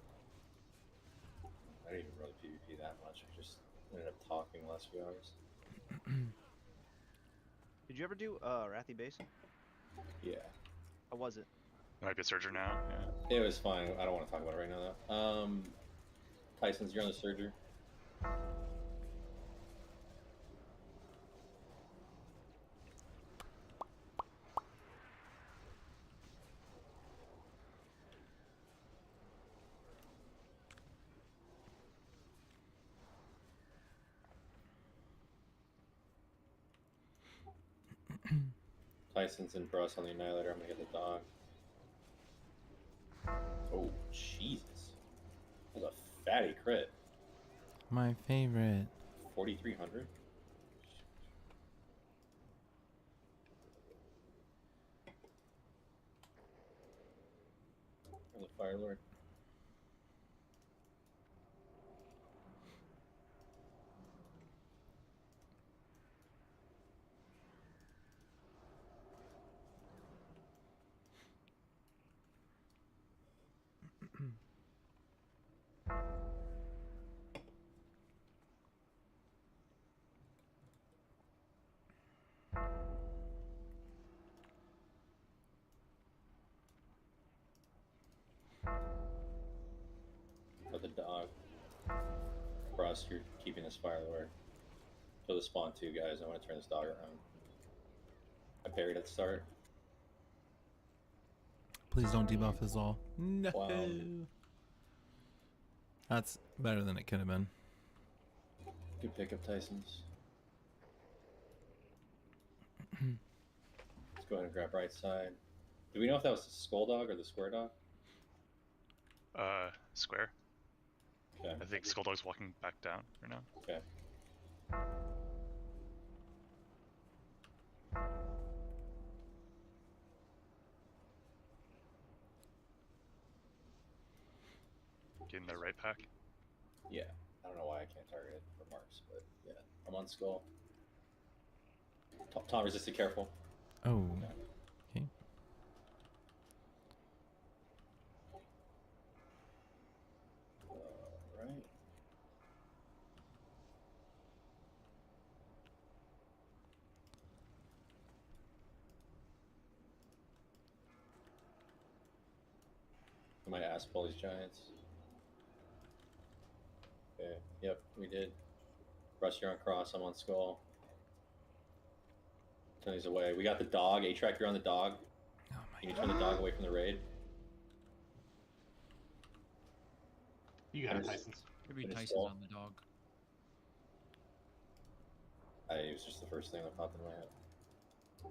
I didn't even really PvP that much. I just ended up talking the last few hours.
Did you ever do Wrathy Basin?
Yeah.
How was it?
Might be a Surger now. Yeah.
It was fine. I don't want to talk about it right now, though. Tyson's, you're on the Surger. Tyson's and Bruss on the Annihilator. I'm gonna get the dog. Oh, Jesus. That was a fatty crit.
My favorite.
4,300? The Fire Lord. For the dog. Bruss, you're keeping this Fire Lord. So the spawn 2 guys, I want to turn this dog around. I parried at the start.
Please don't debuff his all. No.
Wow.
That's better than it could have been.
Good pickup, Tyson's. Let's go ahead and grab right side. Do we know if that was the skull dog or the square dog?
Square.
Okay.
I think Skulldog's walking back down right now.
Okay.
Getting the right pack.
Yeah. I don't know why I can't target it for marks, but yeah. I'm on skull. Tom resisted, careful.
Oh. Okay.
Alright. I might ask all these giants. Okay, yep, we did. Russ, you're on cross, I'm on skull. Turn these away. We got the dog. A-Track, you're on the dog.
Oh
Can you turn the dog away from the raid?
You got it, Tyson's.
Maybe
Finish
Tyson's
ball.
on the dog.
It was just the first thing that popped in my head.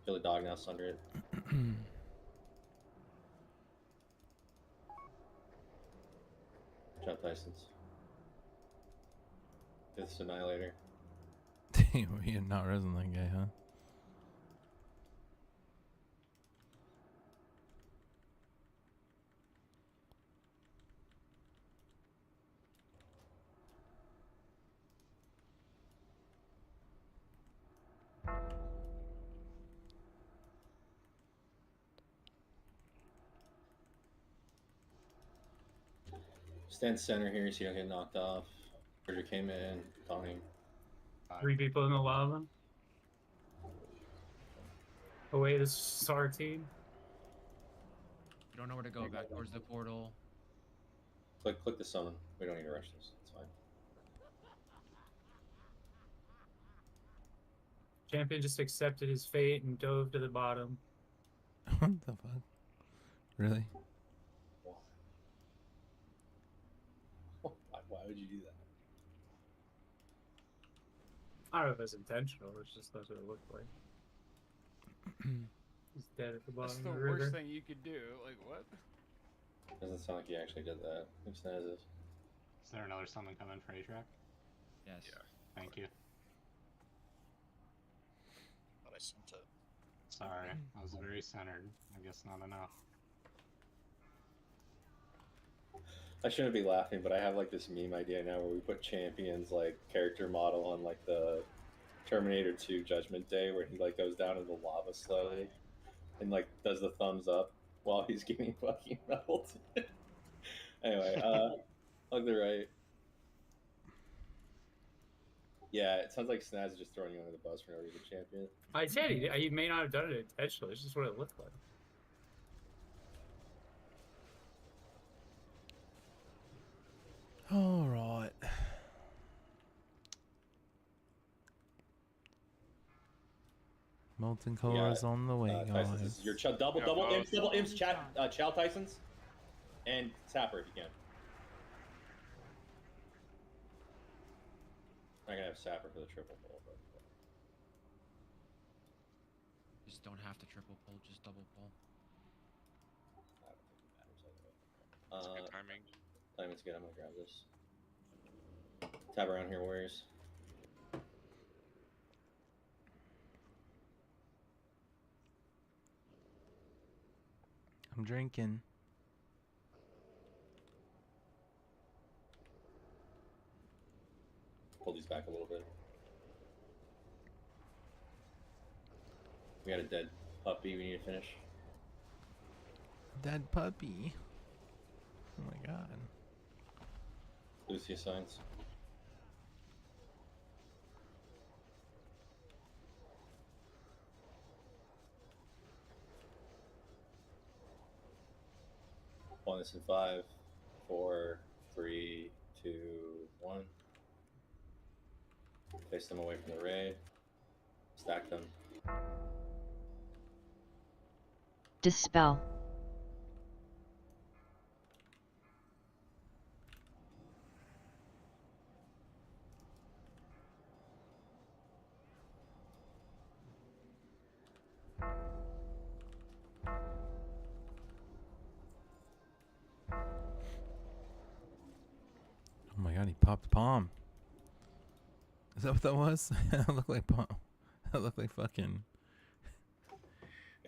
Kill the dog now, sunder it. Good job, Tyson's. Fifth Annihilator.
We had not risen that guy, huh?
Stand center here so you don't get knocked off. Bridger came in, taunting.
3 people in the lava. Away the SAR team.
You don't know where to go. Back towards the portal.
Click the summon. We don't need to rush this. It's fine.
Champion just accepted his fate and dove to the bottom.
What the fuck? Really?
Why would you do that?
I don't know if it's intentional. It's just that's what it looked like. He's dead at the bottom
That's
of
the
the river.
worst thing you could do. Like, what?
Doesn't sound like he actually did that. Who says this?
Is there another summon coming for A-Track?
Yes.
Yeah.
Thank you.
Thought I sent it.
Sorry, I was very centered. I guess not enough.
I shouldn't be laughing, but I have like this meme idea now where we put Champion's like character model on like the Terminator 2 Judgment Day, where he like goes down in the lava slowly and like does the thumbs up while he's getting fucking melted. Anyway, look to the right. Yeah, it sounds like Snaz is just throwing you under the bus for no reason, Champion.
I said he may not have done it intentionally. It's just what it looked like.
All right. Molten colors on the way,
Tyson's,
guys.
this is your double imps, chat, Chow Tyson's, and Sapper if you can. I'm gonna have Sapper for the triple pull, but
Just don't have to triple pull, just double pull.
It's good timing.
Timing's good. I'm gonna grab this. Tab around here, Warriors.
I'm drinking.
Pull these back a little bit. We got a dead puppy we need to finish.
Dead puppy. Oh my god.
Lucia signs. On this in 5, 4, 3, 2, 1. Face them away from the raid. Stack them.
Dispel.
Oh my god, he popped palm. Is that what that was? That looked like palm. That looked like fucking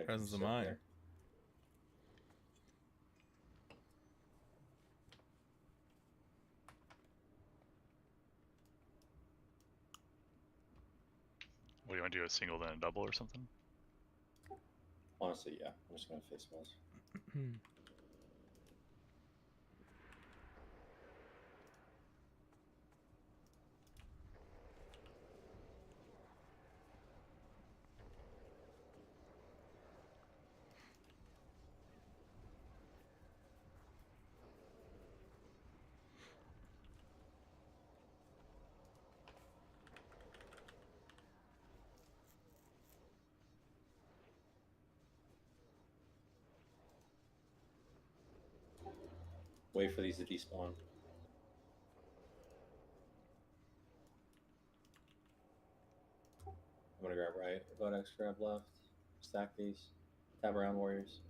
presence of mind.
There.
What do you want to do? A single then a double or something?
Honestly, yeah. I'm just gonna face Mills. Wait for these to despawn. I'm gonna grab right, Vodex grab left. Stack these. Tab around warriors.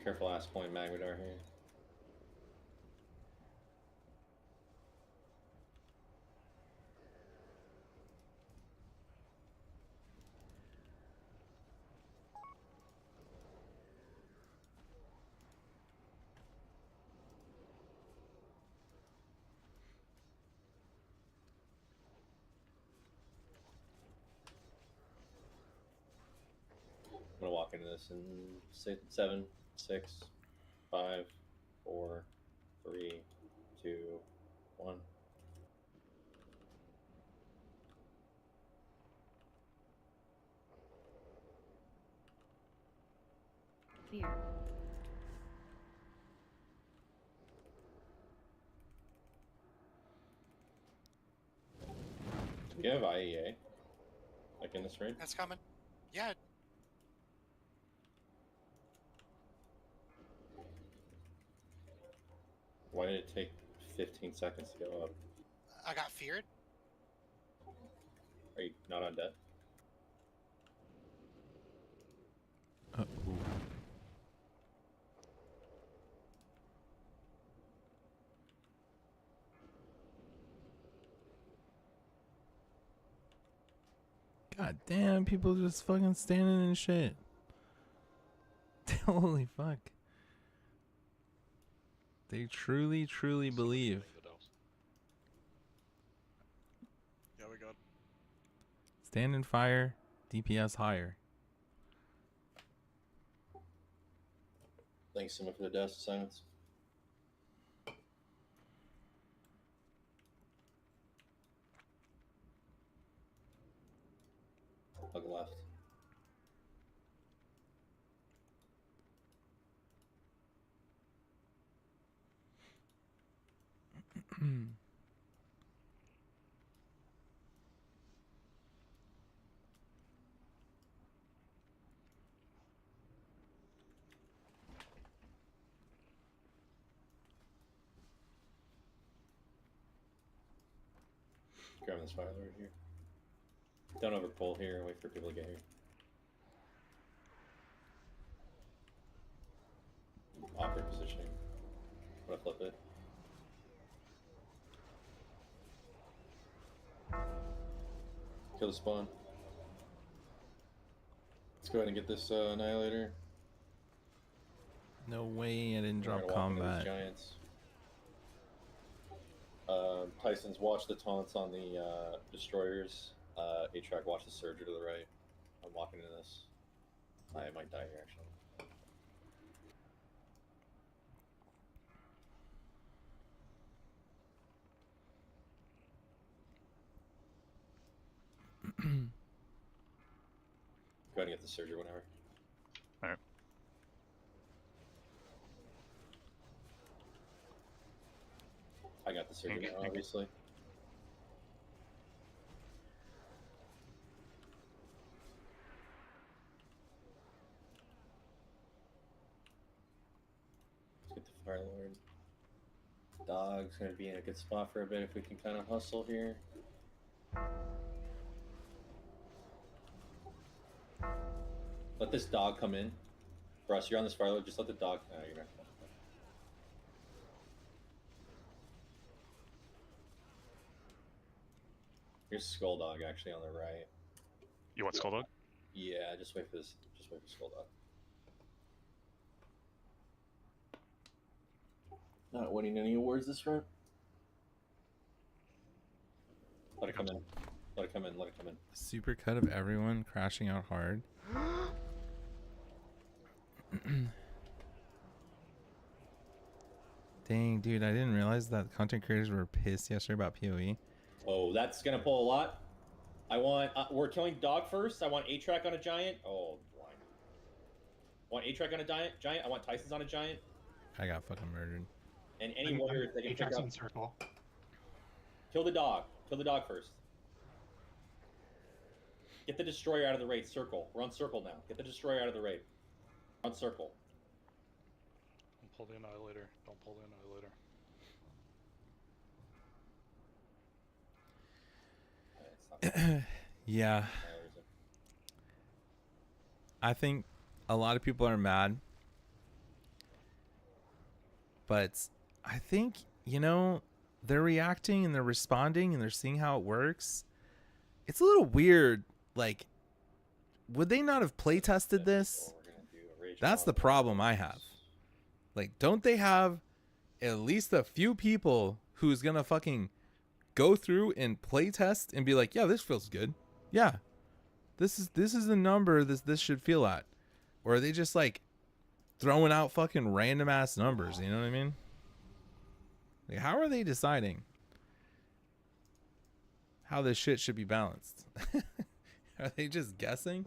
Careful ass point Magmadar here. I'm gonna walk into this in 7, 6, 5, 4, 3, 2, 1.
Fear.
Do we have IEA? Like in this raid?
That's coming. Yeah.
Why did it take 15 seconds to go up?
I got feared.
Are you not on death?
God damn, people just fucking standing and shit. Holy fuck. They truly, truly believe.
Yeah, we got.
Stand and fire, DPS higher.
Thanks so much for the death silence. Hug left. Grabbing this fire lord here. Don't overpull here. Wait for people to get here. Awkward positioning. I'm gonna flip it. Kill the spawn. Let's go ahead and get this annihilator.
No way I didn't
We're
drop
gonna walk into these
combat.
giants. Tyson's watch the taunts on the destroyers. A-Track watch the surger to the right. I'm walking into this. I might die here actually. Go ahead and get the surger whenever.
Alright.
I got the surger now, obviously. Let's get the Fire Lord. Dog's gonna be in a good spot for a bit if we can kind of hustle here. Let this dog come in. Russ, you're on this Fire Lord, just let the dog. No, you're not. Here's Skull Dog actually on the right.
You want Skull Dog?
Yeah, just wait for this. Just wait for Skull Dog. Not winning any awards this round. Let it come in. Let it come in. Let it come in.
Super cut of everyone crashing out hard. Dang, dude, I didn't realize that content creators were pissed yesterday about PoE.
Oh, that's gonna pull a lot. I want. We're killing dog first. I want A-Track on a giant. Oh, blind. I want A-Track on a giant. I want Tyson's on a giant.
I got fucking murdered.
And any warriors that can pick
A-Track's
up.
in circle.
Kill the dog. Kill the dog first. Get the destroyer out of the raid. Circle. We're on circle now. Get the destroyer out of the raid. We're on circle.
Don't pull the annihilator. Don't pull the annihilator.
Yeah. I think a lot of people are mad. But I think, you know, they're reacting and they're responding and they're seeing how it works. It's a little weird. Like, would they not have play tested this? That's the problem I have. Like, don't they have at least a few people who's gonna fucking go through and play test and be like, yeah, this feels good. Yeah, this is the number this should feel at. Or are they just like throwing out fucking random ass numbers? You know what I mean? Like, how are they deciding how this shit should be balanced? Are they just guessing?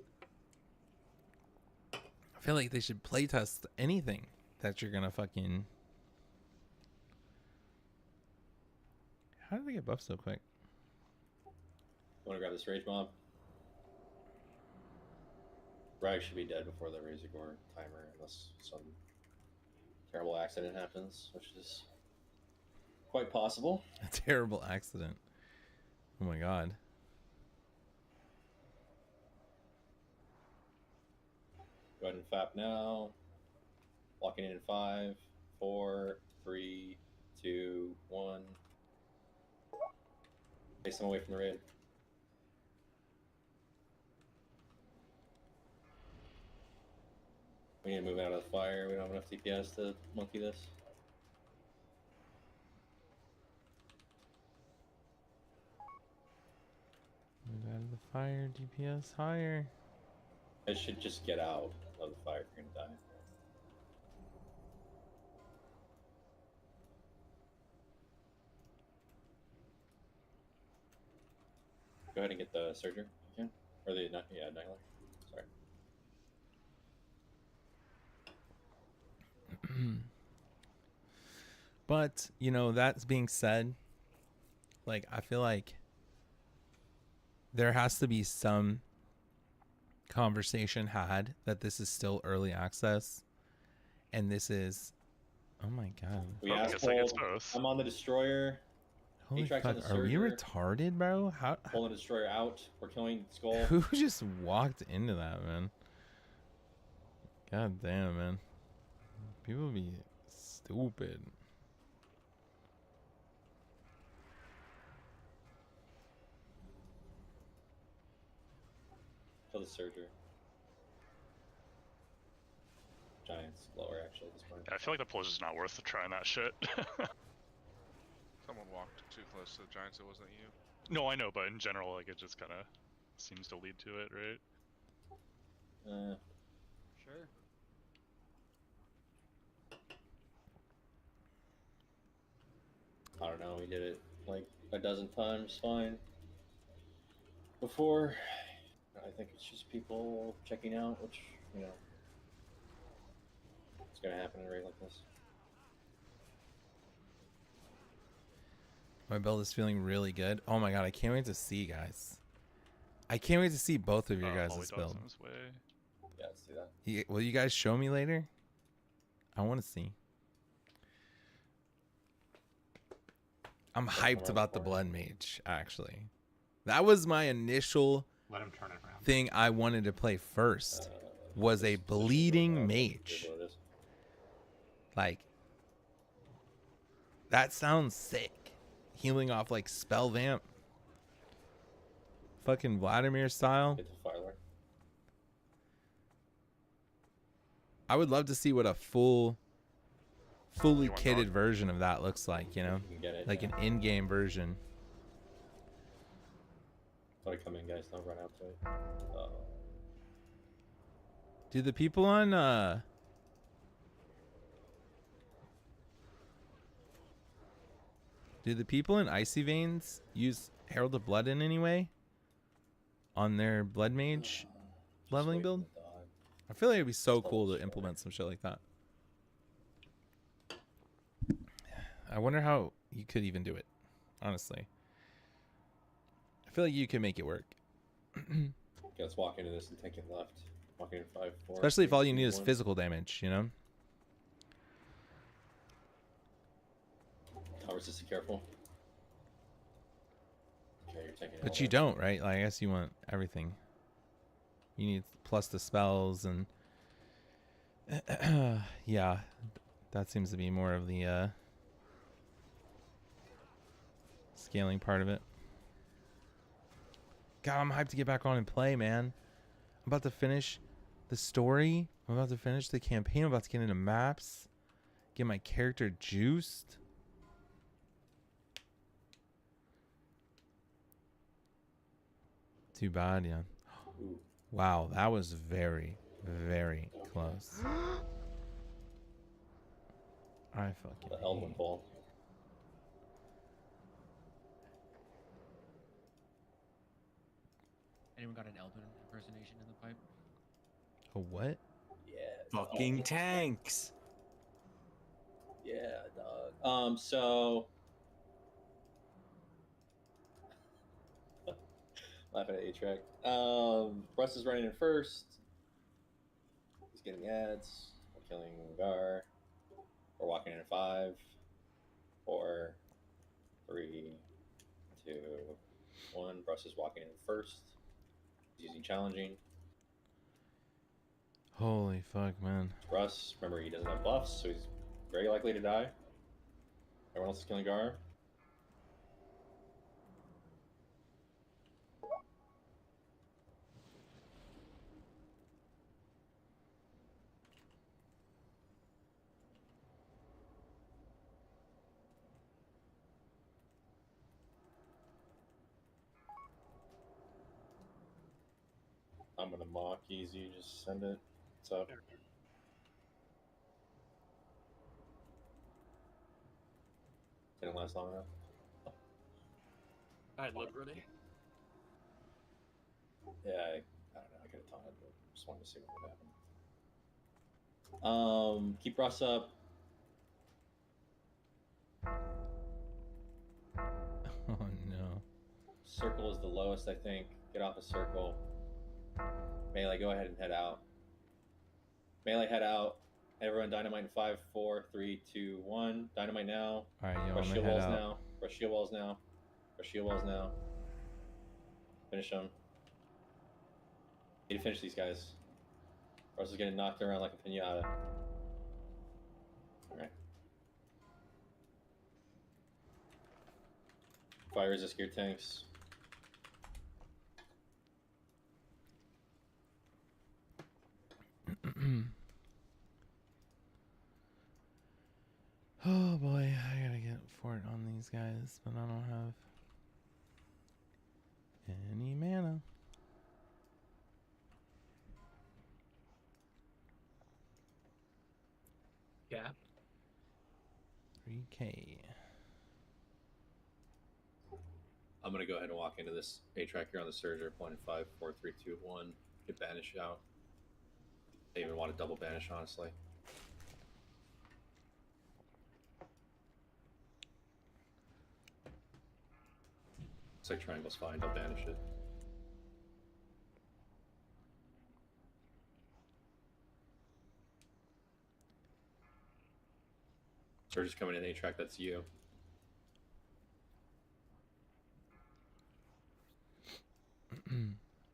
I feel like they should play test anything that you're gonna fucking. How did they get buffed so quick?
Want to grab this rage mob? Rag should be dead before the Razorgore timer, unless some terrible accident happens, which is quite possible.
A terrible accident. Oh my god.
Go ahead and fap now. Locking in 5, 4, 3, 2, 1. Face them away from the raid. We need to move out of the fire. We don't have enough DPS to monkey this.
Move out of the fire, DPS higher.
I should just get out of the fire if you're gonna die. Go ahead and get the Surger, if you can. Or the, yeah, Nightslayer. Sorry.
But, you know, that's being said, like, I feel like there has to be some conversation had that this is still early access and this is, oh my god,
We asked I'm on the destroyer.
holy
Atrax on
fuck,
the
are we
Surger.
retarded, bro? How
Pulling the destroyer out. We're killing Skull.
who just walked into that, man? God damn, man, people be stupid.
Kill the Surger. Giants lower actually at this point.
Yeah, I feel like the pull is just not worth trying that shit.
Someone walked too close to the Giants, it wasn't you.
No, I know, but in general, like, it just kind of seems to lead to it, right?
Sure.
I don't know, we did it like a dozen times fine before. I think it's just people checking out, which, you know, it's gonna happen in a raid like this.
My build is feeling really good. Oh my god, I can't wait to see, guys. I can't wait to see both of your guys' build.
Yeah, let's do that.
Will you guys show me later? I want to see. I'm hyped about the Blood Mage, actually. That was my initial
Let him turn it around.
thing I wanted to play first. Was a bleeding mage. Like, that sounds sick. Healing off like spell vamp. Fucking Vladimir style.
Get the Firelord.
I would love to see what a fully kitted version of that looks like, you know?
Get it,
Like
yeah.
an in-game version.
Sorry, come in, guys. Don't run out to it.
Do the people on do the people in Icy Veins use Herald of Blood in any way? On their Blood Mage leveling build? I feel like it'd be so cool to implement some shit like that. I wonder how you could even do it, honestly. I feel like you can make it work.
Get Yeah, let's walk into this and take it left. Walking in 5, 4.
Especially if
3,
all you
2,
need is
1.
physical damage, you know?
Tower resistant, careful. Okay, you're taking it
But
all
you
in.
don't, right? Like, I guess you want everything. You need plus the spells and yeah, that seems to be more of the scaling part of it. God, I'm hyped to get back on and play, man. I'm about to finish the story. I'm about to finish the campaign. I'm about to get into maps. Get my character juiced. Too bad, yeah. Wow, that was very, very close. I fucking
The Elven Ball.
Anyone got an Elven impersonation in the pipe?
A what?
Yeah.
Fucking tanks.
Yeah, dog. So laughing at A-Track. Russ is running in first. He's getting ads. We're killing Gar. We're walking in 5, 4, 3, 2, 1. Russ is walking in first. He's using challenging.
Holy fuck, man.
Russ, remember, he doesn't have buffs, so he's very likely to die. Everyone else is killing Gar. I'm gonna mock easy, just send it. What's up? Didn't last long enough.
Alright, look ready.
Yeah, I don't know. I could have taunted, but just wanted to see what would happen. Keep Russ up.
Oh no.
Circle is the lowest, I think. Get off a circle. Melee, go ahead and head out. Melee, head out. Everyone, dynamite in 5, 4, 3, 2, 1. Dynamite now.
Alright, yo,
Rush
I'm
shield
gonna
walls
head out.
now. Rush shield walls now. Rush shield walls now. Finish them. Need to finish these guys. Russ is getting knocked around like a pinata. Alright. Fire resist gear tanks.
Oh boy, I gotta get fort on these guys, but I don't have any mana.
Yeah.
3K.
I'm gonna go ahead and walk into this A-Track here on the Surger. 1, 5, 4, 3, 2, 1. Get banish out. I even want to double banish, honestly. Looks like triangle's fine. Don't banish it. Surger's coming in A-Track. That's you.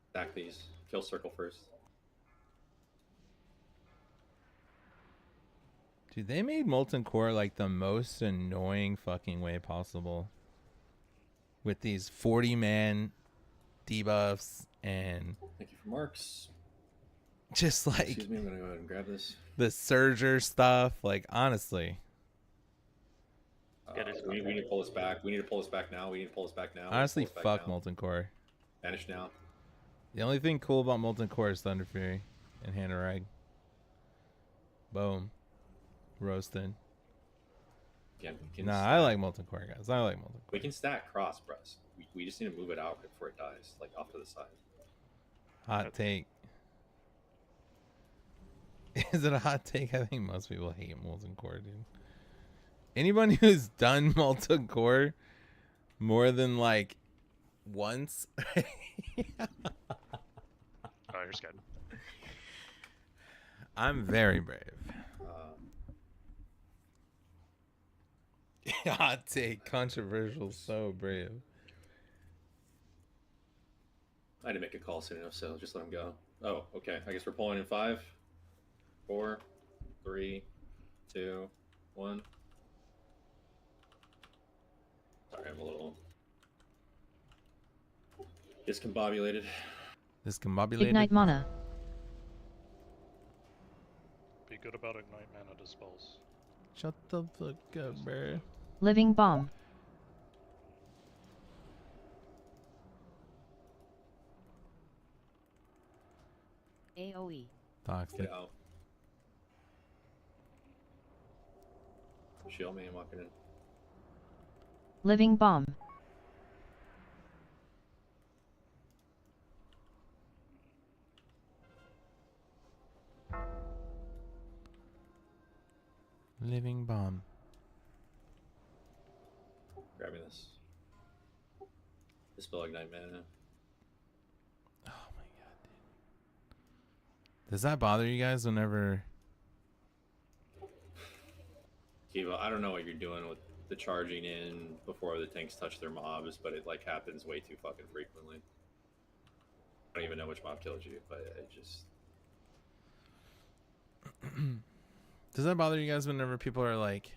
Stack these. Kill circle first.
Dude, they made Molten Core like the most annoying fucking way possible. With these 40-man debuffs and...
Thank you for marks.
Just like...
Excuse me, I'm gonna go ahead and grab this.
The Surger stuff, like, honestly.
We need to pull this back. We need to pull this back now. We need to pull this back now.
Honestly,
Pull this back
fuck
now.
Molten Core.
Banish now.
The only thing cool about Molten Core is Thunder Fury and Hanorag. Boom. Roasted.
Again, we can
Nah,
stack.
I like Molten Core, guys. I like Molten Core.
We can stack cross, bros. We just need to move it out before it dies, like off to the side.
Hot take. Is it a hot take? I think most people hate Molten Core, dude. Anyone who's done Molten Core more than like once
Oh, you're scared.
I'm very brave. Hot take, controversial, so brave.
I didn't make a call soon enough, so just let him go. Oh, okay. I guess we're pulling in 5, 4, 3, 2, 1. Sorry, I'm a little discombobulated.
Discombobulated.
Ignite mana.
Be good about ignite mana dispels.
Shut the fuck up, bro.
Living bomb. AOE.
Toxic.
Get out. Shield me, I'm walking in.
Living bomb.
Living bomb.
Grabbing this. Dispel ignite mana.
Does that bother you guys whenever?
Kiva, I don't know what you're doing with the charging in before the tanks touch their mobs, but it like happens way too fucking frequently. I don't even know which mob killed you, but it just.
Does that bother you guys whenever people are like,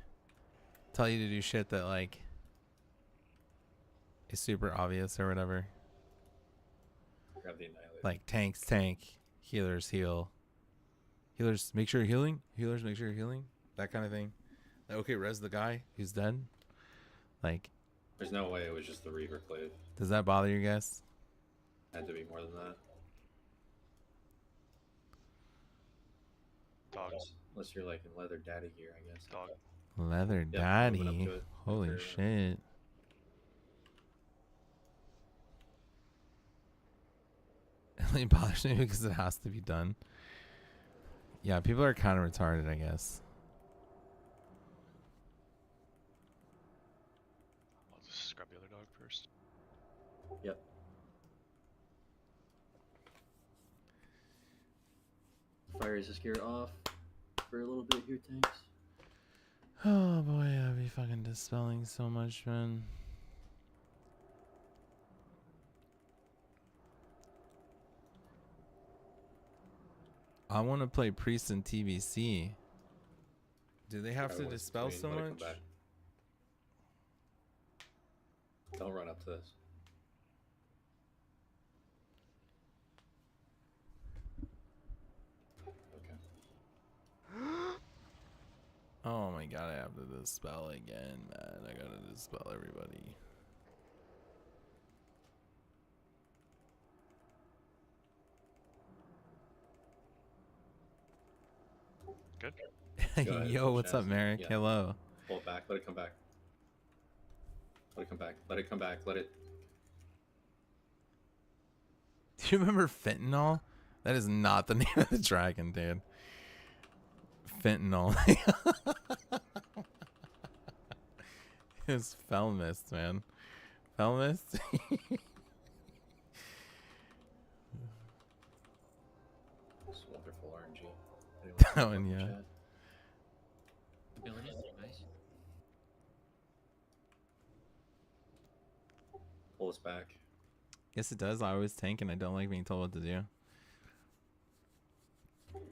tell you to do shit that like is super obvious or whatever?
Grab the annihilator.
Like tanks tank, healers heal, healers make sure you're healing, healers make sure you're healing, that kind of thing. Like, okay, res the guy who's dead. Like,
there's no way it was just the Reaver Clave.
Does that bother you guys?
Had to be more than that.
Dogs.
Unless you're like in leather daddy gear, I guess.
Dog.
Leather
Yeah, moving up
daddy.
to it.
Holy
After,
shit. It only bothers me because it has to be done. Yeah, people are kind of retarded, I guess.
I'll just scrub the other dog first.
Yep. Fire resist gear off for a little bit here, tanks.
Oh boy, I'll be fucking dispelling so much, man. I want to play Priest and TBC. Do they have to dispel so much?
Don't run up to this.
Oh my god, I have to dispel again, man. I gotta dispel everybody.
Good.
Go ahead,
Yo, what's up,
Shaz.
Merrick?
Yeah.
Hello.
Pull it back. Let it come back. Let it come back. Let it come back. Let it.
Do you remember fentanyl? That is not the name of the dragon, dude. Fentanyl. It's Felmist, man. Felmist?
It's wonderful RNG.
That one, yeah.
Abilities are nice.
Pull us back.
Yes, it does. I always tank and I don't like being told what to do.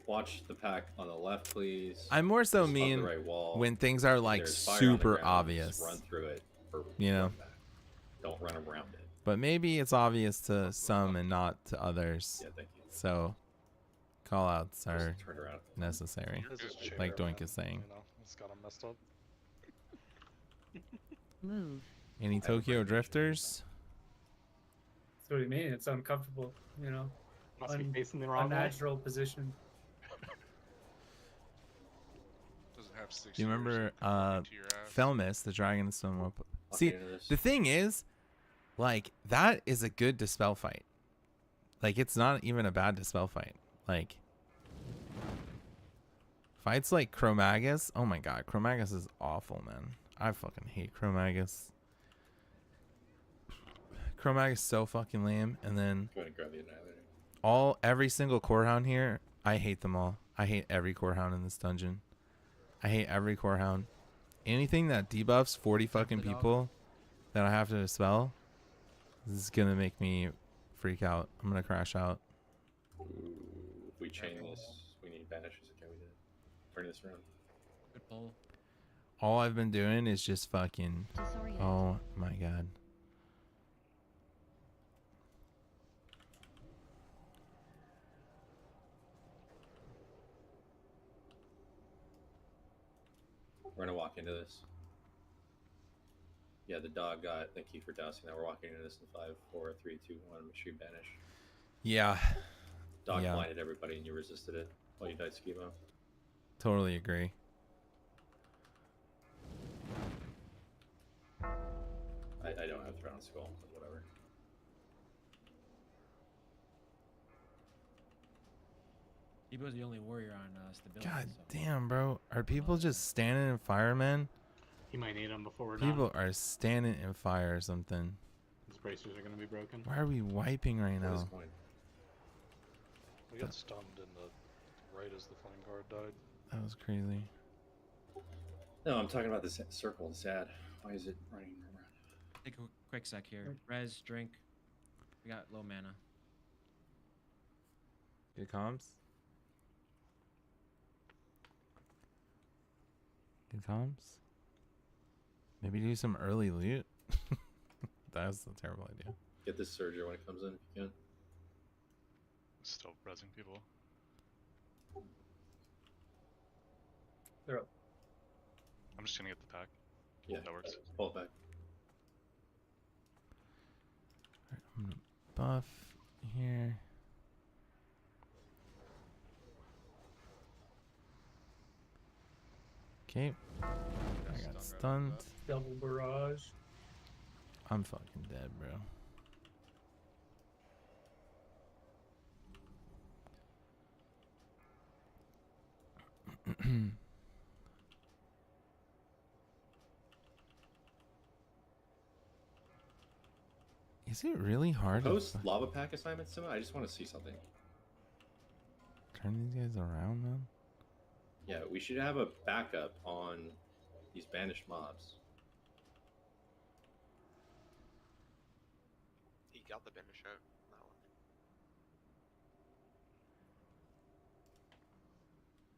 Watch the pack on the left, please.
I more so
Just hug the
mean
right wall.
when things are like
There's fire on the
super
ground,
obvious.
Just run through it. Or
You know?
run back. Don't run around it.
But maybe it's obvious to some and not to others.
Yeah, thank you.
So call outs are
Just turn around.
necessary.
This is chair,
Like Doink
man,
is saying.
You know, it's got 'em messed up.
Move.
Any Tokyo drifters?
That's what I mean. It's uncomfortable, you know.
Must be facing the wrong way.
Unnatural position.
Doesn't have 6
Do you remember
years of coming to your ass.
Felmis, the dragon swim up?
I'll
See,
get into this.
the thing is, like, that is a good dispel fight. Like, it's not even a bad dispel fight. Like, fights like Chromagus. Oh my god, Chromagus is awful, man. I fucking hate Chromagus. Chromagus is so fucking lame. And then
Go ahead and grab the annihilator.
Every single core hound here, I hate them all. I hate every core hound in this dungeon. I hate every core hound. Anything that debuffs 40 fucking people that I have to dispel, this is gonna make me freak out. I'm gonna crash out.
Ooh, if we chain this, we need banishes. Okay, we did. Turn this around.
Good pull.
All I've been doing is just fucking. Oh my god.
We're gonna walk into this. Yeah, the dog got. Thank you for dousing that. We're walking into this in 5, 4, 3, 2, 1. Make sure you banish.
Yeah.
Dog
Yeah.
blinded everybody and you resisted it while you died schemo.
Totally agree.
I don't have Thrown Skull, but whatever.
Debo's the only warrior on stability.
God
so.
damn, bro. Are people just standing in fire, man?
You might need them before we're
People
done.
are standing in fire or something.
These bracers are gonna be broken.
Why are we wiping right
What is
now?
point?
We got stunned in the right as the flame guard died.
That was crazy.
No, I'm talking about this circle. It's sad. Why is it running around?
Take a quick sec here. Res, drink. We got low mana.
Good comms? Good comms? Maybe do some early loot? That's a terrible idea.
Get this Surger when it comes in if you can.
Still rezzing people.
They're up.
I'm just gonna get the pack.
Yeah,
that works.
Pull it back.
Alright, I'm gonna buff here. Okay. I got stunned.
Double barrage.
I'm fucking dead, bro. Is it really hard to
Post lava pack assignments to me? I just want to see something.
turn these guys around, man?
Yeah, we should have a backup on these banished mobs.
He got the banish out. That one.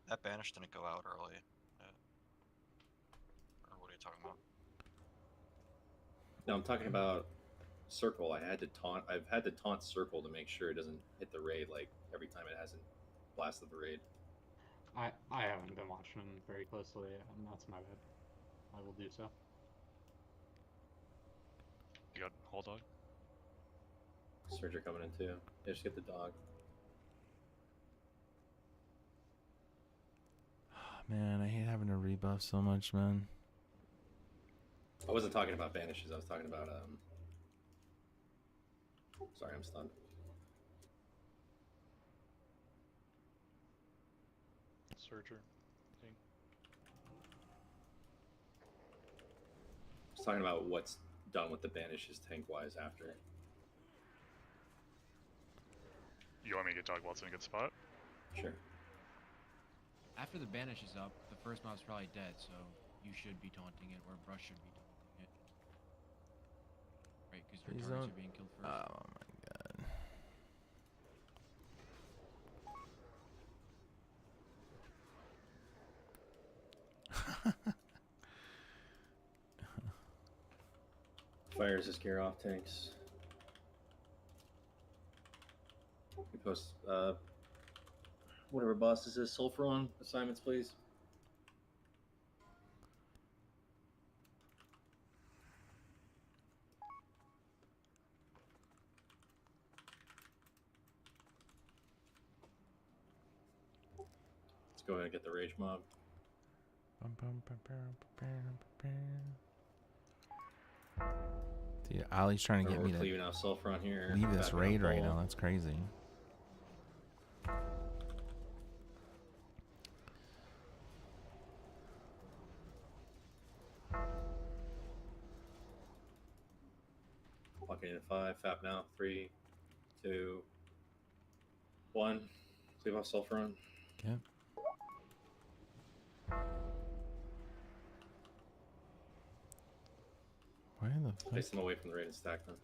That banish didn't go out early. Or what are you talking about?
No, I'm talking about circle. I've had to taunt circle to make sure it doesn't hit the raid like every time it hasn't blasted the raid.
I haven't been watching very closely, and that's my bad. I will do so.
You got whole dog?
Surger coming in too. Yeah, just get the dog.
Man, I hate having to rebuff so much, man.
I wasn't talking about banishes. I was talking about Sorry, I'm stunned.
Surger. Thing.
I was talking about what's done with the banishes tank-wise after.
You want me to get dog while it's in a good spot?
Sure.
After the banish is up, the first mob's probably dead, so you should be taunting it, or Brush should be taunting it. Right, because your
Please
targets
don't-
are being killed first.
Oh my god.
Fires the scare off tanks. We post whatever boss this is, sulfur on assignments, please. Let's go ahead and get the rage mob.
Dude, Ali's trying to get me
We're
to
cleaving out sulfur on here.
leave this
Back it
raid
up
right
all.
now. That's crazy.
Walking in 5, fap now. 3, 2, 1. Leave off sulfur on.
Okay. Why the fuck?
Face them away from the raid and stack them.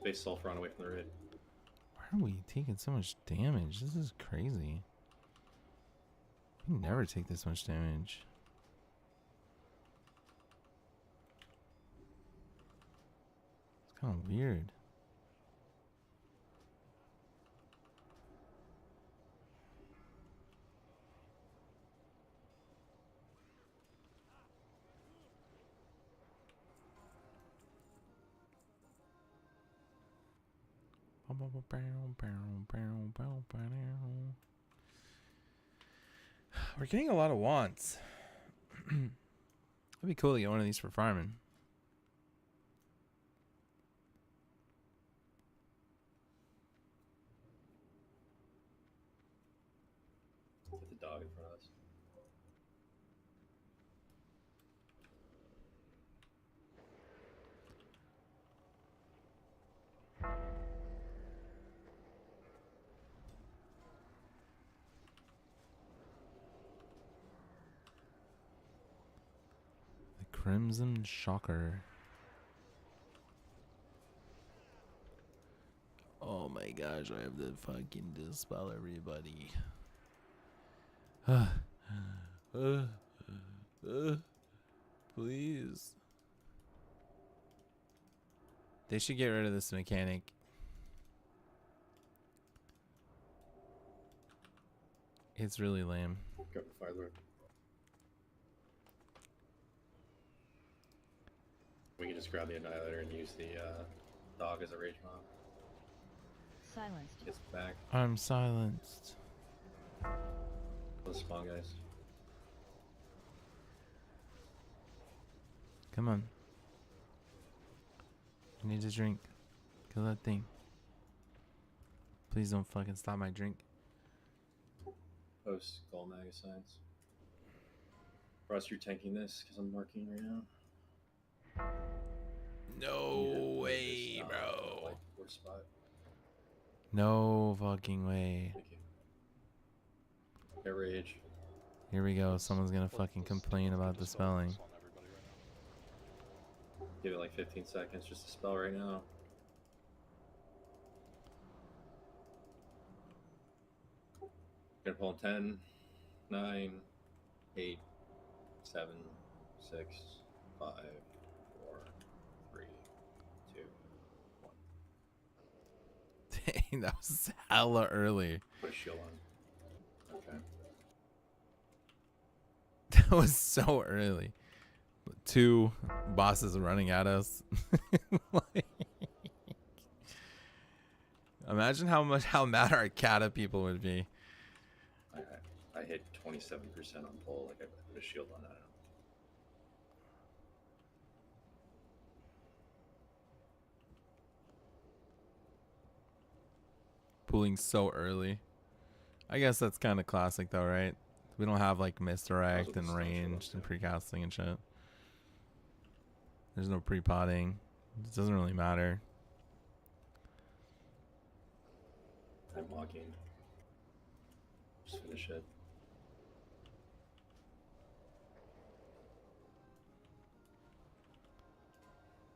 Face sulfur on away from the raid.
Why are we taking so much damage? This is crazy. We never take this much damage. It's kind of weird. We're getting a lot of wants. It'd be cool to get one of these for farming.
Get the dog in front of us.
The Crimson Shocker. Oh my gosh, I have to fucking dispel everybody. Please. They should get rid of this mechanic. It's really lame.
Go for Fire Lord. We can just grab the Annihilator and use the dog as a rage mob.
Silenced.
Gets back.
I'm silenced.
Let's spawn, guys.
Come on. I need a drink. Kill that thing. Please don't fucking stop my drink.
Post gold magazines. Russ, you're tanking this because I'm working right now.
No way, bro.
Like, worst spot.
No fucking way.
Thank you. Get rage.
Here we go. Someone's gonna fucking complain about the spelling.
Give it like 15 seconds just to spell right now. Gonna pull in 10, 9, 8, 7, 6, 5, 4, 3, 2, 1.
Dang, that was hella early.
Put a shield on. Okay.
That was so early. 2 bosses running at us. Like, imagine how mad our Kata people would be.
I hit 27% on pull. Like I put a shield on that.
Pulling so early. I guess that's kind of classic though, right? We don't have like misdirect and ranged and precasting and shit. There's no pre-potting. It doesn't really matter.
I'm walking. Just finish it.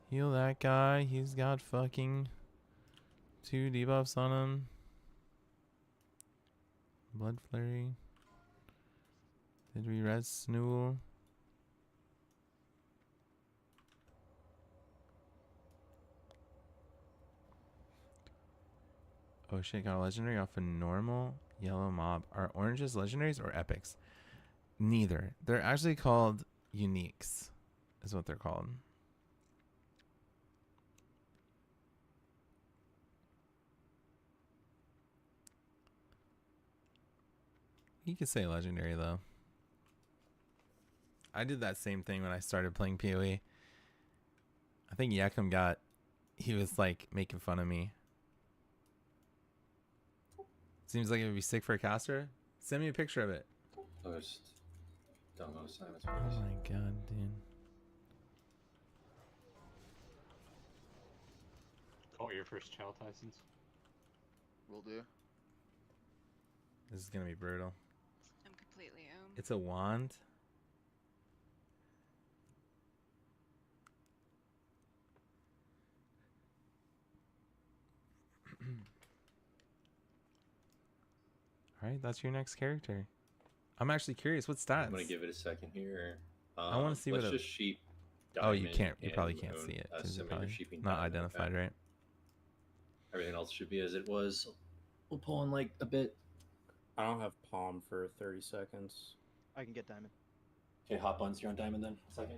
Heal that guy. He's got fucking 2 debuffs on him. Blood Flurry. Did we res Snool? Oh shit, got a legendary off a normal yellow mob. Are oranges legendaries or epics? Neither. They're actually called uniques, is what they're called. You could say legendary though. I did that same thing when I started playing PoE. I think Yakum he was like making fun of me. Seems like it would be sick for a caster. Send me a picture of it.
Post. Don't know Simon's
Oh my god, dude.
Call your first child, Tysons.
Will do.
This is gonna be brutal.
I'm completely
It's a wand. All right, that's your next character. I'm actually curious. What stats?
I'm gonna give it a second here.
I want to see
let's
what.
just sheep.
Oh, you
Diamond,
can't. You
and
probably can't
Moon,
see it because it's
assuming
probably
you're sheeping
not
diamond,
identified,
okay.
right?
Everything else should be as it was. We'll pull in like a bit.
I don't have palm for 30 seconds.
I can get diamond.
Okay, hop on. You're on diamond then. Second.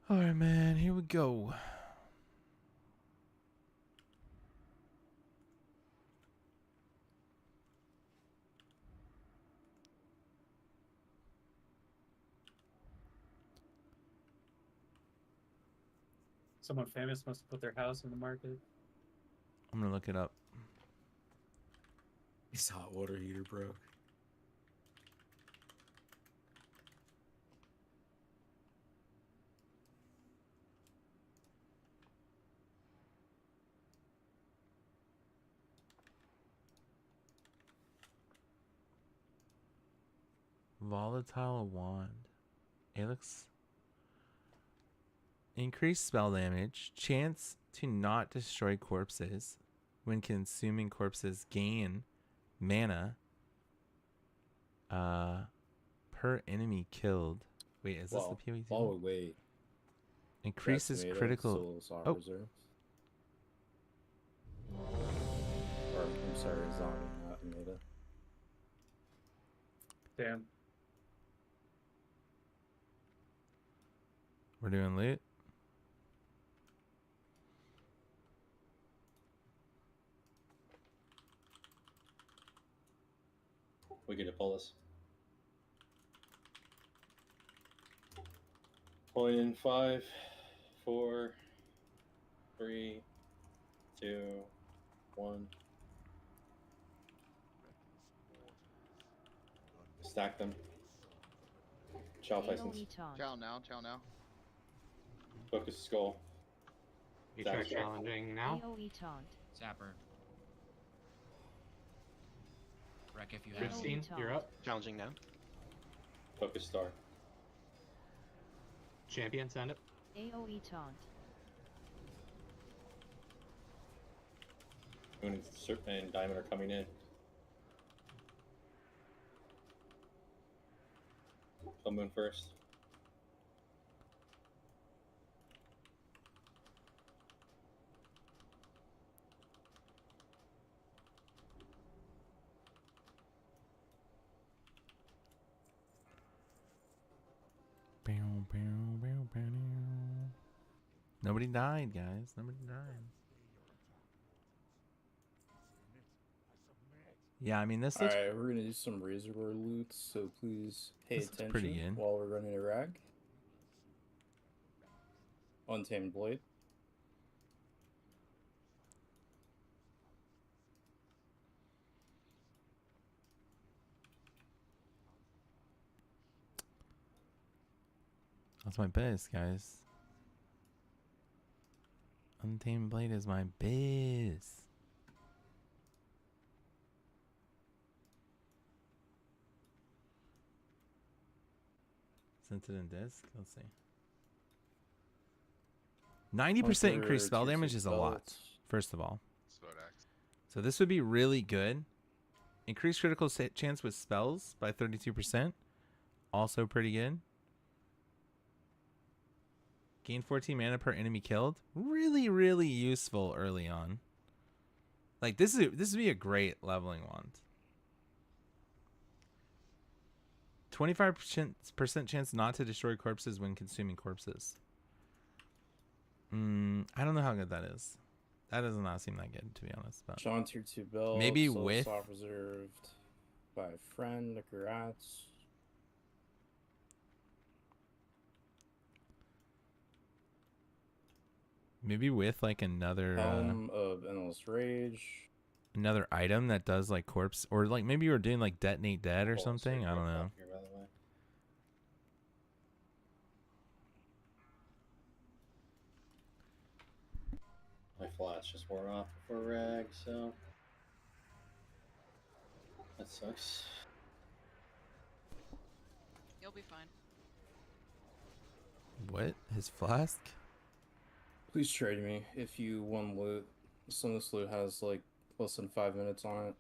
All right, man. Here we go.
Someone famous must have put their house in the market.
I'm gonna look it up.
His hot water heater broke.
Volatile wand. Alex. Increased spell damage. Chance to not destroy corpses. When consuming corpses, gain mana per enemy killed. Wait, is this the PoV?
Oh, wait.
Increases
That's
critical.
Soul Reserve. Or, I'm sorry, Zombie, not Ameda. Damn.
We're doing loot.
We get to pull this. Pulling in 5, 4, 3, 2, 1. Stack them. Chow license.
Chow now, chow now.
Focus skull.
You
Stack
try
skull.
challenging now?
AoE taunt.
Zapper. Wreck if you have.
Christine, you're up.
Challenging now.
Focus star.
Champion, send it.
AoE taunt.
Moon and Diamond are coming in. Kill Moon first.
Nobody died, guys. Nobody died. Yeah, I mean this looks.
Alright, we're gonna do some reservoir loot, so please pay
This looks
attention
pretty good.
while we're running a rag. Untamed Blade.
That's my best, guys. Untamed Blade is my biz. Sent it in disc. Let's see. 90% increased spell damage is a lot. First of all, so this would be really good. Increased critical chance with spells by 32%. Also pretty good. Gain 14 mana per enemy killed. Really, really useful early on. Like this would be a great leveling wand. 25% chance not to destroy corpses when consuming corpses. I don't know how good that is. That does not seem that good, to be honest. But
John tier 2 belt.
maybe
Soul
with
Soft reserved by a friend, Nicarats.
maybe with like another
Helm of Endless Rage.
another item that does like corpse, or like maybe you were doing like detonate dead or something. I don't know.
Here, by the way. flash just wore off before rag, so that sucks.
You'll be fine.
What? His flask?
Please trade me if you won loot. Some of this loot has like less than 5 minutes on it.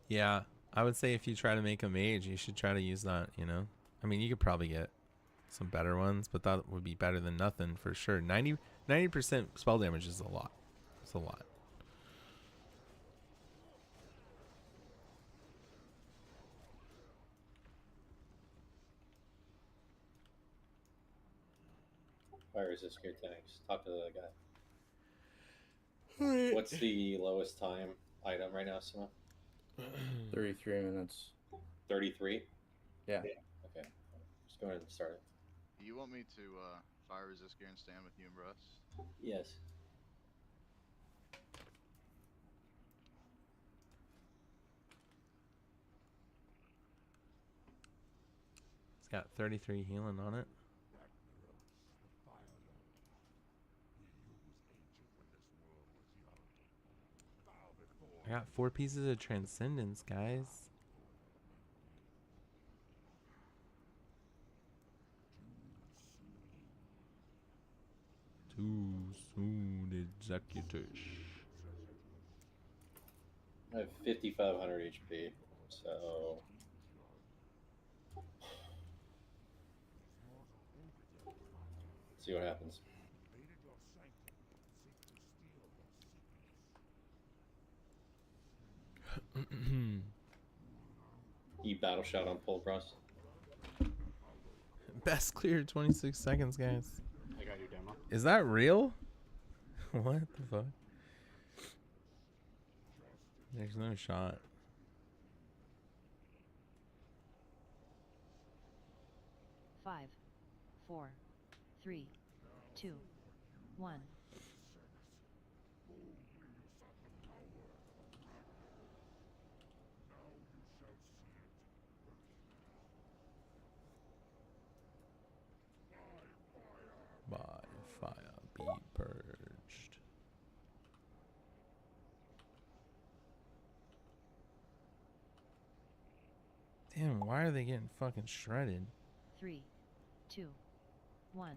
Yeah, I would say if you try to make a mage, you should try to use that, you know? I mean, you could probably get some better ones, but that would be better than nothing for sure. 90% spell damage is a lot. It's a lot.
Fire resist gear tanks. Talk to the guy.
Alright.
What's the lowest time item right now, Sima?
33 minutes.
33?
Yeah.
Okay. Just go ahead and start it.
Do you want me to fire resist gear and stand with you and Russ?
Yes.
It's got 33 healing on it. I got 4 pieces of transcendence, guys. Too soon, executors.
I have 5,500 HP, so see what happens. You battle shot on pull cross.
Best clear 26 seconds, guys.
I got your demo.
Is that real? What the fuck? There's no shot.
Five, 4, 3, 2, 1.
By fire be purged. Damn, why are they getting fucking shredded?
3, 2, 1.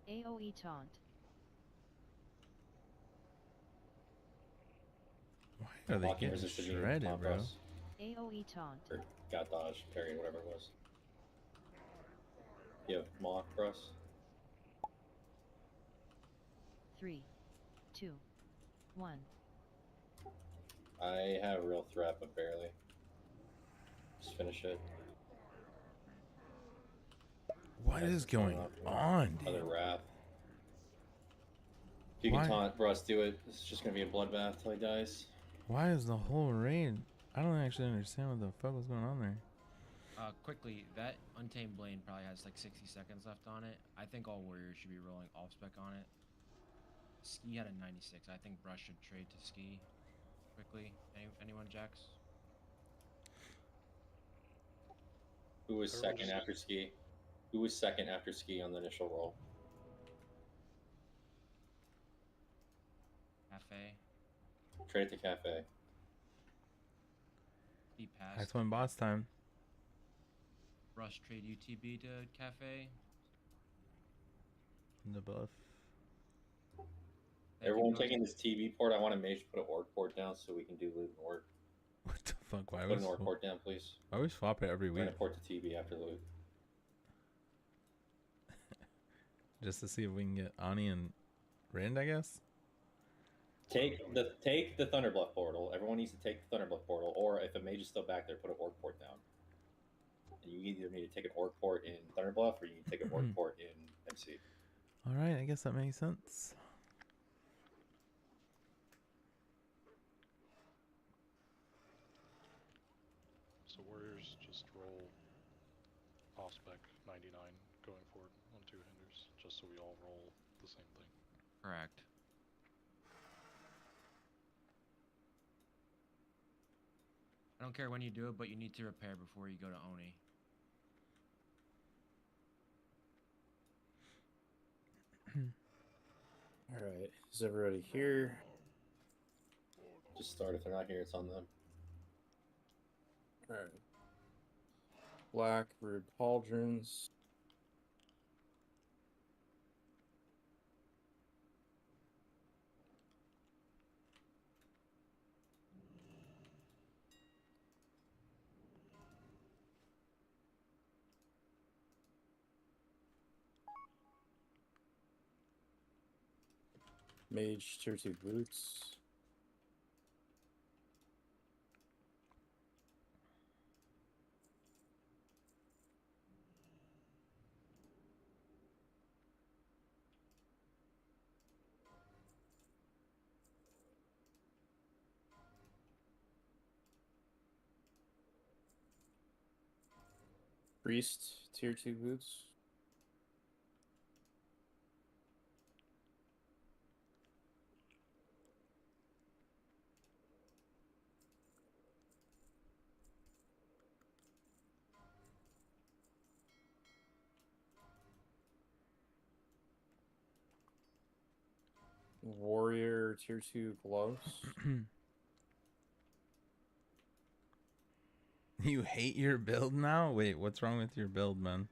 AoE taunt.
Why are they
Blocking
getting
resisted unit
shredded,
top
bro?
cross.
AoE taunt.
Or got dodge, parry, whatever it was. You have mock cross.
3, 2, 1.
I have real threat, but barely. Just finish it.
What is going on, dude?
Other wrath. If you
Why?
can taunt Russ, do it. It's just gonna be a bloodbath till he dies.
Why is the whole raid? I don't actually understand what the fuck was going on there.
Quickly, that Untamed Blade probably has like 60 seconds left on it. I think all warriors should be rolling off spec on it. Ski had a 96. I think Brush should trade to Ski quickly. Anyone, Jax?
Who was second after Ski? Who was second after Ski on the initial roll?
Cafe.
Trade to Cafe.
He passed.
That's when boss time.
Rush trade UTB to Cafe.
The buff.
Everyone taking this TV port. I want a mage to put an orc port down so we can do loot and orc.
What the fuck? Why
Put
was
an orc port down, please.
I always swap it every
We're
week
gonna port to TV after loot.
just to see if we can get Ani and Rand, I guess.
Take the Thunderbluff portal. Everyone needs to take the Thunderbluff portal, or if a mage is still back there, put an orc port down. And you either need to take an orc port in Thunderbluff, or you need to take an orc port in MC.
All right, I guess that makes sense.
So warriors just roll off spec 99 going forward on 2 hinders, just so we all roll the same thing.
Correct. I don't care when you do it, but you need to repair before you go to Oni.
Alright, is everybody here?
Just start. If they're not here, it's on them.
Alright. Black, rude pauldrons. Mage, tier 2 boots. Priest, tier 2 boots. Warrior, tier 2 gloves.
You hate your build now? Wait, what's wrong with your build, man?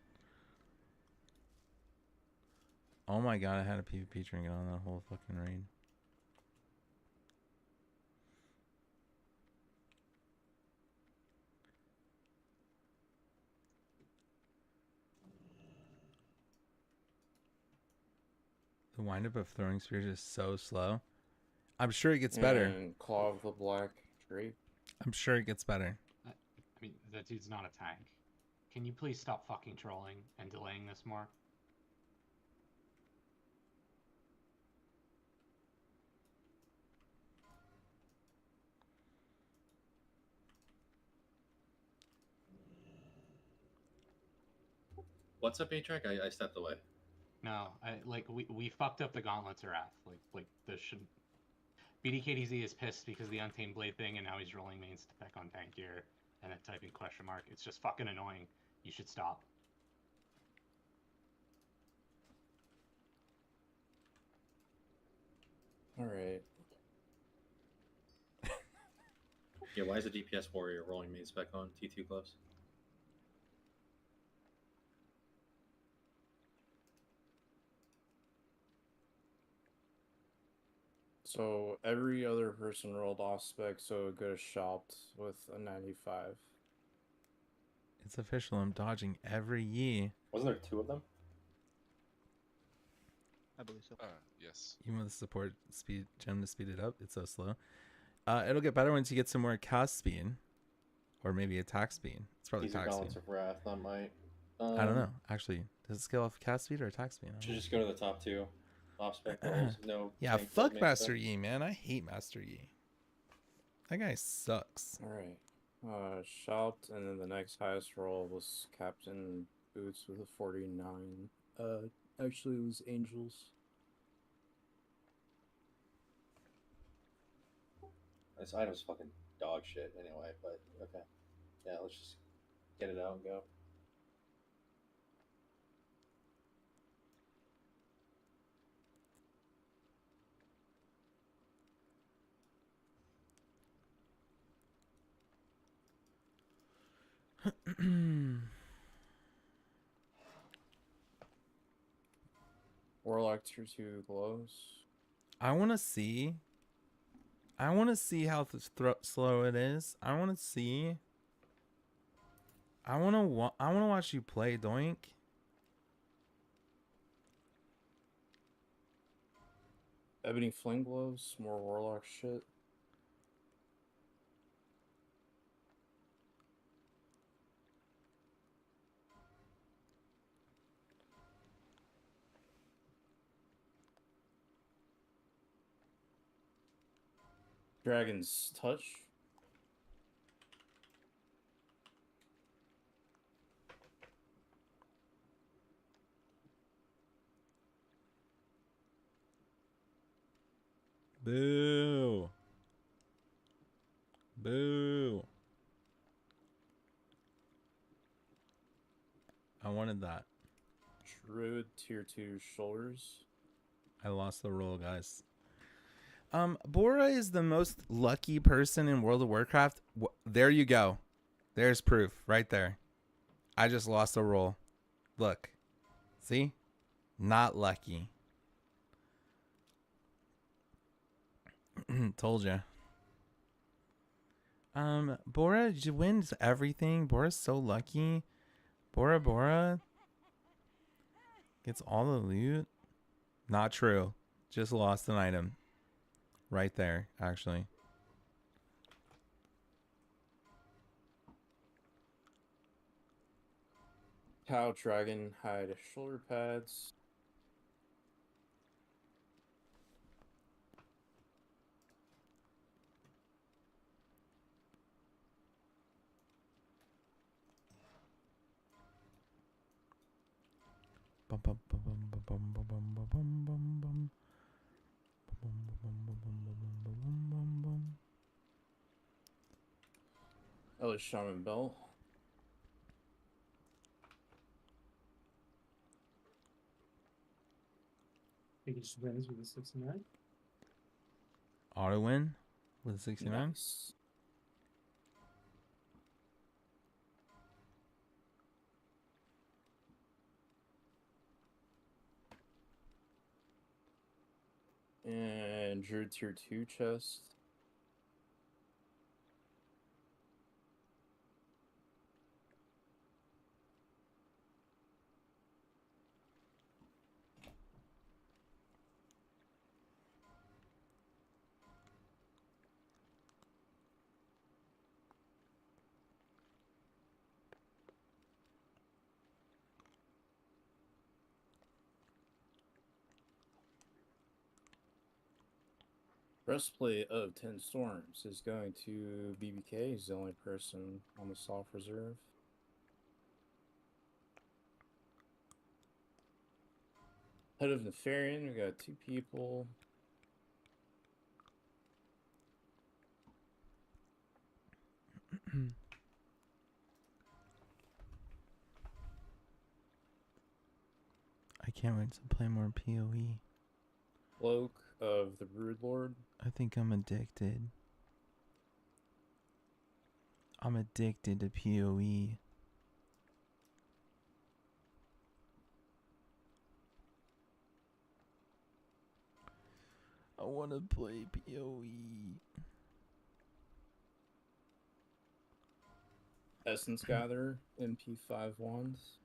Oh my god, I had a PvP trinket on that whole fucking raid. The windup of throwing spears is so slow. I'm sure it gets better.
And Claw of the Black Drape.
I'm sure it gets better.
I mean, that dude's not a tank. Can you please stop fucking trolling and delaying this more?
What's up, A-Track? I stepped away.
No, we fucked up the Gauntlets of Wrath. Like this should. BDKDZ is pissed because of the Untamed Blade thing, and now he's rolling main spec on tank gear and then typing question mark. It's just fucking annoying. You should stop.
Alright.
Yeah, why is a DPS warrior rolling main spec on T2 gloves?
So every other person rolled off spec, so it could have shopped with a 95.
It's official. I'm dodging every year.
Wasn't there 2 of them?
I believe so.
Yes.
Even with the support speed gem to speed it up, it's so slow. It'll get better once you get some more cast speed, or maybe attack speed. It's probably
These are
attack
Gauntlets
speed.
of Wrath, not might.
I don't know. Actually, does it scale off cast speed or attack speed? I don't
Should
know.
just go to the top 2 off spec rolls. No.
Yeah,
tank
fuck
main
Master
spec.
Yi, man. I hate Master Yi. That guy sucks.
Alright. Shopped, and then the next highest roll was Captain Boots with a 49. Actually, it was Angels.
This item's fucking dog shit anyway, but okay. Yeah, let's just get it out and go.
Warlock tier 2 gloves.
I want to see how slow it is. I want to see. I want to watch you play, Doink.
Ebony Flame gloves. More Warlock shit. Dragon's Touch.
Boo. Boo. I wanted that.
Druid tier 2 shoulders.
I lost the roll, guys. Bora is the most lucky person in World of Warcraft. There you go. There's proof right there. I just lost a roll. Look. See? Not lucky. Told ya. Bora wins everything. Bora's so lucky. Bora gets all the loot. Not true. Just lost an item. Right there, actually.
Cow Dragon hide shoulder pads. Ellis Shaman Bell.
Think he just wins with a 69.
Auto win with a 69.
Nice. And Druid tier 2 chest. Breastplate of 10 Storms is going to BBK. He's the only person on the soft reserve. Head of Nefarian, we got 2 people.
I can't wait to play more PoE.
Cloak of the Broodlord.
I think I'm addicted. I'm addicted to PoE. I want to play PoE.
Essence Gatherer, MP5 wands.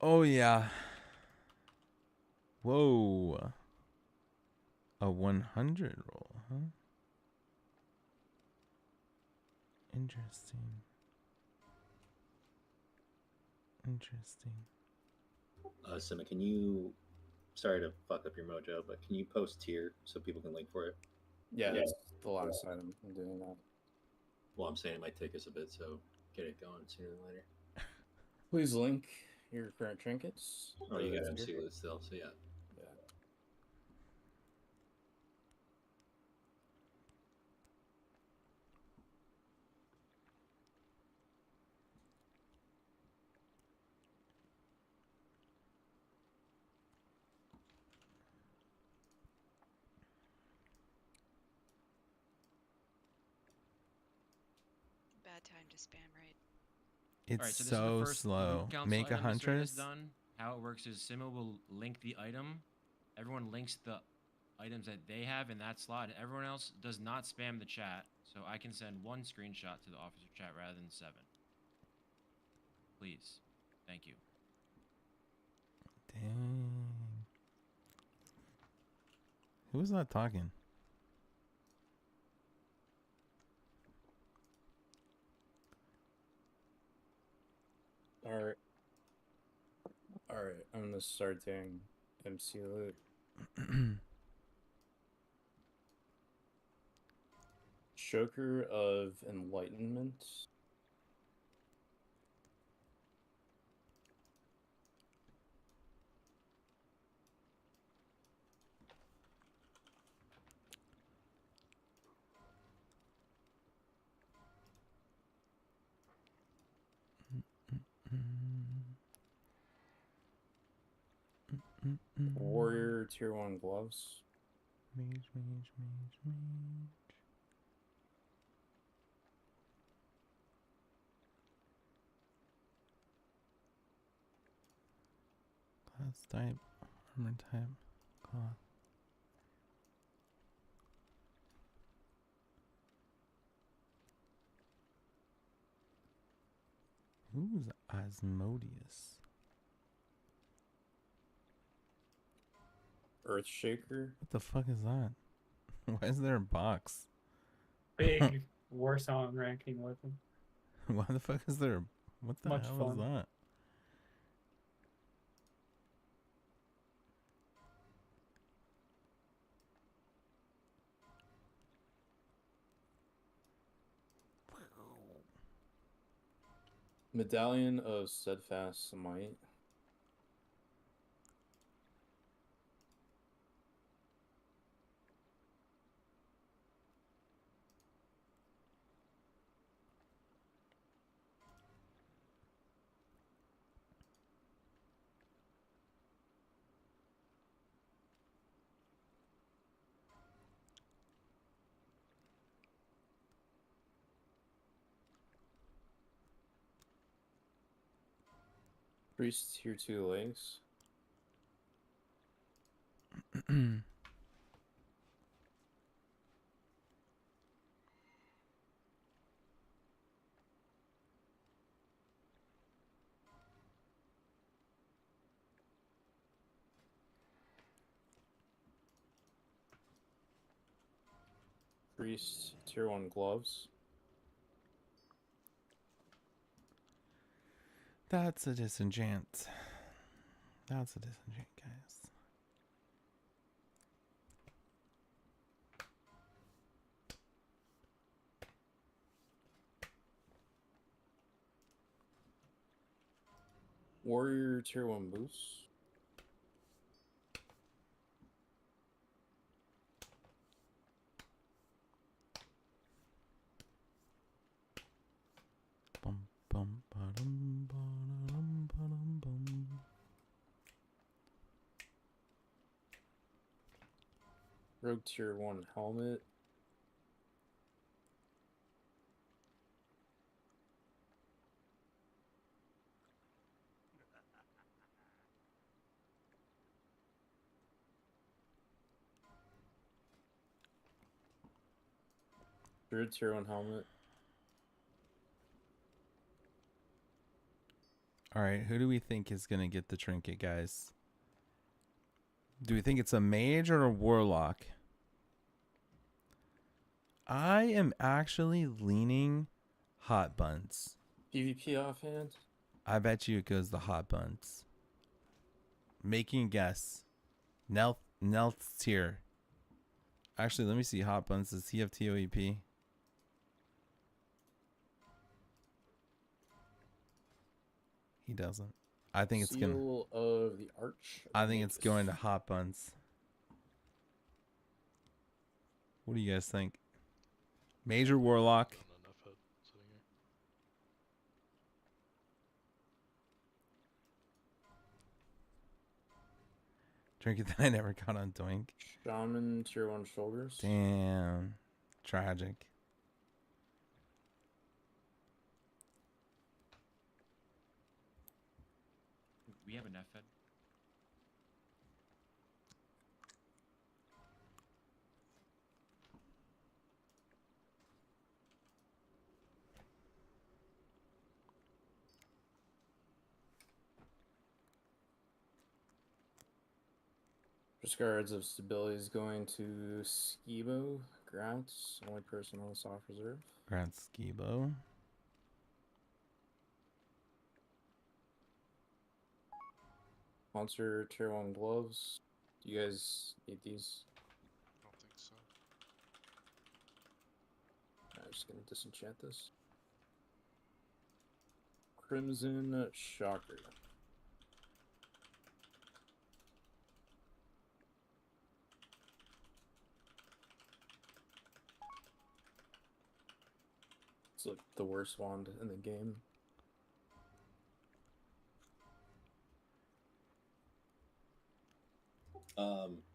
Oh, yeah. Whoa. A 100 roll, huh? Interesting. Interesting.
Sima, can you... Sorry to fuck up your mojo, but can you post tier so people can link for it?
Yeah, that's the last item I'm doing that.
Well, I'm saying it might take us a bit, so get it going sooner than later.
Please link your current trinkets.
Oh, you got MC loot still, so yeah.
Yeah.
Bad time to spam raid.
It's
Alright, so this is
so
the first
slow.
loot council
Make a
item the survey is
huntress.
done. How it works is Simo will link the item. Everyone links the items that they have in that slot, and everyone else does not spam the chat. So I can send 1 screenshot to the officer chat rather than 7. Please. Thank you.
Dang. Who was that talking?
Alright. Alright, I'm gonna start doing MC loot. Choker of Enlightenment. Warrior tier 1 gloves.
Mage. Class type, armor type, cloth. Who's Asmodeus?
Earthshaker.
What the fuck is that? Why is there a box?
Big war song ranking weapon.
Why the fuck is there? What the
Much
hell
fun.
is that?
Medallion of Steadfast Might. Priest tier 2 legs. Priest tier 1 gloves.
That's a disenchant. That's a disenchant, guys.
Warrior tier 1 boots.
Bum.
Rogue tier 1 helmet. Druid tier 1 helmet.
Alright, who do we think is going to get the trinket, guys? Do we think it's a mage or a warlock? I am actually leaning hot buns.
PvP offhand.
I bet you it goes the hot buns. Making a guess. Nelth's here. Actually, let me see hot buns. Does he have TOEP? He doesn't. I think it's gonna.
Seal of the Arch.
I think it's going to hot buns. What do you guys think? Major warlock. Trinket that I never got on Doink.
Shaman tier 1 shoulders.
Damn. Tragic.
We have an F-Fed.
Discards of stability is going to Skibo. Grants, only person on the soft reserve.
Grant Skibo.
Monster tier 1 gloves. Do you guys need these?
I don't think so.
I'm just gonna disenchant this. Crimson Shocker. It's like the worst wand in the game.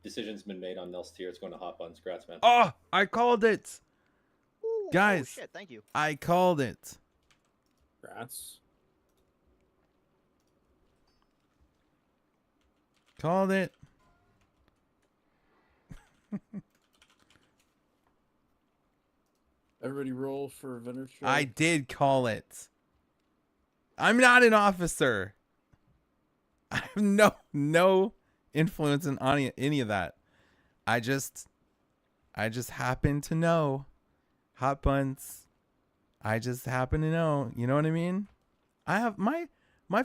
Decision's been made on Nels tier. It's going to hot buns. Congrats, man.
Oh, I called it.
Ooh,
Guys,
oh shit, thank you.
I called it.
Congrats.
Called it.
Everybody roll for vendor check.
I did call it. I'm not an officer. I have no influence in any of that. I just happen to know hot buns. I just happen to know. You know what I mean? I have my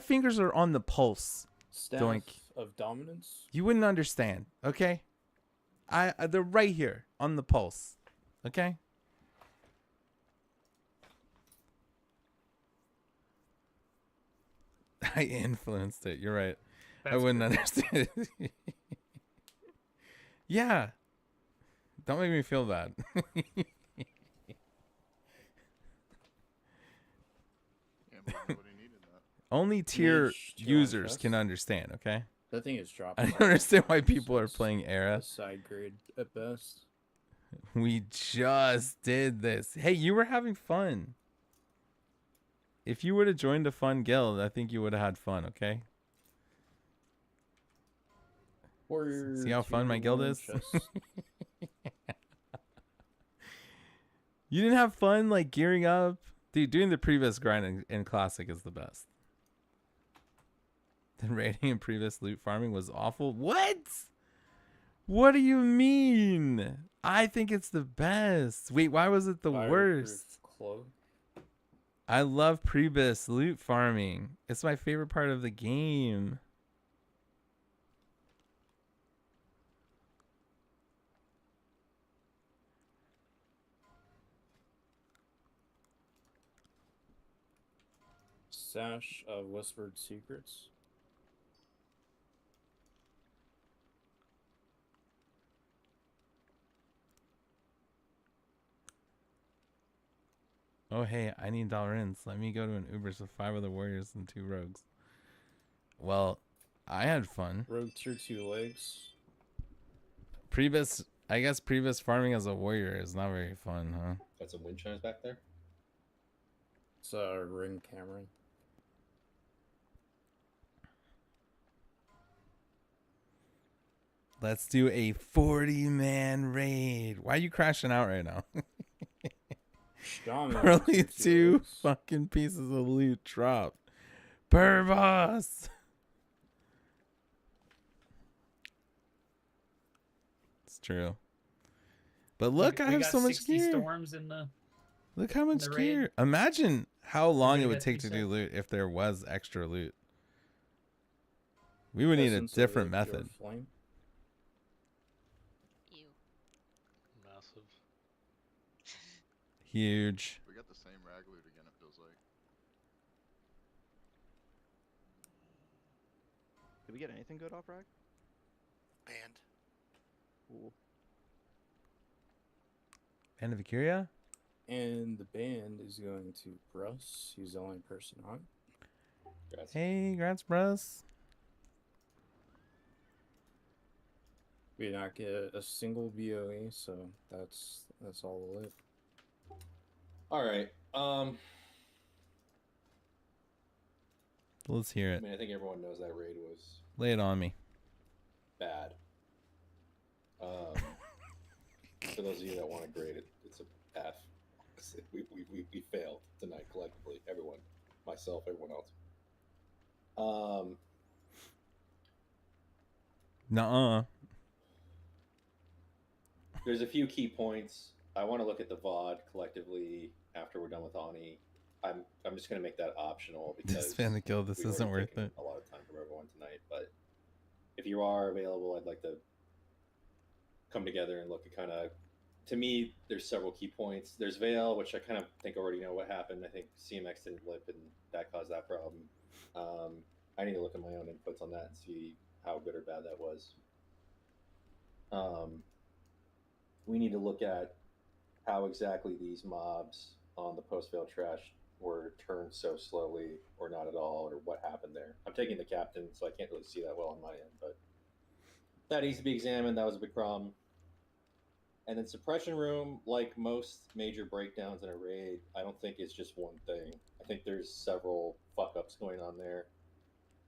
fingers are on the pulse.
Staff
Doink.
of dominance.
You wouldn't understand, okay? They're right here on the pulse, okay? I influenced it. You're right. I
That's
wouldn't
good.
understand it. Yeah. Don't make me feel bad. Only tier
Mage, tier
users
chest.
can understand, okay?
That thing is dropping.
I don't understand why people are playing Era.
Side grade at best.
We just did this. Hey, you were having fun. If you would have joined a fun guild, I think you would have had fun, okay?
Warrior
See how fun my
tier
guild
1
is?
chest.
You didn't have fun, like, gearing up? Dude, doing the previous grind in Classic is the best. The raiding and previous loot farming was awful. What? What do you mean? I think it's the best. Wait, why was it the
Fireproof
worst?
cloak.
I love Prebus loot farming. It's my favorite part of the game.
Sash of whispered secrets.
Oh, hey, I need $ins. Let me go to an Ubers with 5 other warriors and 2 rogues. Well, I had fun.
Rogue tier 2 legs.
Prebus, I guess Prebus farming as a warrior is not very fun, huh?
Got some wind chimes back there.
It's a ring Cameron.
Let's do a 40-man raid. Why are you crashing out right now?
Shaman
Only
tier
2
legs.
fucking pieces of loot dropped. Burboss! It's true. But look, I
We
have
got
so much
60
gear.
storms in the.
Look how much
the raid.
gear. Imagine how long it
we
would
got
take to
3
do loot if there was extra loot. We would need a
Essence of
different
the pure
method.
flame.
Massive.
Huge.
We got the same rag loot again, it feels like.
Did we get anything good off rag?
Band.
Cool.
Band of Vicuria?
And the band is going to Bruss. He's the only person on.
Hey, congrats, bros.
We did not get a single BOE, so that's all the lit.
All right.
Let's hear
I
it.
mean, I think everyone knows that raid was
Lay it on me.
bad. For those of you that want to grade it, it's a F. We failed tonight collectively. Everyone, myself, everyone else.
Nuh-uh.
There's a few key points. I want to look at the VOD collectively after we're done with Ani. I'm just going to make that optional because
Disband the guild. This
we've
isn't
already
worth
taken
it.
a lot of time from everyone tonight, but if you are available, I'd like to come together and look at kind of. To me, there's several key points. There's Veil, which I kind of think already know what happened. I think CMX didn't lip, and that caused that problem. I need to look at my own inputs on that and see how good or bad that was. We need to look at how exactly these mobs on the post-fail trash were turned so slowly or not at all, or what happened there. I'm taking the captain, so I can't really see that well on my end, but that needs to be examined. That was a big problem. And then suppression room, like most major breakdowns in a raid, I don't think it's just one thing. I think there's several fuck ups going on there.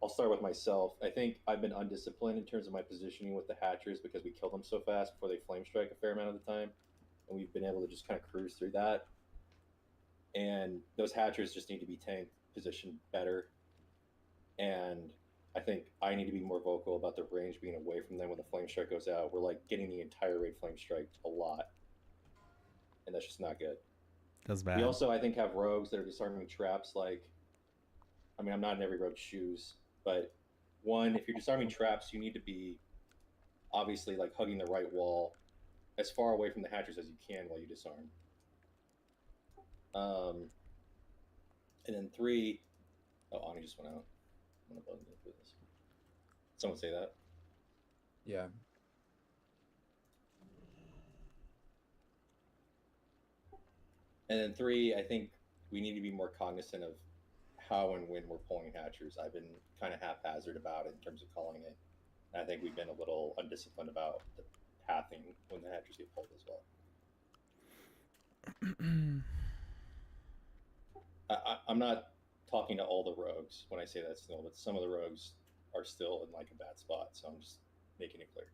I'll start with myself. I think I've been undisciplined in terms of my positioning with the hatchers because we kill them so fast before they flame strike a fair amount of the time, and we've been able to just kind of cruise through that. And those hatchers just need to be tanked, positioned better. And I think I need to be more vocal about the range being away from them when the flame strike goes out. We're like getting the entire raid flame strike a lot, and that's just not good.
That's bad.
We also, I think, have rogues that are disarming traps. Like, I mean, I'm not in every rogue's shoes, but one, if you're disarming traps, you need to be obviously like hugging the right wall as far away from the hatchers as you can while you disarm. And then 3, oh, Ani just went out. I'm gonna bug them for this. Someone say that.
Yeah.
And then 3, I think we need to be more cognizant of how and when we're pulling hatchers. I've been kind of haphazard about it in terms of calling it. And I think we've been a little undisciplined about the pathing when the hatchers get pulled as well. I'm not talking to all the rogues when I say that still, but some of the rogues are still in like a bad spot, so I'm just making it clear.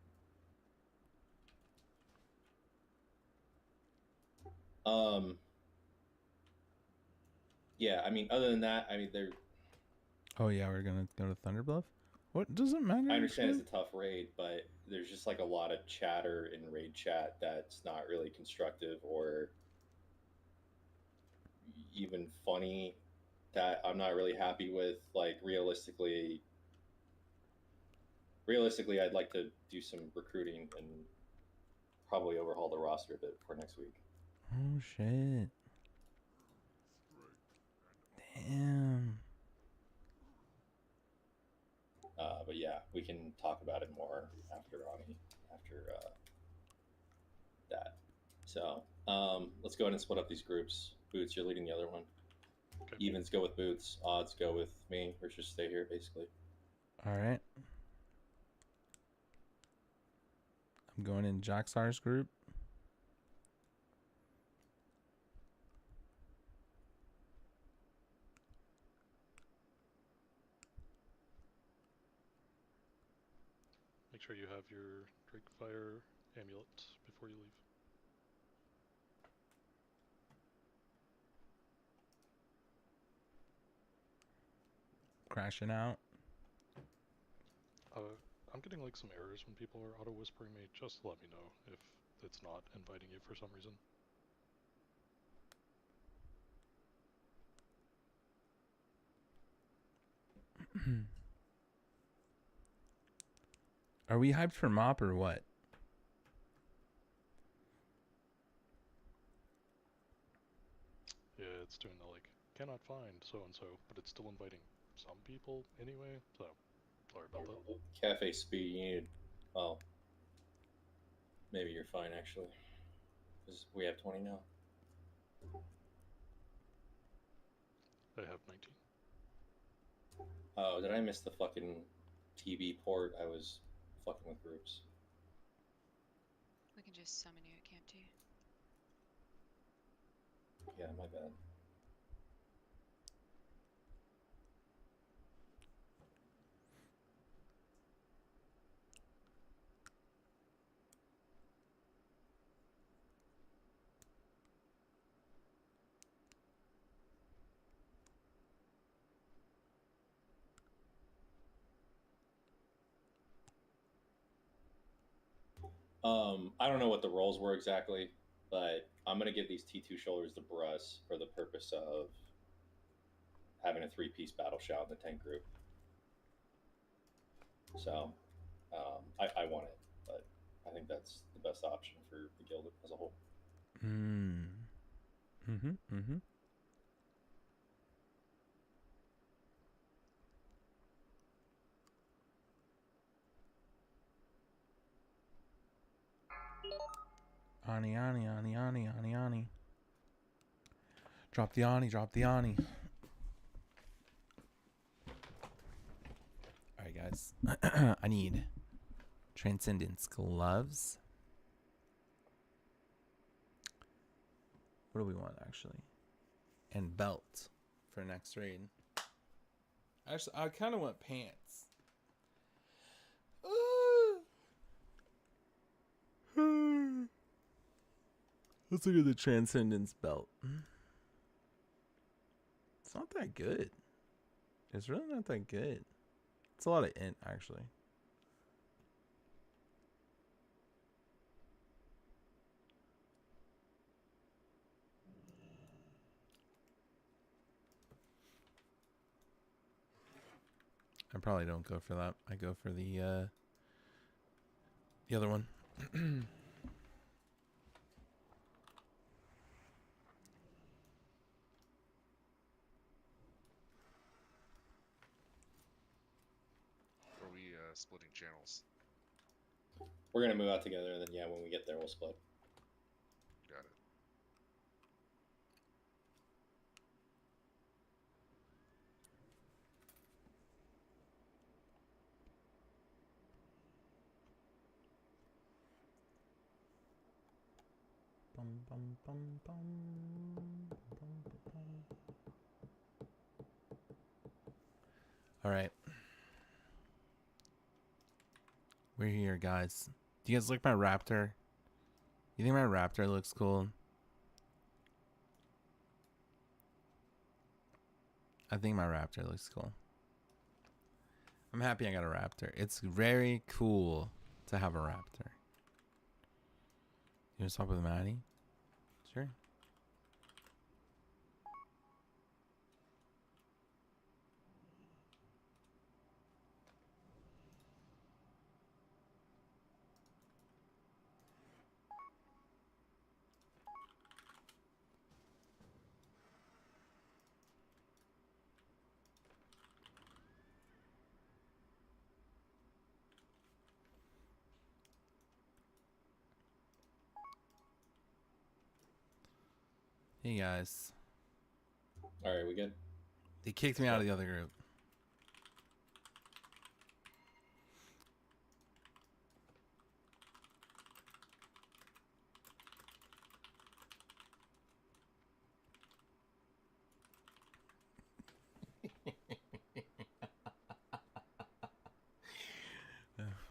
Yeah, I mean, other than that, I mean, they're.
Oh yeah, we're gonna go to Thunderbluff. What does it matter?
I understand
actually?
it's a tough raid, but there's just like a lot of chatter in raid chat that's not really constructive or even funny that I'm not really happy with. Like realistically, I'd like to do some recruiting and probably overhaul the roster a bit for next week.
Oh shit! Damn.
But yeah, we can talk about it more after Ani, after that. So let's go ahead and split up these groups. Boots, you're leading the other one.
Okay.
Evens go with Boots. Odds go with me. Or just stay here, basically.
All right. I'm going in Jaxar's group.
Make sure you have your Drake Fire amulet before you leave.
Crashing out.
I'm getting like some errors when people are auto whispering me. Just let me know if it's not inviting you for some reason.
Are we hyped for mop or what?
Yeah, it's doing the like cannot find so and so, but it's still inviting some people anyway. So sorry about that.
Cafe speed, you need. Well, maybe you're fine actually, because we have 20 now.
I have 19.
Oh, did I miss the fucking TV port? I was fucking with groups.
We can just summon you at Camp 2.
Yeah, my bad. I don't know what the roles were exactly, but I'm gonna give these T2 shoulders to Bruss for the purpose of having a 3-piece battle shout in the tank group. So, I want it, but I think that's the best option for the guild as a whole.
Ani, Ani, Ani, Ani, Ani, Ani. Drop the Ani, drop the Ani. Alright, guys. I need Transcendence gloves. What do we want actually? And belt for next raid. Actually, I kind of want pants. Let's look at the Transcendence belt. It's not that good. It's really not that good. It's a lot of int, actually. I probably don't go for that. I go for the other one.
Are we splitting channels?
We're gonna move out together, and then yeah, when we get there, we'll split.
Got it.
Bum, bum, bum, bum, bum, bum. All right. We're here, guys. Do you guys like my raptor? You think my raptor looks cool? I think my raptor looks cool. I'm happy I got a raptor. It's very cool to have a raptor. You want to swap with Maddie? Sure. Hey guys.
Alright, we good?
They kicked me out of the other group.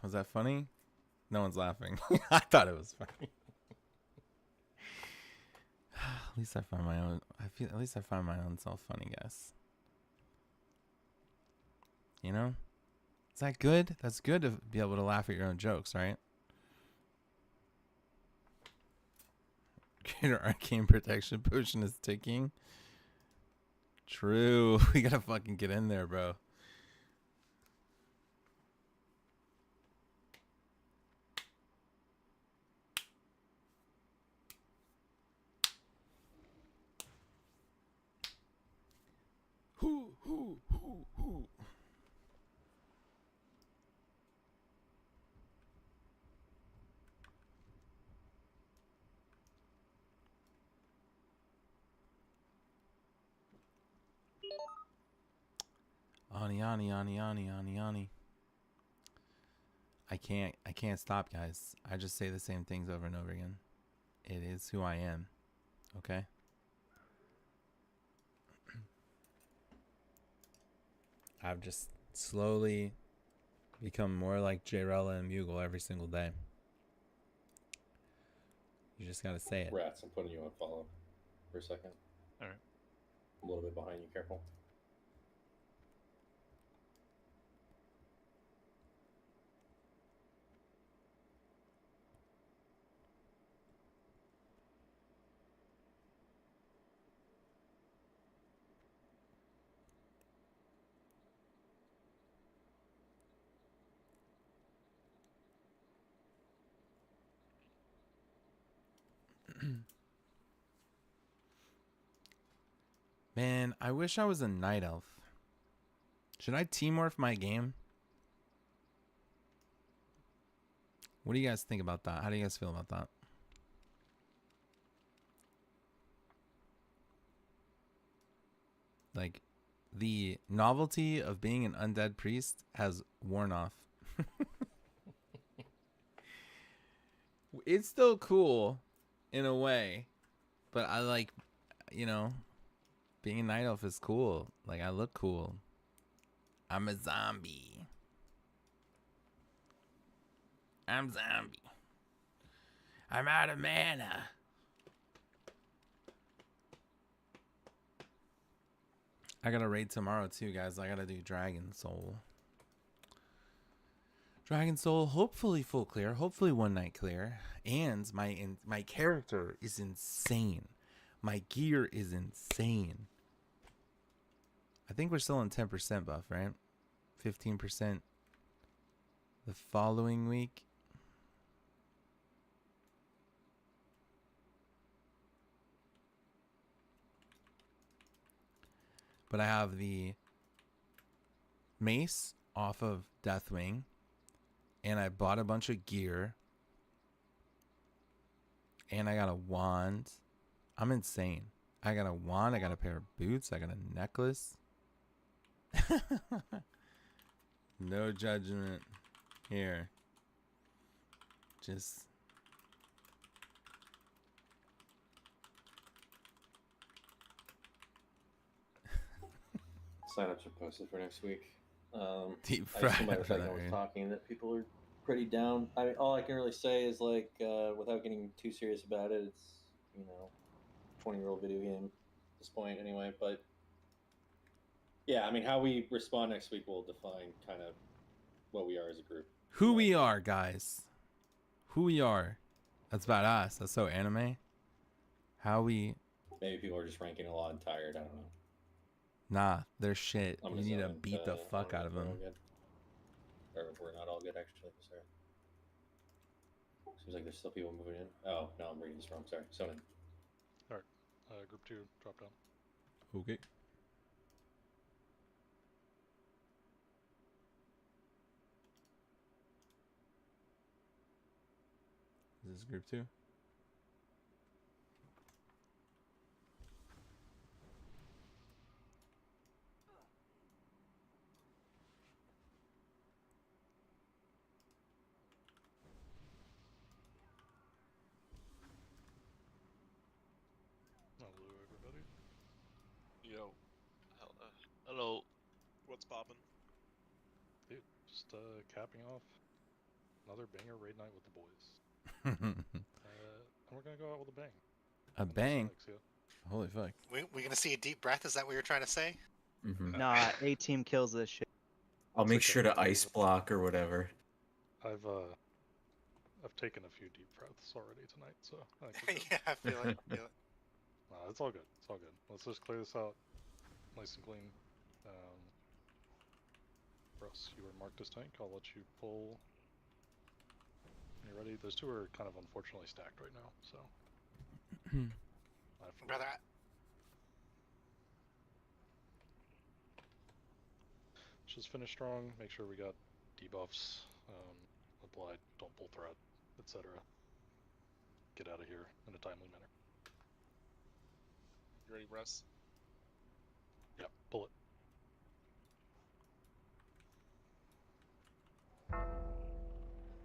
Was that funny? No one's laughing. I thought it was funny. At least I find my own. At least I find my own self funny, guys. You know, is that good? That's good to be able to laugh at your own jokes, right? Greater arcane protection potion is ticking. True. We gotta fucking get in there, bro. Hoo. Ani. I can't stop, guys. I just say the same things over and over again. It is who I am. Okay? I've just slowly become more like J-Rella and Mughal every single day. You just gotta say it.
Rats, I'm putting you on follow for a second.
Alright.
A little bit behind you, careful.
Man, I wish I was a night elf. Should I teamorph my game? What do you guys think about that? How do you guys feel about that? Like, the novelty of being an undead priest has worn off. It's still cool in a way, but I like, you know, being a night elf is cool. Like, I look cool. I'm a zombie. I'm zombie. I'm out of mana. I gotta raid tomorrow too, guys. I gotta do Dragon Soul. Dragon Soul, hopefully full clear, hopefully one night clear, and my character is insane. My gear is insane. I think we're still on 10% buff, right? 15% the following week. But I have the mace off of Deathwing. And I bought a bunch of gear. And I got a wand. I'm insane. I got a wand. I got a pair of boots. I got a necklace. No judgment here. Just...
Signups are posted for next week.
Deep
I
fried
assume by the
for
fact
that,
I was
right?
talking that people are pretty down. I mean, all I can really say is like, without getting too serious about it, it's 20-year-old video game at this point anyway. But yeah, I mean, how we respond next week will define kind of what we are as a group.
Who we are, guys. Who we are. That's about us. That's so anime. How we...
Maybe people are just ranking a lot and tired. I don't know.
Nah, they're shit.
I'm
You
gonna
need to
zone
beat the fuck out of
we're
them.
all good. Or if we're not all good, actually. Sorry. Seems like there's still people moving in. Oh, no, I'm reading this wrong. Sorry. Zone in.
Alright. Group 2, drop down.
Okay. Is this group 2?
Hello, everybody.
Yo,
Hello.
what's poppin'?
Dude, just capping off another banger raid night with the boys. And we're gonna go out with a bang.
A bang?
Yeah.
Holy fuck.
We gonna see a deep breath? Is that what you're trying to say?
Mm-hmm.
Nah, A-team kills this shit.
I'll make sure to ice block or whatever.
I've taken a few deep breaths already tonight, so I think
Yeah, I feel it. I feel it.
Nah, it's all good. It's all good. Let's just clear this out nice and clean. Russ, you were marked as tank. I'll let you pull. When you're ready. Those two are kind of unfortunately stacked right now, so.
Brother,
Just finish strong. Make sure we got debuffs applied. Don't pull threat, etc. Get out of here in a timely manner.
You ready, Russ?
Yeah, pull it.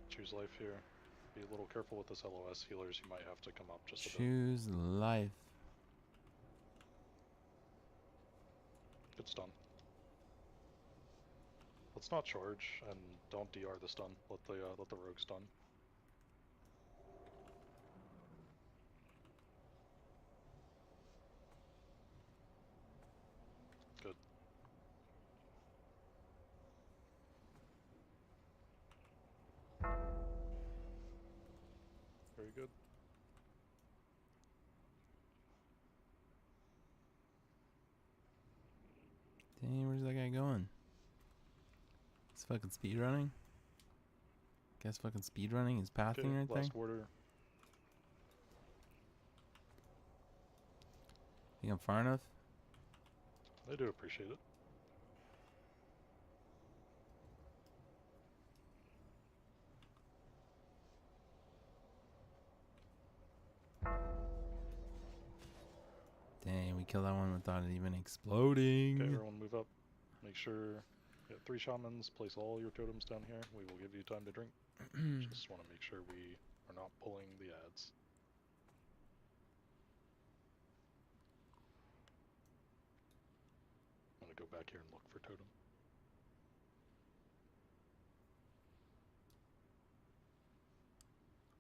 Choose life here. Be a little careful with this LOS healers. You might have to come up just a bit.
Choose life.
Good stun. Let's not charge and don't DR the stun. Let the rogue stun. Good. Very good.
Dang, where's that guy going? He's fucking speedrunning? Guess fucking speedrunning is pathing right there?
Last order.
Think I'm far enough?
I do appreciate it.
Dang, we killed that one without it even exploding.
Okay, everyone move up. Make sure you have 3 shamans. Place all your totems down here. We will give you time to drink. Just want to make sure we We're not pulling the ads. I'm gonna go back here and look for totem.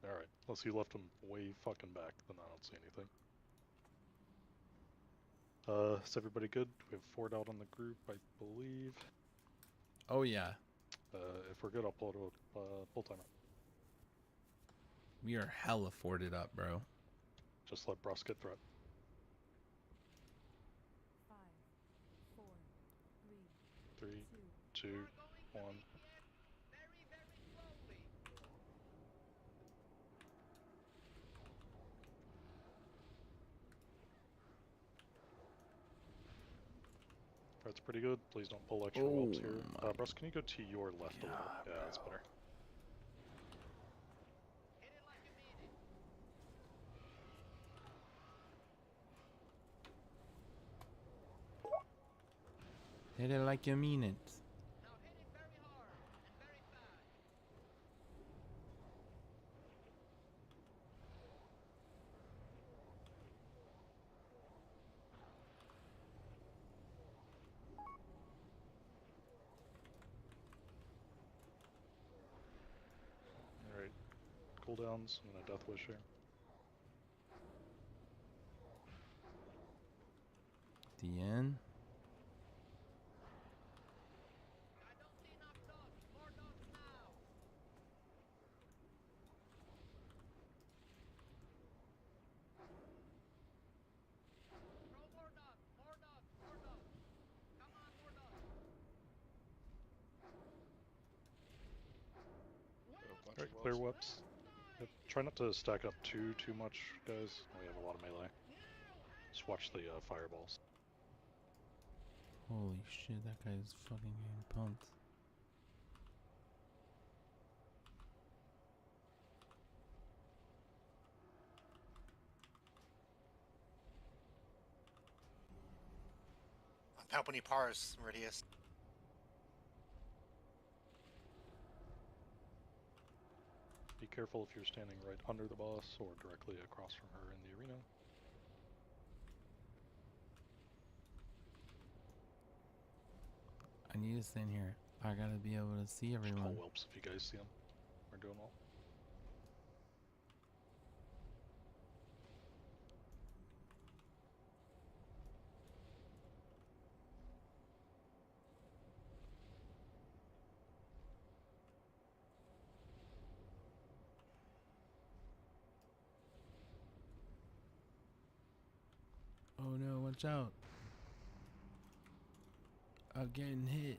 Alright, unless you left them way fucking back, then I don't see anything. Is everybody good? We have Ford out on the group, I believe.
Oh yeah.
If we're good, I'll pull it pull timer.
We are hella forded up, bro.
Just let Brus get threat.
5, 4, 3,
3, 2, 1. That's pretty good. Please don't pull extra whelps here. Brus, can you go to your left a little? Yeah, that's better.
Hit it like you mean it.
Alright. Cooldowns. I'm gonna Death Wish here.
DN.
Alright, clear whelps. Yep. Try not to stack up too much, guys. We have a lot of melee. Just watch the fireballs.
Holy shit, that guy's fucking getting pumped.
How many pars, Meridius?
Be careful if you're standing right under the boss or directly across from her in the arena.
I need to stand here. I gotta be able to see everyone.
Call whelps if you guys see them. We're doing well.
Oh no, watch out. I'm getting hit.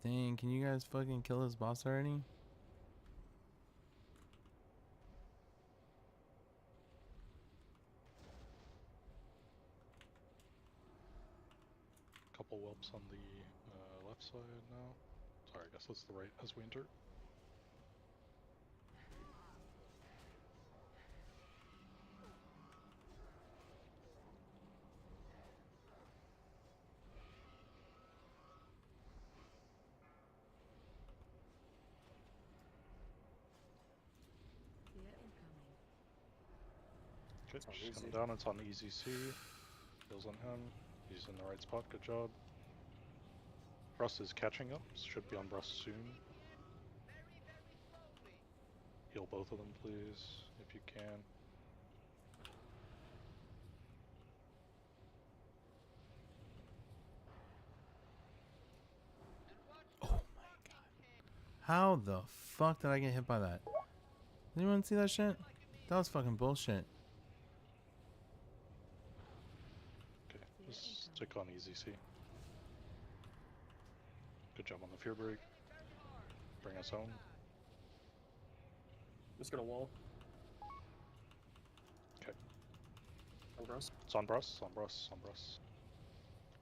Dang, can you guys fucking kill this boss already?
Couple whelps on the left side now. Sorry, I guess that's the right as we enter. Okay, she's coming down. It's on easy C. Heals on him. He's in the right spot. Good job. Brus is catching up. Should be on Brus soon. Heal both of them, please, if you can.
Oh my god. How the fuck did I get hit by that? Did anyone see that shit? That was fucking bullshit.
Okay, just stick on easy C. Good job on the fear break. Bring us home.
Just gonna wall.
Okay.
On Brus.
It's on Brus, on Brus, on Brus.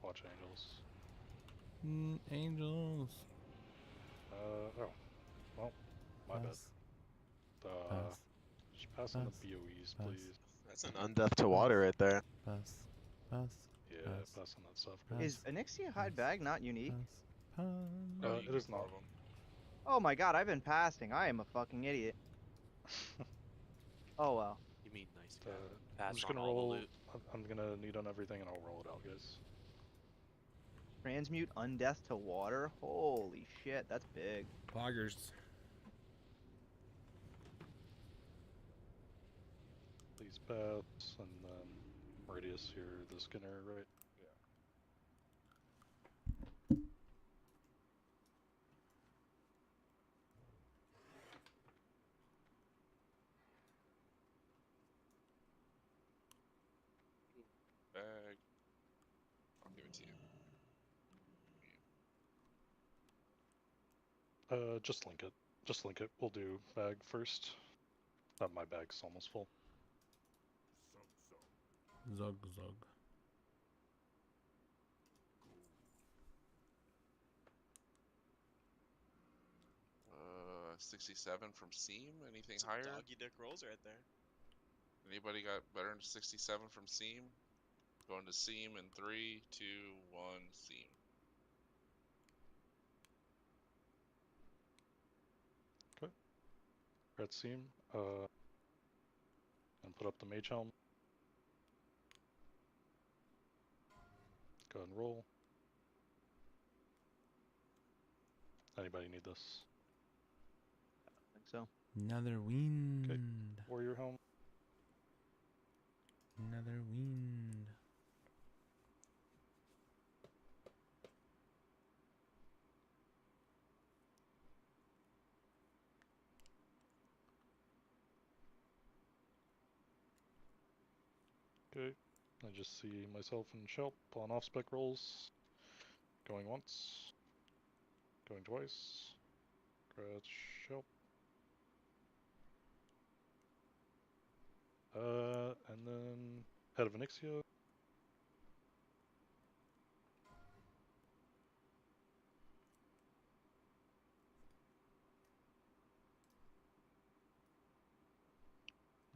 Watch angels.
Angels.
Oh. Well, my bad.
Pass.
Just pass on the BOEs, please.
That's an undeath to water right there.
Pass. Pass.
Yeah,
Pass.
pass on that stuff.
Is Anixia hide bag not unique?
No, you
it
can
is not.
carve 'em.
Oh my god, I've been passing. I am a fucking idiot. Oh well.
You mean nice
I'm
pass
just
on
gonna
all
roll.
the loot.
I'm gonna need on everything, and I'll roll it out, guys.
Transmute undeath to water? Holy shit, that's big.
Poggers.
Please pass, and then radius here, the Skinner, right?
Bag. I'll give it to you.
Just link it. Just link it. We'll do bag first. My bag's almost full.
Zug zug.
67 from Seam. Anything
Some
higher?
doggy dick rolls right there.
Anybody got better than 67 from Seam? Going to Seam in 3, 2, 1, Seam.
Okay. Red Seam. And put up the Mage Helm. Go ahead and roll. Anybody need this?
I think so.
Another wind.
Okay. Warrior Helm.
Another wind.
Okay. I just see myself and Shelp on off-spec rolls. Going once. Going twice. Scratch Shelp. And then Head of Anixia.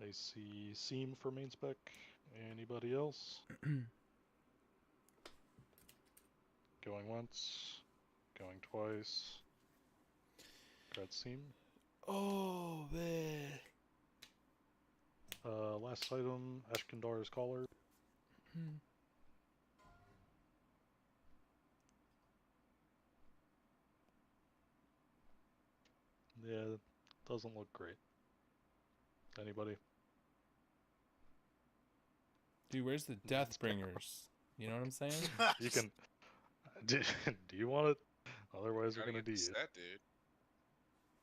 I see Seam for main spec. Anybody else? Going once. Going twice. Grad Seam.
Oh man.
Last item, Ashkandar's Collar. Yeah, doesn't look great. Anybody?
Dude, where's the Deathbringers? You know what I'm saying?
You can. Do you want it? Otherwise, we're gonna
Gotta
do
get the
you.
stat, dude.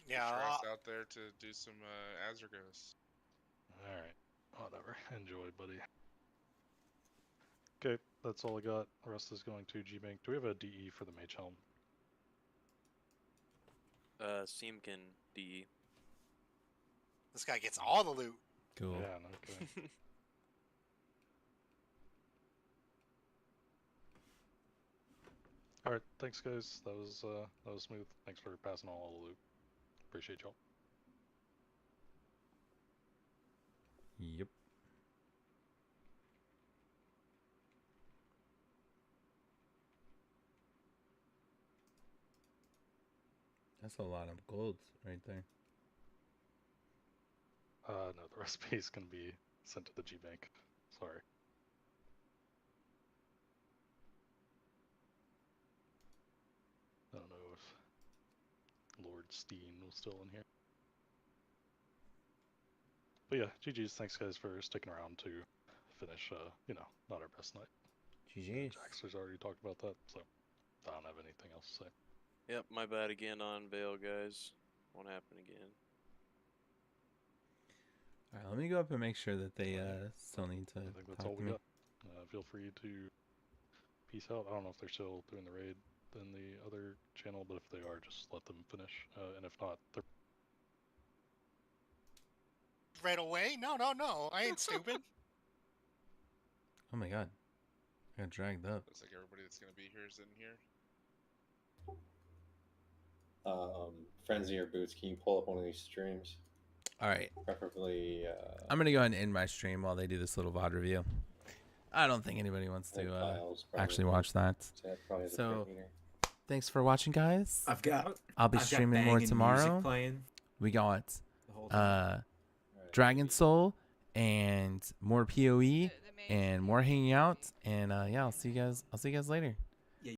Yeah.
Shroud's out there to do some Azergos.
Alright, whatever. Enjoy, buddy. Okay, that's all I got. The rest is going to G-Bank. Do we have a DE for the Mage Helm?
Seam can DE.
This guy gets all the loot.
Cool.
Yeah, no kidding. Alright, thanks guys. That was smooth. Thanks for passing all the loot. Appreciate y'all.
Yep. That's a lot of gold right there.
No, the recipe is gonna be sent to the G-Bank. Sorry. I don't know if Lord Steen was still in here. But yeah, GG's. Thanks guys for sticking around to finish, not our best night.
GG's.
Jaxter's already talked about that, so I don't have anything else to say.
Yep, my bad again on Veil, guys. Won't happen again.
Alright, let me go up and make sure that they still need to
I think that's
talk
all
to
we
me.
got. Feel free to peace out. I don't know if they're still doing the raid in the other channel, but if they are, just let them finish. And if not, they're
Right away? No. I ain't stupid.
Oh my god. I got dragged up.
Looks like everybody that's gonna be here is in here.
Frenzy or Boots, can you pull up one of these streams?
Alright.
Preferably.
I'm gonna go ahead and end my stream while they do this little VOD review. I don't think anybody wants
I think
to
Kyle's probably
actually
the-
watch that.
Chad probably has a
So,
fair meter.
thanks for watching, guys.
I've got
I'll be
I've got
streaming more
banging
tomorrow.
music playing
We got
the whole time.
Dragon Soul and more PoE and more hanging out. And yeah, I'll see you guys later.